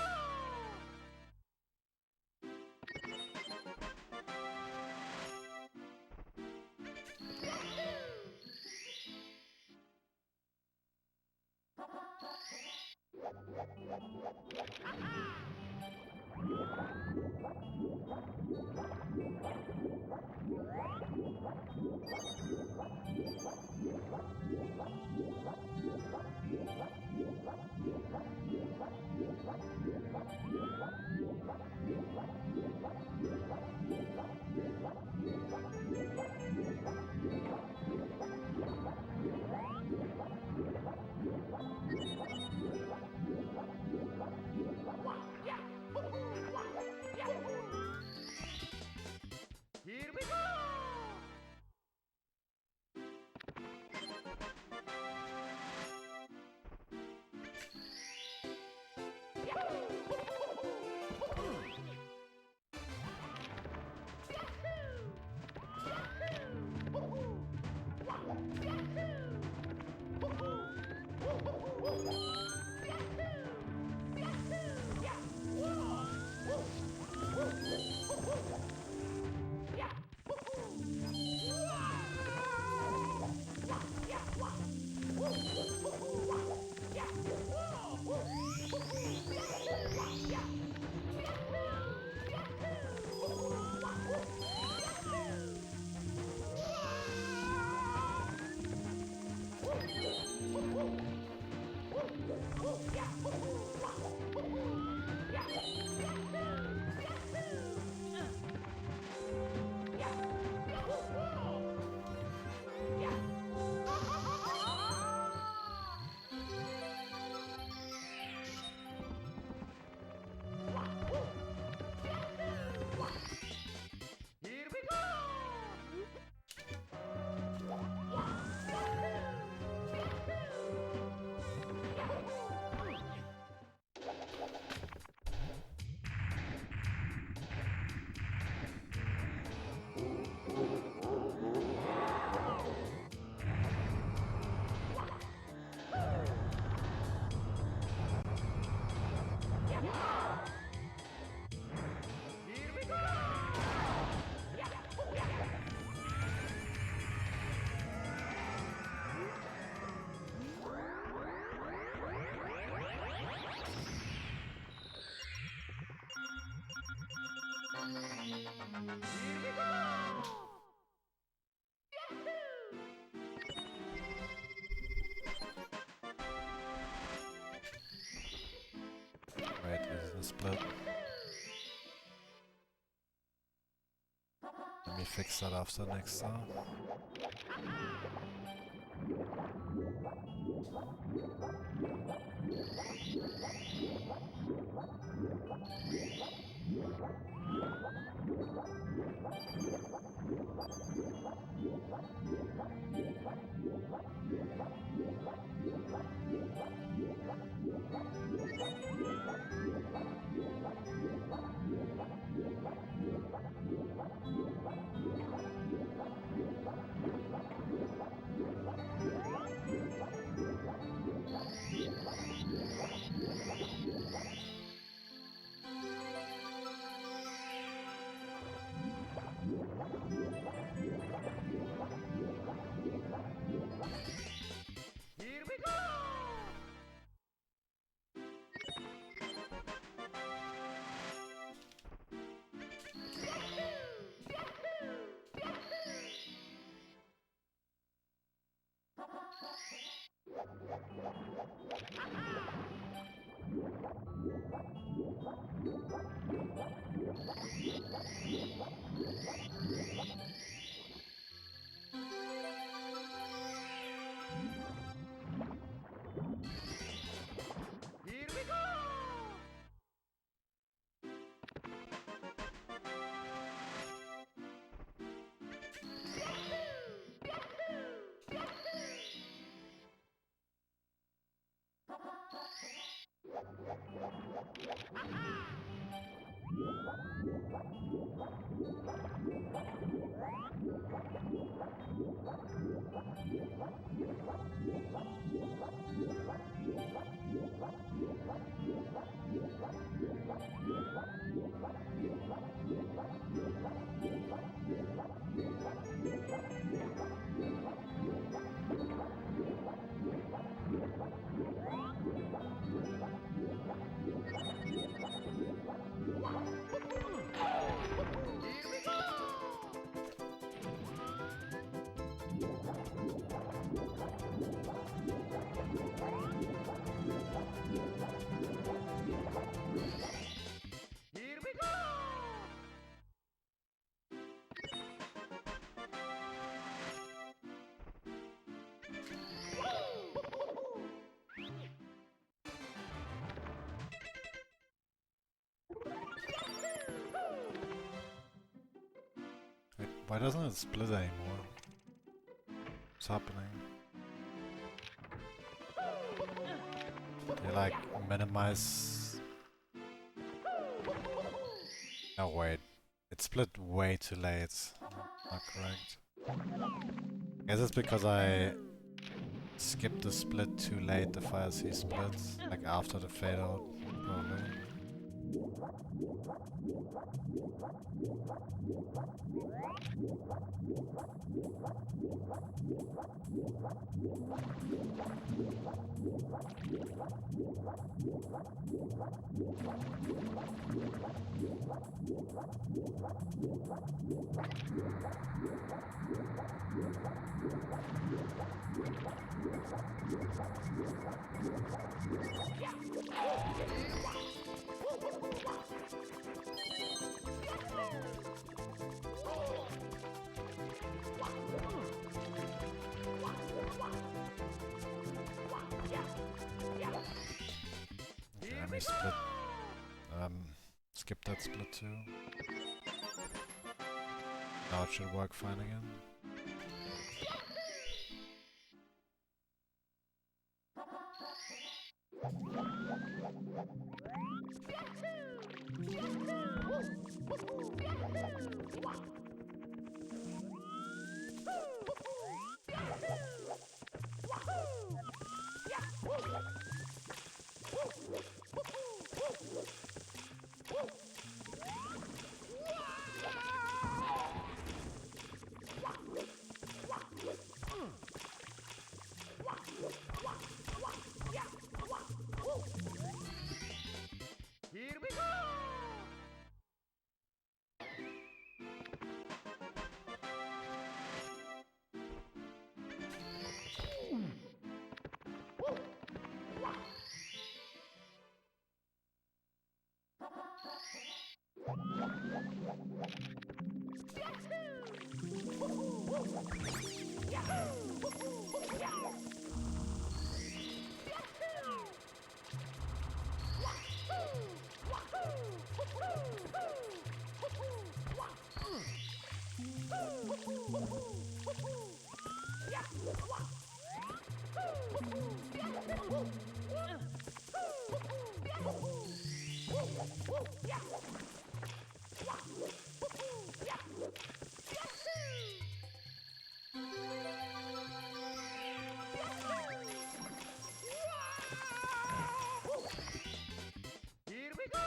Here we go! split. Let me fix that after next time. Here we go! Here we go! Here we go! Here we go! Wait, why doesn't it split anymore? What's happening? They like minimize... Oh wait, it split way too late. Not correct. I guess it's because I skipped the split too late, the Fire Sea split, like after the fade out, probably. Okay, let me split. Skip that split too. Now it should work fine again. Here we go!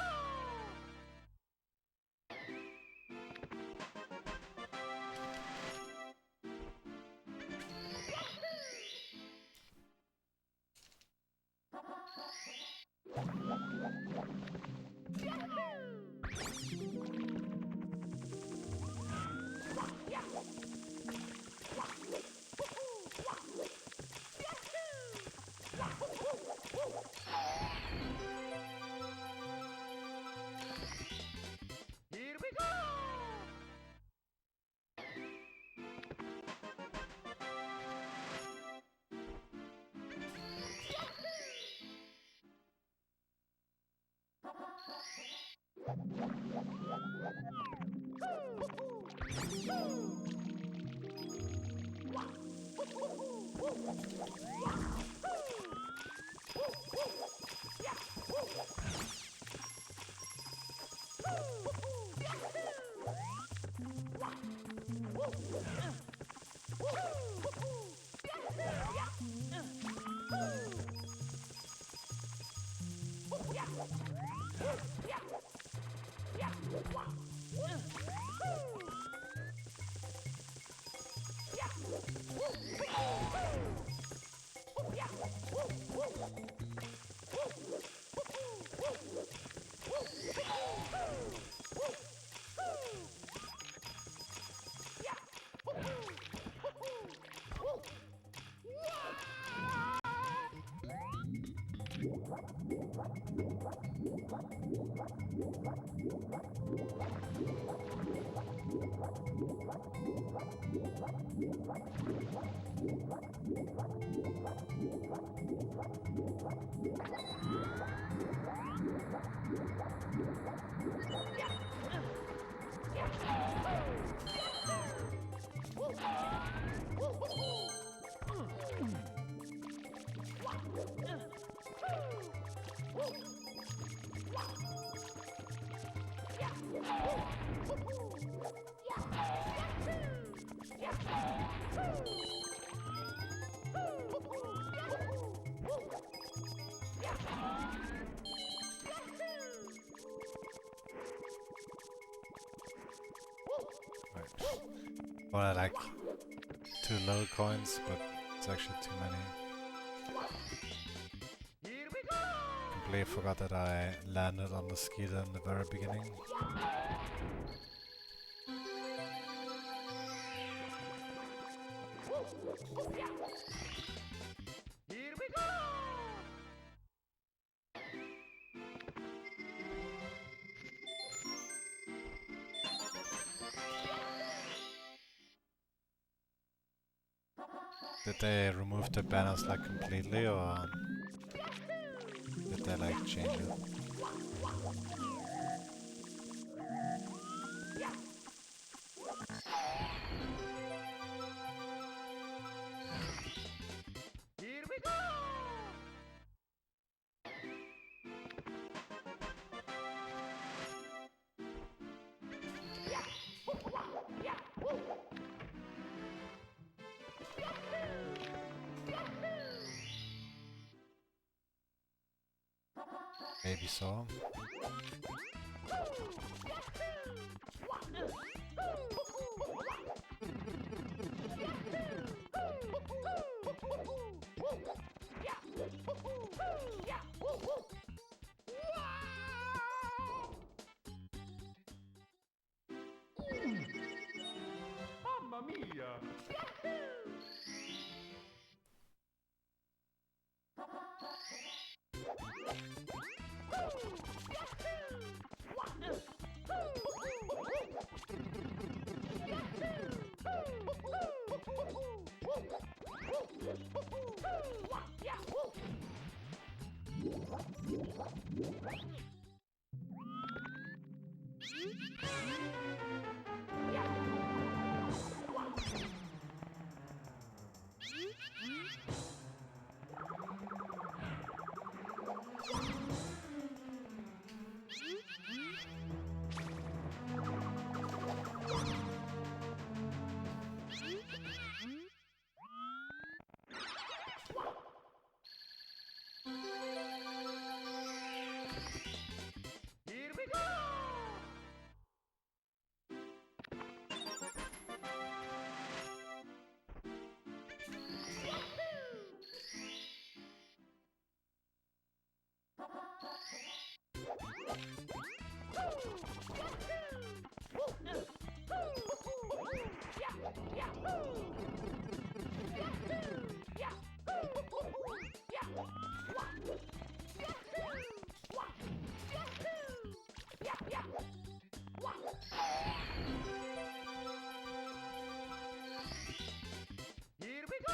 Here we go! Well, I like 2 low coins, but it's actually too many. Here we go! Completely forgot that I landed on the skeeter in the very beginning. Here we go! Did they remove the banners like completely, or did they like change it? Here we go! Maybe so. Mamma mia! Here we go! Here we go!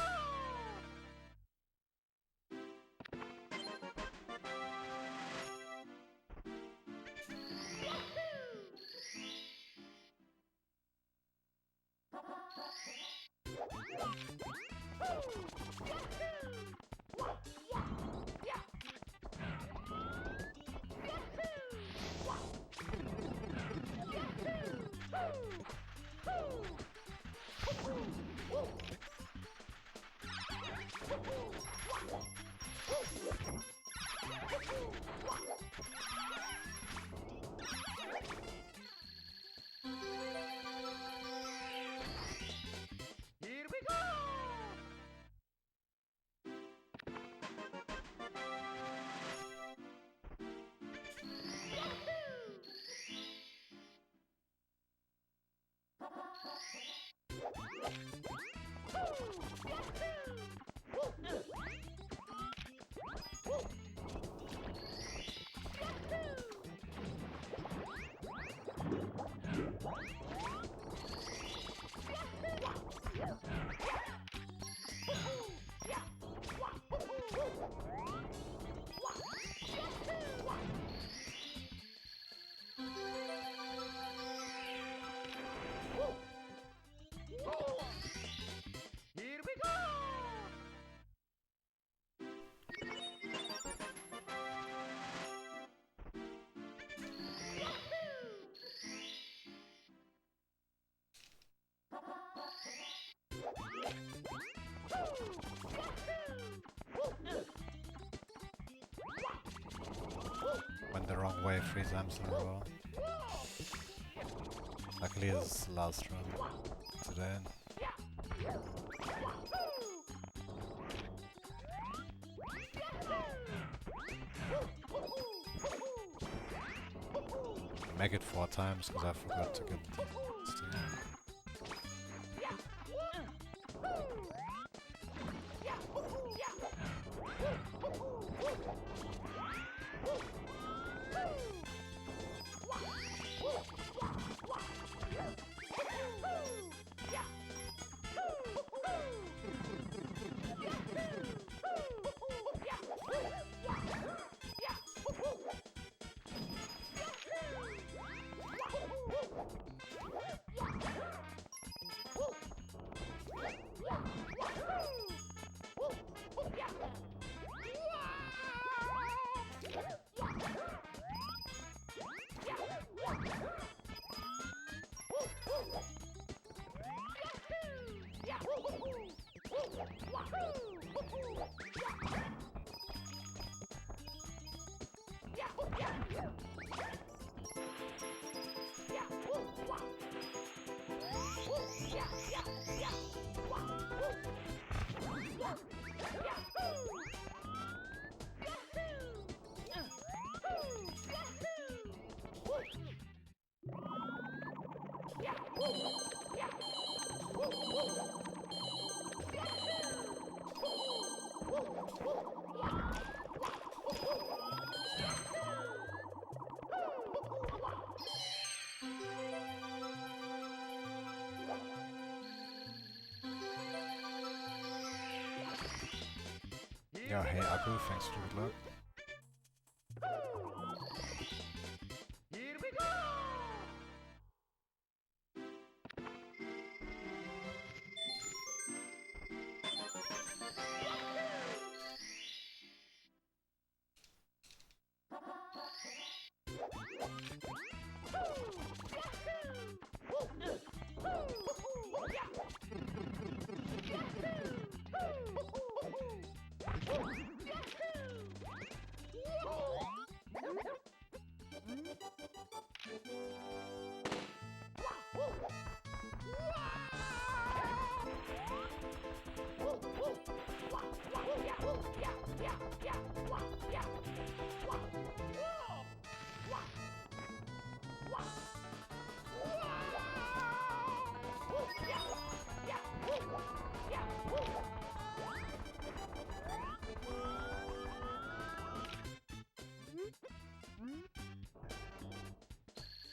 Here we go! Here we go! Went the wrong way 3 times in a row. Luckily this is the last run today. Make it 4 times because I forgot to get the steam. Yeah, hey Aku, thanks for the good luck. Here we go!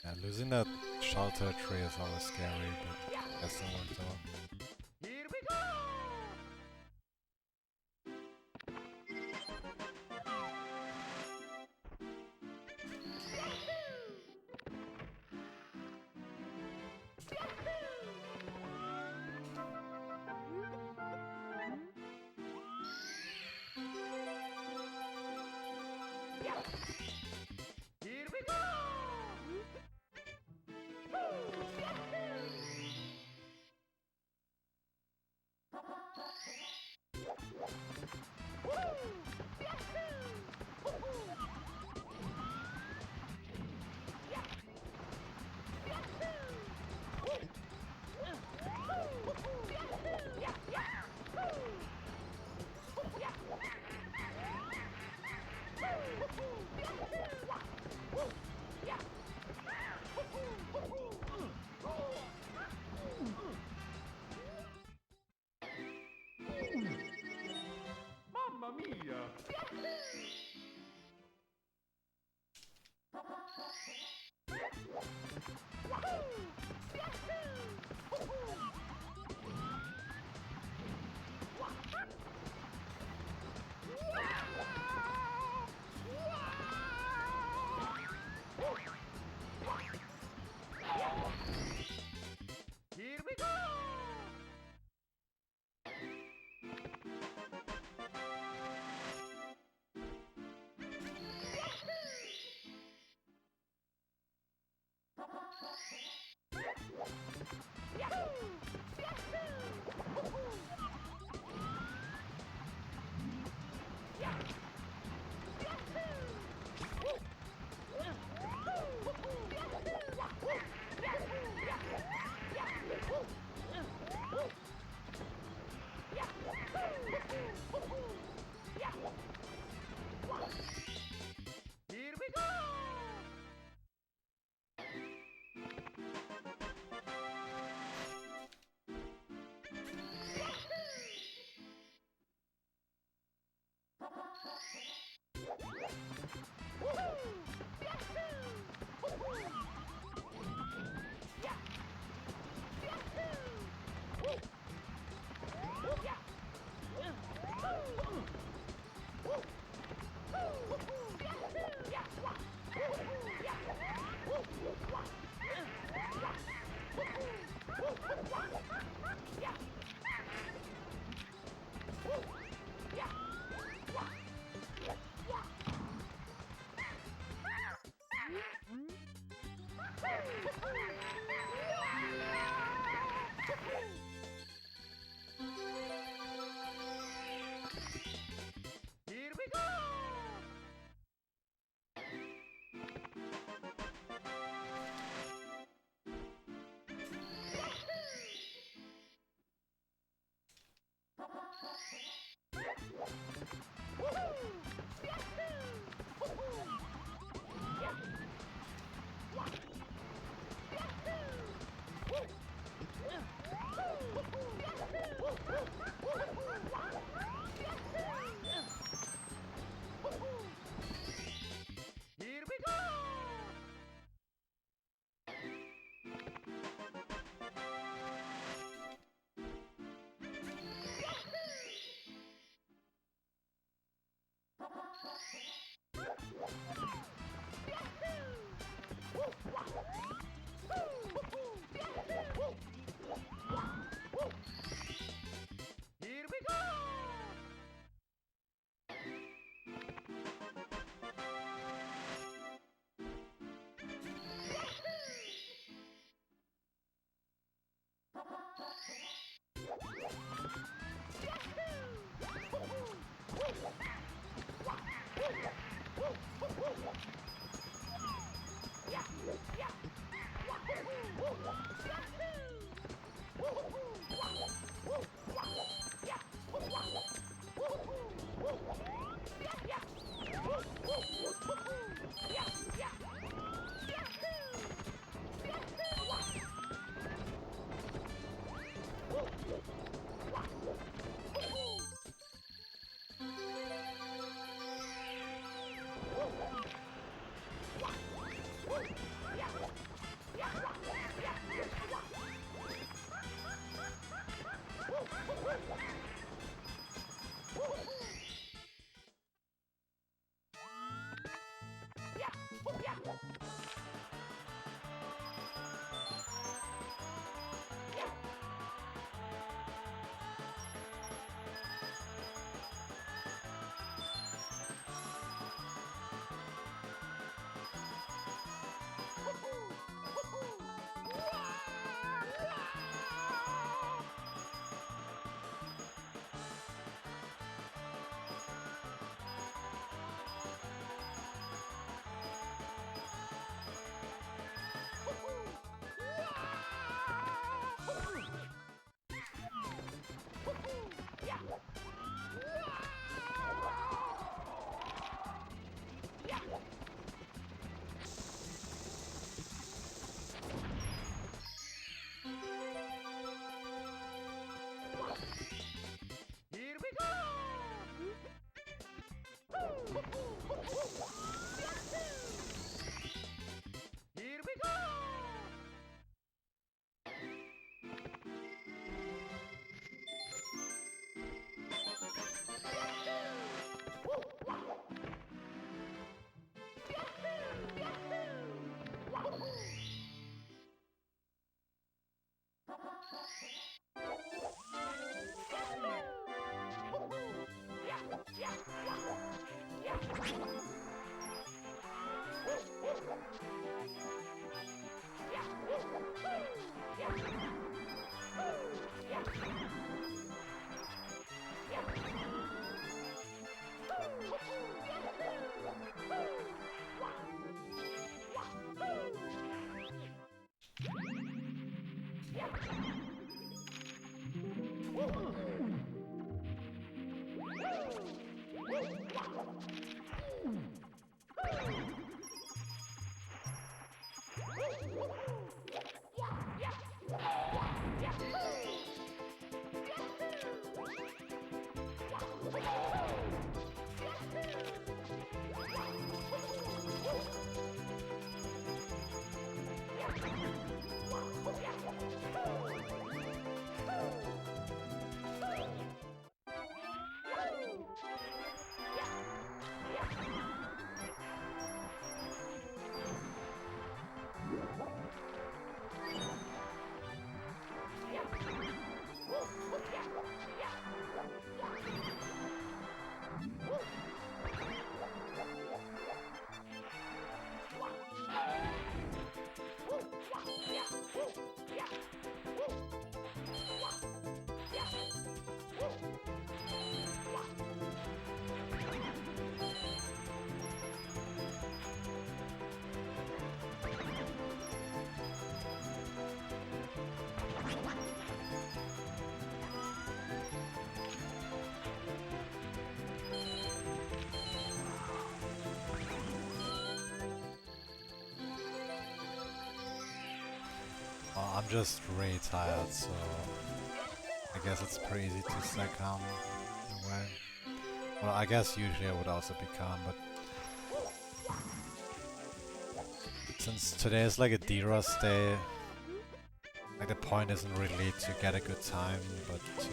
Yeah, losing that shelter tree is always scary, but I guess that worked out. Here we go! Here we go! Here we go! Here we go! I'm just really tired, so I guess it's pretty easy to stay calm in a way. Well, I guess usually I would also be calm, but since today is like a Derust day, like the point isn't really to get a good time, but to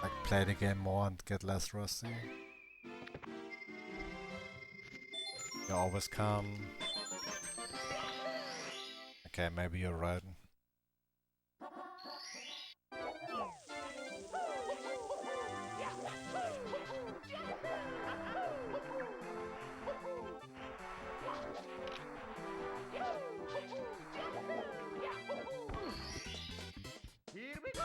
like play the game more and get less rusty. You're always calm. Okay, maybe you're right. Here we go!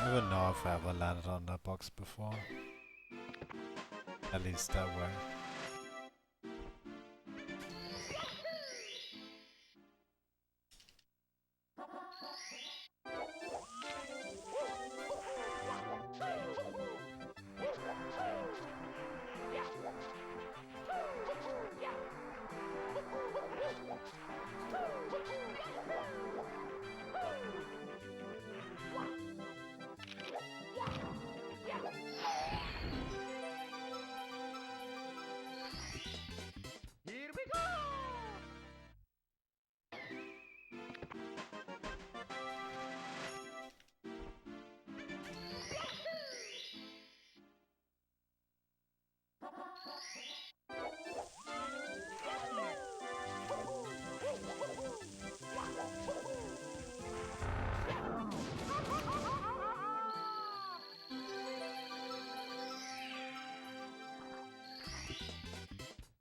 I don't even know if I ever landed on that box before. At least that way. Here we go!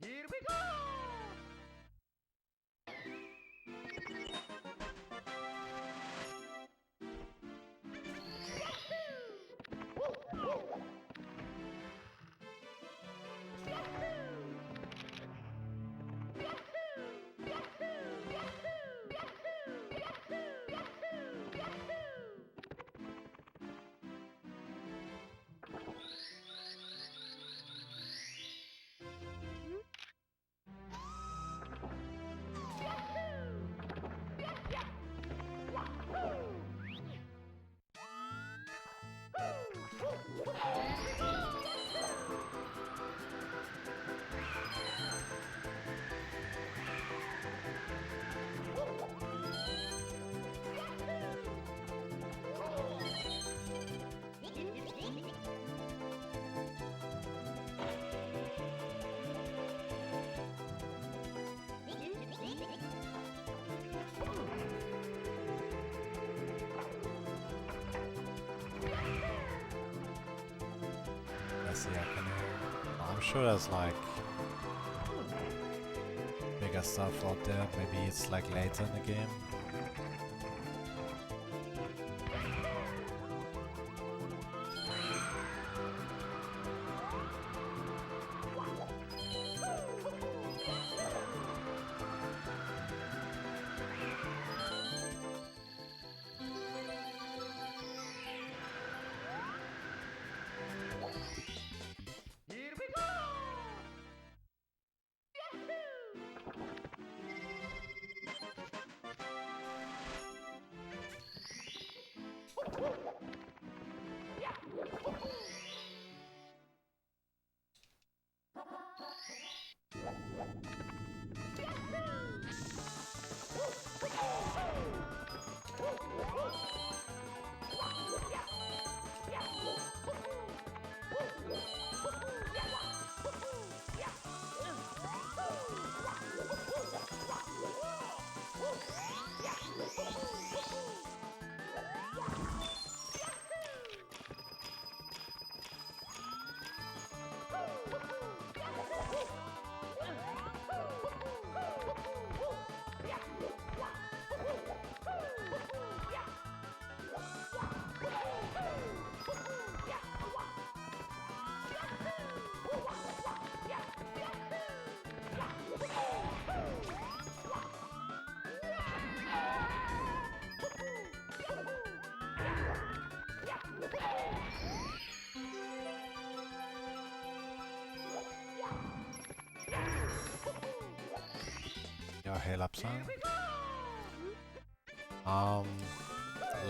Here we go! I see, I can hear. I'm sure there's like bigger stuff out there. Maybe it's like later in the game. Here we go! Your hail up song.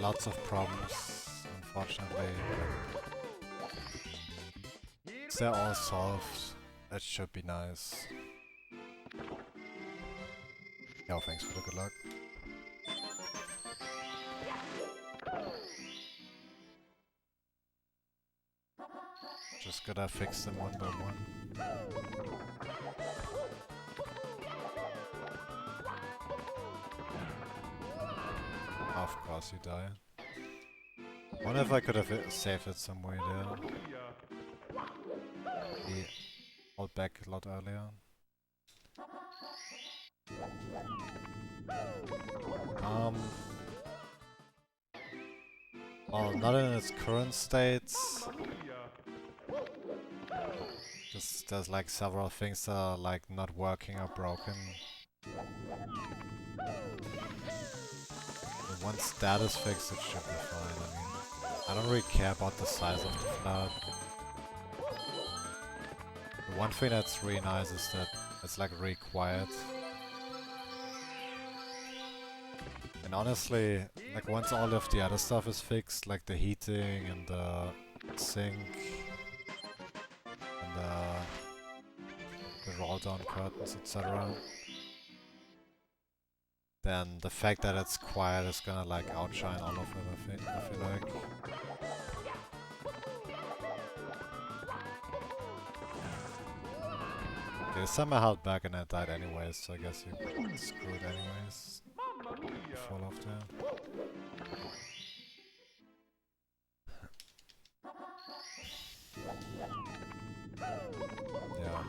Lots of problems, unfortunately. But they're all solved. That should be nice. Yo, thanks for the good luck. Just gotta fix them one by one. Of course you die. Wonder if I could have saved it some way there. He hold back a lot earlier. Well, not in its current state. There's like several things that are like not working or broken. But once that is fixed, it should be fine. I mean, I don't really care about the size of the flood. The one thing that's really nice is that it's like really quiet. And honestly, like once all of the other stuff is fixed, like the heating and the sink and the roll down curtains, etc., then the fact that it's quiet is gonna like outshine all of it, I feel like. Okay, this time I held back and I died anyways, so I guess you screwed anyways. Fall off there. Yeah.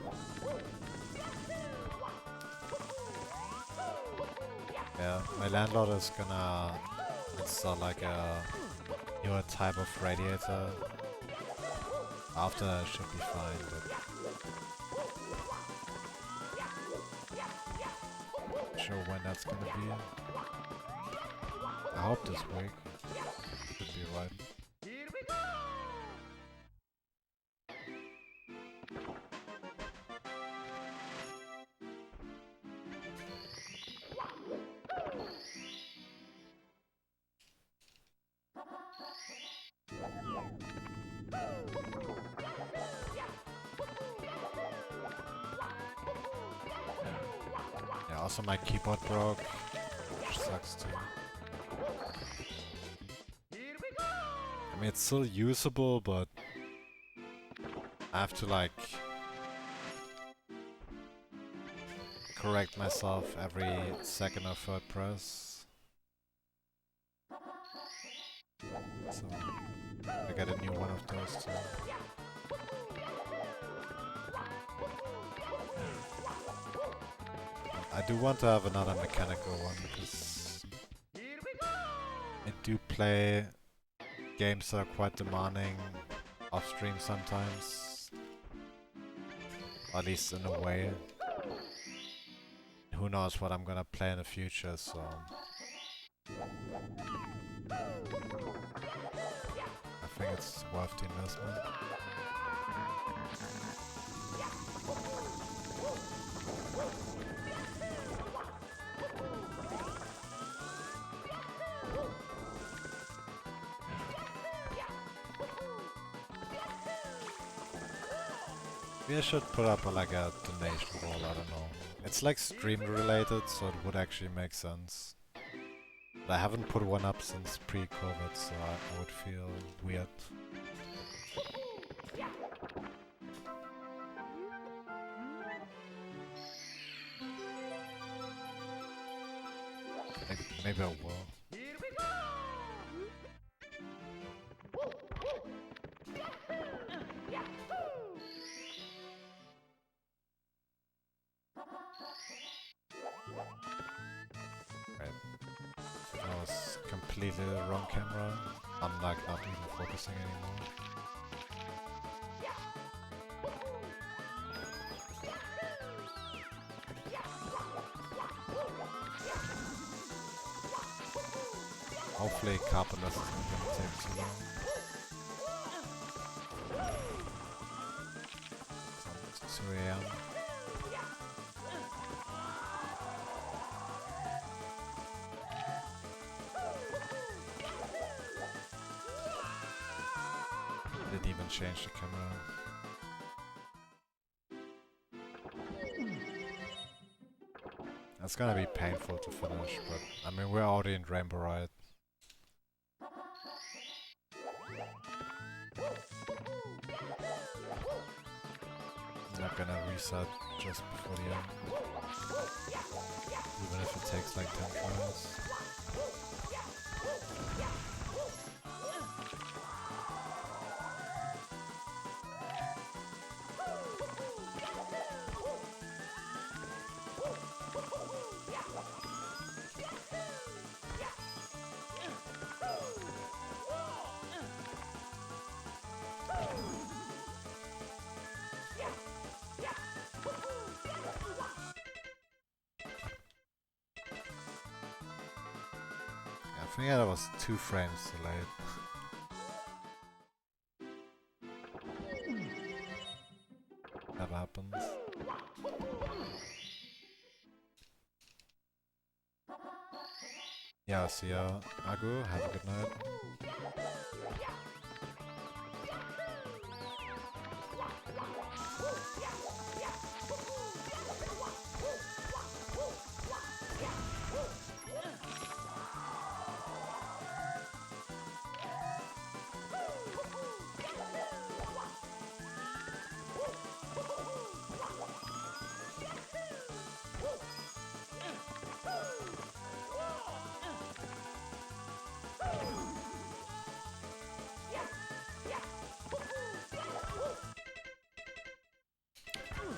Yeah, my landlord is gonna install like a newer type of radiator. After that it should be fine, but not sure when that's gonna be. I hope this week. Should be right. Yeah, also my keyboard broke, which sucks too. I mean, it's still usable, but I have to like correct myself every second or third press. So I get a new one of those too. I do want to have another mechanical one because I do play games that are quite demanding off stream sometimes. Or at least in a way. Who knows what I'm gonna play in the future, so I think it's worth the investment. Maybe I should put up like a donation goal, I don't know. It's like stream related, so it would actually make sense. But I haven't put one up since pre-COVID, so I would feel weird. Maybe I will. That was completely the wrong camera. I'm like not even focusing anymore. Hopefully Carpenter's isn't gonna take too long. It's 2 AM. Didn't even change the camera. It's gonna be painful to finish, but I mean we're already in Rainbow Ride. I'm not gonna reset just before the end. Even if it takes like 10 tries. think that was 2 frames delayed. That happens. Yeah, see ya, Agu. Have a good night.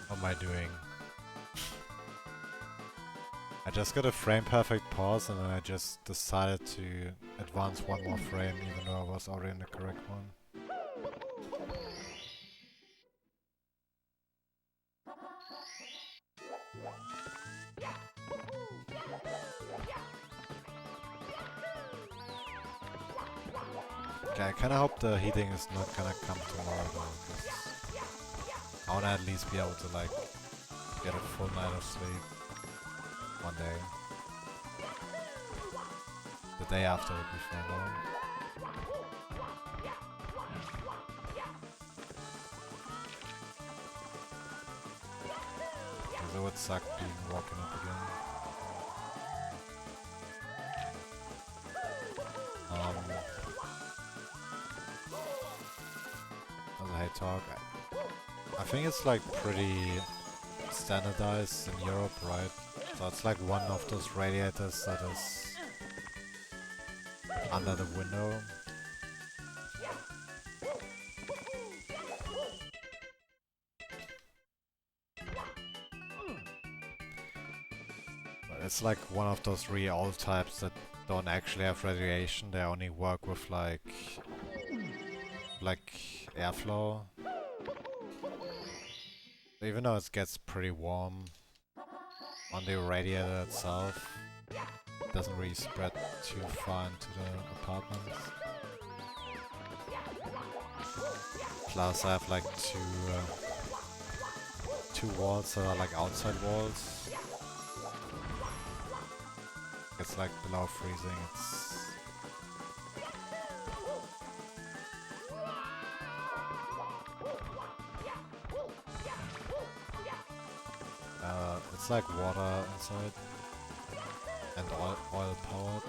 What am I doing? I just got a frame perfect pause and then I just decided to advance one more frame even though I was already in the correct one. Okay, I kinda hope the heating is not gonna come tomorrow though, because I wanna at least be able to like get a full night of sleep one day. The day after would be fine though. Because it would suck being woken up again. As a hate talk, I think it's like pretty standardized in Europe, right? So it's like one of those radiators that is under the window. But it's like one of those really old types that don't actually have radiation, they only work with like airflow. Even though it gets pretty warm on the radiator itself, it doesn't really spread too far into the apartments. Plus I have like two walls that are like outside walls. It's like below freezing, it's like water inside and oil powered.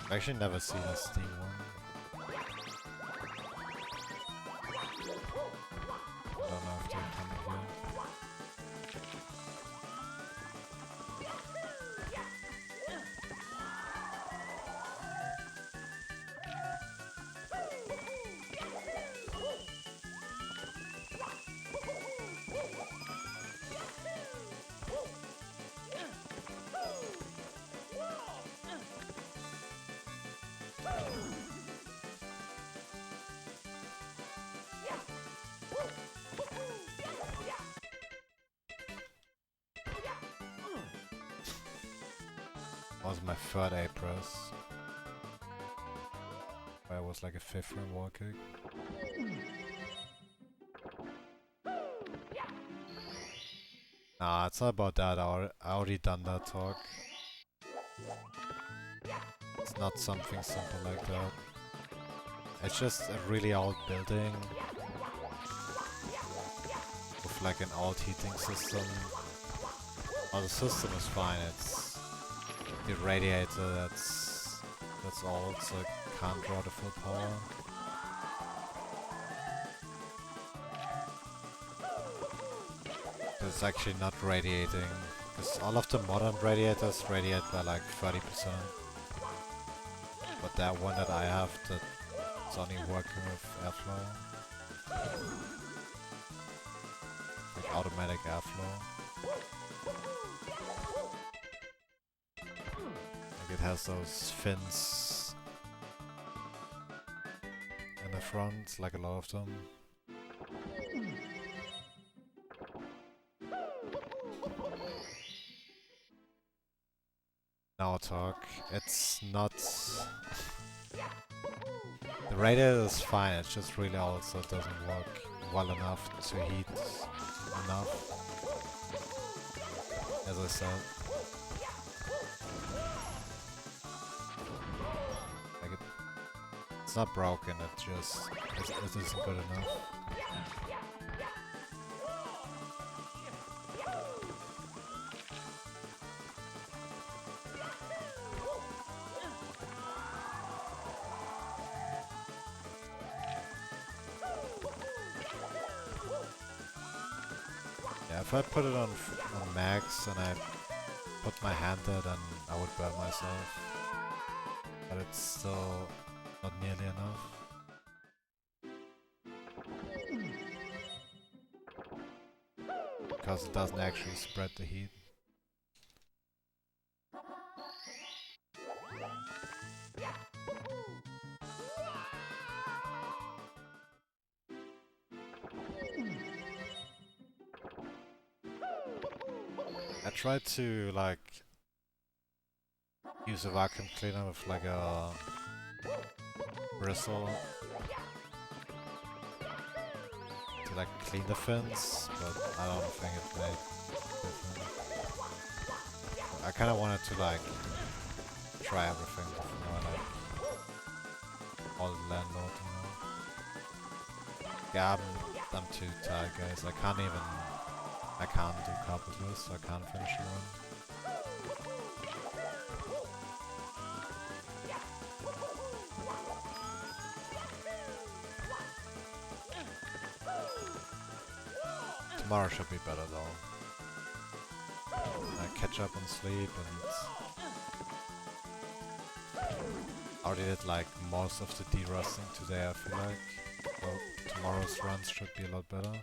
I've actually never seen a steam one. Don't know if they're coming here. That was my third A press. Where I was like a 5th round wall kick. Nah, it's not about that. I already done that talk. It's not something simple like that. It's just a really old building with like an old heating system. Well, the system is fine. It's the radiator that's old, so it can't draw the full power. It's actually not radiating, because all of the modern radiators radiate by like 30%. But that one that I have, that's only working with airflow. Like automatic airflow. Like it has those fins in the front, like a lot of them. talk. It's not... The radiator is fine, it just really also doesn't work well enough to heat enough. As I said. Like it's not broken, it just... it isn't good enough. Yeah, if I put it on max and I put my hand there, then I would burn myself. But it's still not nearly enough. Because it doesn't actually spread the heat. I tried to like use a vacuum cleaner with like a bristle to like clean the fins, but I don't think it made difference. I kind of wanted to like try everything before like all the landlord, you know. Yeah, I'm too tired, guys. I can't do carpet list, so I can't finish the run. Tomorrow should be better though. I catch up on sleep and I already did like most of the derusting today, I feel like. So tomorrow's runs should be a lot better.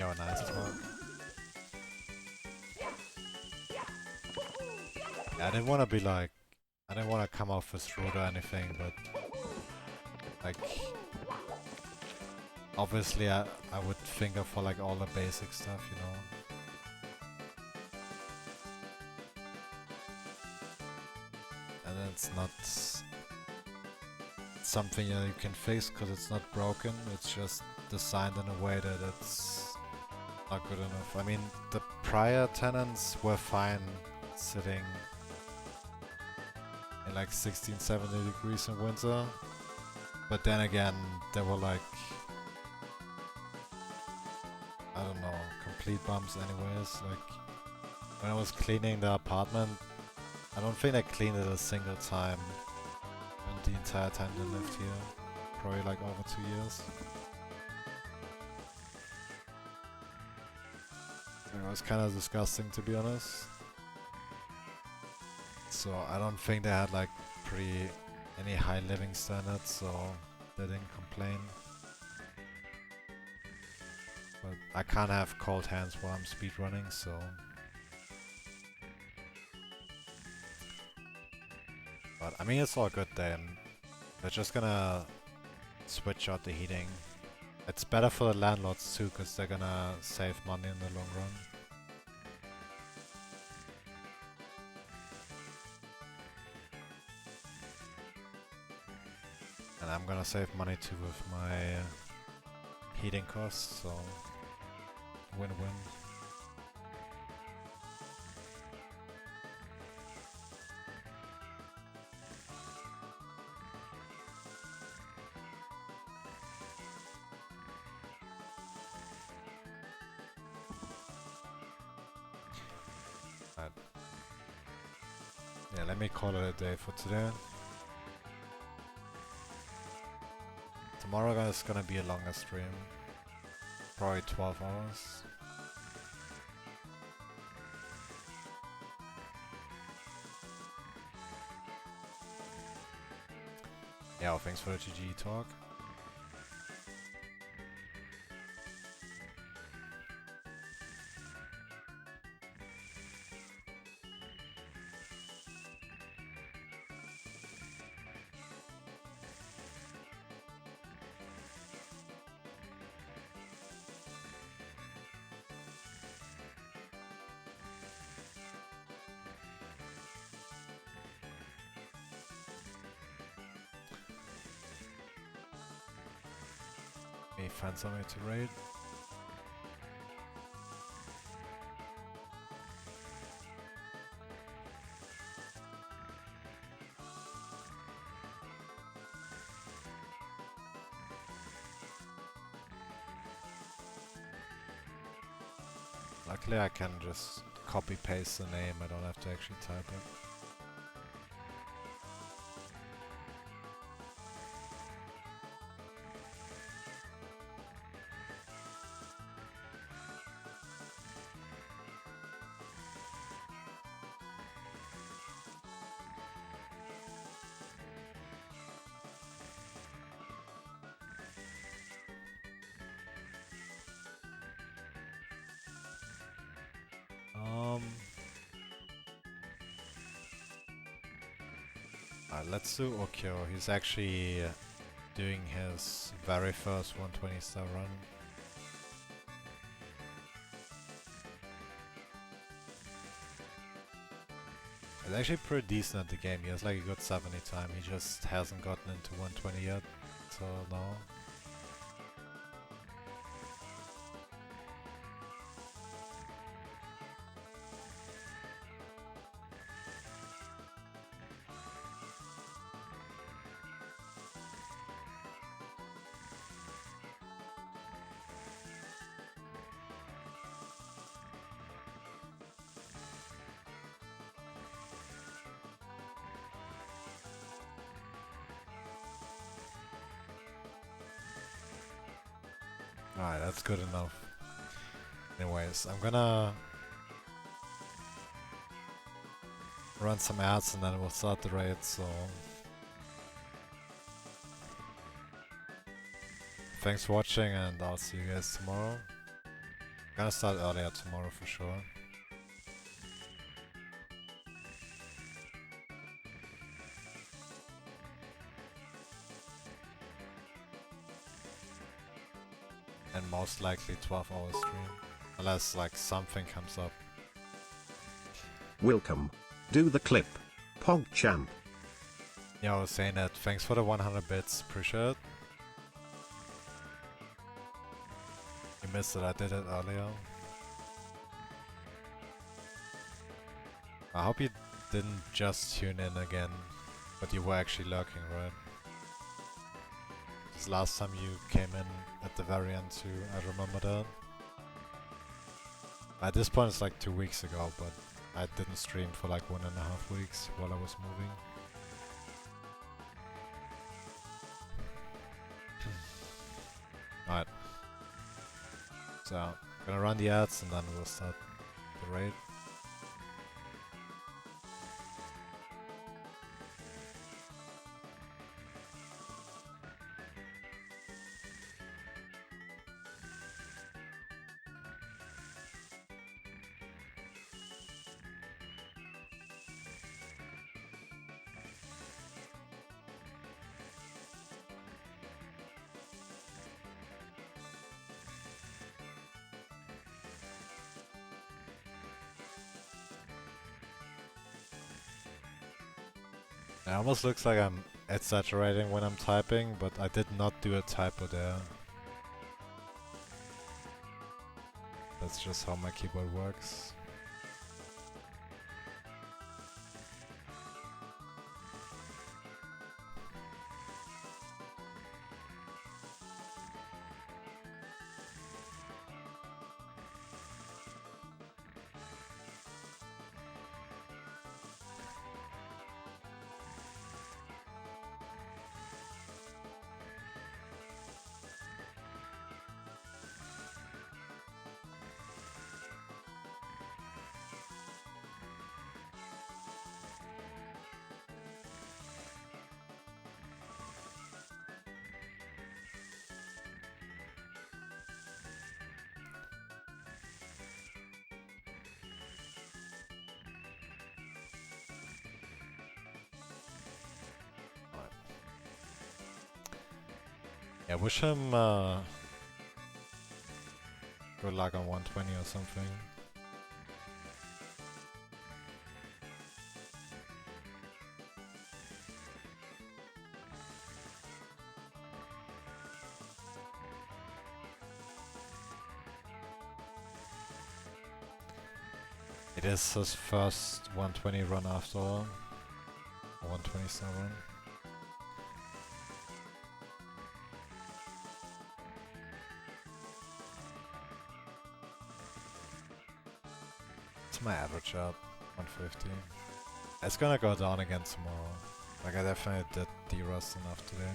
Yo, nice talk. Yeah, I didn't want to be like... I didn't want to come off as rude or anything, but... Like... Obviously I would finger for like all the basic stuff, you know. And it's not... something that you can fix because it's not broken, it's just designed in a way that it's... not good enough. I mean, the prior tenants were fine sitting in like 16, 17 degrees in winter. But then again, they were like, I don't know, complete bumps anyways. Like, when I was cleaning the apartment, I don't think I cleaned it a single time in the entire time they lived here. Probably like over 2 years. It was kind of disgusting, to be honest. So I don't think they had like any high living standards, so they didn't complain. But I can't have cold hands while I'm speedrunning, so... But I mean, it's all good then. They're just gonna switch out the heating. It's better for the landlords too, because they're gonna save money in the long run. And I'm gonna save money too with my heating costs, so win-win. Yeah, let me call it a day for today. Tomorrow is gonna be a longer stream. Probably 12 hours. Yeah, well, thanks for the GG talk. Find somewhere to raid. Luckily I can just copy paste the name, I don't have to actually type it. Let's do Okyo. He's actually doing his very first 120 star run. It's actually pretty decent at the game. He has like a good 70 time. He just hasn't gotten into 120 yet, so no. Alright, that's good enough. Anyways, I'm gonna run some ads and then we'll start the raid, so... Thanks for watching and I'll see you guys tomorrow. I'm gonna start earlier tomorrow for sure. And most likely 12-hour stream. Unless like something comes up. Welcome. Do the clip. PogChamp. Yeah, I was saying that. Thanks for the 100 bits. Appreciate it. You missed it. I did it earlier. I hope you didn't just tune in again. But you were actually lurking, right? Because last time you came in at the very end too. I remember that. At this point it's like 2 weeks ago, but I didn't stream for like 1.5 weeks while I was moving. Alright. So, I'm gonna run the ads and then we'll start the raid. It almost looks like I'm exaggerating when I'm typing, but I did not do a typo there. That's just how my keyboard works. Yeah, wish him good luck on 120 or something. It is his first 120 run after all. 127. It's my average up, 150. It's gonna go down again tomorrow. Like I definitely did derust enough today.